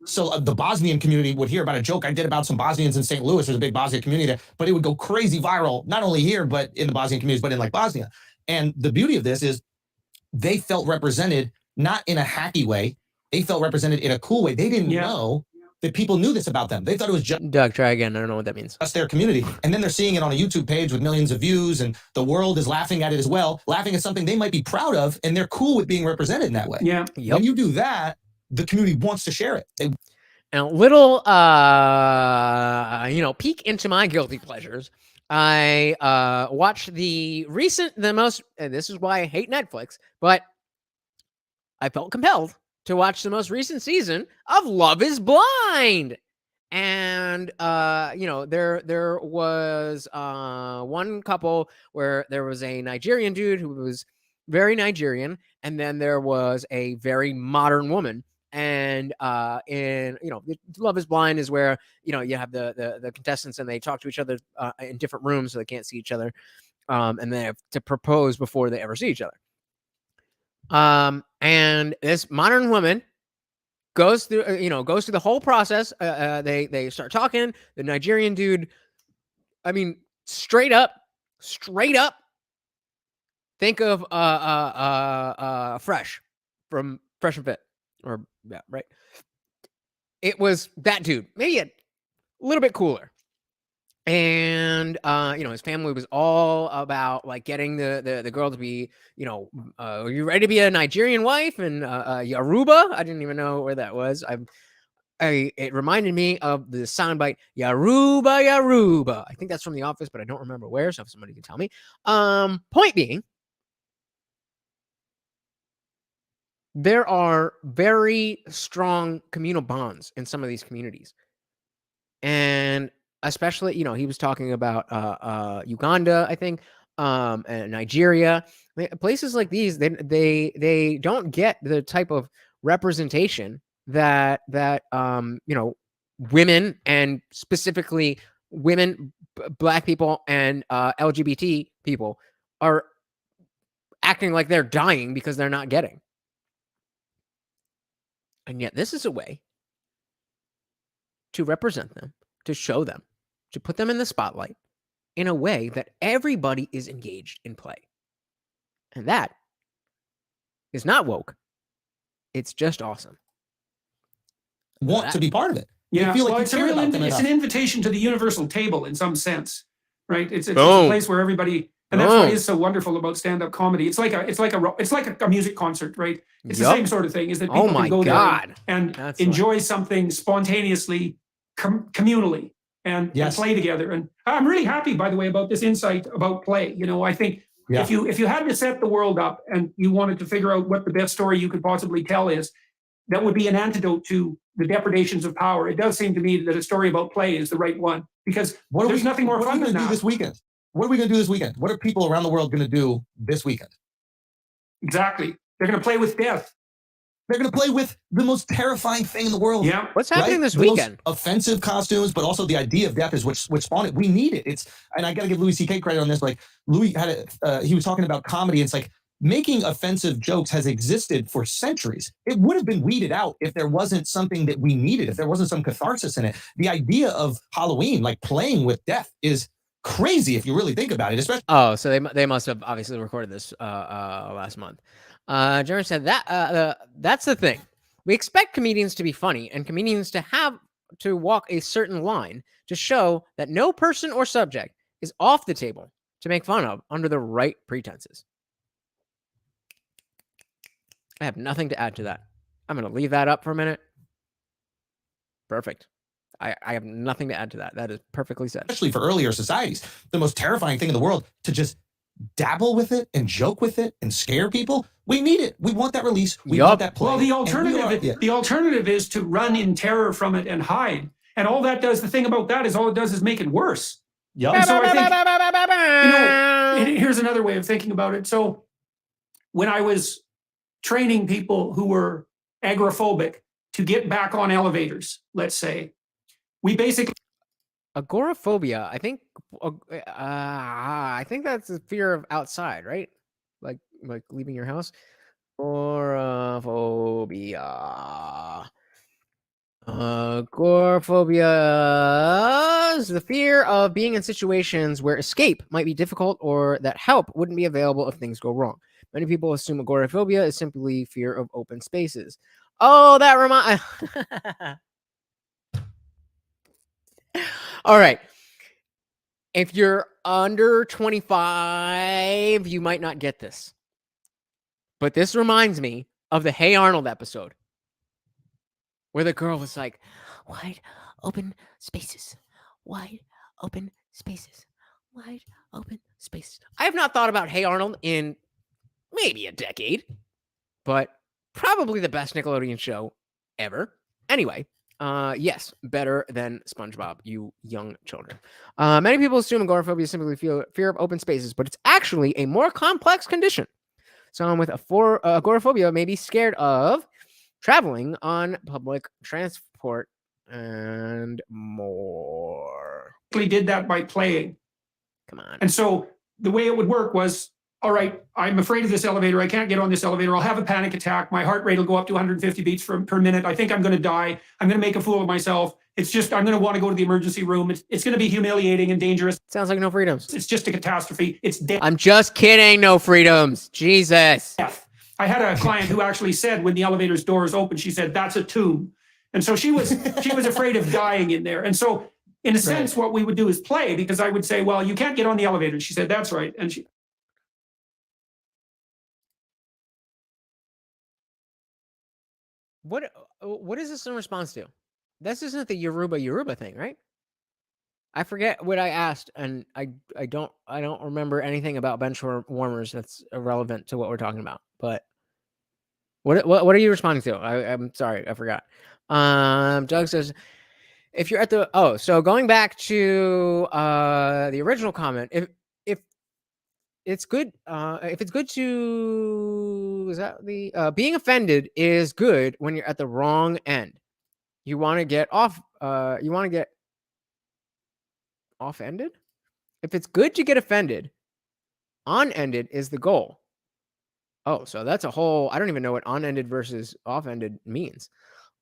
So the Bosnian community would hear about a joke I did about some Bosnians in St. Louis. There's a big Bosnian community there, but it would go crazy viral, not only here, but in the Bosnian communities, but in like Bosnia. And the beauty of this is they felt represented, not in a hacky way. They felt represented in a cool way. They didn't know that people knew this about them. They thought it was just Doug, try again. I don't know what that means. their community. And then they're seeing it on a YouTube page with millions of views, and the world is laughing at it as well, laughing at something they might be proud of, and they're cool with being represented in that way. Yeah. Yep. When you do that, the community wants to share it. And a little, peek into my guilty pleasures. I watched the most, and this is why I hate Netflix, but I felt compelled to watch the most recent season of Love is Blind. And there was one couple where there was a Nigerian dude who was very Nigerian, and then there was a very modern woman. And in Love is Blind is where you have the contestants and they talk to each other in different rooms so they can't see each other, and they have to propose before they ever see each other. And this modern woman goes through the whole process. They start talking. The Nigerian dude, I mean, straight up, think of Fresh from Fresh and Fit, or yeah, right. It was that dude, maybe a little bit cooler. And his family was all about like getting the girl to be, are you ready to be a Nigerian wife? And Yoruba, I didn't even know where that was. It reminded me of the soundbite Yoruba, Yoruba. I think that's from The Office, but I don't remember where. So if somebody can tell me. Point being, there are very strong communal bonds in some of these communities, and especially, he was talking about Uganda, I think, and Nigeria, places like these. They don't get the type of representation that women, and specifically women, Black people, and LGBT people are acting like they're dying because they're not getting. And yet this is a way to represent them, to show them, to put them in the spotlight in a way that everybody is engaged in play. And that is not woke. It's just awesome. Want to be part of it. Yeah, feel like it's an invitation to the universal table in some sense, right? It's a place where everybody, and that's what is so wonderful about stand-up comedy. It's like a music concert, right? It's the same sort of thing. Is that people can go there and enjoy something spontaneously, communally, and play together. And I'm really happy, by the way, about this insight about play. I think if you had to set the world up and you wanted to figure out what the best story you could possibly tell is, that would be an antidote to the depredations of power. It does seem to me that a story about play is the right one, because there's nothing more fun than that. This weekend? What are we going to do this weekend? What are people around the world going to do this weekend? Exactly. They're going to play with death. They're going to play with the most terrifying thing in the world. Yeah. What's happening this weekend? Most offensive costumes, but also the idea of death is which spawned it. We need it. And I got to give Louis C.K. credit on this. Like Louis he was talking about comedy. It's like, making offensive jokes has existed for centuries. It would have been weeded out if there wasn't something that we needed, if there wasn't some catharsis in it. The idea of Halloween, like playing with death, is crazy if you really think about it. Especially so they must have obviously recorded this last month. Jeremy said that that's the thing. We expect comedians to be funny and comedians to have to walk a certain line to show that no person or subject is off the table to make fun of under the right pretenses. I have nothing to add to that. I'm going to leave that up for a minute. Perfect. I have nothing to add to that. That is perfectly said. Especially for earlier societies, the most terrifying thing in the world, to just dabble with it and joke with it and scare people. We need it. We want that release. We want that play. Well, the alternative is to run in terror from it and hide. And all that does, the thing about that is all it does is make it worse. Yep. And so I think, here's another way of thinking about it. So when I was training people who were agoraphobic to get back on elevators, let's say. We basically Agoraphobia. I think that's the fear of outside, right? Like leaving your house. Agoraphobia. Agoraphobia is the fear of being in situations where escape might be difficult or that help wouldn't be available if things go wrong. Many people assume agoraphobia is simply fear of open spaces. Oh, that reminds. All right. If you're under 25, you might not get this. But this reminds me of the Hey Arnold episode where the girl was like, wide open spaces, wide open spaces, wide open spaces. I have not thought about Hey Arnold in maybe a decade, but probably the best Nickelodeon show ever. Anyway, yes, better than SpongeBob, you young children. Many people assume agoraphobia is simply fear of open spaces, but it's actually a more complex condition. Someone with agoraphobia may be scared of traveling on public transport and more. did that by playing. Come on. And so the way it would work was, all right, I'm afraid of this elevator. I can't get on this elevator. I'll have a panic attack. My heart rate will go up to 150 beats per minute. I think I'm going to die. I'm going to make a fool of myself. It's just, I'm going to want to go to the emergency room. It's going to be humiliating and dangerous. Sounds like no freedoms. It's just a catastrophe. It's death. I'm just kidding. No freedoms. Jesus. I had a client who actually said when the elevator's doors opened, she said, that's a tomb. And so she was afraid of dying in there. And so in a sense, what we would do is play, because I would say, well, you can't get on the elevator. She said, that's right. And what is this in response to? This isn't the Yoruba thing, right? I forget what I asked, and I don't remember anything about bench warmers that's irrelevant to what we're talking about. But what are you responding to? I'm sorry, I forgot. Doug says, if you're at the so going back to the original comment, if it's good, if it's good to, is that the being offended is good when you're at the wrong end. You want to get off. You want to get off-ended. If it's good to get offended, on-ended is the goal. Oh, so that's a whole. I don't even know what on-ended versus off-ended means.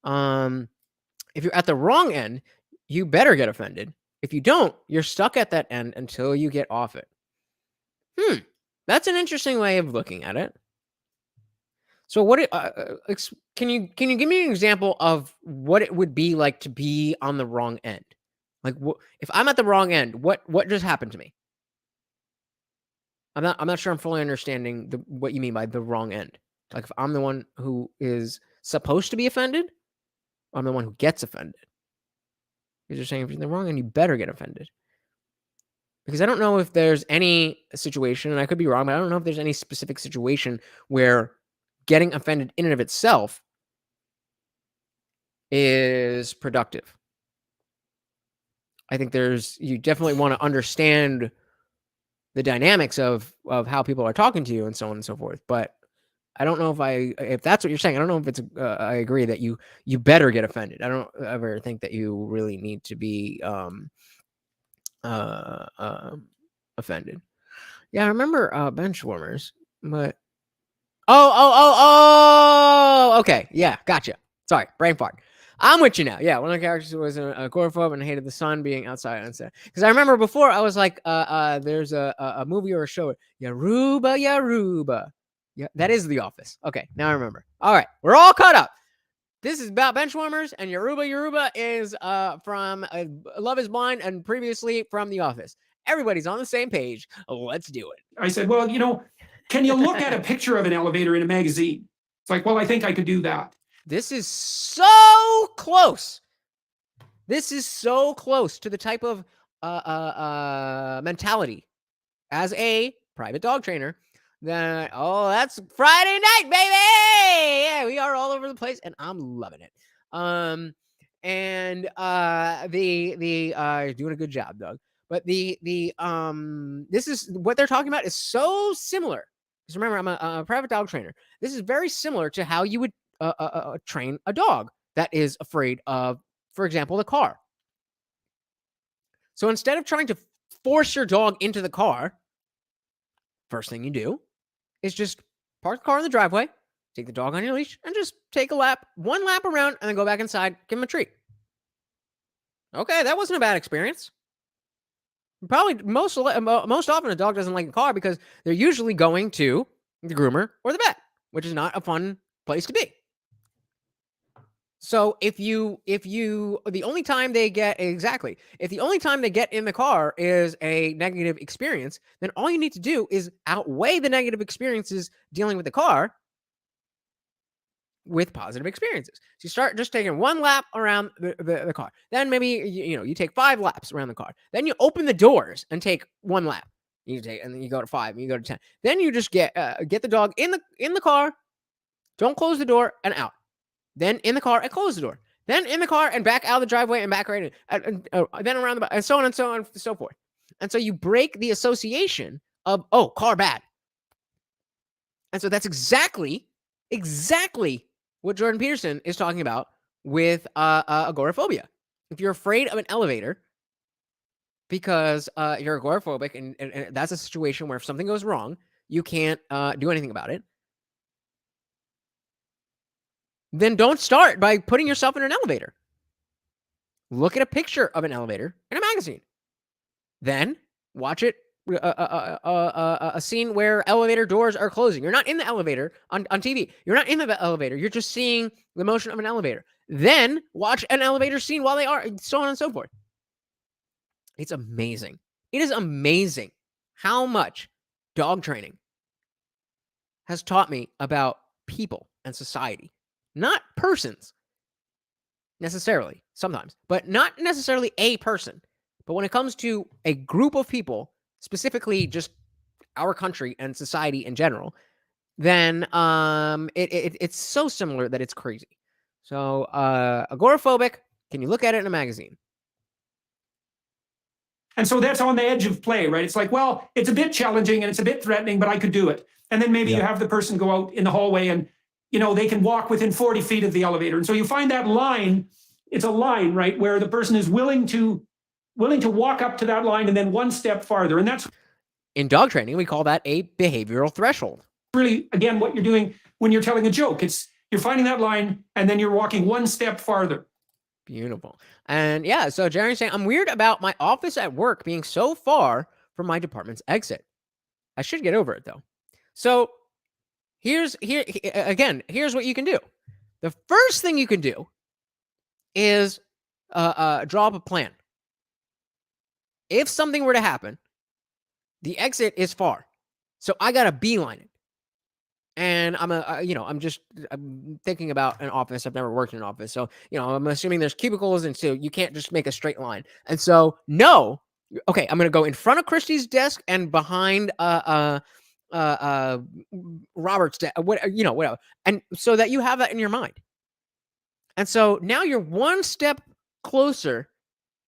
If you're at the wrong end, you better get offended. If you don't, you're stuck at that end until you get off it. That's an interesting way of looking at it. So what can you give me an example of what it would be like to be on the wrong end? Like, if I'm at the wrong end, what just happened to me? I'm not sure I'm fully understanding what you mean by the wrong end. Like, if I'm the one who is supposed to be offended, or I'm the one who gets offended. Because you're saying if you're in the wrong end, you better get offended. Because I don't know if there's any situation, and I could be wrong, but I don't know if there's any specific situation where getting offended in and of itself is productive. I think you definitely want to understand the dynamics of how people are talking to you and so on and so forth. But I don't know if that's what you're saying. I don't know if it's, I agree that you better get offended. I don't ever think that you really need to be, offended. Yeah, I remember, bench warmers, but, okay. Yeah. Gotcha. Sorry. Brain fart. I'm with you now. Yeah, one of the characters was an agoraphobe and hated the sun being outside on set. Because I remember before I was like, there's a movie or a show, Yaruba. Yeah, that is The Office. Okay, now I remember. All right, we're all caught up. This is about benchwarmers, and Yoruba is from Love Is Blind and previously from The Office. Everybody's on the same page. Let's do it. I said, well, can you look at a picture of an elevator in a magazine? It's like, well, I think I could do that. This is so close. This is so close to the type of mentality as a private dog trainer that, that's Friday night, baby. Yeah, we are all over the place, and I'm loving it. And you're doing a good job, Doug. But this is what they're talking about is so similar. Because remember, I'm a private dog trainer. This is very similar to how you would train a dog that is afraid of, for example, the car. So instead of trying to force your dog into the car, first thing you do is just park the car in the driveway, take the dog on your leash, and just take one lap around, and then go back inside, give him a treat. Okay, that wasn't a bad experience. Probably most often a dog doesn't like a car because they're usually going to the groomer or the vet, which is not a fun place to be. So if the only time they get in the car is a negative experience, then all you need to do is outweigh the negative experiences dealing with the car with positive experiences. So you start just taking one lap around the car. Then maybe you take 5 laps around the car. Then you open the doors and take 1 lap. And then you go to 5, and you go to 10. Then you just get the dog in the car. Don't close the door and out. Then in the car and close the door. Then in the car and back out of the driveway and back right in. Then around the back, and so on and so on and so forth. And so you break the association of, oh, car bad. And so that's exactly what Jordan Peterson is talking about with agoraphobia. If you're afraid of an elevator because you're agoraphobic and that's a situation where if something goes wrong, you can't do anything about it, then don't start by putting yourself in an elevator. Look at a picture of an elevator in a magazine. Then watch it, a scene where elevator doors are closing. You're not in the elevator on TV. You're not in the elevator. You're just seeing the motion of an elevator. Then watch an elevator scene while they are, so on and so forth. It's amazing. It is amazing how much dog training has taught me about people and society. Not persons, necessarily, sometimes, but not necessarily a person. But when it comes to a group of people, specifically just our country and society in general, then it's so similar that it's crazy. So agoraphobic, can you look at it in a magazine? And so that's on the edge of play, right? It's like, well, it's a bit challenging and it's a bit threatening, but I could do it. And then maybe you have the person go out in the hallway and they can walk within 40 feet of the elevator. And so you find that line, it's a line, right, where the person is willing to walk up to that line and then one step farther. And that's in dog training, we call that a behavioral threshold. Really, again, what you're doing when you're telling a joke. You're finding that line and then you're walking one step farther. Beautiful. And yeah, so Jerry's saying, I'm weird about my office at work being so far from my department's exit. I should get over it though. So here's what you can do. The first thing you can do is draw up a plan. If something were to happen, the exit is far, so I gotta beeline it. And I'm thinking about an office. I've never worked in an office, so I'm assuming there's cubicles, and so you can't just make a straight line. And so okay, I'm gonna go in front of Christy's desk and behind Robert's desk, whatever, and so that you have that in your mind. And so now you're one step closer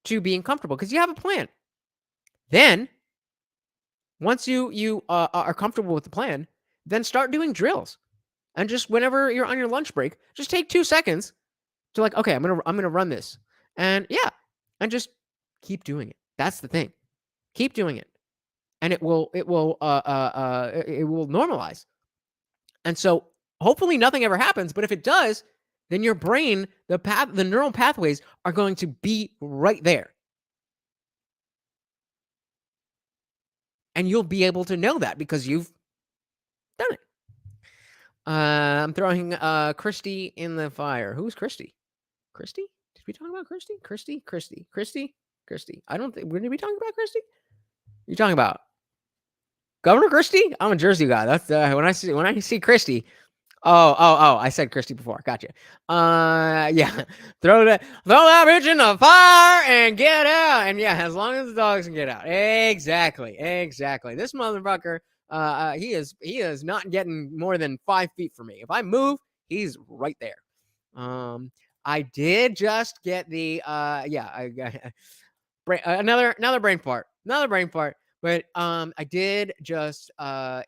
to being comfortable because you have a plan. Then, once you are comfortable with the plan, then start doing drills. And just whenever you're on your lunch break, just take 2 seconds to okay, I'm gonna run this, and and just keep doing it. That's the thing. Keep doing it, and it will normalize. And so hopefully nothing ever happens. But if it does, then your brain, the neural pathways are going to be right there. And you'll be able to know that because you've done it. I'm throwing Christy in the fire. Who's Christy? Christy? Did we talk about Christy? Christy. I don't think did we talk about Christy? You're talking about Governor Christie? I'm a Jersey guy. That's when I see Christy. Oh, I said Christy before. Gotcha. Yeah. Throw that bitch in the fire and get out. And yeah, as long as the dogs can get out. Exactly. This motherfucker, he is not getting more than 5 feet from me. If I move, he's right there. I did just get the I got another brain fart. But I did just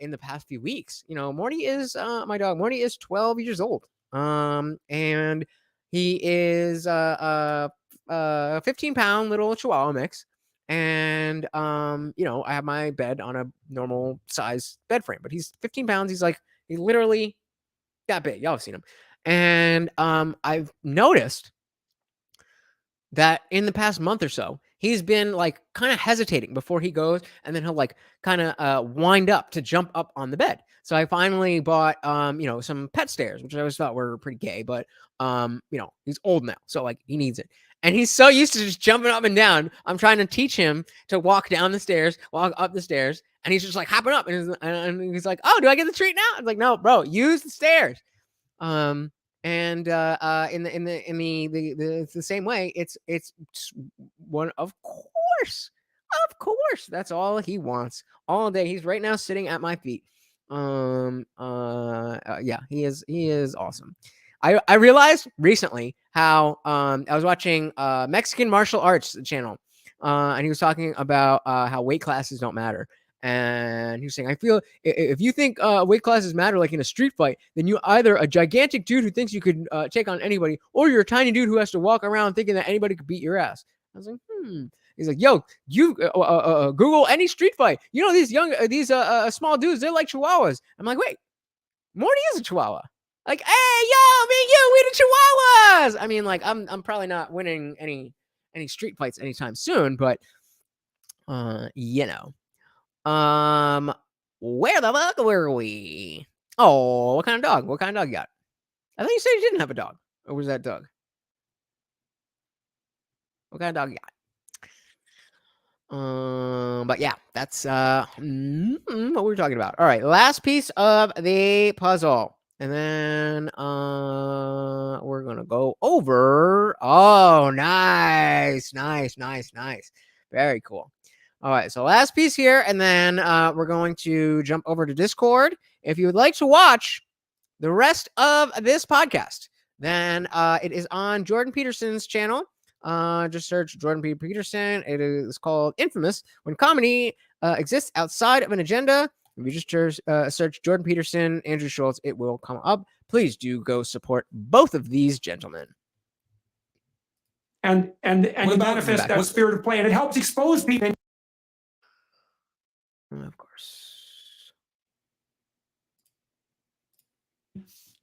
in the past few weeks, Morty is my dog. Morty is 12 years old. And he is a 15-pound little Chihuahua mix. And I have my bed on a normal size bed frame, but he's 15 pounds. He's literally that big. Y'all have seen him. And I've noticed that in the past month or so, he's been kind of hesitating before he goes, and then he'll kind of wind up to jump up on the bed. So I finally bought some pet stairs, which I always thought were pretty gay, but he's old now, so he needs it. And he's so used to just jumping up and down. I'm trying to teach him to walk down the stairs, walk up the stairs, and he's just hopping up, and he's like, "Oh, do I get the treat now?" I'm like, "No, bro, use the stairs." And in the same way, it's one, of course, that's all he wants all day. He's right now sitting at my feet. Yeah, he is awesome. I realized recently how I was watching Mexican martial arts channel, and he was talking about how weight classes don't matter. And he was saying, I feel if you think weight classes matter in a street fight, then you're either a gigantic dude who thinks you could take on anybody, or you're a tiny dude who has to walk around thinking that anybody could beat your ass. I was like, He's like, yo, you Google any street fight. These small dudes, they're like Chihuahuas. I'm like, wait, Morty is a Chihuahua. Hey, yo, me and you, we the Chihuahuas. I mean, I'm probably not winning any street fights anytime soon, but where the fuck were we? Oh, what kind of dog? What kind of dog you got? I thought you said you didn't have a dog. Or was that Doug? What kind of dog you got? But yeah, that's what we were talking about. All right, last piece of the puzzle. And then we're gonna go over. Oh, nice. Very cool. All right, so last piece here, and then we're going to jump over to Discord. If you would like to watch the rest of this podcast, then it is on Jordan Peterson's channel. Just search Jordan P. Peterson. It is called Infamous, when comedy exists outside of an agenda. If you just search Jordan Peterson, Andrew Schultz, it will come up. Please do go support both of these gentlemen. And you manifest that spirit of play, and it helps expose people. Of course.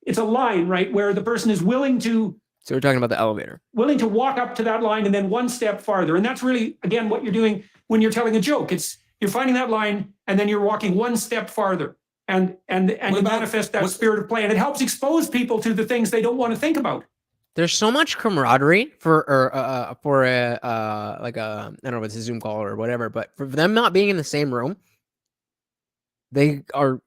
It's a line, right, where the person is willing to. So we're talking about the elevator. Willing to walk up to that line and then one step farther. And that's really, again, what you're doing when you're telling a joke. You're finding that line and then you're walking one step farther. And you manifest that spirit of play. And it helps expose people to the things they don't want to think about. There's so much camaraderie for a I don't know if it's a Zoom call or whatever, but for them not being in the same room, they are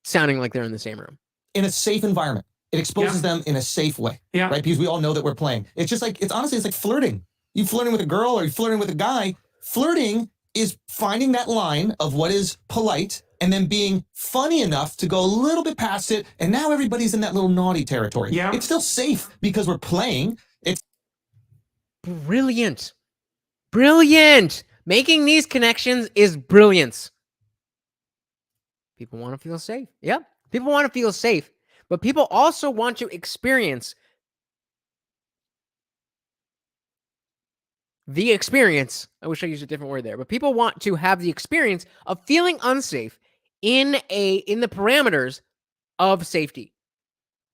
sounding like they're in the same room. In a safe environment. It exposes them in a safe way, right? Because we all know that we're playing. It's just it's like flirting. You flirting with a girl or you flirting with a guy. Flirting is finding that line of what is polite and then being funny enough to go a little bit past it. And now everybody's in that little naughty territory. Yeah. It's still safe because we're playing. It's brilliant. Making these connections is brilliance. People want to feel safe. Yeah. People want to feel safe. But people also want to experience the experience. I wish I used a different word there, but people want to have the experience of feeling unsafe in the parameters of safety.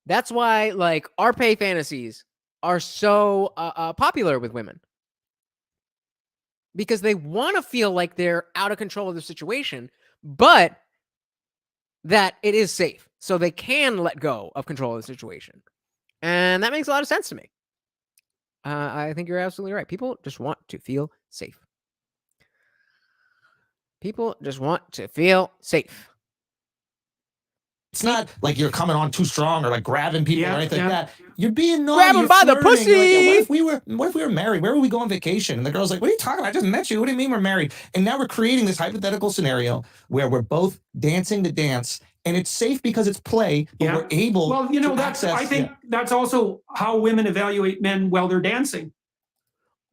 That's why RP fantasies are so popular with women, because they want to feel like they're out of control of the situation, but that it is safe, so they can let go of control of the situation. And that makes a lot of sense to me. I think you're absolutely right. People just want to feel safe. People just want to feel safe. It's not like you're coming on too strong or grabbing people or anything like that. You're being naughty. Grab them by the pussy. What if we were married? Where would we go on vacation? And the girl's like, what are you talking about? I just met you. What do you mean we're married? And now we're creating this hypothetical scenario where we're both dancing to dance. And it's safe because it's play, but we're able to access. I think that's also how women evaluate men while they're dancing.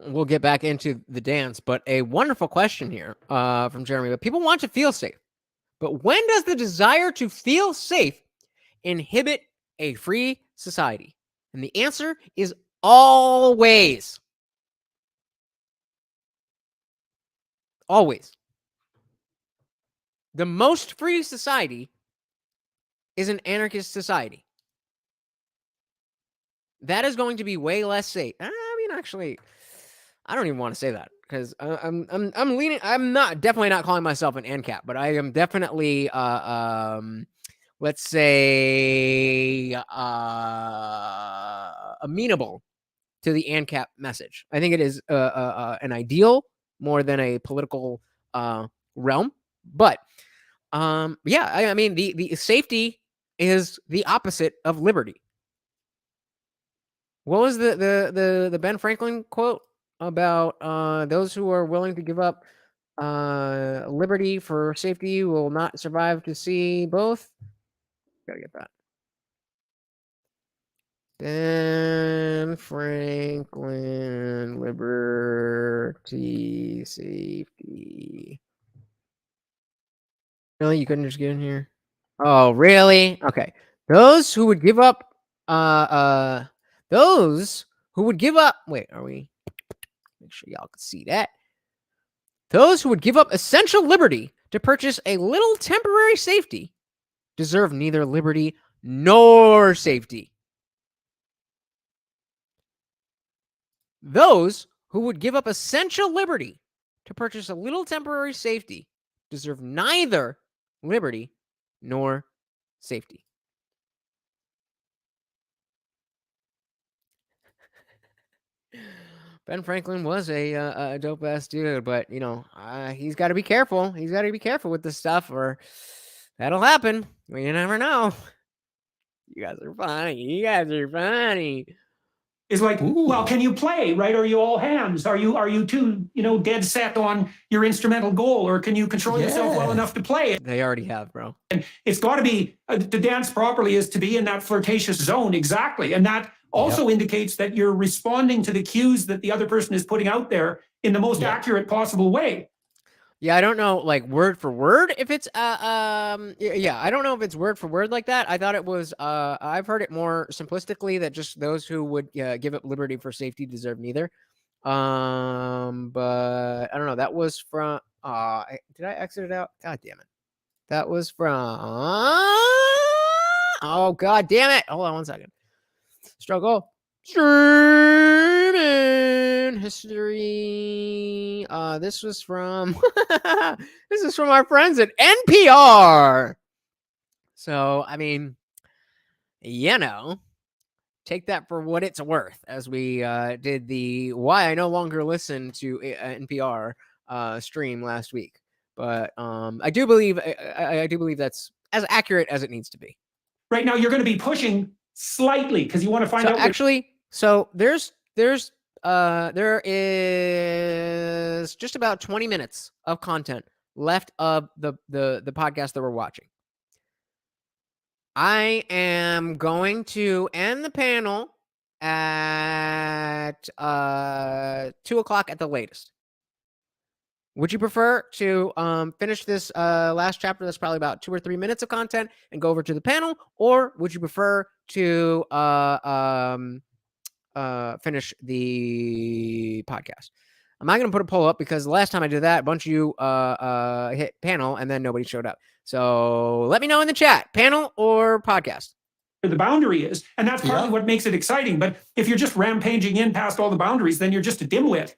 We'll get back into the dance, but a wonderful question here from Jeremy. But people want to feel safe. But when does the desire to feel safe inhibit a free society? And the answer is always. Always. The most free society is an anarchist society. That is going to be way less safe. I mean, actually, I don't even want to say that because I'm leaning. I'm definitely not calling myself an ANCAP, but I am definitely let's say amenable to the ANCAP message. I think it is an ideal more than a political realm, but yeah, I mean the safety is the opposite of liberty. What was the Ben Franklin quote about those who are willing to give up liberty for safety will not survive to see both? Gotta get that. Ben Franklin, liberty, safety. Really? You couldn't just get in here? Oh, really? Okay. Those who would give up those who would give up wait, are we make sure y'all can see that. Those who would give up essential liberty to purchase a little temporary safety deserve neither liberty nor safety. Those who would give up essential liberty to purchase a little temporary safety deserve neither liberty nor safety. Ben Franklin was a dope ass dude, but you know he's got to be careful. He's got to be careful with this stuff, or that'll happen. Well, you never know. You guys are funny. You guys are funny. Is like, well, can you play, right? Are you all hands? Are you too, dead set on your instrumental goal, or can you control yourself well enough to play? They already have, bro. And it's got to be to dance properly is to be in that flirtatious zone, exactly, and that also indicates that you're responding to the cues that the other person is putting out there in the most accurate possible way. Yeah, I don't know, like word for word, if it's yeah, I don't know if it's word for word like that. I thought it was I've heard it more simplistically that just those who would give up liberty for safety deserve neither. But I don't know. That was from did I exit it out? God damn it. That was from oh god damn it. Hold on one second. Struggle. Streaming history. This was from this is from our friends at NPR. So I mean, take that for what it's worth. As we did the why I no longer listen to NPR stream last week, but I do believe that's as accurate as it needs to be. Right now, you're going to be pushing slightly because you want to find out. Actually, so there is just about 20 minutes of content left of the podcast that we're watching. I am going to end the panel at 2:00 at the latest. Would you prefer to finish this last chapter that's probably about 2 or 3 minutes of content and go over to the panel, or would you prefer to finish the podcast? I'm not going to put a poll up because the last time I did that, a bunch of you hit panel and then nobody showed up. So let me know in the chat, panel or podcast. The boundary is, and that's partly what makes it exciting. But if you're just rampaging in past all the boundaries, then you're just a dimwit,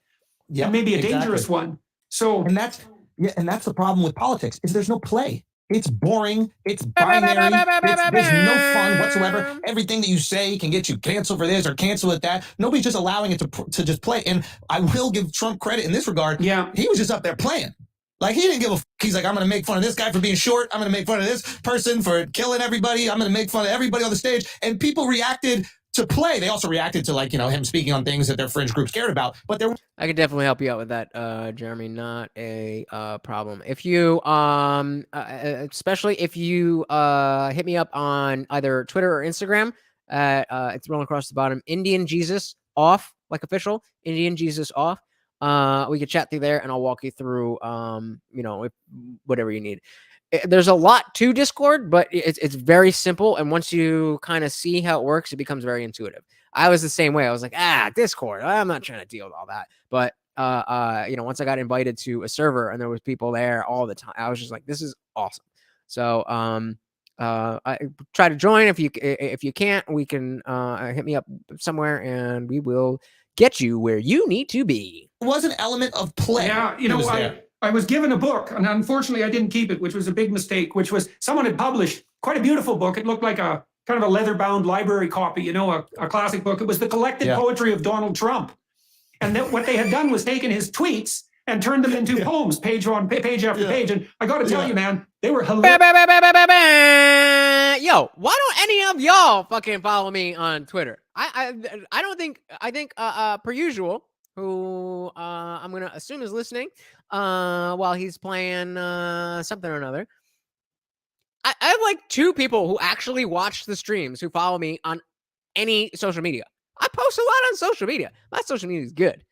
and maybe a dangerous one. So, and that's the problem with politics is there's no play. It's boring. It's binary. There's no fun whatsoever. Everything that you say can get you canceled for this or canceled at that. Nobody's just allowing it to just play. And I will give Trump credit in this regard. Yeah, he was just up there playing. Like, he didn't give a He's like, I'm going to make fun of this guy for being short. I'm going to make fun of this person for killing everybody. I'm going to make fun of everybody on the stage. And people reacted to play. They also reacted to, like, him speaking on things that their fringe groups cared about. But I could definitely help you out with that, Jeremy. Not a problem. If you, especially if you hit me up on either Twitter or Instagram, it's rolling across the bottom. IndianJesus off, like official. IndianJesus off. We could chat through there, and I'll walk you through, whatever you need. there's a lot to Discord, but it's very simple. And once you kind of see how it works, it becomes very intuitive. I was the same way. I was like, Discord. I'm not trying to deal with all that. But once I got invited to a server and there was people there all the time, I was just like, this is awesome. So I try to join. If you can't, we can hit me up somewhere and we will get you where you need to be. It was an element of play. Yeah, I was given a book, and unfortunately I didn't keep it, which was a big mistake, which was someone had published quite a beautiful book. It looked like a kind of a leather-bound library copy, a classic book. It was the collected poetry of Donald Trump. And what they had done was taken his tweets and turned them into poems, page after page. And I got to tell you, man, they were hilarious. Yo, why don't any of y'all fucking follow me on Twitter? I think per usual, who I'm gonna assume is listening while he's playing something or another. I have like 2 people who actually watch the streams who follow me on any social media. I post a lot on social media. My social media is good.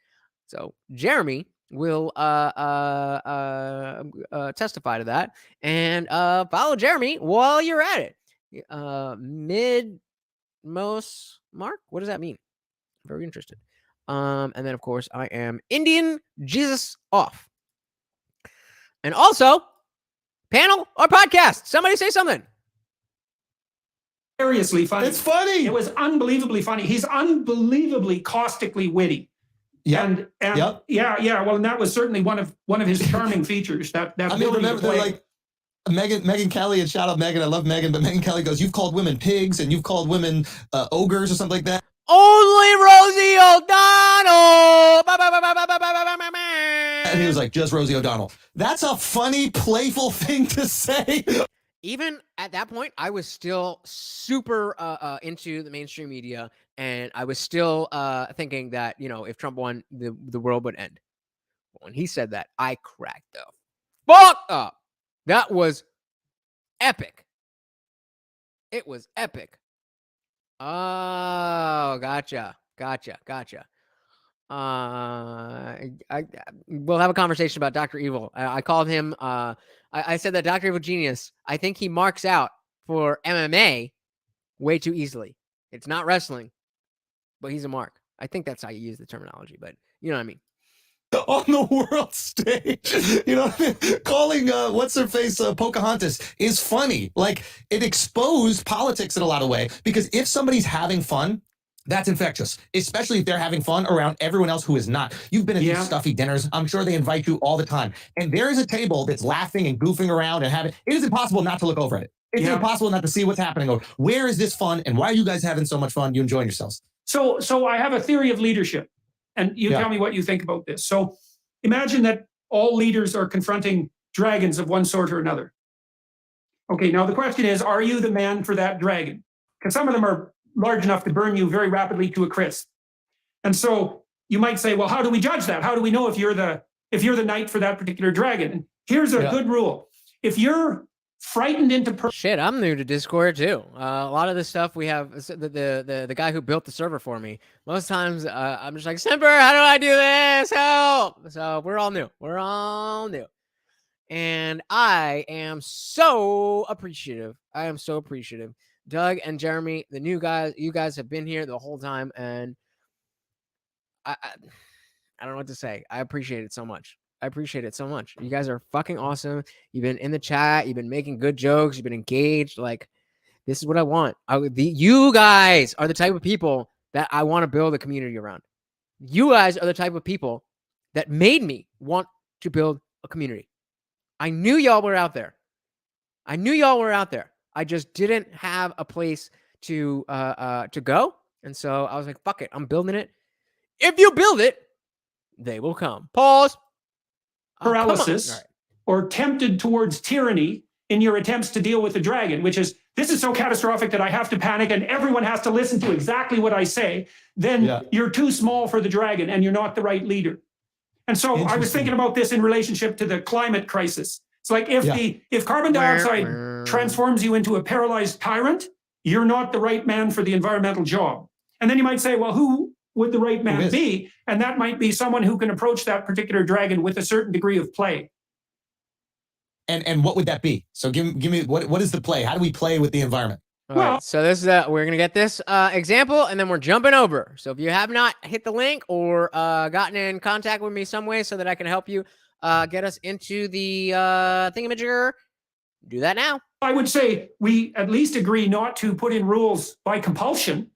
So Jeremy will testify to that, and follow Jeremy while you're at it. Mid-most Mark, what does that mean? I'm very interested. And then of course I am IndianJesus off. And also, panel or podcast. Somebody say something. Hilariously funny. It's funny. It was unbelievably funny. He's unbelievably caustically witty. Yeah. And yeah. Well, and that was certainly one of his charming features. That I mean, remember they're like Megyn Kelly, and shout out Megyn. I love Megyn, but Megyn Kelly goes, "You've called women pigs and you've called women ogres or something like that." Only Rosie O'Donnell. And he was like, "Just Rosie O'Donnell." That's a funny, playful thing to say. Even at that point, I was still super into the mainstream media, and I was still thinking that, if Trump won, the world would end. When he said that, I cracked the fuck up. That was epic. It was epic. Oh, gotcha. We'll have a conversation about Dr. Evil. I called him. I said that Dr. Evil Genius, I think he marks out for MMA way too easily. It's not wrestling, but he's a mark. I think that's how you use the terminology, but you know what I mean. On the world stage, calling what's her face Pocahontas is funny. Like, it exposed politics in a lot of ways, because if somebody's having fun, that's infectious, especially if they're having fun around everyone else who is not. You've been at these stuffy dinners. I'm sure they invite you all the time. And there is a table that's laughing and goofing around and having, it is impossible not to look over at it. It's impossible not to see what's happening. Or where is this fun? And why are you guys having so much fun? You enjoying yourselves? So I have a theory of leadership, and you tell me what you think about this. So imagine that all leaders are confronting dragons of one sort or another. Okay, now the question is, are you the man for that dragon? Because some of them are large enough to burn you very rapidly to a crisp. And so you might say, well, how do we judge that? How do we know if you're the knight for that particular dragon? And here's a good rule. If you're frightened into shit, I'm new to Discord too. A lot of the stuff we have, the guy who built the server for me, most times I'm just like, Semper, how do I do this? Help! So we're all new. And I am so appreciative. Doug and Jeremy, the new guys, you guys have been here the whole time, and I don't know what to say. I appreciate it so much. You guys are fucking awesome. You've been in the chat. You've been making good jokes. You've been engaged. Like, this is what I want. You guys are the type of people that I want to build a community around. You guys are the type of people that made me want to build a community. I knew y'all were out there. I just didn't have a place to go. And so I was like, fuck it. I'm building it. If you build it, they will come. Pause. Paralysis or tempted towards tyranny in your attempts to deal with the dragon, which is, this is so catastrophic that I have to panic and everyone has to listen to exactly what I say, then you're too small for the dragon and you're not the right leader. And so I was thinking about this in relationship to the climate crisis. It's like if carbon dioxide transforms you into a paralyzed tyrant, you're not the right man for the environmental job. And then you might say, well, who would the right man be? And that might be someone who can approach that particular dragon with a certain degree of play. And what would that be? So give me what is the play? How do we play with the environment? All right, so this is we're gonna get this example, and then we're jumping over. So if you have not hit the link or gotten in contact with me some way so that I can help you get us into the thingamajigger, do that now. I would say we at least agree not to put in rules by compulsion.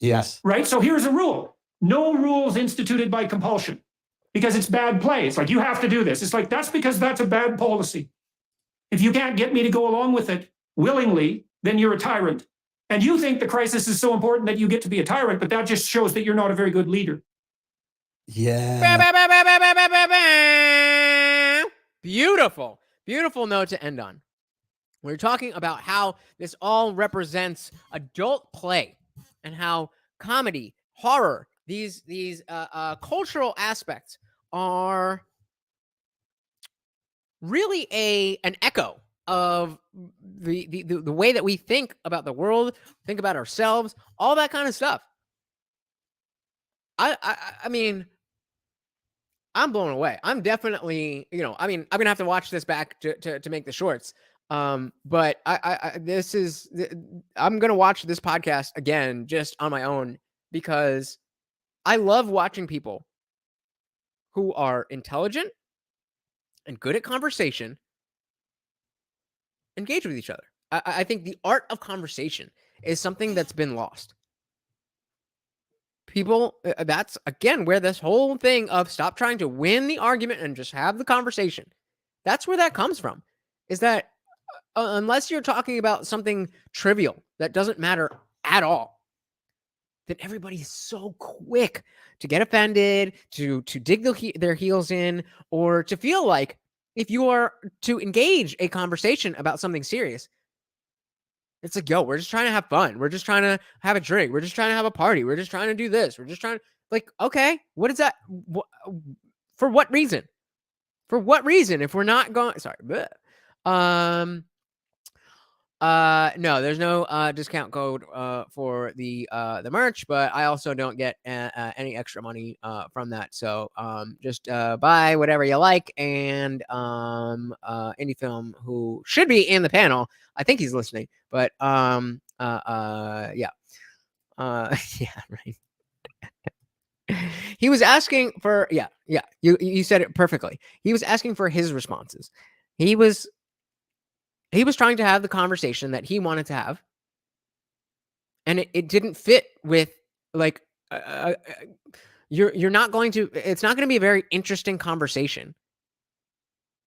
Yes. Right? So here's a rule. No rules instituted by compulsion, because it's bad play. It's like, you have to do this. It's like, that's because that's a bad policy. If you can't get me to go along with it willingly, then you're a tyrant. And you think the crisis is so important that you get to be a tyrant, but that just shows that you're not a very good leader. Yeah. Beautiful. Beautiful note to end on. We're talking about how this all represents adult play and how comedy, horror, these cultural aspects are really an echo of the way that we think about the world, think about ourselves, all that kind of stuff. I mean, I'm blown away. I'm definitely, I mean, I'm gonna have to watch this back to make the shorts. But I'm gonna watch this podcast again just on my own, because I love watching people who are intelligent and good at conversation engage with each other. I think the art of conversation is something that's been lost. People, that's again where this whole thing of stop trying to win the argument and just have the conversation. That's where that comes from. Is that unless you're talking about something trivial that doesn't matter at all, then everybody's so quick to get offended, to dig their heels in, or to feel like if you are to engage a conversation about something serious, it's like, yo, we're just trying to have fun. We're just trying to have a drink. We're just trying to have a party. We're just trying to do this. We're just trying to, like, okay, what is that? For what reason? For what reason? If we're not going, sorry, bleh. No, there's no discount code for the merch, but I also don't get any extra money from that. So just buy whatever you like. And Indie Film, who should be in the panel, I think he's listening, but yeah. Yeah, right. He was asking for you said it perfectly. He was asking for his responses. He was trying to have the conversation that he wanted to have, and it didn't fit with, like, you're not going to, it's not going to be a very interesting conversation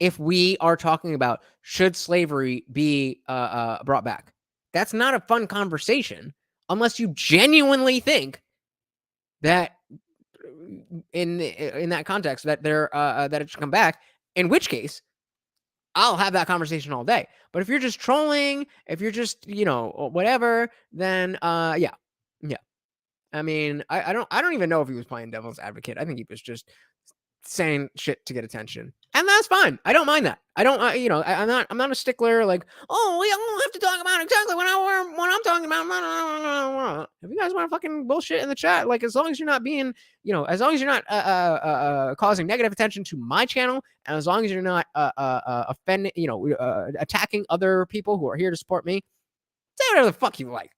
if we are talking about should slavery be brought back. That's not a fun conversation unless you genuinely think that in that context that that it should come back, in which case I'll have that conversation all day. But if you're just trolling, if you're just, whatever, then yeah. I mean, I don't even know if he was playing devil's advocate. I think he was just saying shit to get attention, and that's fine. I don't mind that. I don't, I'm not a stickler. Like, oh, we don't have to talk about exactly what I'm talking about. If you guys want to fucking bullshit in the chat, like, as long as you're not being, as long as you're not causing negative attention to my channel, and as long as you're not offending, attacking other people who are here to support me, say whatever the fuck you like.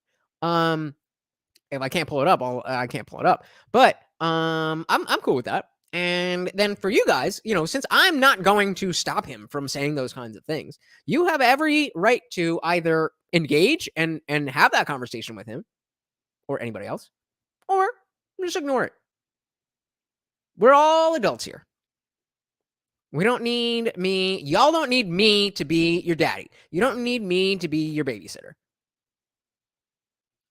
If I can't pull it up, I can't pull it up. But I'm cool with that. And then for you guys, since I'm not going to stop him from saying those kinds of things, you have every right to either engage and have that conversation with him or anybody else, or just ignore it. We're all adults here. We don't need me. Y'all don't need me to be your daddy. You don't need me to be your babysitter.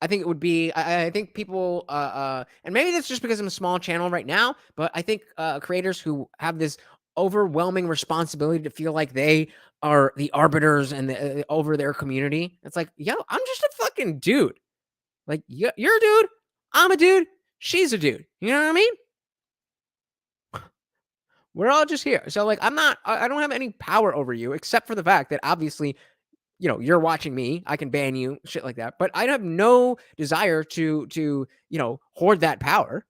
I think it would be, I think people, and maybe that's just because I'm a small channel right now, but I think creators who have this overwhelming responsibility to feel like they are the arbiters and over their community. It's like, yo, I'm just a fucking dude. Like, you're a dude. I'm a dude. She's a dude. You know what I mean? We're all just here. So, like, I don't have any power over you except for the fact that obviously, you're watching me. I can ban you, shit like that. But I have no desire to hoard that power.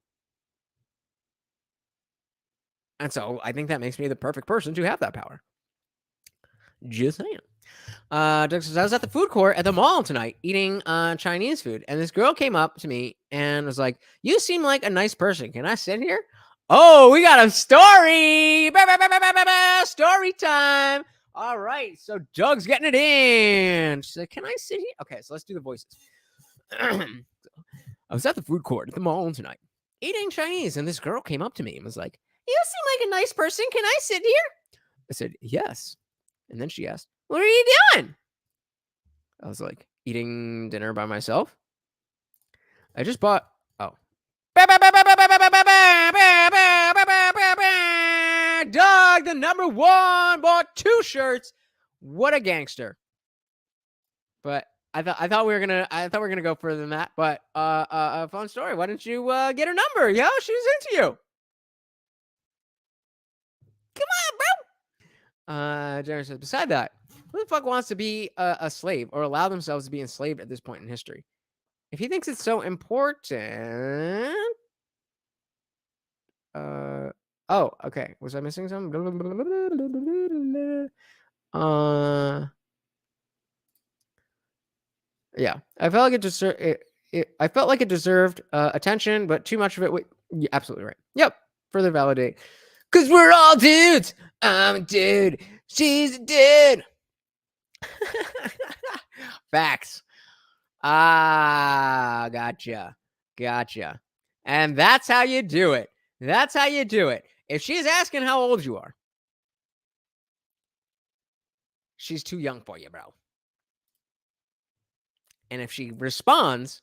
And so I think that makes me the perfect person to have that power. Just saying. Doug says, I was at the food court at the mall tonight eating Chinese food, and this girl came up to me and was like, "You seem like a nice person. Can I sit here?" Oh, we got a story. Story time. All right, so Doug's getting it in. She said, "Can I sit here?" Okay, so let's do the voices. I was at the food court at the mall tonight eating Chinese, and this girl came up to me and was like, "You seem like a nice person. Can I sit here?" I said, "Yes." And then she asked, "What are you doing?" I was like, "Eating dinner by myself. I just bought." Oh. Doug, the number one, bought 2 shirts. What a gangster. But I thought we were gonna go further than that. But a fun story. Why don't you get her number? Yo, she's into you. Come on, bro. Jerry says, beside that, who the fuck wants to be a slave or allow themselves to be enslaved at this point in history? If he thinks it's so important. Oh, okay. Was I missing something? Yeah. I felt like I felt like it deserved attention, but too much of it. Yeah, absolutely right. Yep. Further validate. Because we're all dudes. I'm a dude. She's a dude. Facts. Ah, gotcha. Gotcha. And that's how you do it. That's how you do it. If she's asking how old you are, she's too young for you, bro. And if she responds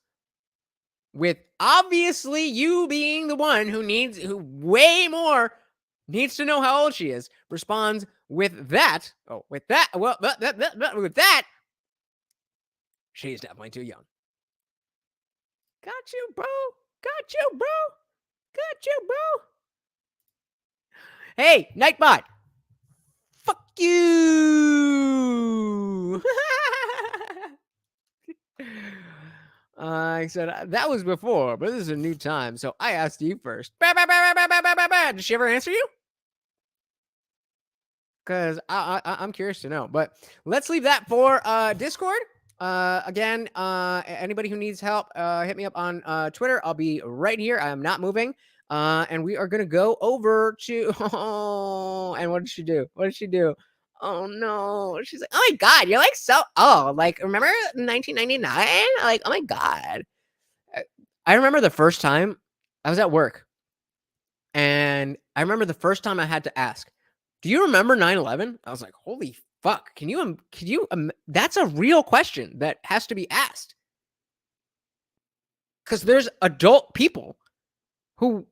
with obviously you being the one who way more needs to know how old she is, responds with that. Oh, with that. Well, with that, she's definitely too young. Got you, bro. Got you, bro. Got you, bro. Hey, Nightbot. Fuck you. I said, that was before, but this is a new time. So I asked you first. Did she ever answer you? Because I'm curious to know. But let's leave that for Discord. Again, anybody who needs help, hit me up on Twitter. I'll be right here. I am not moving. And we are going to go over to... Oh, and what did she do? What did she do? Oh, no. She's like, oh, my God. You're like so... Oh, like, remember 1999? Like, oh, my God. I remember the first time I was at work. And I remember the first time I had to ask, do you remember 9/11? I was like, holy fuck. Can you that's a real question that has to be asked. Because there's adult people who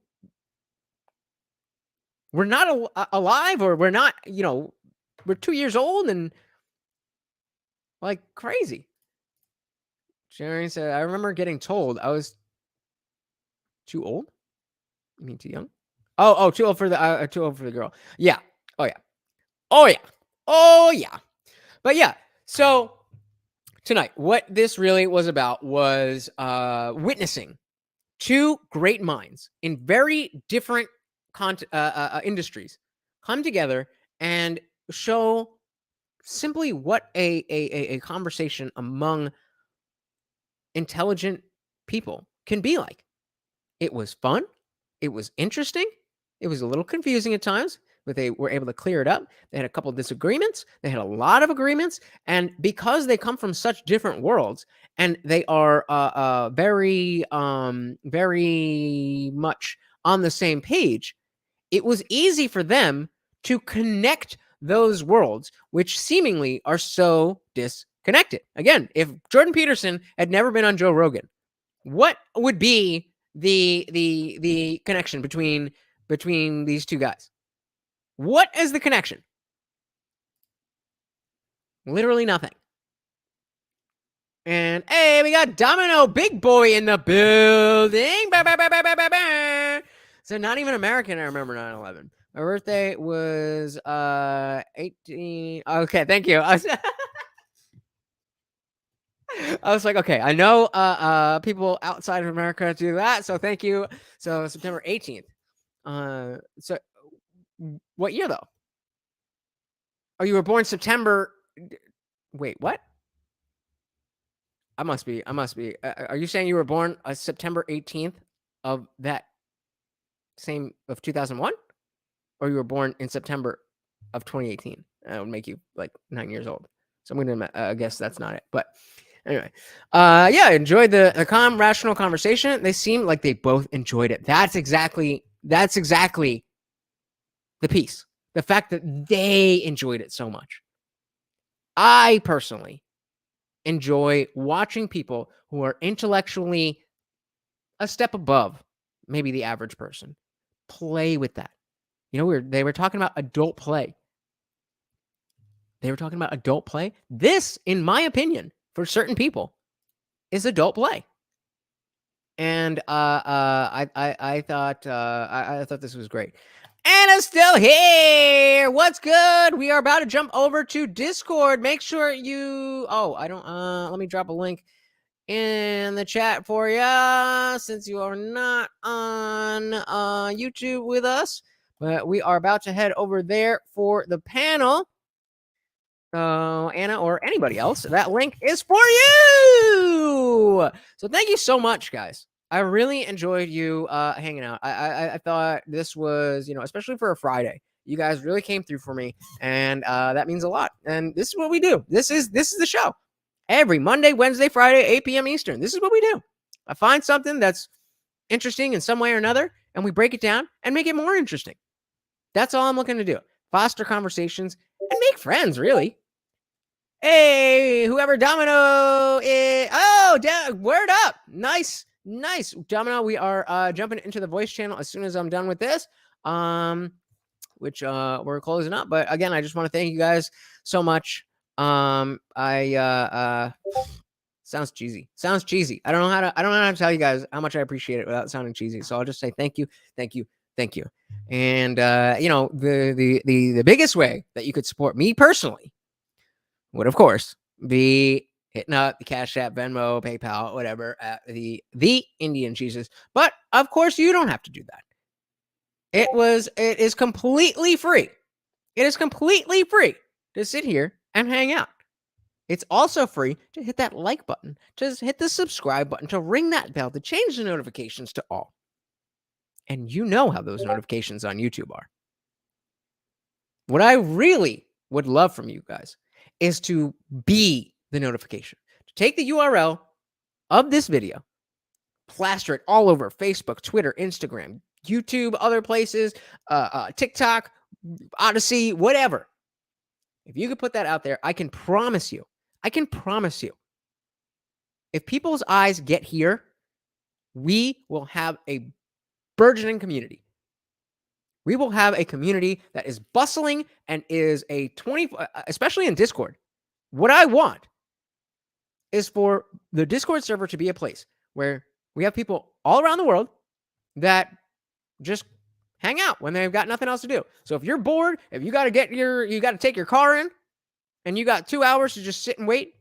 were not alive, or we're not, we're 2 years old and like crazy. Jerry said, I remember getting told I was too old. You mean too young? Oh, too old for the girl. Yeah. Oh yeah. Oh yeah. Oh yeah. But yeah. So tonight, what this really was about was witnessing 2 great minds in very different industries come together and show simply what a conversation among intelligent people can be like. It was fun. It was interesting. It was a little confusing at times, but they were able to clear it up. They had a couple of disagreements. They had a lot of agreements. And because they come from such different worlds and they are very, very much on the same page, it was easy for them to connect those worlds, which seemingly are so disconnected. Again, if Jordan Peterson had never been on Joe Rogan, what would be the connection between these 2 guys? What is the connection? Literally nothing. And hey, we got Domino Big Boy in the building. So not even American. I remember 9/11. My birthday was 18. Okay, thank you. I was like, okay, I know people outside of America do that, so thank you. So September 18th. So what year though? Oh, you were born September. Wait, what? I must be. Are you saying you were born September 18th of that same of 2001? Or you were born in September of 2018? That would make you like 9 years old. So I'm going to guess that's not it. But anyway, yeah, enjoyed the calm, rational conversation. They seemed like they both enjoyed it. That's exactly the piece. The fact that they enjoyed it so much. I personally enjoy watching people who are intellectually a step above maybe the average person play with that. You know, they were talking about adult play. This, in my opinion, for certain people, is adult play. And I thought this was great. Anna's still here. What's good? We are about to jump over to Discord. Make sure you. Oh, I don't. Let me drop a link in the chat for you since you are not on YouTube with us. But we are about to head over there for the panel. Anna or anybody else, that link is for you. So thank you so much, guys. I really enjoyed you hanging out. I thought this was, especially for a Friday, you guys really came through for me, and that means a lot. And this is what we do. This is the show. Every Monday, Wednesday, Friday, 8 p.m. Eastern. This is what we do. I find something that's interesting in some way or another, and we break it down and make it more interesting. That's all I'm looking to do. Foster conversations and make friends, really. Hey, whoever Domino is. Oh, word up. Nice. Domino, we are jumping into the voice channel as soon as I'm done with this, which we're closing up. But again, I just want to thank you guys so much. Sounds cheesy. I don't know how to tell you guys how much I appreciate it without sounding cheesy. So I'll just say thank you. And the biggest way that you could support me personally would, of course, be hitting up the CashApp, Venmo, PayPal, whatever, at the IndianJesus. But of course, you don't have to do that. It is completely free. It is completely free to sit here and hang out. It's also free to hit that like button, to hit the subscribe button, to ring that bell, to change the notifications to all. And you know how those notifications on YouTube are. What I really would love from you guys is to be the notification. To take the URL of this video, plaster it all over Facebook, Twitter, Instagram, YouTube, other places, TikTok, Odyssey, whatever. If you could put that out there, I can promise you, if people's eyes get here, we will have a burgeoning community. We will have a community that is bustling and is especially in Discord. What I want is for the Discord server to be a place where we have people all around the world that just hang out when they've got nothing else to do. So if you're bored, if you got to take your car in and you got 2 hours to just sit and wait,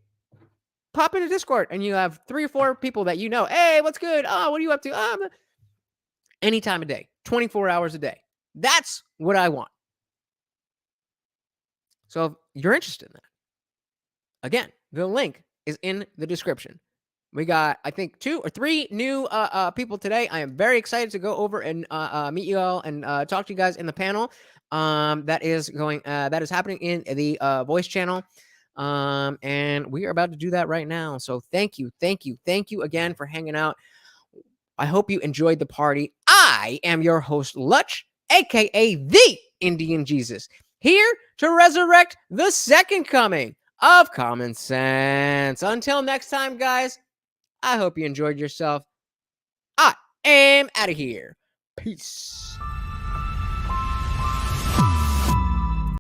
pop into Discord and you have 3 or 4 people that you know. Hey, what's good? Oh, what are you up to? Any time of day, 24 hours a day. That's what I want. So if you're interested in that, again, the link is in the description. We got, I think, 2 or 3 new people today. I am very excited to go over and meet you all and talk to you guys in the panel. That is happening in the voice channel. And we are about to do that right now. So thank you again for hanging out. I hope you enjoyed the party. I am your host, Lutch, aka the Indian Jesus, here to resurrect the second coming of common sense. Until next time, guys, I hope you enjoyed yourself. I am out of here. Peace.